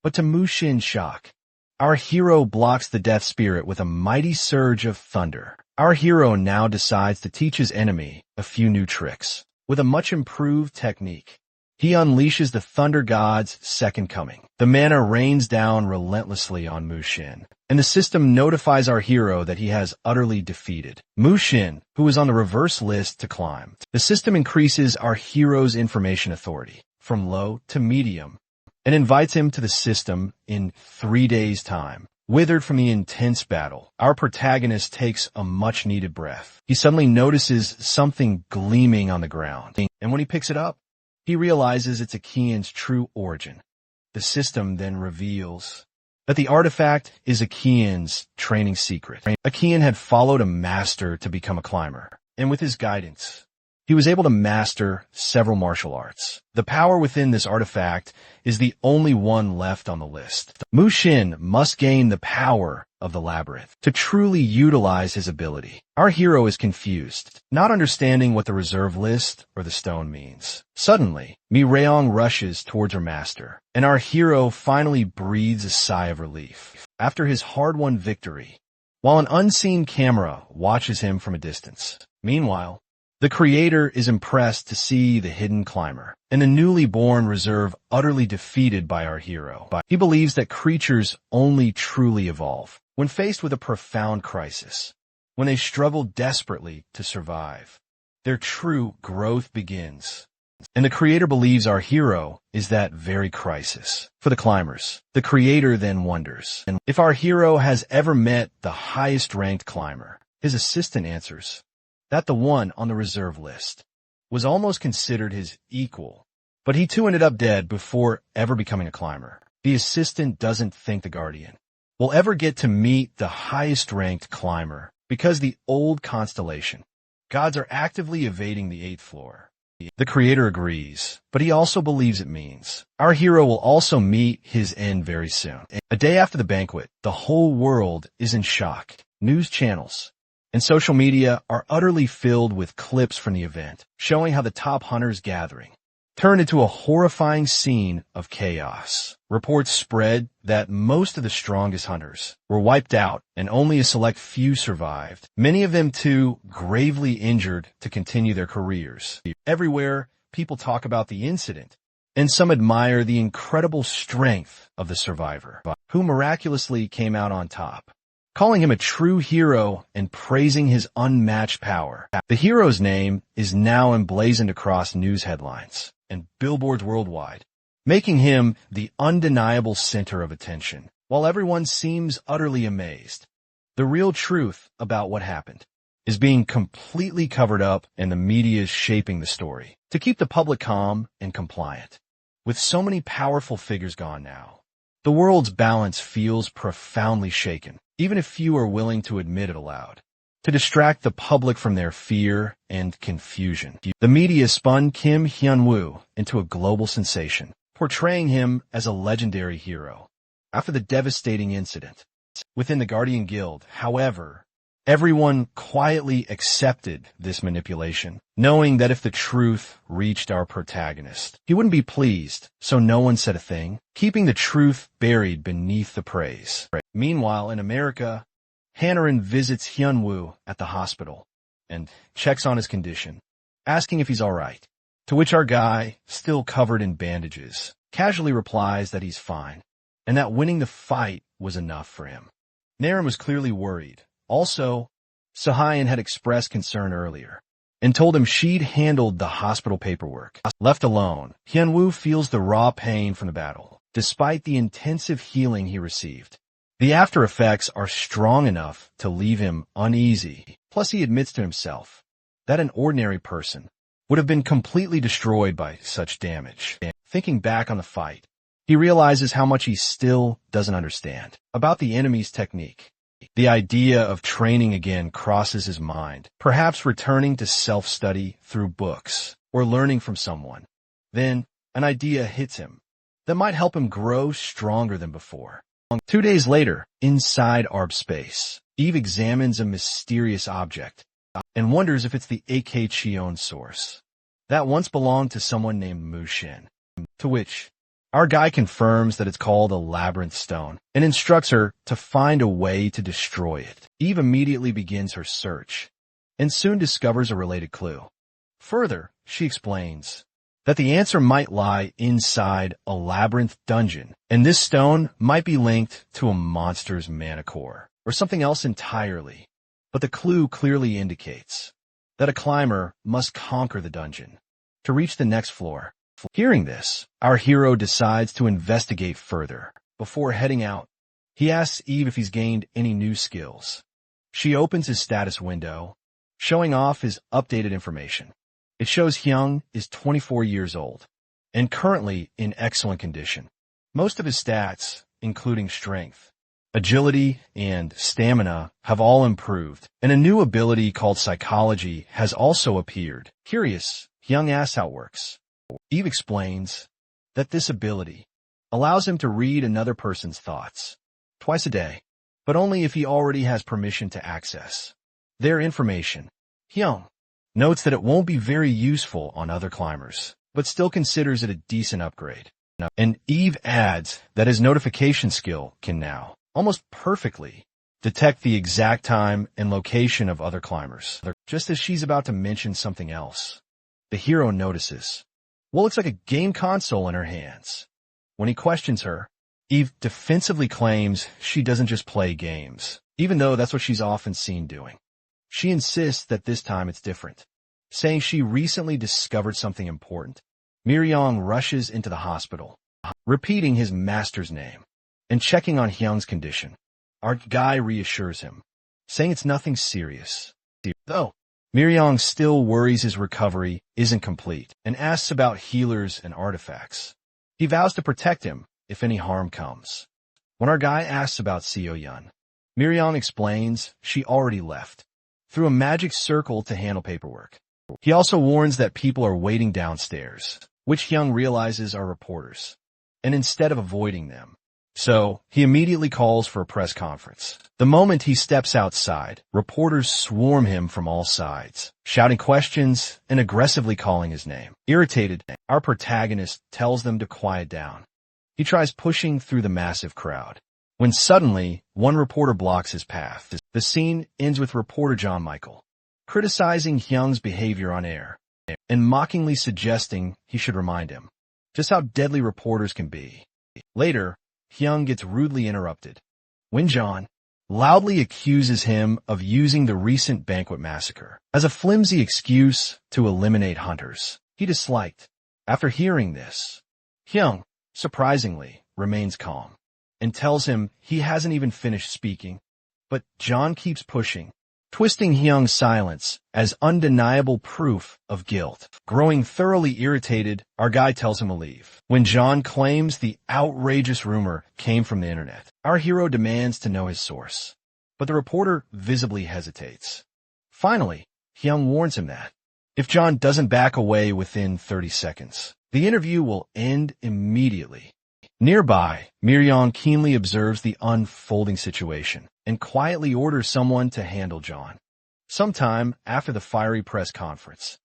But to Mushin's shock, our hero blocks the death spirit with a mighty surge of thunder. Our hero now decides to teach his enemy a few new tricks. With a much improved technique, he unleashes the Thunder God's second coming. The mana rains down relentlessly on Mushin, and the system notifies our hero that he has utterly defeated Mushin, who is on the reverse list to climb. The system increases our hero's information authority from low to medium and invites him to the system in 3 days' time. Withered from the intense battle, our protagonist takes a much-needed breath. He suddenly notices something gleaming on the ground, and when he picks it up, he realizes it's Akian's true origin. The system then reveals that the artifact is Akian's training secret. Akian had followed a master to become a climber, and with his guidance, he was able to master several martial arts. The power within this artifact is the only one left on the list. Mushin must gain the power of the labyrinth to truly utilize his ability. Our hero is confused, not understanding what the reserve list or the stone means. Suddenly, Miryong rushes towards her master, and our hero finally breathes a sigh of relief after his hard-won victory, while an unseen camera watches him from a distance. Meanwhile, the creator is impressed to see the hidden climber and the newly born reserve utterly defeated by our hero. He believes that creatures only truly evolve when faced with a profound crisis, when they struggle desperately to survive. Their true growth begins. And the creator believes our hero is that very crisis. For the climbers, the creator then wonders if our hero has ever met the highest ranked climber. His assistant answers that the one on the reserve list was almost considered his equal, but he too ended up dead before ever becoming a climber. The assistant doesn't think the guardian will ever get to meet the highest ranked climber because the old constellation gods are actively evading the 8th floor. The creator agrees, but he also believes it means our hero will also meet his end very soon. A day after the banquet, the whole world is in shock. News channels and social media are utterly filled with clips from the event, showing how the top hunters gathering turned into a horrifying scene of chaos. Reports spread that most of the strongest hunters were wiped out and only a select few survived, many of them too gravely injured to continue their careers. Everywhere, people talk about the incident, and some admire the incredible strength of the survivor, who miraculously came out on top, calling him a true hero and praising his unmatched power. The hero's name is now emblazoned across news headlines and billboards worldwide, making him the undeniable center of attention. While everyone seems utterly amazed, the real truth about what happened is being completely covered up and the media is shaping the story to keep the public calm and compliant. With so many powerful figures gone now, the world's balance feels profoundly shaken, even if few are willing to admit it aloud. To distract the public from their fear and confusion, the media spun Kim Hyun-woo into a global sensation, portraying him as a legendary hero. After the devastating incident within the Guardian Guild, however, everyone quietly accepted this manipulation, knowing that if the truth reached our protagonist, he wouldn't be pleased, so no one said a thing, keeping the truth buried beneath the praise. Meanwhile, in America, Hanarin visits Hyun-woo at the hospital and checks on his condition, asking if he's all right, to which our guy, still covered in bandages, casually replies that he's fine, and that winning the fight was enough for him. Naren was clearly worried. Also, Sahayan had expressed concern earlier and told him she'd handled the hospital paperwork. Left alone, Hyun-woo feels the raw pain from the battle, despite the intensive healing he received. The after effects are strong enough to leave him uneasy. Plus, he admits to himself that an ordinary person would have been completely destroyed by such damage. Thinking back on the fight, he realizes how much he still doesn't understand about the enemy's technique. The idea of training again crosses his mind, perhaps returning to self-study through books or learning from someone. Then, an idea hits him that might help him grow stronger than before. 2 days later, inside Arb space, Eve examines a mysterious object and wonders if it's the AK Chion source that once belonged to someone named Mushin, to which our guy confirms that it's called a labyrinth stone and instructs her to find a way to destroy it. Eve immediately begins her search and soon discovers a related clue. Further, she explains that the answer might lie inside a labyrinth dungeon, and this stone might be linked to a monster's mana core or something else entirely. But the clue clearly indicates that a climber must conquer the dungeon to reach the next floor. Hearing this, our hero decides to investigate further. Before heading out, he asks Eve if he's gained any new skills. She opens his status window, showing off his updated information. It shows Hyung is 24 years old and currently in excellent condition. Most of his stats, including strength, agility, and stamina, have all improved, and a new ability called psychology has also appeared. Curious, Hyung asks how it works. Eve explains that this ability allows him to read another person's thoughts twice a day, but only if he already has permission to access their information. Hyung notes that it won't be very useful on other climbers, but still considers it a decent upgrade. And Eve adds that his notification skill can now, almost perfectly, detect the exact time and location of other climbers. Just as she's about to mention something else, the hero notices what looks like a game console in her hands. When he questions her, Eve defensively claims she doesn't just play games, even though that's what she's often seen doing. She insists that this time it's different, saying she recently discovered something important. Miryong rushes into the hospital, repeating his master's name and checking on Hyung's condition. Our guy reassures him, saying it's nothing serious. Though, Miryong still worries his recovery isn't complete and asks about healers and artifacts. He vows to protect him if any harm comes. When our guy asks about Seo-yun, Miryong explains she already left through a magic circle to handle paperwork. He also warns that people are waiting downstairs, which Hyung realizes are reporters, and instead of avoiding them, so he immediately calls for a press conference. The moment he steps outside, reporters swarm him from all sides, shouting questions and aggressively calling his name. Irritated, our protagonist tells them to quiet down. He tries pushing through the massive crowd, when suddenly one reporter blocks his path. The scene ends with reporter John Michael criticizing Hyung's behavior on air and mockingly suggesting he should remind him just how deadly reporters can be. Later, Hyung gets rudely interrupted when John loudly accuses him of using the recent banquet massacre as a flimsy excuse to eliminate hunters he disliked. After hearing this, Hyung, surprisingly, remains calm and tells him he hasn't even finished speaking, but John keeps pushing, twisting Hyung's silence as undeniable proof of guilt. Growing thoroughly irritated, our guy tells him to leave. When John claims the outrageous rumor came from the internet, our hero demands to know his source. But the reporter visibly hesitates. Finally, Hyung warns him that if John doesn't back away within 30 seconds, the interview will end immediately. Nearby, Miryong keenly observes the unfolding situation and quietly orders someone to handle John. Sometime after the fiery press conference,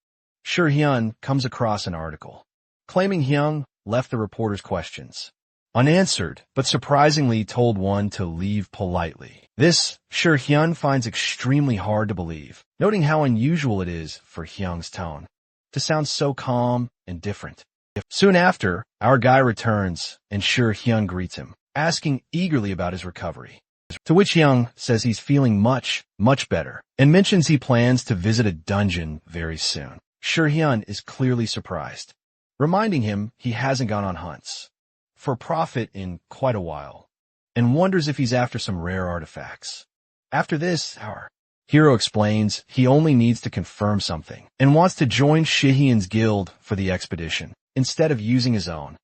Hyun comes across an article claiming Hyung left the reporter's questions unanswered, but surprisingly told one to leave politely. This, Hyun finds extremely hard to believe, noting how unusual it is for Hyung's tone to sound so calm and different. Soon after, our guy returns, and Hyun greets him, asking eagerly about his recovery. To which Hyung says he's feeling much better, and mentions he plans to visit a dungeon very soon. Hyun is clearly surprised, reminding him he hasn't gone on hunts for profit in quite a while, and wonders if he's after some rare artifacts. After this, our hero explains he only needs to confirm something, and wants to join Shihyun's guild for the expedition instead of using his own.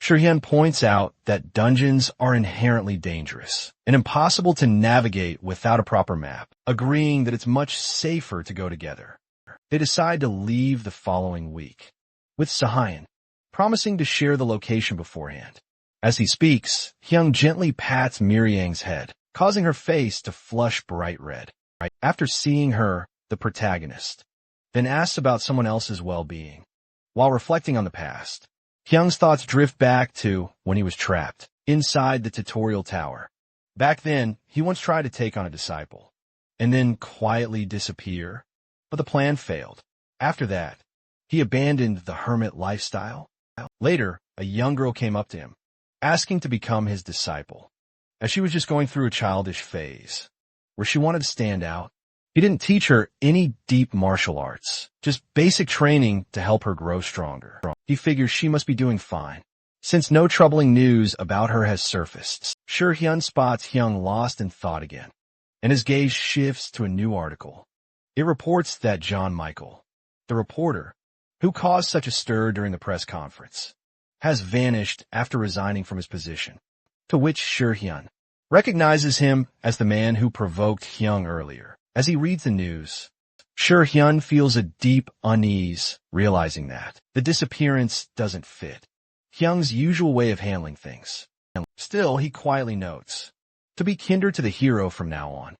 Hyun points out that dungeons are inherently dangerous and impossible to navigate without a proper map, agreeing that it's much safer to go together. They decide to leave the following week, with Sahyun promising to share the location beforehand. As he speaks, Hyung gently pats Miryang's head, causing her face to flush bright red. After seeing her, the protagonist then asks about someone else's well-being. While reflecting on the past, Hyung's thoughts drift back to when he was trapped inside the tutorial tower. Back then, he once tried to take on a disciple and then quietly disappear, but the plan failed. After that, he abandoned the hermit lifestyle. Later, a young girl came up to him, asking to become his disciple, as she was just going through a childish phase where she wanted to stand out. He didn't teach her any deep martial arts, just basic training to help her grow stronger. He figures she must be doing fine, since no troubling news about her has surfaced. Hyun spots Hyung lost in thought again, and his gaze shifts to a new article. It reports that John Michael, the reporter who caused such a stir during the press conference, has vanished after resigning from his position, to which Hyun recognizes him as the man who provoked Hyung earlier. As he reads the news, Hyun feels a deep unease, realizing that the disappearance doesn't fit Hyung's usual way of handling things. Still, he quietly notes to be kinder to the hero from now on.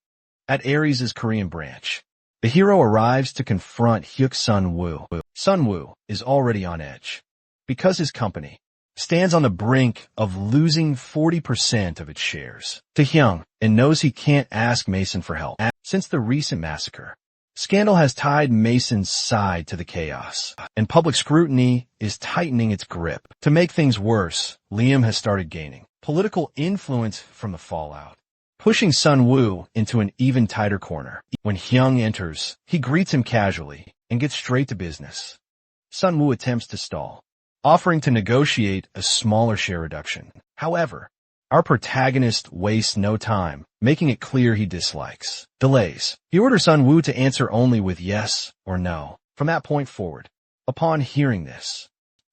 At Ares' Korean branch, the hero arrives to confront Hyuk Sun-woo. Sun-woo is already on edge, because his company stands on the brink of losing 40% of its shares to Hyung and knows he can't ask Mason for help. Since the recent massacre, scandal has tied Mason's side to the chaos, and public scrutiny is tightening its grip. To make things worse, Liam has started gaining political influence from the fallout, pushing Sun-woo into an even tighter corner. When Hyung enters, he greets him casually and gets straight to business. Sun-woo attempts to stall, offering to negotiate a smaller share reduction. However, our protagonist wastes no time, making it clear he dislikes delays. He orders Sun-woo to answer only with yes or no from that point forward. Upon hearing this,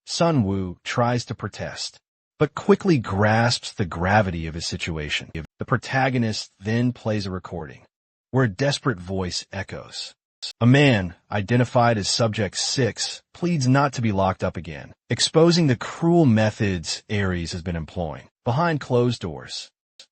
Sun-woo tries to protest, but quickly grasps the gravity of his situation. The protagonist then plays a recording, where a desperate voice echoes. A man, identified as Subject 6, pleads not to be locked up again, exposing the cruel methods Ares has been employing behind closed doors.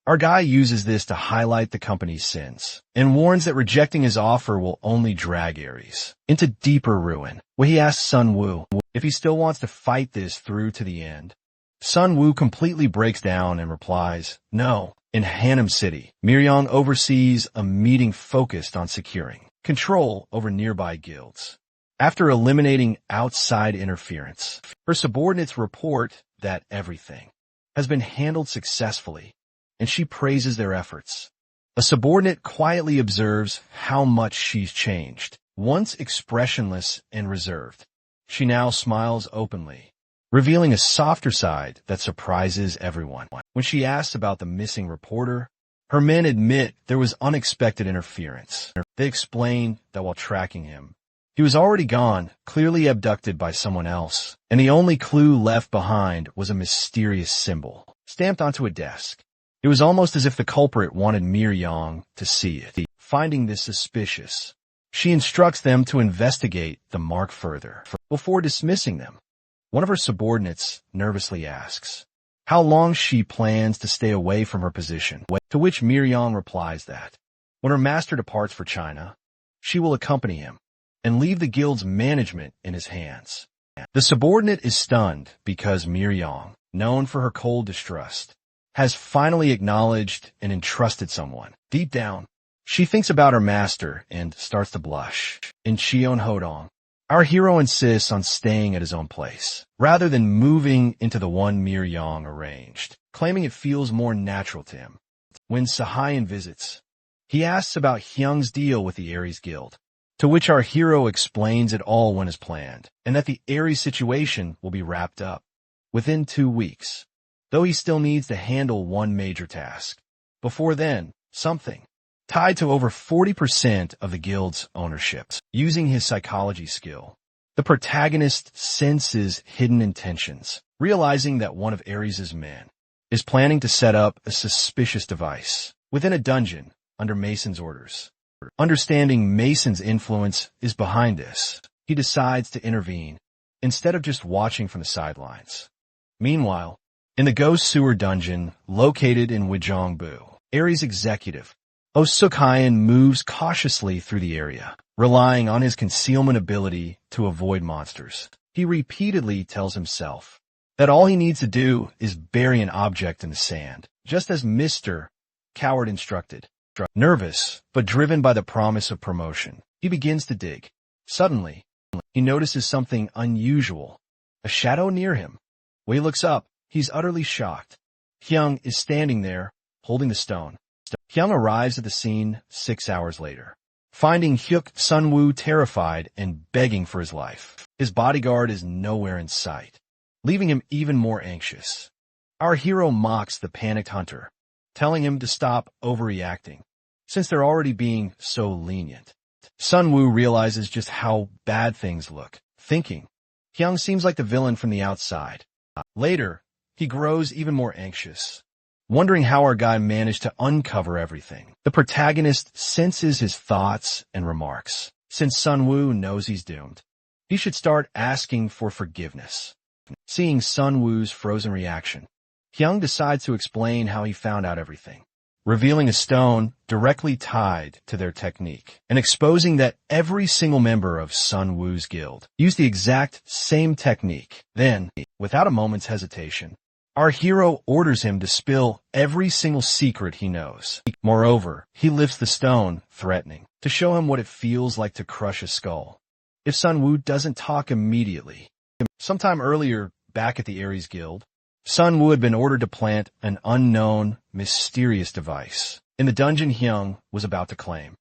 Our guy uses this to highlight the company's sins, and warns that rejecting his offer will only drag Ares into deeper ruin, where he asks Sun-woo if he still wants to fight this through to the end. Sun-woo completely breaks down and replies, no. In Hanam City, Miryong oversees a meeting focused on securing control over nearby guilds. After eliminating outside interference, her subordinates report that everything has been handled successfully, and she praises their efforts. A subordinate quietly observes how much she's changed. Once expressionless and reserved, she now smiles openly, revealing a softer side that surprises everyone. When she asks about the missing reporter, Her men admit there was unexpected interference. They explain that while tracking him, he was already gone, clearly abducted by someone else, and the only clue left behind was a mysterious symbol stamped onto a desk. It was almost as if the culprit wanted Mir-Yang to see it. Finding this suspicious, she instructs them to investigate the mark further. Before dismissing them, one of her subordinates nervously asks how long she plans to stay away from her position, to which Mir-Yang replies that when her master departs for China, she will accompany him and leave the guild's management in his hands. The subordinate is stunned because Mir-Yang, known for her cold distrust, has finally acknowledged and entrusted someone. Deep down, she thinks about her master and starts to blush. In Cheon-Hodong, our hero insists on staying at his own place, rather than moving into the one Mir-Yang arranged, claiming it feels more natural to him. When Sahayan visits, he asks about Hyung's deal with the Ares Guild, to which our hero explains it all went as planned, and that the Ares situation will be wrapped up within 2 weeks, though he still needs to handle one major task. Before then, something tied to over 40% of the guild's ownership. Using his psychology skill, the protagonist senses hidden intentions, realizing that one of Ares' men is planning to set up a suspicious device within a dungeon under Mason's orders. Understanding Mason's influence is behind this, he decides to intervene instead of just watching from the sidelines. Meanwhile, in the ghost sewer dungeon located in Wejongbu, Ares executive Oh Suk-Hyen moves cautiously through the area, relying on his concealment ability to avoid monsters. He repeatedly tells himself that all he needs to do is bury an object in the sand, just as Mr. Coward instructed. Nervous, but driven by the promise of promotion, he begins to dig. Suddenly, he notices something unusual, a shadow near him. When he looks up, he's utterly shocked. Hyung is standing there, holding the stone. Hyung arrives at the scene 6 hours later, finding Hyuk Sunwoo terrified and begging for his life. His bodyguard is nowhere in sight, leaving him even more anxious. Our hero mocks the panicked hunter, telling him to stop overreacting, since they're already being so lenient. Sunwoo realizes just how bad things look, thinking Hyung seems like the villain from the outside. Later, he grows even more anxious, wondering how our guy managed to uncover everything. The protagonist senses his thoughts and remarks. Since Sunwoo knows he's doomed, he should start asking for forgiveness. Seeing Sunwoo's frozen reaction, Hyung decides to explain how he found out everything, revealing a stone directly tied to their technique, and exposing that every single member of Sunwoo's guild used the exact same technique. Then, without a moment's hesitation, our hero orders him to spill every single secret he knows. Moreover, he lifts the stone, threatening to show him what it feels like to crush a skull if Sunwoo doesn't talk immediately. Sometime earlier, back at the Ares Guild, Sunwoo had been ordered to plant an unknown, mysterious device in the dungeon Hyung was about to claim.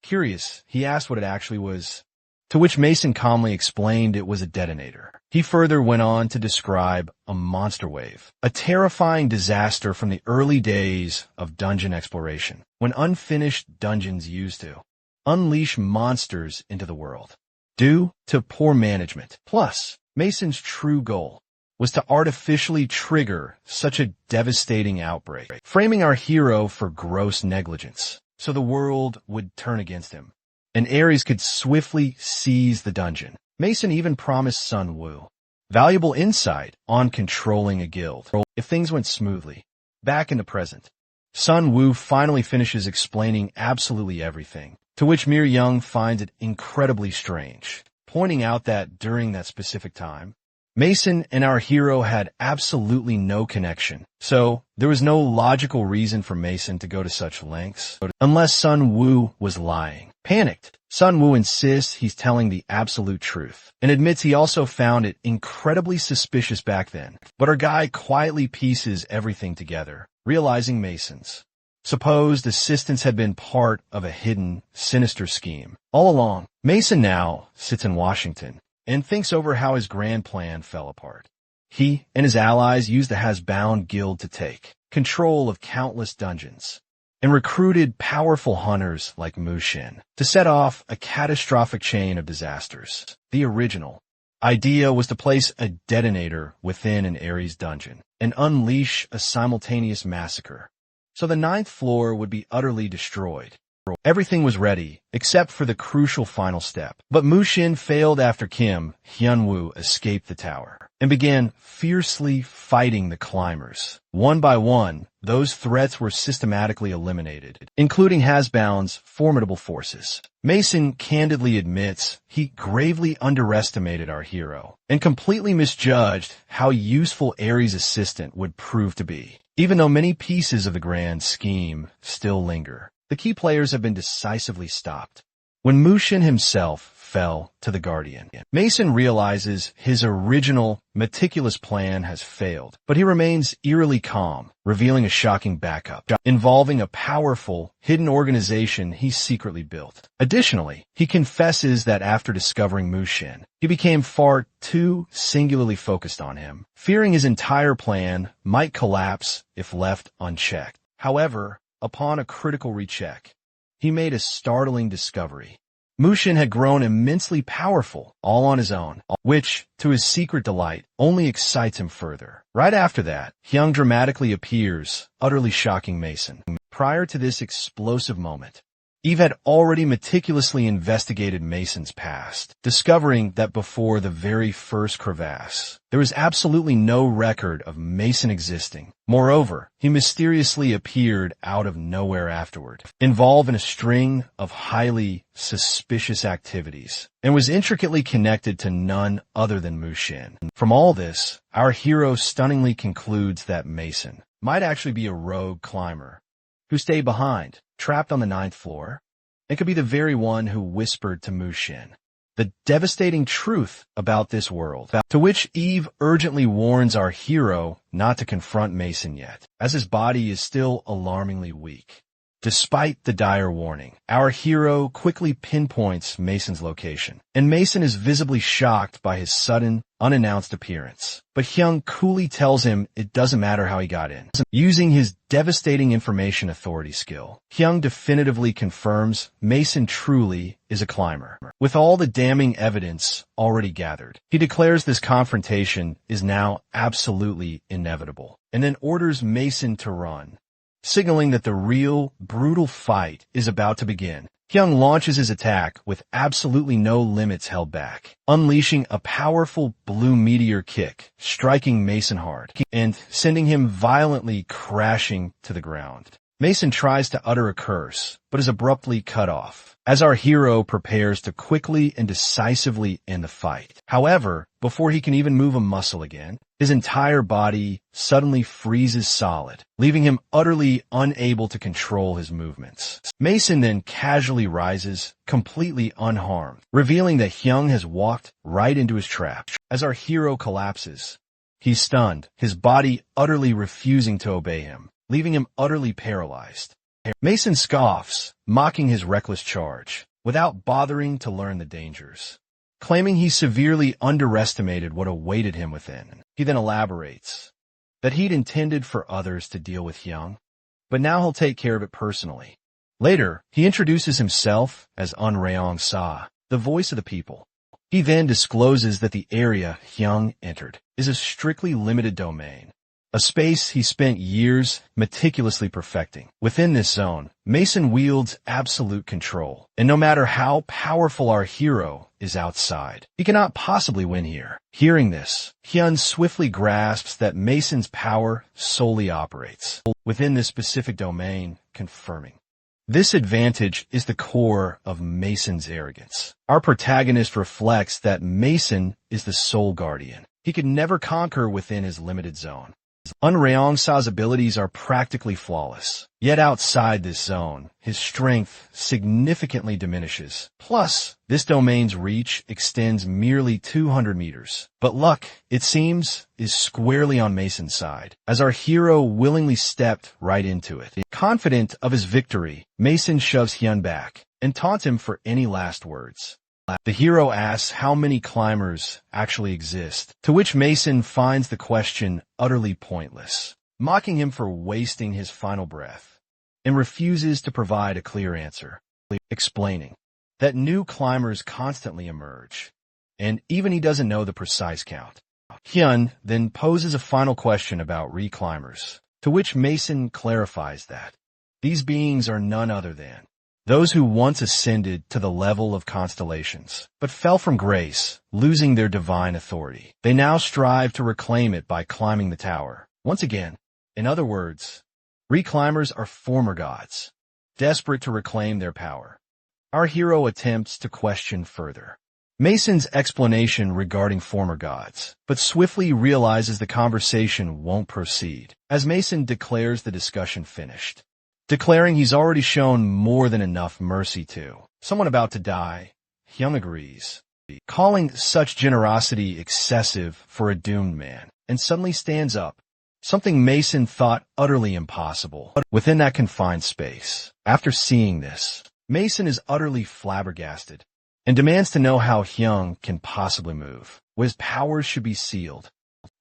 Curious, he asked what it actually was, to which Mason calmly explained it was a detonator. He further went on to describe a monster wave, a terrifying disaster from the early days of dungeon exploration, when unfinished dungeons used to unleash monsters into the world due to poor management. Plus, Mason's true goal was to artificially trigger such a devastating outbreak, framing our hero for gross negligence, so the world would turn against him, and Ares could swiftly seize the dungeon. Mason even promised Sunwoo valuable insight on controlling a guild if things went smoothly. Back in the present, Sunwoo finally finishes explaining absolutely everything, to which Mir-Yang finds it incredibly strange, pointing out that during that specific time, Mason and our hero had absolutely no connection, so there was no logical reason for Mason to go to such lengths, unless Sunwoo was lying. Panicked, Sunwoo insists he's telling the absolute truth, and admits he also found it incredibly suspicious back then. But our guy quietly pieces everything together, realizing Mason's supposed assistance had been part of a hidden, sinister scheme. All along, Mason now sits in Washington and thinks over how his grand plan fell apart. He and his allies used the Hasbound Guild to take control of countless dungeons and recruited powerful hunters like Mushin to set off a catastrophic chain of disasters. The original idea was to place a detonator within an Ares dungeon and unleash a simultaneous massacre, so the ninth floor would be utterly destroyed. Everything was ready, except for the crucial final step. But Mushin failed after Kim Hyunwoo escaped the tower and began fiercely fighting the climbers. One by one, those threats were systematically eliminated, including Hasbound's formidable forces. Mason candidly admits he gravely underestimated our hero and completely misjudged how useful Ares' assistant would prove to be. Even though many pieces of the grand scheme still linger, the key players have been decisively stopped. When Mushin himself fell to the Guardian, Mason realizes his original, meticulous plan has failed, but he remains eerily calm, revealing a shocking backup involving a powerful, hidden organization he secretly built. Additionally, he confesses that after discovering Mushin, he became far too singularly focused on him, fearing his entire plan might collapse if left unchecked. However, upon a critical recheck, he made a startling discovery. Mushin had grown immensely powerful, all on his own, which, to his secret delight, only excites him further. Right after that, Hyung dramatically appears, utterly shocking Mason. Prior to this explosive moment, Eve had already meticulously investigated Mason's past, discovering that before the very first crevasse, there was absolutely no record of Mason existing. Moreover, he mysteriously appeared out of nowhere afterward, involved in a string of highly suspicious activities, and was intricately connected to none other than Mushin. From all this, our hero stunningly concludes that Mason might actually be a rogue climber who stayed behind, trapped on the ninth floor, and could be the very one who whispered to Mushin the devastating truth about this world, to which Eve urgently warns our hero not to confront Mason yet, as his body is still alarmingly weak. Despite the dire warning, our hero quickly pinpoints Mason's location, and Mason is visibly shocked by his sudden, unannounced appearance. But Hyung coolly tells him it doesn't matter how he got in. Using his devastating information authority skill, Hyung definitively confirms Mason truly is a climber. With all the damning evidence already gathered, he declares this confrontation is now absolutely inevitable, and then orders Mason to run, signaling that the real, brutal fight is about to begin. Hyung launches his attack with absolutely no limits held back, unleashing a powerful blue meteor kick, striking Mason hard, and sending him violently crashing to the ground. Mason tries to utter a curse, but is abruptly cut off, as our hero prepares to quickly and decisively end the fight. However, before he can even move a muscle again, his entire body suddenly freezes solid, leaving him utterly unable to control his movements. Mason then casually rises, completely unharmed, revealing that Hyung has walked right into his trap. As our hero collapses, he's stunned, his body utterly refusing to obey him, leaving him utterly paralyzed. Mason scoffs, mocking his reckless charge, without bothering to learn the dangers, claiming he severely underestimated what awaited him within. He then elaborates that he'd intended for others to deal with Hyung, but now he'll take care of it personally. Later, he introduces himself as Unreong Sa, the voice of the people. He then discloses that the area Hyung entered is a strictly limited domain, a space he spent years meticulously perfecting. Within this zone, Mason wields absolute control, and no matter how powerful our hero is outside, he cannot possibly win here. Hearing this, Hyun swiftly grasps that Mason's power solely operates within this specific domain, confirming this advantage is the core of Mason's arrogance. Our protagonist reflects that Mason is the sole guardian. He could never conquer within his limited zone. Unreong Sa's abilities are practically flawless, yet outside this zone, his strength significantly diminishes. Plus, this domain's reach extends merely 200 meters. But luck, it seems, is squarely on Mason's side, as our hero willingly stepped right into it. Confident of his victory, Mason shoves Hyun back and taunts him for any last words. The hero asks how many climbers actually exist, to which Mason finds the question utterly pointless, mocking him for wasting his final breath. and refuses to provide a clear answer, explaining that new climbers constantly emerge, and even he doesn't know the precise count. Hyun then poses a final question about reclimbers, to which Mason clarifies that these beings are none other than those who once ascended to the level of constellations, but fell from grace, losing their divine authority. They now strive to reclaim it by climbing the tower once again. In other words, reclimbers are former gods, desperate to reclaim their power. Our hero attempts to question further Mason's explanation regarding former gods, but swiftly realizes the conversation won't proceed, as Mason declares the discussion finished, declaring he's already shown more than enough mercy to someone about to die. Hyung agrees, calling such generosity excessive for a doomed man, and suddenly stands up, something Mason thought utterly impossible within that confined space. After seeing this, Mason is utterly flabbergasted and demands to know how Hyung can possibly move, when his powers should be sealed.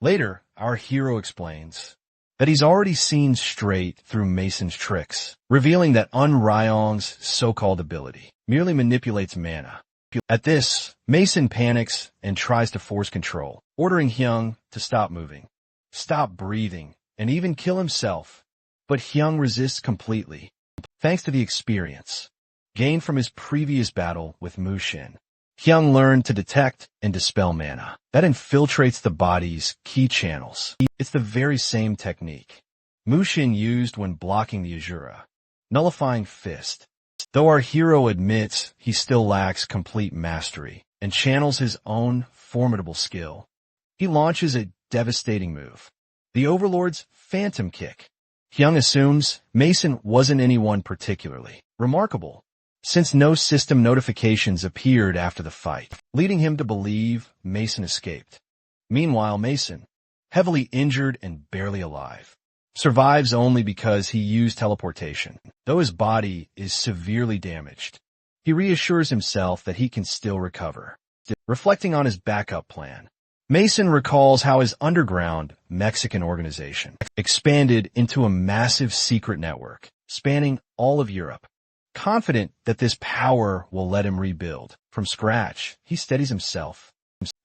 Later, our hero explains that he's already seen straight through Mason's tricks, revealing that Ryong's so-called ability merely manipulates mana. At this, Mason panics and tries to force control, ordering Hyung to stop moving, stop breathing, and even kill himself. But Hyung resists completely, thanks to the experience gained from his previous battle with Mushin. Hyung learned to detect and dispel mana that infiltrates the body's key channels. It's the very same technique Mushin used when blocking the Asura, nullifying Fist. Though our hero admits he still lacks complete mastery and channels his own formidable skill, he launches a devastating move, the Overlord's Phantom Kick. Hyung assumes Mason wasn't anyone particularly remarkable, since no system notifications appeared after the fight, leading him to believe Mason escaped. Meanwhile, Mason, heavily injured and barely alive, survives only because he used teleportation. Though his body is severely damaged, he reassures himself that he can still recover. Reflecting on his backup plan, Mason recalls how his underground Mexican organization expanded into a massive secret network spanning all of Europe. Confident that this power will let him rebuild from scratch, he steadies himself,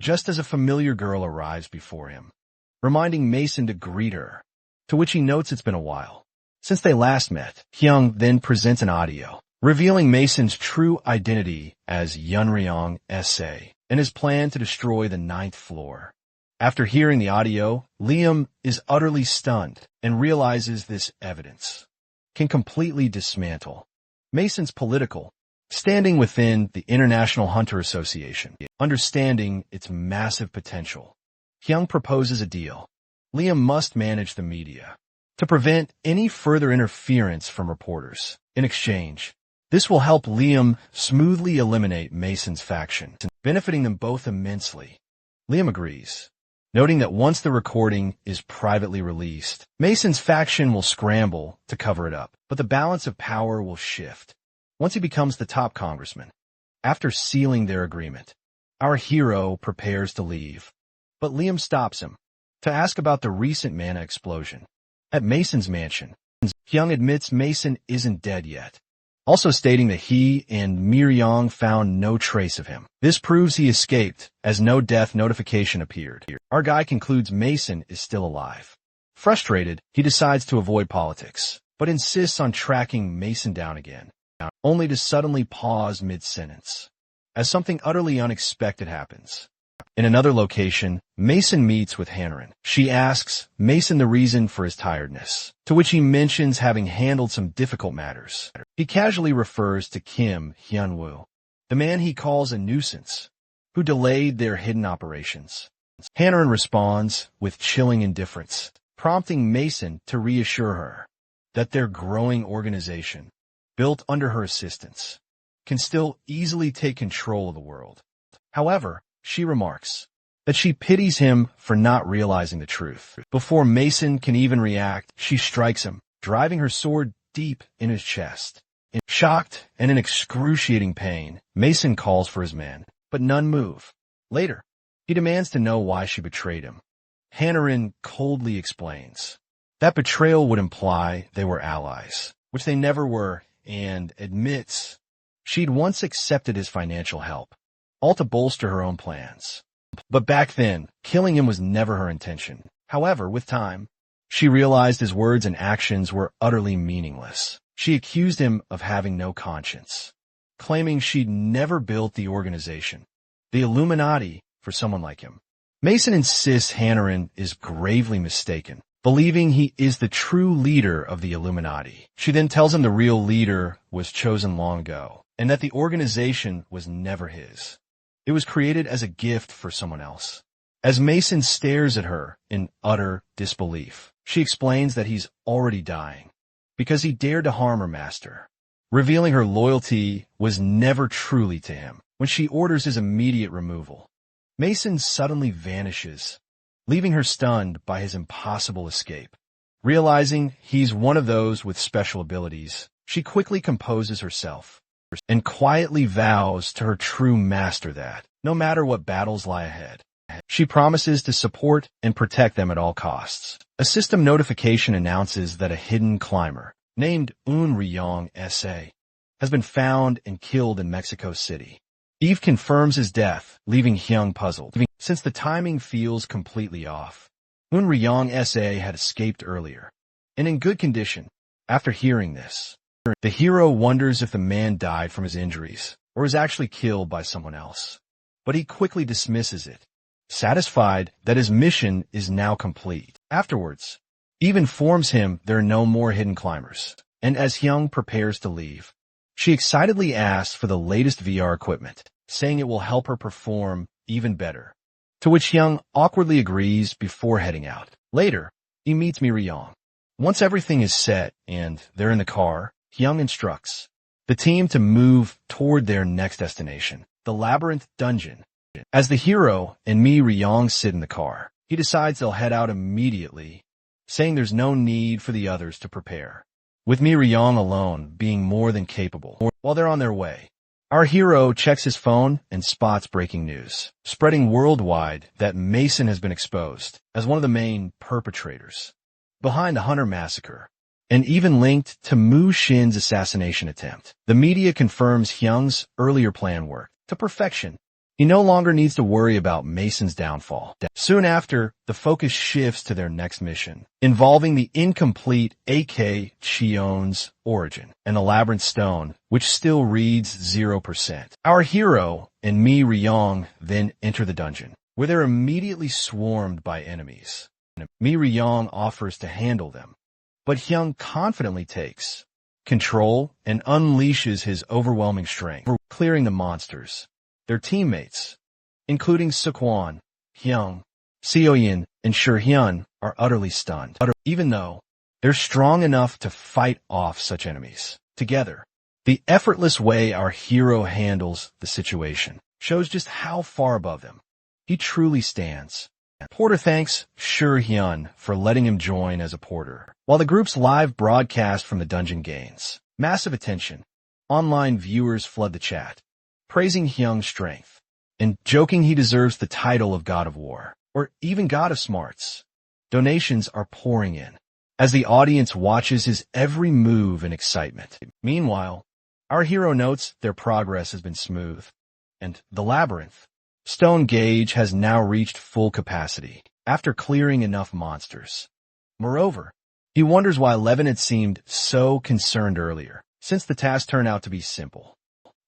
just as a familiar girl arrives before him, reminding Mason to greet her, to which he notes it's been a while since they last met. Hyung then presents an audio, revealing Mason's true identity as Yunryong S.A. and his plan to destroy the 9th floor. After hearing the audio, Liam is utterly stunned and realizes this evidence can completely dismantle Mason's political standing within the International Hunter Association. Understanding its massive potential, Hyung proposes a deal. Liam must manage the media to prevent any further interference from reporters. In exchange, this will help Liam smoothly eliminate Mason's faction, benefiting them both immensely. Liam agrees, noting that once the recording is privately released, Mason's faction will scramble to cover it up, but the balance of power will shift once he becomes the top congressman. After sealing their agreement, our hero prepares to leave, but Liam stops him to ask about the recent mana explosion at Mason's mansion. Hyung admits Mason isn't dead yet, also stating that he and Miryong found no trace of him. This proves he escaped, as no death notification appeared. Our guy concludes Mason is still alive. Frustrated, he decides to avoid politics, but insists on tracking Mason down again, only to suddenly pause mid-sentence, as something utterly unexpected happens. In another location, Mason meets with Hanarin. She asks Mason the reason for his tiredness, to which he mentions having handled some difficult matters. He casually refers to Kim Hyun-woo, the man he calls a nuisance, who delayed their hidden operations. Hanarin responds with chilling indifference, prompting Mason to reassure her that their growing organization, built under her assistance, can still easily take control of the world. However, she remarks that she pities him for not realizing the truth. Before Mason can even react, she strikes him, driving her sword deep in his chest. Shocked and in excruciating pain, Mason calls for his men, but none move. Later, he demands to know why she betrayed him. Hanarin coldly explains that betrayal would imply they were allies, which they never were, and admits she'd once accepted his financial help, all to bolster her own plans. But back then, killing him was never her intention. However, with time, she realized his words and actions were utterly meaningless. She accused him of having no conscience, claiming she'd never built the organization, the Illuminati, for someone like him. Mason insists Hannarin is gravely mistaken, believing he is the true leader of the Illuminati. She then tells him the real leader was chosen long ago, and that the organization was never his. It was created as a gift for someone else. As Mason stares at her in utter disbelief, she explains that he's already dying because he dared to harm her master, revealing her loyalty was never truly to him. When she orders his immediate removal, Mason suddenly vanishes, leaving her stunned by his impossible escape. Realizing he's one of those with special abilities, she quickly composes herself and quietly vows to her true master that, no matter what battles lie ahead, she promises to support and protect them at all costs. A system notification announces that a hidden climber, named Ryong S.A., has been found and killed in Mexico City. Eve confirms his death, leaving Hyung puzzled, since the timing feels completely off. Ryong S.A. had escaped earlier, and in good condition. After hearing this, the hero wonders if the man died from his injuries, or is actually killed by someone else. But he quickly dismisses it, satisfied that his mission is now complete. Afterwards, Eve informs him there are no more hidden climbers, and as Hyung prepares to leave, she excitedly asks for the latest VR equipment, saying it will help her perform even better, to which Hyung awkwardly agrees before heading out. Later, he meets Ryong. Once everything is set and they're in the car, Hyung instructs the team to move toward their next destination, the Labyrinth Dungeon. As the hero and Ryong sit in the car, he decides they'll head out immediately, saying there's no need for the others to prepare, with Ryong alone being more than capable. While they're on their way, our hero checks his phone and spots breaking news, spreading worldwide that Mason has been exposed as one of the main perpetrators behind the Hunter massacre, and even linked to Mu Shin's assassination attempt. The media confirms Hyung's earlier plan worked to perfection. He no longer needs to worry about Mason's downfall. Soon after, the focus shifts to their next mission, involving the incomplete A.K. Chion's origin and the Labyrinth Stone, which still reads 0%. Our hero and Ryong then enter the dungeon, where they're immediately swarmed by enemies. Ryong offers to handle them, but Hyung confidently takes control and unleashes his overwhelming strength, clearing the monsters. Their teammates, including Seokwon, Hyung, Seoyin, and Shurhyun, are utterly stunned, even though they're strong enough to fight off such enemies. Together, the effortless way our hero handles the situation shows just how far above them he truly stands. Porter thanks Shurhyun for letting him join as a porter. While the group's live broadcast from the dungeon gains massive attention, online viewers flood the chat, praising Hyung's strength, and joking he deserves the title of God of War, or even God of Smarts. Donations are pouring in, as the audience watches his every move in excitement. Meanwhile, our hero notes their progress has been smooth, and the Labyrinth Stone gauge has now reached full capacity, after clearing enough monsters. Moreover, he wonders why Levin had seemed so concerned earlier, since the task turned out to be simple.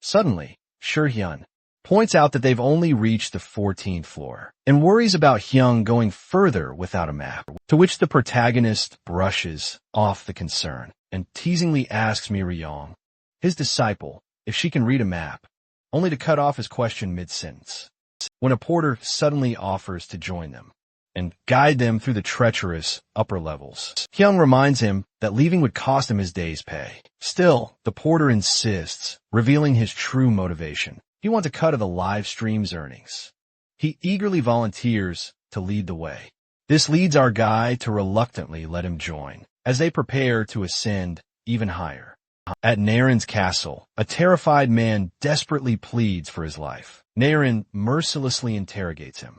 Suddenly, Shurhyun points out that they've only reached the 14th floor, and worries about Hyung going further without a map, to which the protagonist brushes off the concern, and teasingly asks Ryong, his disciple, if she can read a map, only to cut off his question mid-sentence, when a porter suddenly offers to join them and guide them through the treacherous upper levels. Hyung reminds him that leaving would cost him his day's pay. Still, the porter insists, revealing his true motivation. He wants a cut of the live stream's earnings. He eagerly volunteers to lead the way. This leads our guy to reluctantly let him join, as they prepare to ascend even higher. At Naren's castle, a terrified man desperately pleads for his life. Naren mercilessly interrogates him.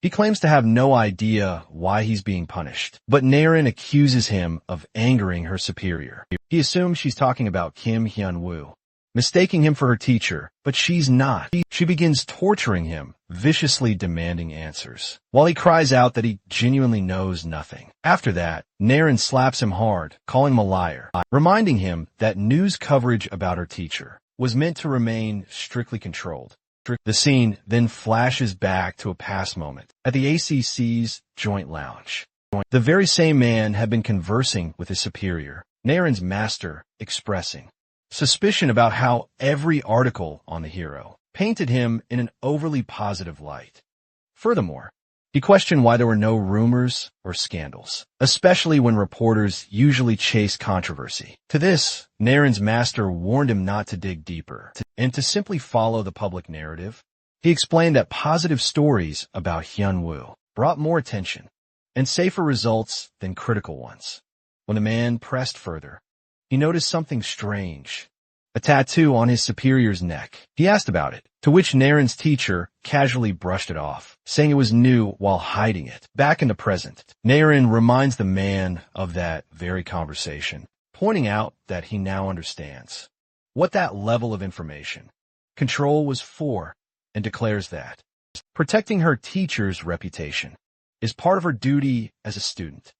He claims to have no idea why he's being punished, but Naren accuses him of angering her superior. He assumes she's talking about Kim Hyun-woo, mistaking him for her teacher, but she's not. She begins torturing him, viciously demanding answers, while he cries out that he genuinely knows nothing. After that, Naren slaps him hard, calling him a liar, reminding him that news coverage about her teacher was meant to remain strictly controlled. The scene then flashes back to a past moment at the ACC's joint lounge. The very same man had been conversing with his superior, Naren's master, expressing suspicion about how every article on the hero painted him in an overly positive light. Furthermore, he questioned why there were no rumors or scandals, especially when reporters usually chase controversy. To this, Naren's master warned him not to dig deeper and to simply follow the public narrative. He explained that positive stories about Hyun-woo brought more attention and safer results than critical ones. When the man pressed further, he noticed something strange, a tattoo on his superior's neck. He asked about it, to which Naren's teacher casually brushed it off, saying it was new while hiding it. Back in the present, Naren reminds the man of that very conversation, pointing out that he now understands what that level of information control was for, and declares that protecting her teacher's reputation is part of her duty as a student.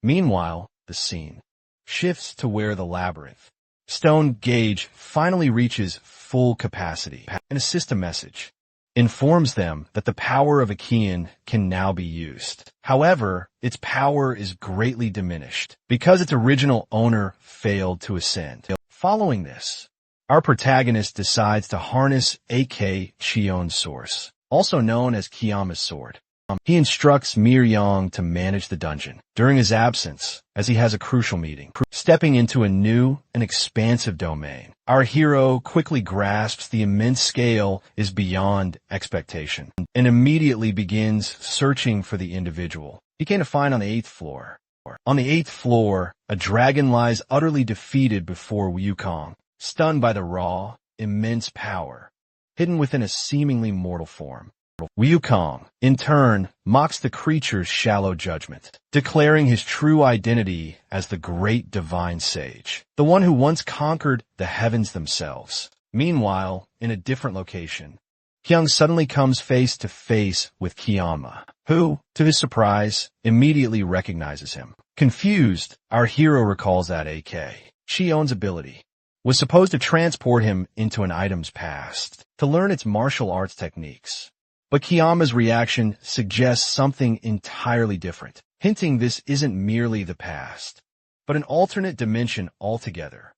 Meanwhile, the scene shifts to where the labyrinth stone gauge finally reaches full capacity, and a system message informs them that the power of Achaean can now be used. However, its power is greatly diminished because its original owner failed to ascend. Following this, our protagonist decides to harness AK Cheon's source, also known as Kiyama's sword. He instructs Mir-young to manage the dungeon during his absence, as he has a crucial meeting. Stepping into a new and expansive domain, our hero quickly grasps the immense scale is beyond expectation and immediately begins searching for the individual he came to find on the 8th floor. On the 8th floor, a dragon lies utterly defeated before Wukong, stunned by the raw, immense power hidden within a seemingly mortal form. Wukong, in turn, mocks the creature's shallow judgment, declaring his true identity as the great divine sage, the one who once conquered the heavens themselves. Meanwhile, in a different location, Hyung suddenly comes face to face with Kiyama, who, to his surprise, immediately recognizes him. Confused, our hero recalls that AK Cheon's ability was supposed to transport him into an item's past to learn its martial arts techniques. But Kiyama's reaction suggests something entirely different, hinting this isn't merely the past, but an alternate dimension altogether.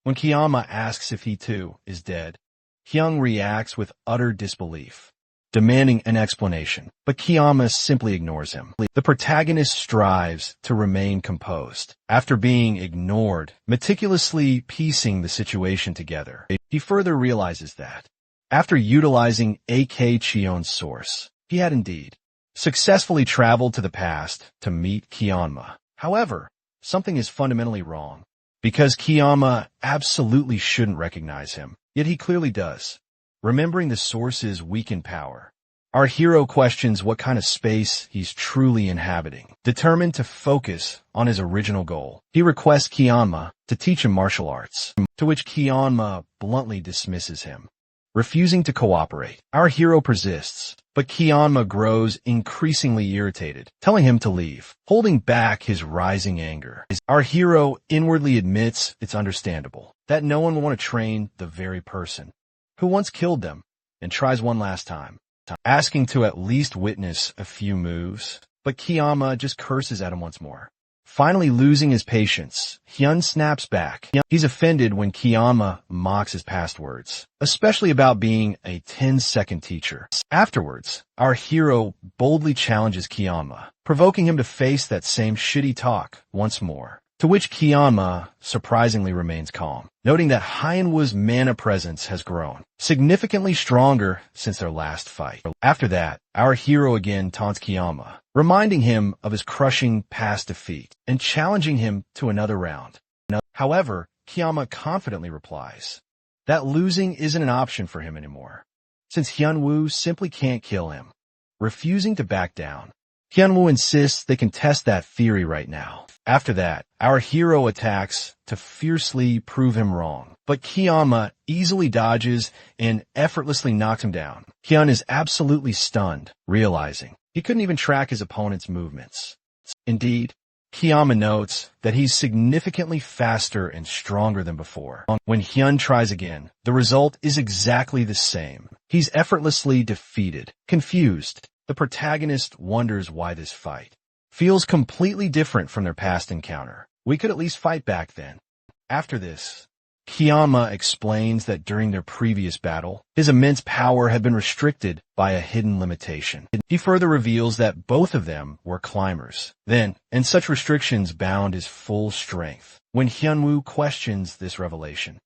When Kiyama asks if he too is dead, Hyung reacts with utter disbelief, demanding an explanation, but Kiyama simply ignores him. The protagonist strives to remain composed after being ignored, meticulously piecing the situation together. He further realizes that after utilizing AK Cheon's source, he had indeed successfully traveled to the past to meet Kiyama. However, something is fundamentally wrong, because Kiyama absolutely shouldn't recognize him, yet he clearly does. Remembering the source's weakened power, our hero questions what kind of space he's truly inhabiting. Determined to focus on his original goal, he requests Kiyama to teach him martial arts, to which Kiyama bluntly dismisses him, refusing to cooperate. Our hero persists, but Kiyama grows increasingly irritated, telling him to leave, holding back his rising anger. Our hero inwardly admits it's understandable that no one will want to train the very person who once killed them, and tries one last time, asking to at least witness a few moves, but Kiyama just curses at him once more. Finally losing his patience, Hyun snaps back. He's offended when Kiyama mocks his past words, especially about being a 10-second teacher. Afterwards, our hero boldly challenges Kiyama, provoking him to face that same shitty talk once more, to which Kiyama surprisingly remains calm, noting that Hyunwoo's mana presence has grown significantly stronger since their last fight. After that, our hero again taunts Kiyama, reminding him of his crushing past defeat and challenging him to another round. However, Kiyama confidently replies that losing isn't an option for him anymore, since Hyunwoo simply can't kill him. refusing to back down. Hyunwoo insists they can test that theory right now. After that, our hero attacks to fiercely prove him wrong. But Kiyama easily dodges and effortlessly knocks him down. Hyun is absolutely stunned, realizing he couldn't even track his opponent's movements. Indeed, Kiyama notes that he's significantly faster and stronger than before. When Hyun tries again, the result is exactly the same. He's effortlessly defeated. Confused, the protagonist wonders why this fight feels completely different from their past encounter. We could at least fight back then. After this, Kiyama explains that during their previous battle, his immense power had been restricted by a hidden limitation. He further reveals that both of them were climbers. Then, and such restrictions bound his full strength. When Hyunwoo questions this revelation,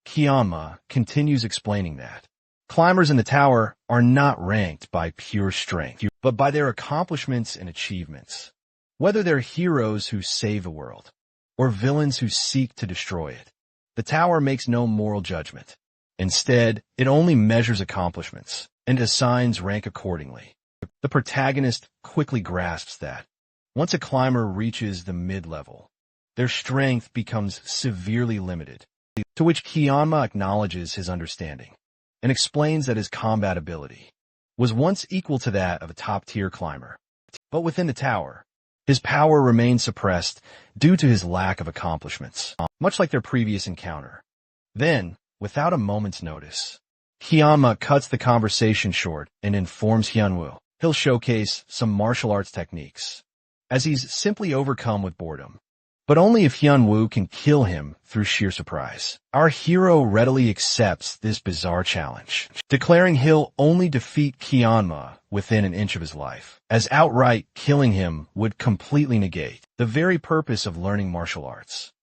Kiyama continues explaining that climbers in the tower are not ranked by pure strength, but by their accomplishments and achievements. Whether they're heroes who save the world, or villains who seek to destroy it, the tower makes no moral judgment. Instead, it only measures accomplishments and assigns rank accordingly. The protagonist quickly grasps that once a climber reaches the mid-level, their strength becomes severely limited, to which Kiyama acknowledges his understanding and explains that his combat ability was once equal to that of a top-tier climber. But within the tower, his power remains suppressed due to his lack of accomplishments, much like their previous encounter. Then, without a moment's notice, Kiyama cuts the conversation short and informs Hyunwoo he'll showcase some martial arts techniques, as he's simply overcome with boredom. But only if Hyunwoo can kill him through sheer surprise. Our hero readily accepts this bizarre challenge, declaring he'll only defeat Kiyama within an inch of his life, as outright killing him would completely negate the very purpose of learning martial arts.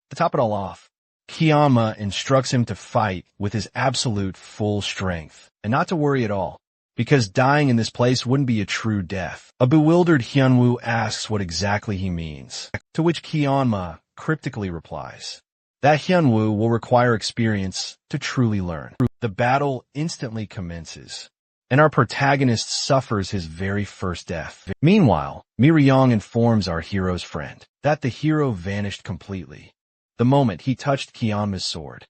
To top it all off, Kiyama instructs him to fight with his absolute full strength, and not to worry at all, because dying in this place wouldn't be a true death. A bewildered Hyunwoo asks what exactly he means, to which Kiyama cryptically replies that Hyunwoo will require experience to truly learn. The battle instantly commences, and our protagonist suffers his very first death. Meanwhile, Miryong informs our hero's friend that the hero vanished completely the moment he touched Kiyama's sword.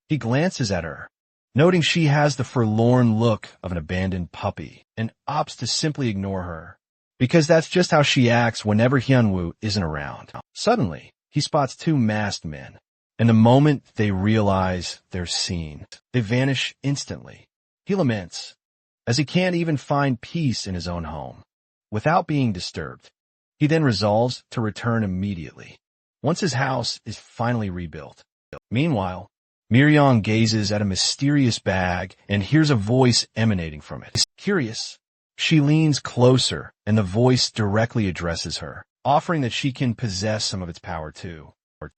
He glances at her, noting she has the forlorn look of an abandoned puppy, and opts to simply ignore her, because that's just how she acts whenever Hyunwoo isn't around. Suddenly, he spots two masked men, and the moment they realize they're seen, they vanish instantly. He laments, as he can't even find peace in his own home. Without being disturbed, he then resolves to return immediately, once his house is finally rebuilt. Meanwhile, Miryong gazes at a mysterious bag and hears a voice emanating from it. Curious, she leans closer and the voice directly addresses her, offering that she can possess some of its power too.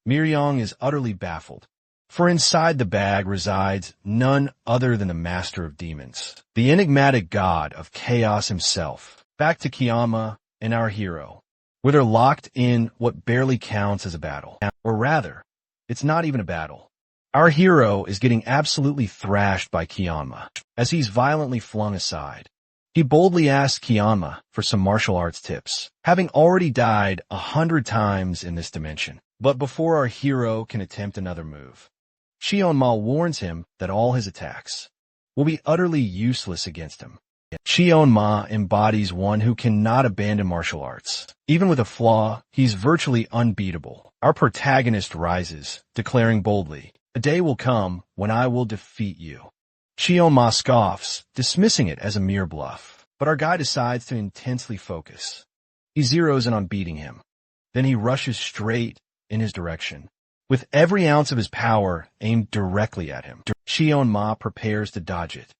Miryong is utterly baffled, for inside the bag resides none other than the master of demons, the enigmatic god of chaos himself. Back to Kiyama and our hero, where they're locked in what barely counts as a battle. Or rather, it's not even a battle. Our hero is getting absolutely thrashed by Kiyama, as he's violently flung aside. He boldly asks Kiyama for some martial arts tips, having already died 100 times in this dimension. But before our hero can attempt another move, Cheonma warns him that all his attacks will be utterly useless against him. Cheonma embodies one who cannot abandon martial arts. Even with a flaw, he's virtually unbeatable. Our protagonist rises, declaring boldly, "A day will come when I will defeat you." Cheonma scoffs, dismissing it as a mere bluff. But our guy decides to intensely focus. He zeroes in on beating him. Then he rushes straight in his direction, with every ounce of his power aimed directly at him. Cheonma prepares to dodge it,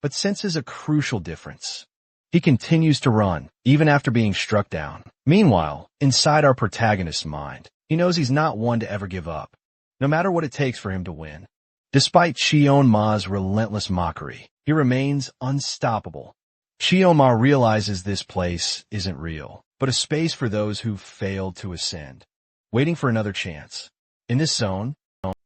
but senses a crucial difference. He continues to run, even after being struck down. Meanwhile, inside our protagonist's mind, he knows he's not one to ever give up, no matter what it takes for him to win. Despite Cheonma's relentless mockery, he remains unstoppable. Cheonma realizes this place isn't real, but a space for those who've failed to ascend, waiting for another chance. In this zone,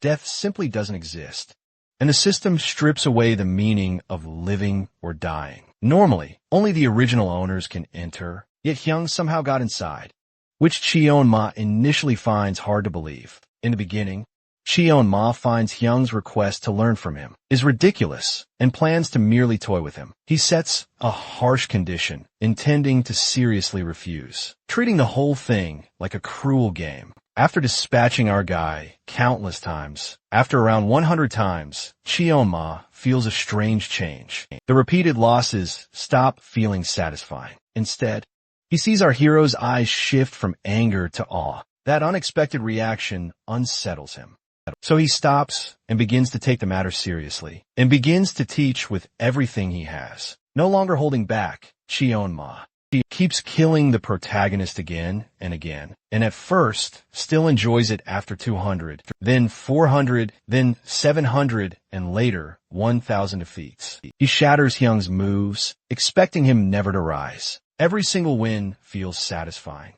death simply doesn't exist, and the system strips away the meaning of living or dying. Normally, only the original owners can enter, yet Hyung somehow got inside, which Cheon-ma initially finds hard to believe. In the beginning, Cheon-ma finds Hyung's request to learn from him is ridiculous and plans to merely toy with him. He sets a harsh condition, intending to seriously refuse, treating the whole thing like a cruel game. After dispatching our guy countless times, after around 100 times, Cheon-ma feels a strange change. The repeated losses stop feeling satisfying. Instead, he sees our hero's eyes shift from anger to awe. That unexpected reaction unsettles him. So he stops and begins to take the matter seriously, and begins to teach with everything he has. No longer holding back, Cheon-ma keeps killing the protagonist again and again, and at first still enjoys it after 200, then 400, then 700, and later 1,000 defeats. He shatters Hyung's moves, expecting him never to rise. Every single win feels satisfying,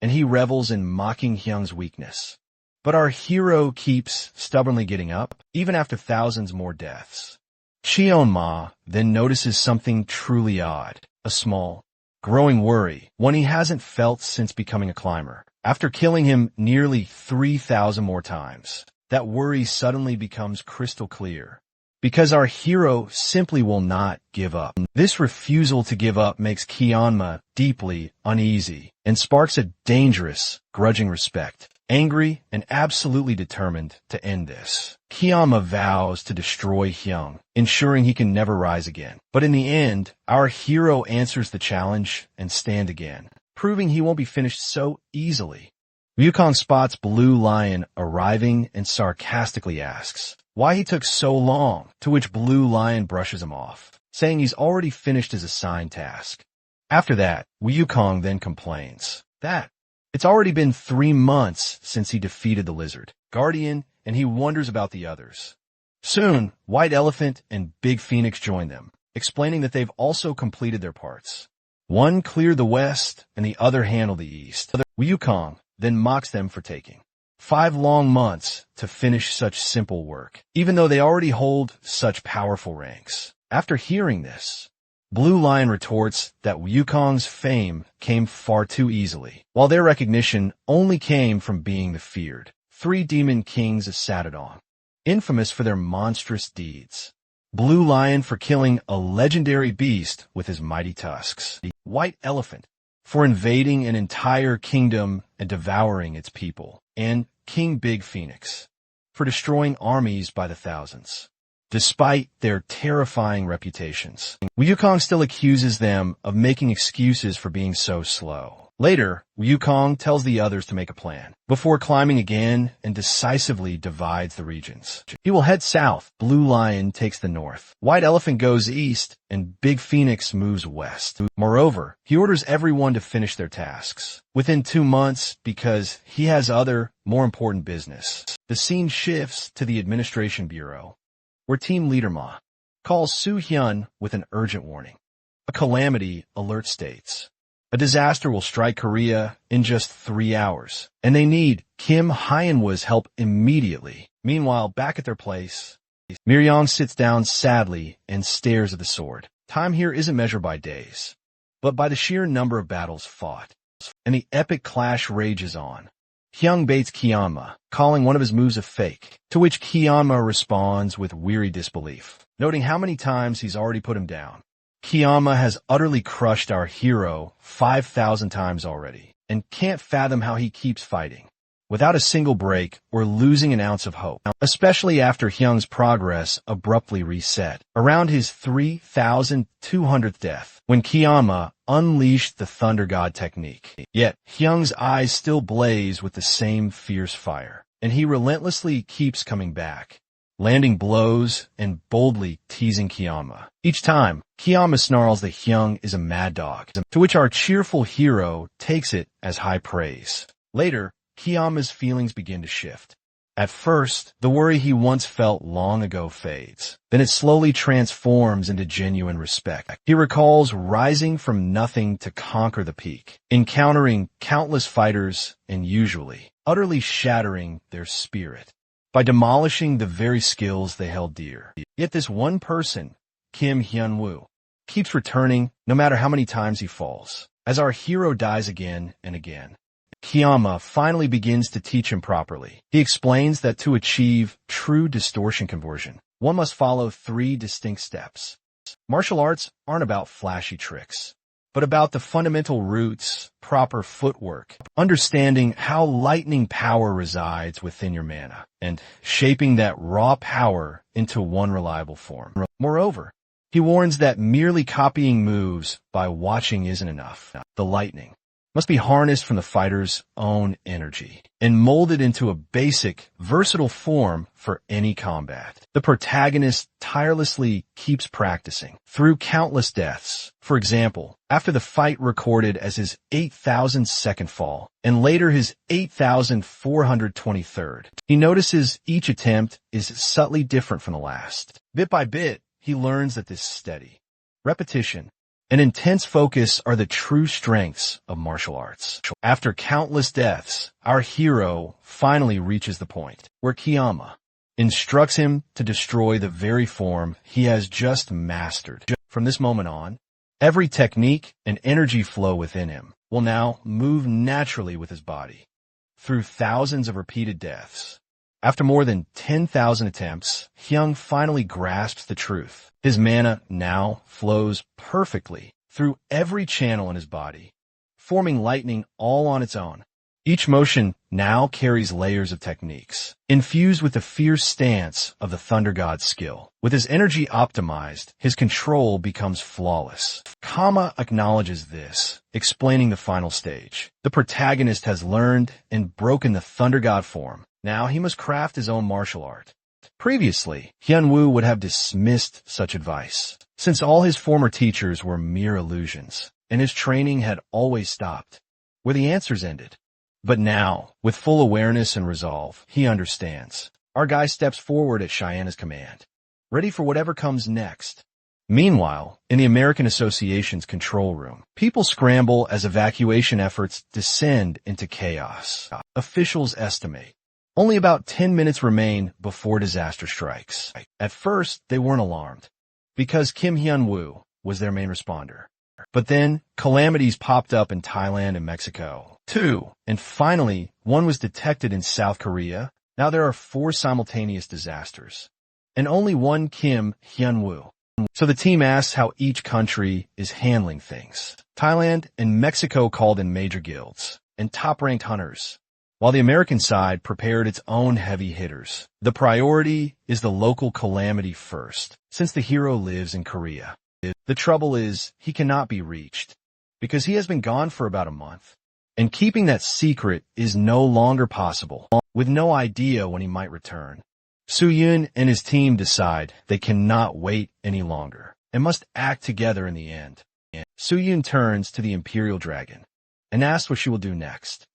and he revels in mocking Hyung's weakness. But our hero keeps stubbornly getting up, even after thousands more deaths. Cheon-ma then notices something truly odd, a small, growing worry, one he hasn't felt since becoming a climber. After killing him nearly 3,000 more times, that worry suddenly becomes crystal clear. Because our hero simply will not give up. This refusal to give up makes Cheon-ma deeply uneasy and sparks a dangerous, grudging respect. Angry and absolutely determined to end this, Cheon-ma vows to destroy Hyung, ensuring he can never rise again. But in the end, our hero answers the challenge and stand again, proving he won't be finished so easily. Wukong spots Blue Lion arriving and sarcastically asks why he took so long, to which Blue Lion brushes him off, saying he's already finished his assigned task. After that, Wukong then complains that it's already been 3 months since he defeated the lizard guardian, and he wonders about the others. Soon, White Elephant and Big Phoenix join them, explaining that they've also completed their parts. One cleared the west, and the other handled the east. Wukong then mocks them for taking 5 long months to finish such simple work, even though they already hold such powerful ranks. After hearing this, Blue Lion retorts that Wukong's fame came far too easily, while their recognition only came from being the feared 3 demon kings of Satodon, infamous for their monstrous deeds. Blue Lion for killing a legendary beast with his mighty tusks. The White Elephant for invading an entire kingdom and devouring its people. And King Big Phoenix for destroying armies by the thousands. Despite their terrifying reputations, Wukong still accuses them of making excuses for being so slow. Later, Wukong tells the others to make a plan, before climbing again and decisively divides the regions. He will head south, Blue Lion takes the north, White Elephant goes east, and Big Phoenix moves west. Moreover, he orders everyone to finish their tasks within 2 months because he has other, more important business. The scene shifts to the Administration Bureau, where Team Leader Ma calls Soo-hyun with an urgent warning. A calamity alert states a disaster will strike Korea in just 3 hours, and they need Kim Hyunwoo's help immediately. Meanwhile, back at their place, Miryong sits down sadly and stares at the sword. Time here isn't measured by days, but by the sheer number of battles fought, and the epic clash rages on. Hyung baits Cheon-ma, calling one of his moves a fake, to which Cheon-ma responds with weary disbelief, noting how many times he's already put him down. Cheon-ma has utterly crushed our hero 5,000 times already, and can't fathom how he keeps fighting, without a single break or losing an ounce of hope, especially after Hyung's progress abruptly reset, around his 3,200th death, when Cheon-ma unleashed the Thunder God technique. Yet, Hyung's eyes still blaze with the same fierce fire, and he relentlessly keeps coming back, landing blows and boldly teasing Cheon-ma. Each time, Cheon-ma snarls that Hyung is a mad dog, to which our cheerful hero takes it as high praise. Later, Cheon-ma's feelings begin to shift. At first, the worry he once felt long ago fades. Then it slowly transforms into genuine respect. He recalls rising from nothing to conquer the peak, encountering countless fighters and usually utterly shattering their spirit by demolishing the very skills they held dear. Yet this one person, Kim Hyunwoo, keeps returning no matter how many times he falls. As our hero dies again and again, Kiyama finally begins to teach him properly. He explains that to achieve true distortion conversion, one must follow 3 distinct steps. Martial arts aren't about flashy tricks, but about the fundamental roots, proper footwork, understanding how lightning power resides within your mana, and shaping that raw power into one reliable form. Moreover, he warns that merely copying moves by watching isn't enough. The lightning must be harnessed from the fighter's own energy and molded into a basic, versatile form for any combat. The protagonist tirelessly keeps practicing through countless deaths. For example, after the fight recorded as his 8,000th second fall, and later his 8,423rd, he notices each attempt is subtly different from the last. Bit by bit, he learns that this steady repetition and intense focus are the true strengths of martial arts. After countless deaths, our hero finally reaches the point where Kiyama instructs him to destroy the very form he has just mastered. From this moment on, every technique and energy flow within him will now move naturally with his body. Through thousands of repeated deaths, after more than 10,000 attempts, Hyung finally grasps the truth. His mana now flows perfectly through every channel in his body, forming lightning all on its own. Each motion now carries layers of techniques, infused with the fierce stance of the Thunder God's skill. With his energy optimized, his control becomes flawless. Kama acknowledges this, explaining the final stage. The protagonist has learned and broken the Thunder God form. Now he must craft his own martial art. Previously, Hyunwoo would have dismissed such advice, since all his former teachers were mere illusions, and his training had always stopped where the answers ended. But now, with full awareness and resolve, he understands. Our guy steps forward at Cheyenne's command, ready for whatever comes next. Meanwhile, in the American Association's control room, people scramble as evacuation efforts descend into chaos. Officials estimate only about 10 minutes remain before disaster strikes. At first, they weren't alarmed, because Kim Hyun-woo was their main responder. But then, calamities popped up in Thailand and Mexico, too. And finally, one was detected in South Korea. Now there are 4 simultaneous disasters, and only one Kim Hyun-woo. So the team asks how each country is handling things. Thailand and Mexico called in major guilds and top-ranked hunters, while the American side prepared its own heavy hitters. The priority is the local calamity first, since the hero lives in Korea. The trouble is, he cannot be reached, because he has been gone for about a month, and keeping that secret is no longer possible, with no idea when he might return. Soo-yoon and his team decide they cannot wait any longer, and must act together in the end. Soo-yoon turns to the Imperial Dragon, and asks what she will do next.